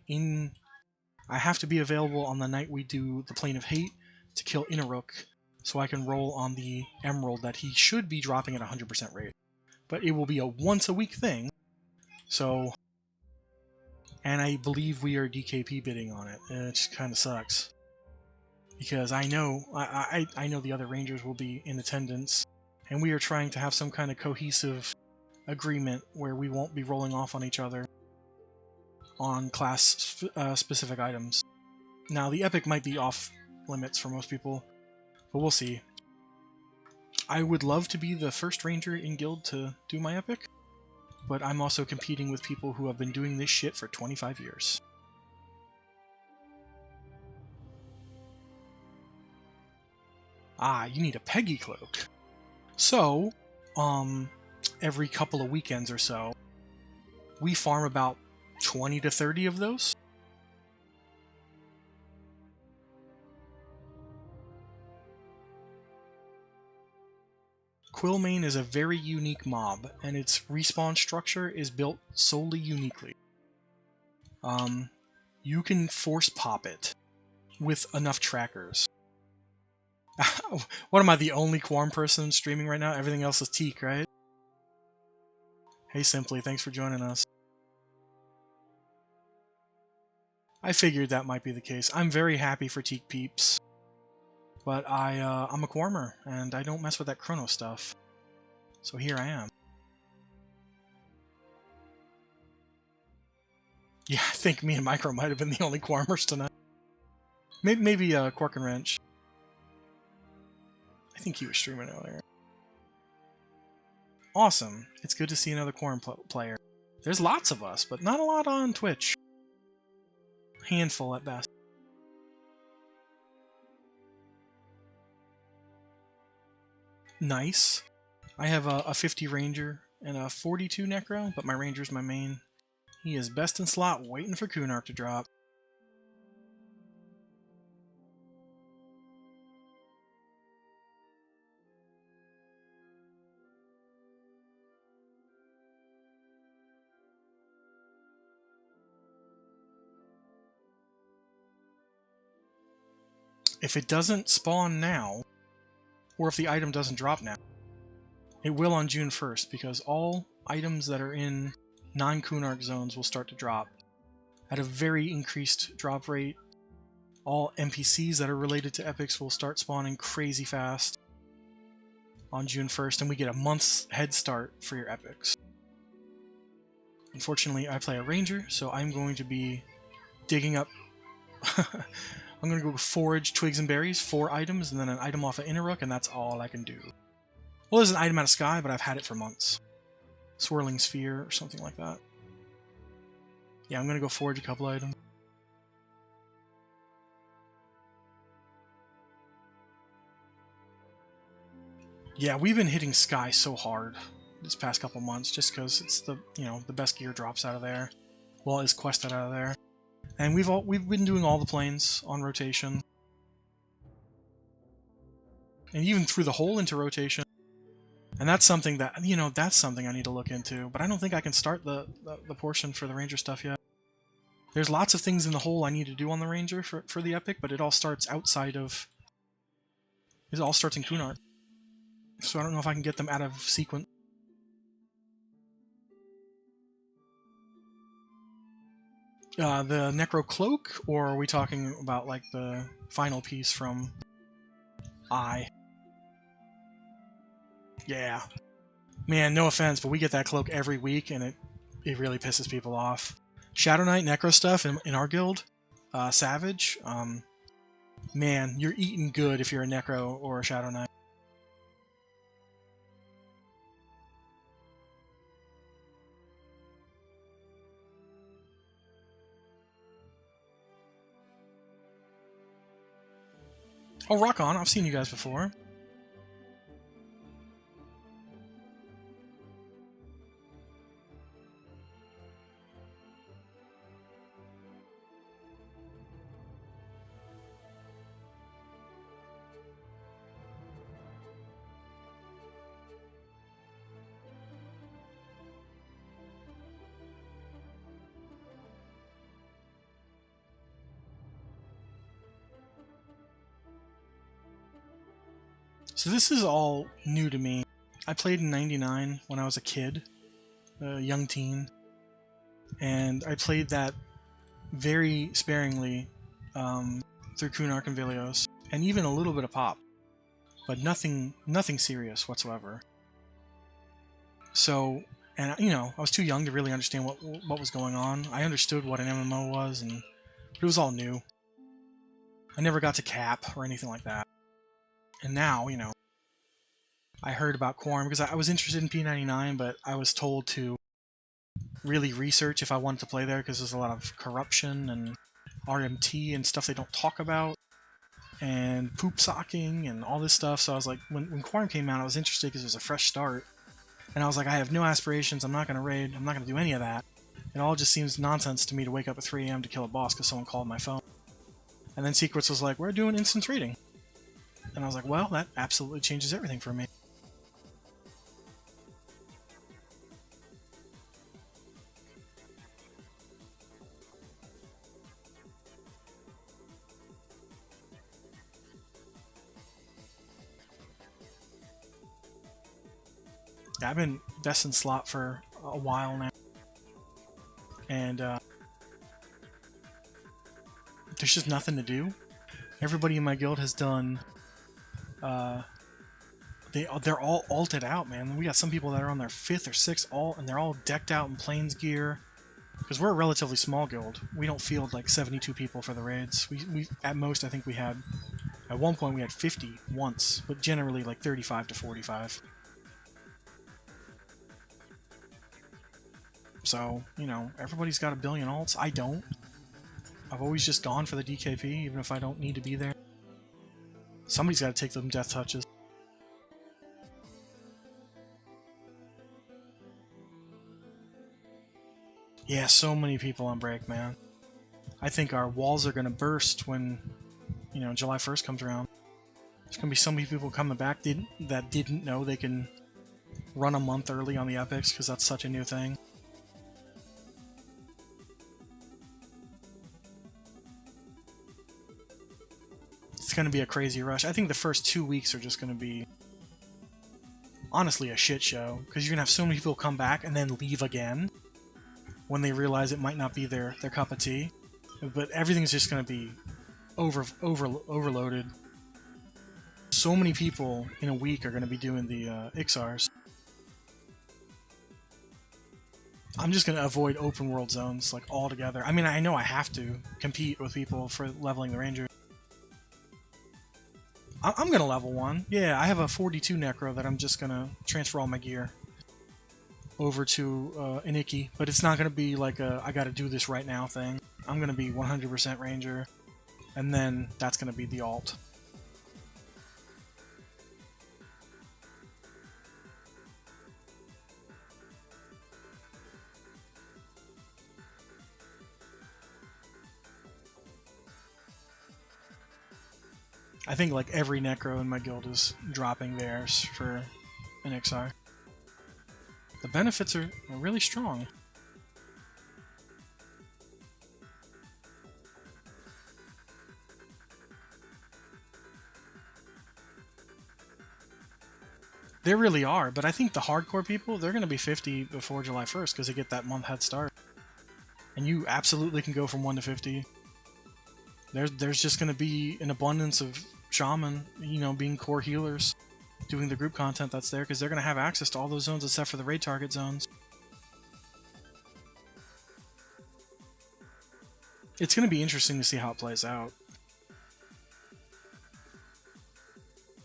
available on the night we do the Plane of Hate to kill Inaruk, so I can roll on the emerald that he should be dropping at 100% rate. But it will be a once-a-week thing, so... And I believe we are DKP bidding on it, and it just kind of sucks. Because I know I know the other Rangers will be in attendance, and we are trying to have some kind of cohesive agreement where we won't be rolling off on each other on class-specific items. Now, the epic might be off limits for most people, but we'll see. I would love to be the first ranger in guild to do my epic, but I'm also competing with people who have been doing this shit for 25 years. Ah, you need a Peggy cloak. So, every couple of weekends or so, we farm about 20 to 30 of those. Quillmane is a very unique mob, and its respawn structure is built solely uniquely. You can force pop it with enough trackers. What am I, the only Quarm person streaming right now? Everything else is Teak, right? Hey Simply, thanks for joining us. I figured that might be the case. I'm very happy for Teak peeps. But I'm a Quarmer, and I don't mess with that chrono stuff. So here I am. Yeah, I think me and Micro might have been the only Quarmers tonight. Maybe Quark and Wrench. I think he was streaming earlier. Awesome. It's good to see another Quarm player. There's lots of us, but not a lot on Twitch. Handful at best. Nice. I have a 50 Ranger and a 42 Necro, but my Ranger's my main. He is best in slot, waiting for Kunark to drop. If it doesn't spawn now, or if the item doesn't drop now, it will on June 1st, because all items that are in non-Kunark zones will start to drop at a very increased drop rate. All NPCs that are related to epics will start spawning crazy fast on June 1st, and we get a month's head start for your epics. Unfortunately, I play a ranger, so I'm going to be digging up... I'm going to go forage twigs and berries, 4 items, and then an item off of Innerrook, and that's all I can do. Well, there's an item out of Sky, but I've had it for months. Swirling Sphere or something like that. Yeah, I'm going to go forage a couple items. Yeah, we've been hitting Sky so hard this past couple months, just because it's the the best gear drops out of there. Well, is quested out of there, and we've been doing all the planes on rotation, and even threw the hole into rotation. And that's something that that's something I need to look into. But I don't think I can start the portion for the Ranger stuff yet. There's lots of things in the hole I need to do on the Ranger for the epic, but it all starts outside of. It all starts in Kunark. So I don't know if I can get them out of sequence. The Necro Cloak, or are we talking about like the final piece from I? Yeah. Man, no offense, but we get that cloak every week, and it really pisses people off. Shadow Knight Necro stuff in our guild, Savage, man, you're eating good if you're a Necro or a Shadow Knight. Oh, rock on, I've seen you guys before. So this is all new to me. I played in 99 when I was a kid, a young teen, and I played that very sparingly through Kunark and Vilios, and even a little bit of pop, but nothing serious whatsoever. So, and I was too young to really understand what was going on. I understood what an MMO was, but it was all new. I never got to cap or anything like that. And now, I heard about Quarm because I was interested in P99, but I was told to really research if I wanted to play there because there's a lot of corruption and RMT and stuff they don't talk about, and poop socking and all this stuff. So I was like, when Quarm came out, I was interested because it was a fresh start. And I was like, I have no aspirations. I'm not going to raid. I'm not going to do any of that. It all just seems nonsense to me to wake up at 3 a.m. to kill a boss because someone called my phone. And then Secrets was like, we're doing instance raiding. And I was like, well, that absolutely changes everything for me. Yeah, I've been destined slot for a while now. And there's just nothing to do. Everybody in my guild has done... they're all alted out, man. We got some people that are on their 5th or 6th alt, and they're all decked out in plains gear. Because we're a relatively small guild. We don't field like 72 people for the raids. We at most, I think we had... At one point we had 50 once, but generally like 35 to 45. So, you know, everybody's got a billion alts. I don't. I've always just gone for the DKP, even if I don't need to be there. Somebody's got to take them death touches. Yeah, so many people on break, man. I think our walls are going to burst when, you know, July 1st comes around. There's going to be so many people coming back that didn't know they can run a month early on the epics because that's such a new thing. It's going to be a crazy rush. I think the first 2 weeks are just going to be, honestly, a shit show because you're going to have so many people come back and then leave again when they realize it might not be their cup of tea. But everything's just going to be overloaded. So many people in a week are going to be doing the Ixars. I'm just going to avoid open world zones like altogether. I mean, I know I have to compete with people for leveling the Ranger. I'm going to level 1. Yeah, I have a 42 Necro that I'm just going to transfer all my gear over to an Icky, but it's not going to be like a I got to do this right now thing. I'm going to be 100% Ranger, and then that's going to be the alt. I think like every Necro in my guild is dropping theirs for an XR. The benefits are really strong. They really are, but I think the hardcore people, they're going to be 50 before July 1st because they get that month head start. And you absolutely can go from 1 to 50. There's just going to be an abundance of shaman, you know, being core healers, doing the group content that's there because they're going to have access to all those zones except for the raid target zones. It's going to be interesting to see how it plays out.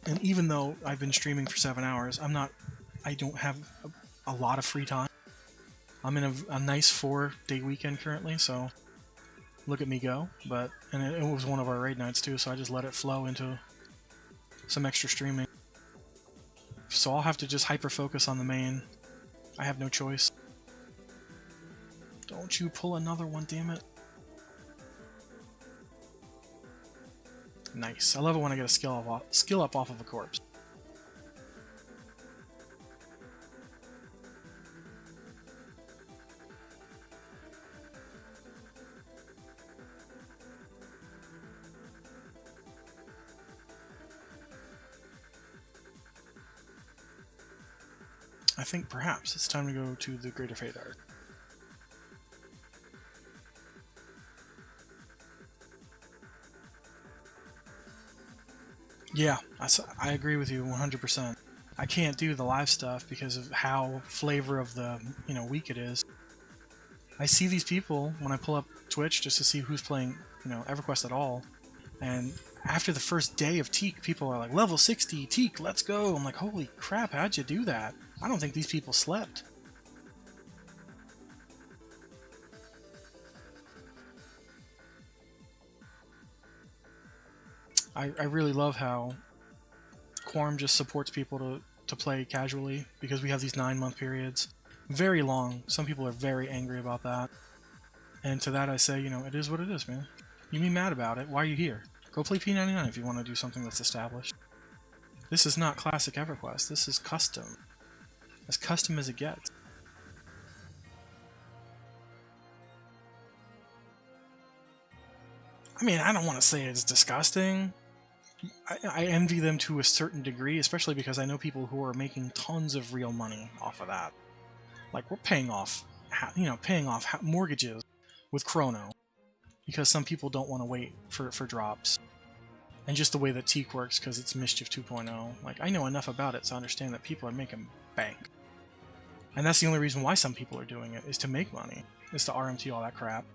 And even though I've been streaming for 7 hours, I don't have a lot of free time. I'm in a nice 4-day weekend currently, so look at me go. And it was one of our raid nights too, so I just let it flow into some extra streaming. So I'll have to just hyper focus on the main. I have no choice. Don't you pull another one, damn it. Nice. I love it when I get a skill up off of a corpse. I think perhaps it's time to go to the Greater Fate Art. Yeah, I agree with you 100%. I can't do the live stuff because of how flavor of the week it is. I see these people when I pull up Twitch just to see who's playing EverQuest at all, and after the first day of Teak, people are like, level 60, Teak, let's go. I'm like, holy crap, how'd you do that? I don't think these people slept. I really love how Quarm just supports people to play casually, because we have these 9-month periods. Very long. Some people are very angry about that. And to that I say, you know, it is what it is, man. You be mad about it. Why are you here? Go play P99 if you want to do something that's established. This is not classic EverQuest. This is custom. As custom as it gets. I mean, I don't want to say it's disgusting. I envy them to a certain degree, especially because I know people who are making tons of real money off of that. Like, we're paying off, mortgages with Chrono, because some people don't want to wait for drops. And just the way that Teak works, because it's Mischief 2.0. Like, I know enough about it to understand that people are making bank. And that's the only reason why some people are doing it, is to make money. Is to RMT all that crap.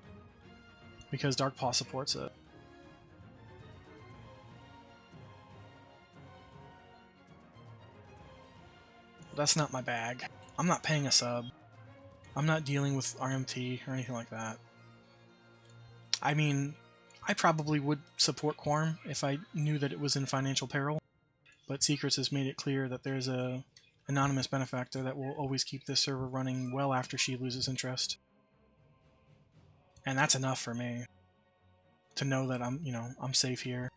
Because Dark Paw supports it. But that's not my bag. I'm not paying a sub. I'm not dealing with RMT or anything like that. I mean, I probably would support Quarm if I knew that it was in financial peril, but Secrets has made it clear that there's a anonymous benefactor that will always keep this server running well after she loses interest. And that's enough for me to know that I'm safe here.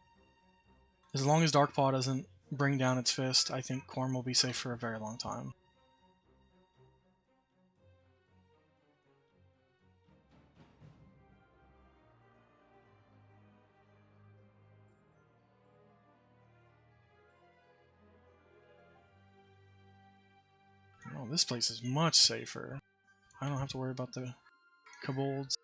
As long as Darkpaw doesn't bring down its fist, I think Quarm will be safe for a very long time. Oh, this place is much safer. I don't have to worry about the kobolds.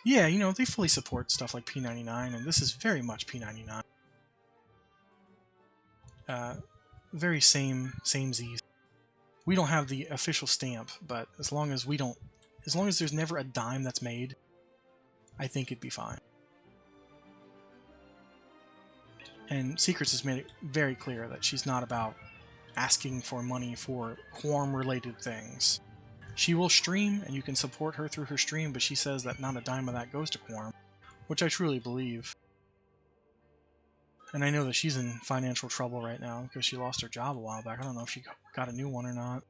Yeah, you know, they fully support stuff like P99, and this is very much P99. Very samesies. We don't have the official stamp, but as long as there's never a dime that's made, I think it'd be fine. And Secrets has made it very clear that she's not about asking for money for Quarm-related things. She will stream, and you can support her through her stream, but she says that not a dime of that goes to Quarm, which I truly believe. And I know that she's in financial trouble right now because she lost her job a while back. I don't know if she got a new one or not.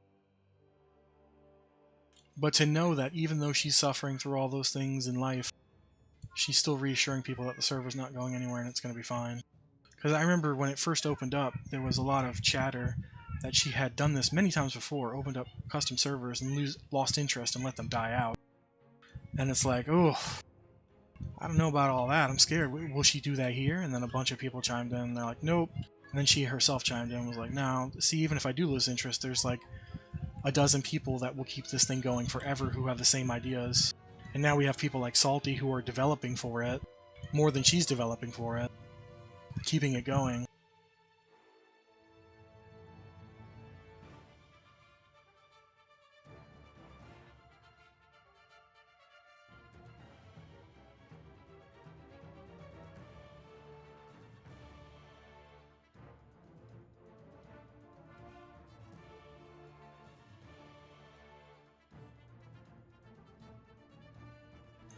But to know that even though she's suffering through all those things in life, she's still reassuring people that the server's not going anywhere and it's going to be fine. Because I remember when it first opened up, there was a lot of chatter that she had done this many times before, opened up custom servers and lost interest and let them die out. And it's like, oh, I don't know about all that. I'm scared. Will she do that here? And then a bunch of people chimed in and they're like, nope. And then she herself chimed in and was like, no, see, even if I do lose interest, there's like a dozen people that will keep this thing going forever who have the same ideas. And now we have people like Salty who are developing for it, more than she's developing for it, keeping it going.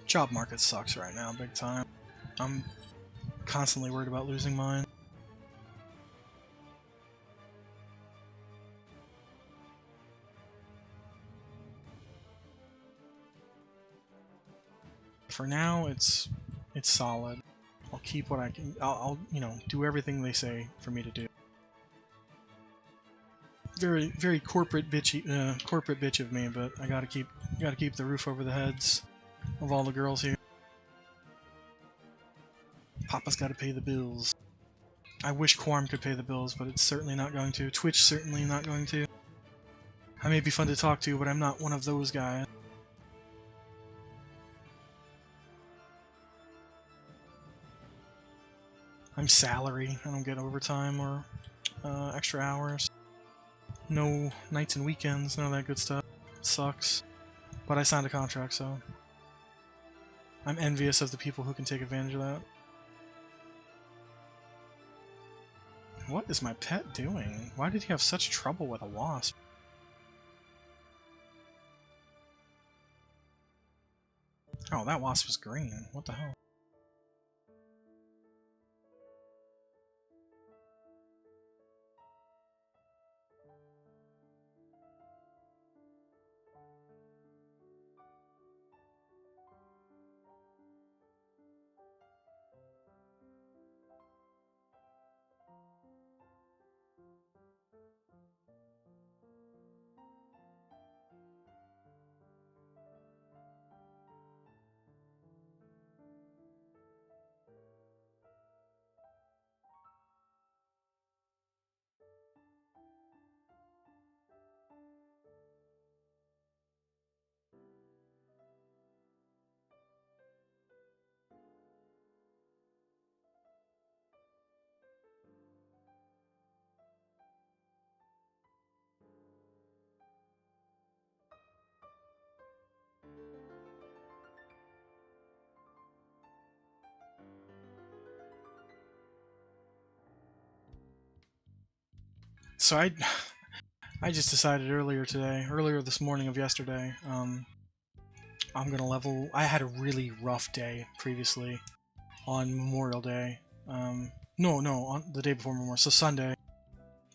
Job market sucks right now, big time. I'm constantly worried about losing mine. For now, it's solid. I'll keep what I can. I'll do everything they say for me to do. Very corporate bitch of me, but I gotta keep the roof over the heads of all the girls here. Papa's gotta pay the bills. I wish Quarm could pay the bills, but it's certainly not going to. Twitch certainly not going to. I may be fun to talk to, but I'm not one of those guys. I'm salary. I don't get overtime or extra hours. No nights and weekends, none of that good stuff. It sucks. But I signed a contract, so. I'm envious of the people who can take advantage of that. What is my pet doing? Why did he have such trouble with a wasp? Oh, that wasp was green. What the hell? So I just decided earlier this morning of yesterday, I'm gonna level. I had a really rough day previously on Memorial Day. No, on the day before Memorial, so Sunday.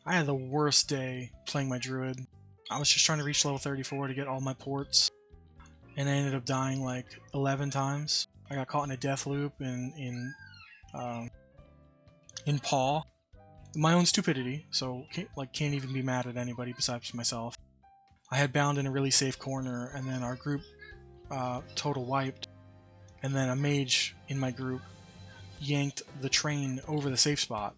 I had the worst day playing my druid. I was just trying to reach level 34 to get all my ports, and I ended up dying like 11 times. I got caught in a death loop in Paw. My own stupidity, so can't even be mad at anybody besides myself. I had bound in a really safe corner, and then our group total wiped, and then a mage in my group yanked the train over the safe spot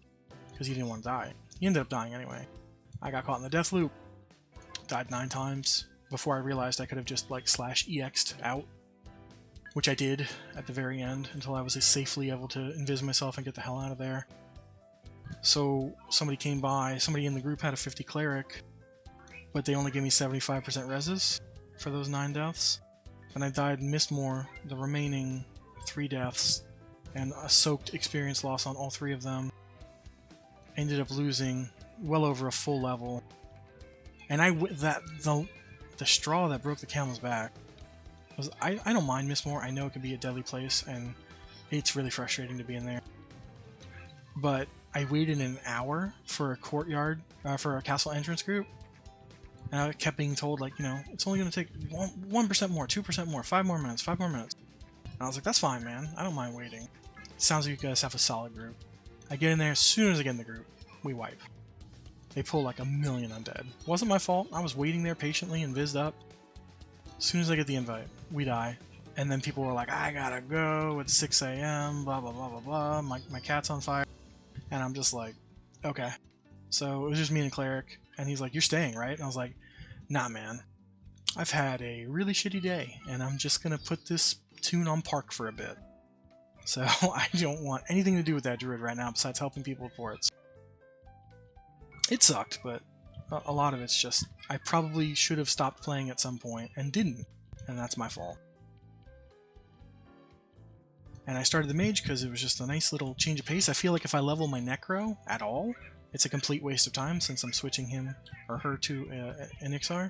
because he didn't want to die. He ended up dying anyway. I got caught in the death loop, died 9 times before I realized I could have just like /EX'd out, which I did at the very end until I was safely able to invis myself and get the hell out of there. So somebody came by, somebody in the group had a 50 cleric, but they only gave me 75% reses for those 9 deaths. And I died and missed more the remaining 3 deaths, and a soaked experience loss on all 3 of them. Ended up losing well over a full level. And the straw that broke the camel's back was I don't mind Mistmore. I know it can be a deadly place, and it's really frustrating to be in there. But I waited an hour for a courtyard, for a castle entrance group, and I kept being told, like, it's only going to take 1% more, 2% more, 5 more minutes, 5 more minutes. And I was like, that's fine, man. I don't mind waiting. It sounds like you guys have a solid group. I get in there, as soon as I get in the group, we wipe. They pull like 1,000,000 undead. Wasn't my fault. I was waiting there patiently and vizzed up. As soon as I get the invite, we die. And then people were like, I gotta go, it's 6 a.m., blah, blah, blah, blah, blah, my cat's on fire. And I'm just like, okay. So it was just me and a cleric, and he's like, you're staying, right? And I was like, nah, man. I've had a really shitty day, and I'm just gonna put this tune on park for a bit. So I don't want anything to do with that druid right now besides helping people with ports. It sucked, but a lot of it's just, I probably should have stopped playing at some point and didn't, and that's my fault. And I started the mage because it was just a nice little change of pace. I feel like if I level my necro at all, it's a complete waste of time since I'm switching him or her to an Ixar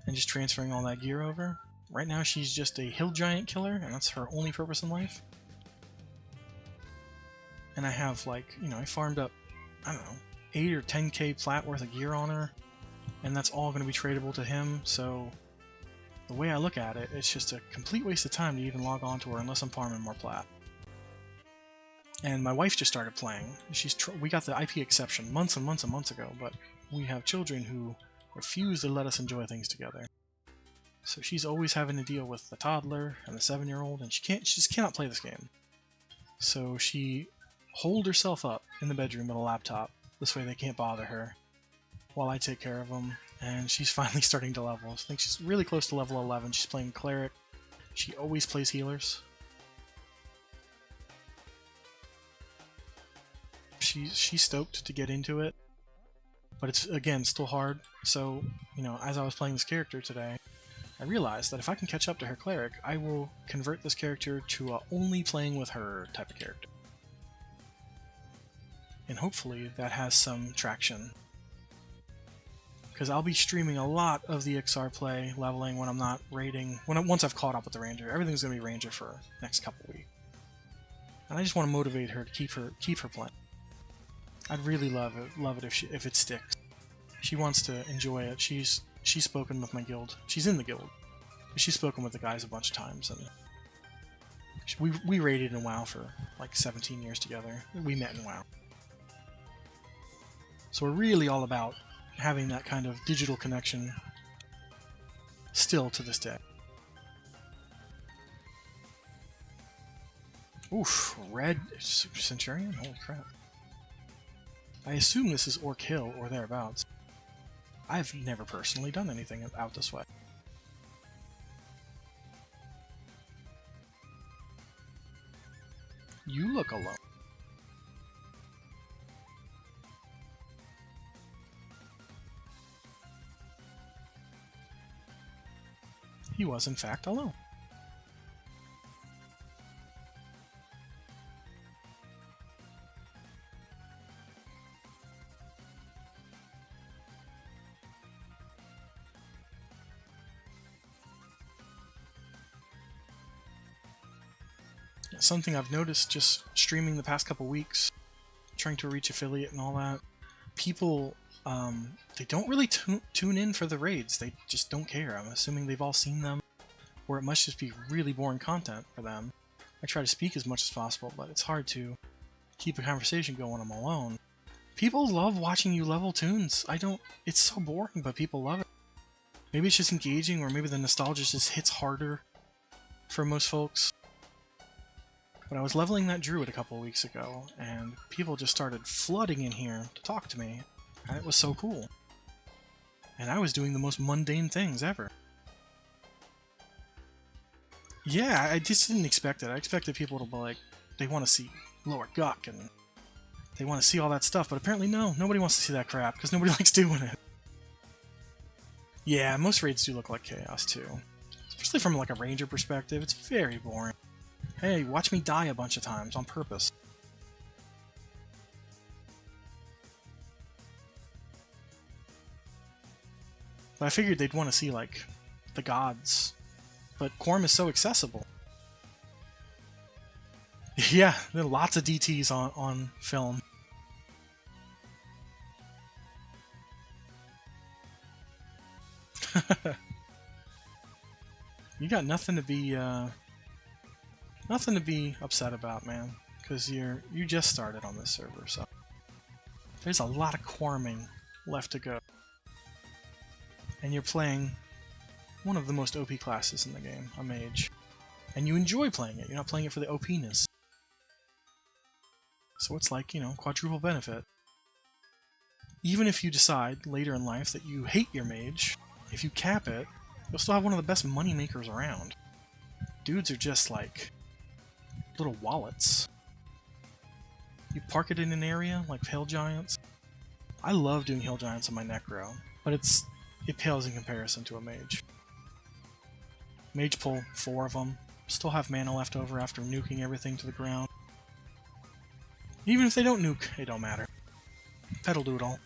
and just transferring all that gear over. Right now she's just a hill giant killer, and that's her only purpose in life. And I have, like, I farmed up, I don't know, 8 or 10k plat worth of gear on her, and that's all going to be tradable to him, so the way I look at it, it's just a complete waste of time to even log on to her unless I'm farming more plat. And my wife just started playing. We got the IP exception months and months and months ago, but we have children who refuse to let us enjoy things together. So she's always having to deal with the toddler and the 7-year-old, and she just cannot play this game. So she holed herself up in the bedroom with a laptop. This way they can't bother her while I take care of them. And she's finally starting to level. I think she's really close to level 11. She's playing cleric. She always plays healers. She's stoked to get into it, but it's, again, still hard. So, as I was playing this character today, I realized that if I can catch up to her cleric, I will convert this character to a only playing with her type of character. And hopefully that has some traction. Because I'll be streaming a lot of the XR play leveling when I'm not raiding. Once I've caught up with the ranger, everything's going to be ranger for the next couple weeks. And I just want to motivate her to keep her playing. I'd really love it if it sticks. She wants to enjoy it. She's spoken with my guild. She's in the guild. She's spoken with the guys a bunch of times, and we raided in WoW for like 17 years together. We met in WoW. So we're really all about having that kind of digital connection still to this day. Oof, red Centurion? Holy crap. I assume this is Orc Hill or thereabouts. I've never personally done anything out this way. You look alone. He was in fact alone. Something I've noticed just streaming the past couple weeks, trying to reach affiliate and all that, people, they don't really tune in for the raids. They just don't care. I'm assuming they've all seen them, or it must just be really boring content for them. I try to speak as much as possible, but it's hard to keep a conversation going when I'm alone. People love watching you level tunes. It's so boring, but people love it. Maybe it's just engaging, or maybe the nostalgia just hits harder for most folks. But I was leveling that druid a couple of weeks ago, and people just started flooding in here to talk to me, and it was so cool. And I was doing the most mundane things ever. Yeah, I just didn't expect it. I expected people to be like, they want to see Lower Guck, and they want to see all that stuff, but apparently no, nobody wants to see that crap, because nobody likes doing it. Yeah, most raids do look like chaos, too. Especially from like a ranger perspective, it's very boring. Hey, watch me die a bunch of times on purpose. But I figured they'd want to see, like, the gods. But Quarm is so accessible. Yeah, there are lots of DTs on film. You got nothing to be upset about, man, because you just started on this server, so there's a lot of Quarming left to go, and you're playing one of the most OP classes in the game, a mage, and you enjoy playing it. You're not playing it for the OP-ness, so it's like, quadruple benefit. Even if you decide later in life that you hate your mage, if you cap it, you'll still have one of the best money makers around. Dudes are just like little wallets. You park it in an area like hill giants. I love doing hill giants on my necro, but it pales in comparison to a mage. Mage pull 4 of them, still have mana left over after nuking everything to the ground. Even if they don't nuke, it don't matter. Pet'll do it all.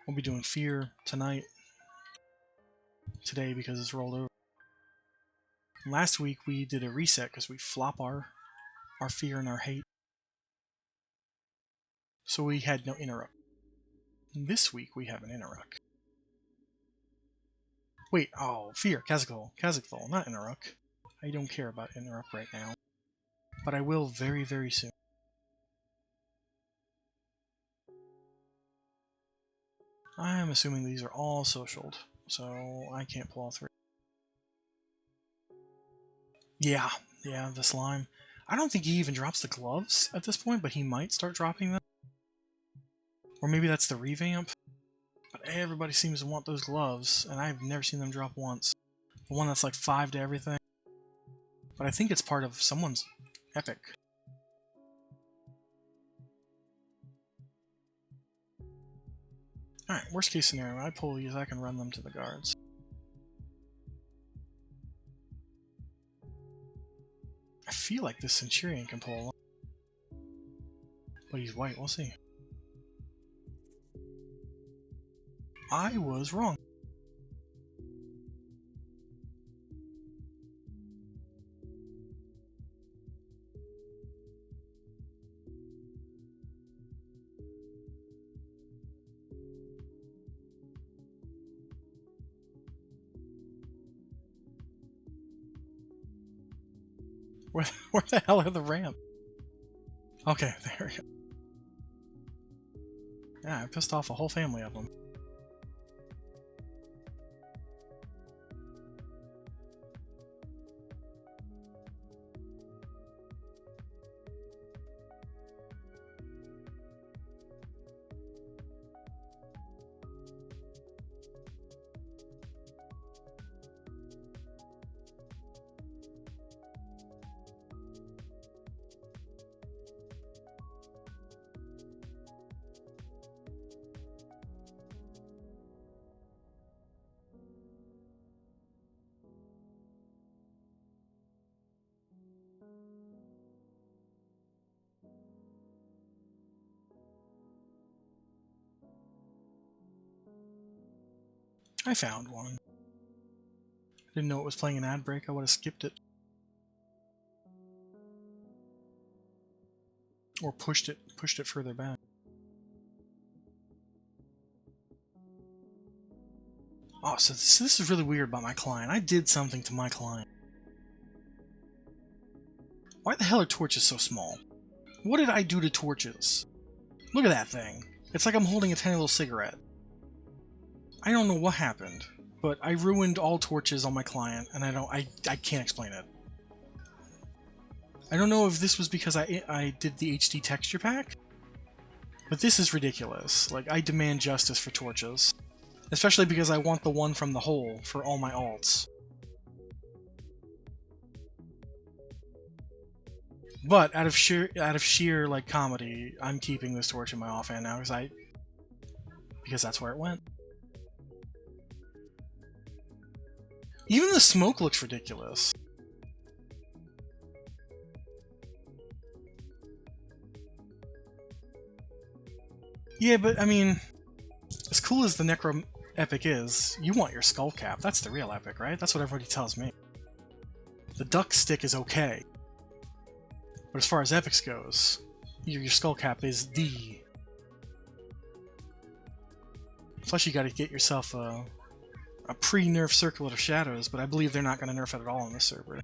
We'll be doing Fear today because it's rolled over. Last week we did a reset because we flop our Fear and our Hate. So we had no interrupt. This week we have an interrupt. Wait, Fear, Kazakhstal, not interrupt. I don't care about interrupt right now. But I will very, very soon. I'm assuming these are all socialed, so I can't pull all 3. Yeah, yeah, the slime. I don't think he even drops the gloves at this point, but he might start dropping them. Or maybe that's the revamp. But everybody seems to want those gloves, and I've never seen them drop once. The one that's like 5 to everything. But I think it's part of someone's epic. Alright, worst case scenario, I pull these, I can run them to the guards. I feel like this Centurion can pull along. But he's white, we'll see. I was wrong. Where the hell are the ramp? Okay, there we go. Yeah, I pissed off a whole family of them. I found one. Didn't know it was playing an ad break, I would have skipped it. Or pushed it further back. Oh, so this is really weird about my client. I did something to my client. Why the hell are torches so small? What did I do to torches? Look at that thing. It's like I'm holding a tiny little cigarette. I don't know what happened, but I ruined all torches on my client, and I can't explain it. I don't know if this was because I did the HD texture pack, but this is ridiculous. Like, I demand justice for torches. Especially because I want the one from the hole for all my alts. But out of sheer like comedy, I'm keeping this torch in my offhand now because that's where it went. Even the smoke looks ridiculous. Yeah, but I mean, as cool as the Necro epic is, you want your skull cap. That's the real epic, right? That's what everybody tells me. The duck stick is okay. But as far as epics goes, your skull cap is the... Plus you gotta get yourself a pre-nerf Circlet of Shadows, but I believe they're not gonna nerf it at all on this server.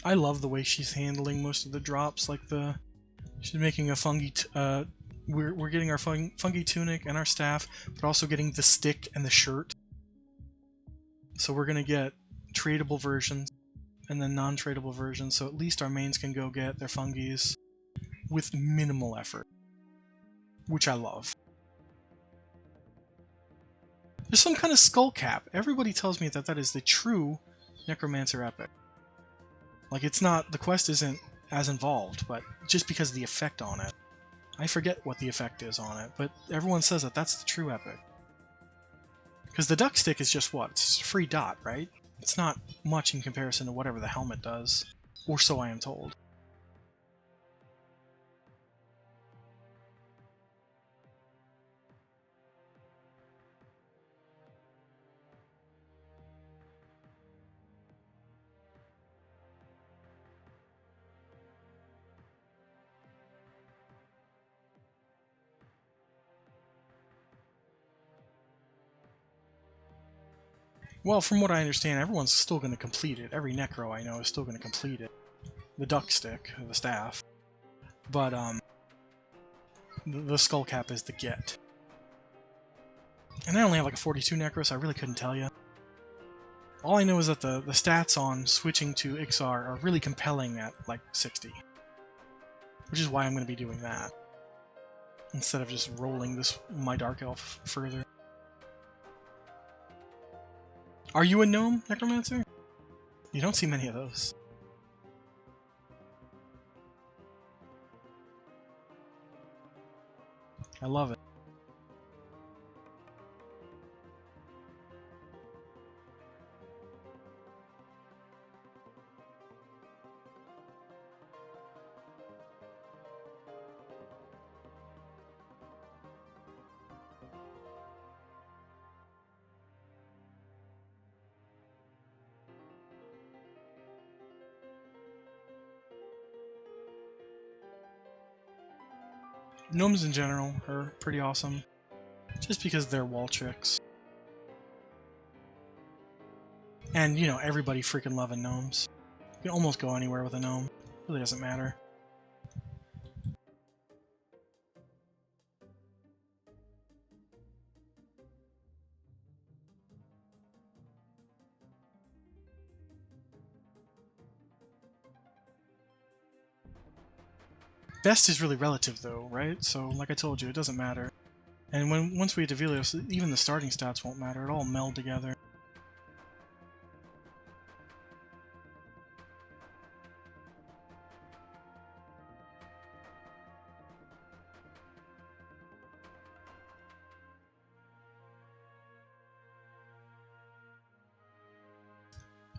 I love the way she's handling most of the drops, like she's making a fungi. We're getting our fungi tunic and our staff, but also getting the stick and the shirt. So we're gonna get tradable versions and then non-tradable versions. So at least our mains can go get their fungis with minimal effort, which I love. There's some kind of skull cap. Everybody tells me that that is the true Necromancer epic. Like, it's not, the quest isn't as involved, but just because of the effect on it. I forget what the effect is on it, but everyone says that that's the true epic. Because the duck stick is just what? It's a free dot, right? It's not much in comparison to whatever the helmet does. Or so I am told. Well, from what I understand, everyone's still going to complete it. Every Necro I know is still going to complete it. The duck stick, the staff. But, the skull cap is the get. And I only have like a 42 Necro, so I really couldn't tell you. All I know is that the stats on switching to Ixar are really compelling at like 60. Which is why I'm going to be doing that. Instead of just rolling my Dark Elf further. Are you a gnome, Necromancer? You don't see many of those. I love it. Gnomes in general are pretty awesome, just because they're wall tricks. And, you know, everybody freaking loving gnomes. You can almost go anywhere with a gnome. Really doesn't matter. Best is really relative, though, right? So, like I told you, it doesn't matter. And once we get to Velios, even the starting stats won't matter. It all meld together.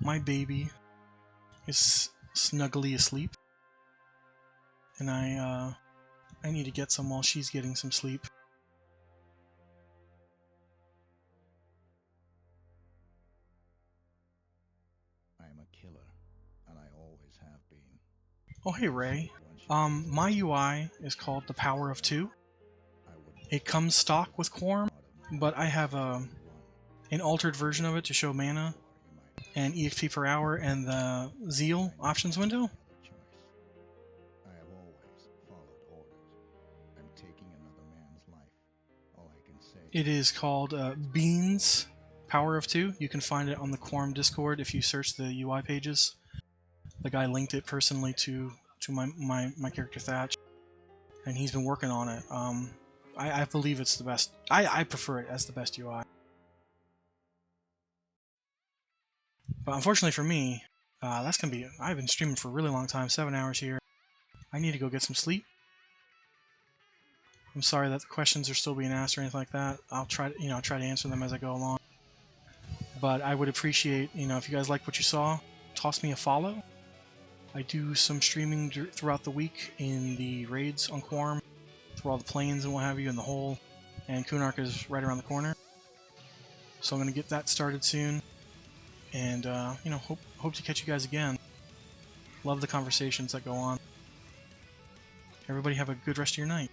My baby is snuggly asleep. And I need to get some while she's getting some sleep. I am a killer, and I always have been. Oh, hey, Ray. My UI is called the Power of 2. It comes stock with Quarm, but I have an altered version of it to show mana and EXP per hour and the Zeal options window. I have always followed orders. I'm taking another man's life. All I can say. It is called Beans Power of 2. You can find it on the Quarm Discord if you search the UI pages. The guy linked it personally to my character Thatch, and he's been working on it. I believe it's the best. I prefer it as the best UI. But unfortunately for me, that's gonna be. I've been streaming for a really long time, 7 hours here. I need to go get some sleep. I'm sorry that the questions are still being asked or anything like that. I'll try to answer them as I go along. But I would appreciate, if you guys like what you saw, toss me a follow. I do some streaming throughout the week in the raids on Quarm, through all the planes and what have you, in the hole, and Kunark is right around the corner. So I'm going to get that started soon, and hope to catch you guys again. Love the conversations that go on. Everybody have a good rest of your night.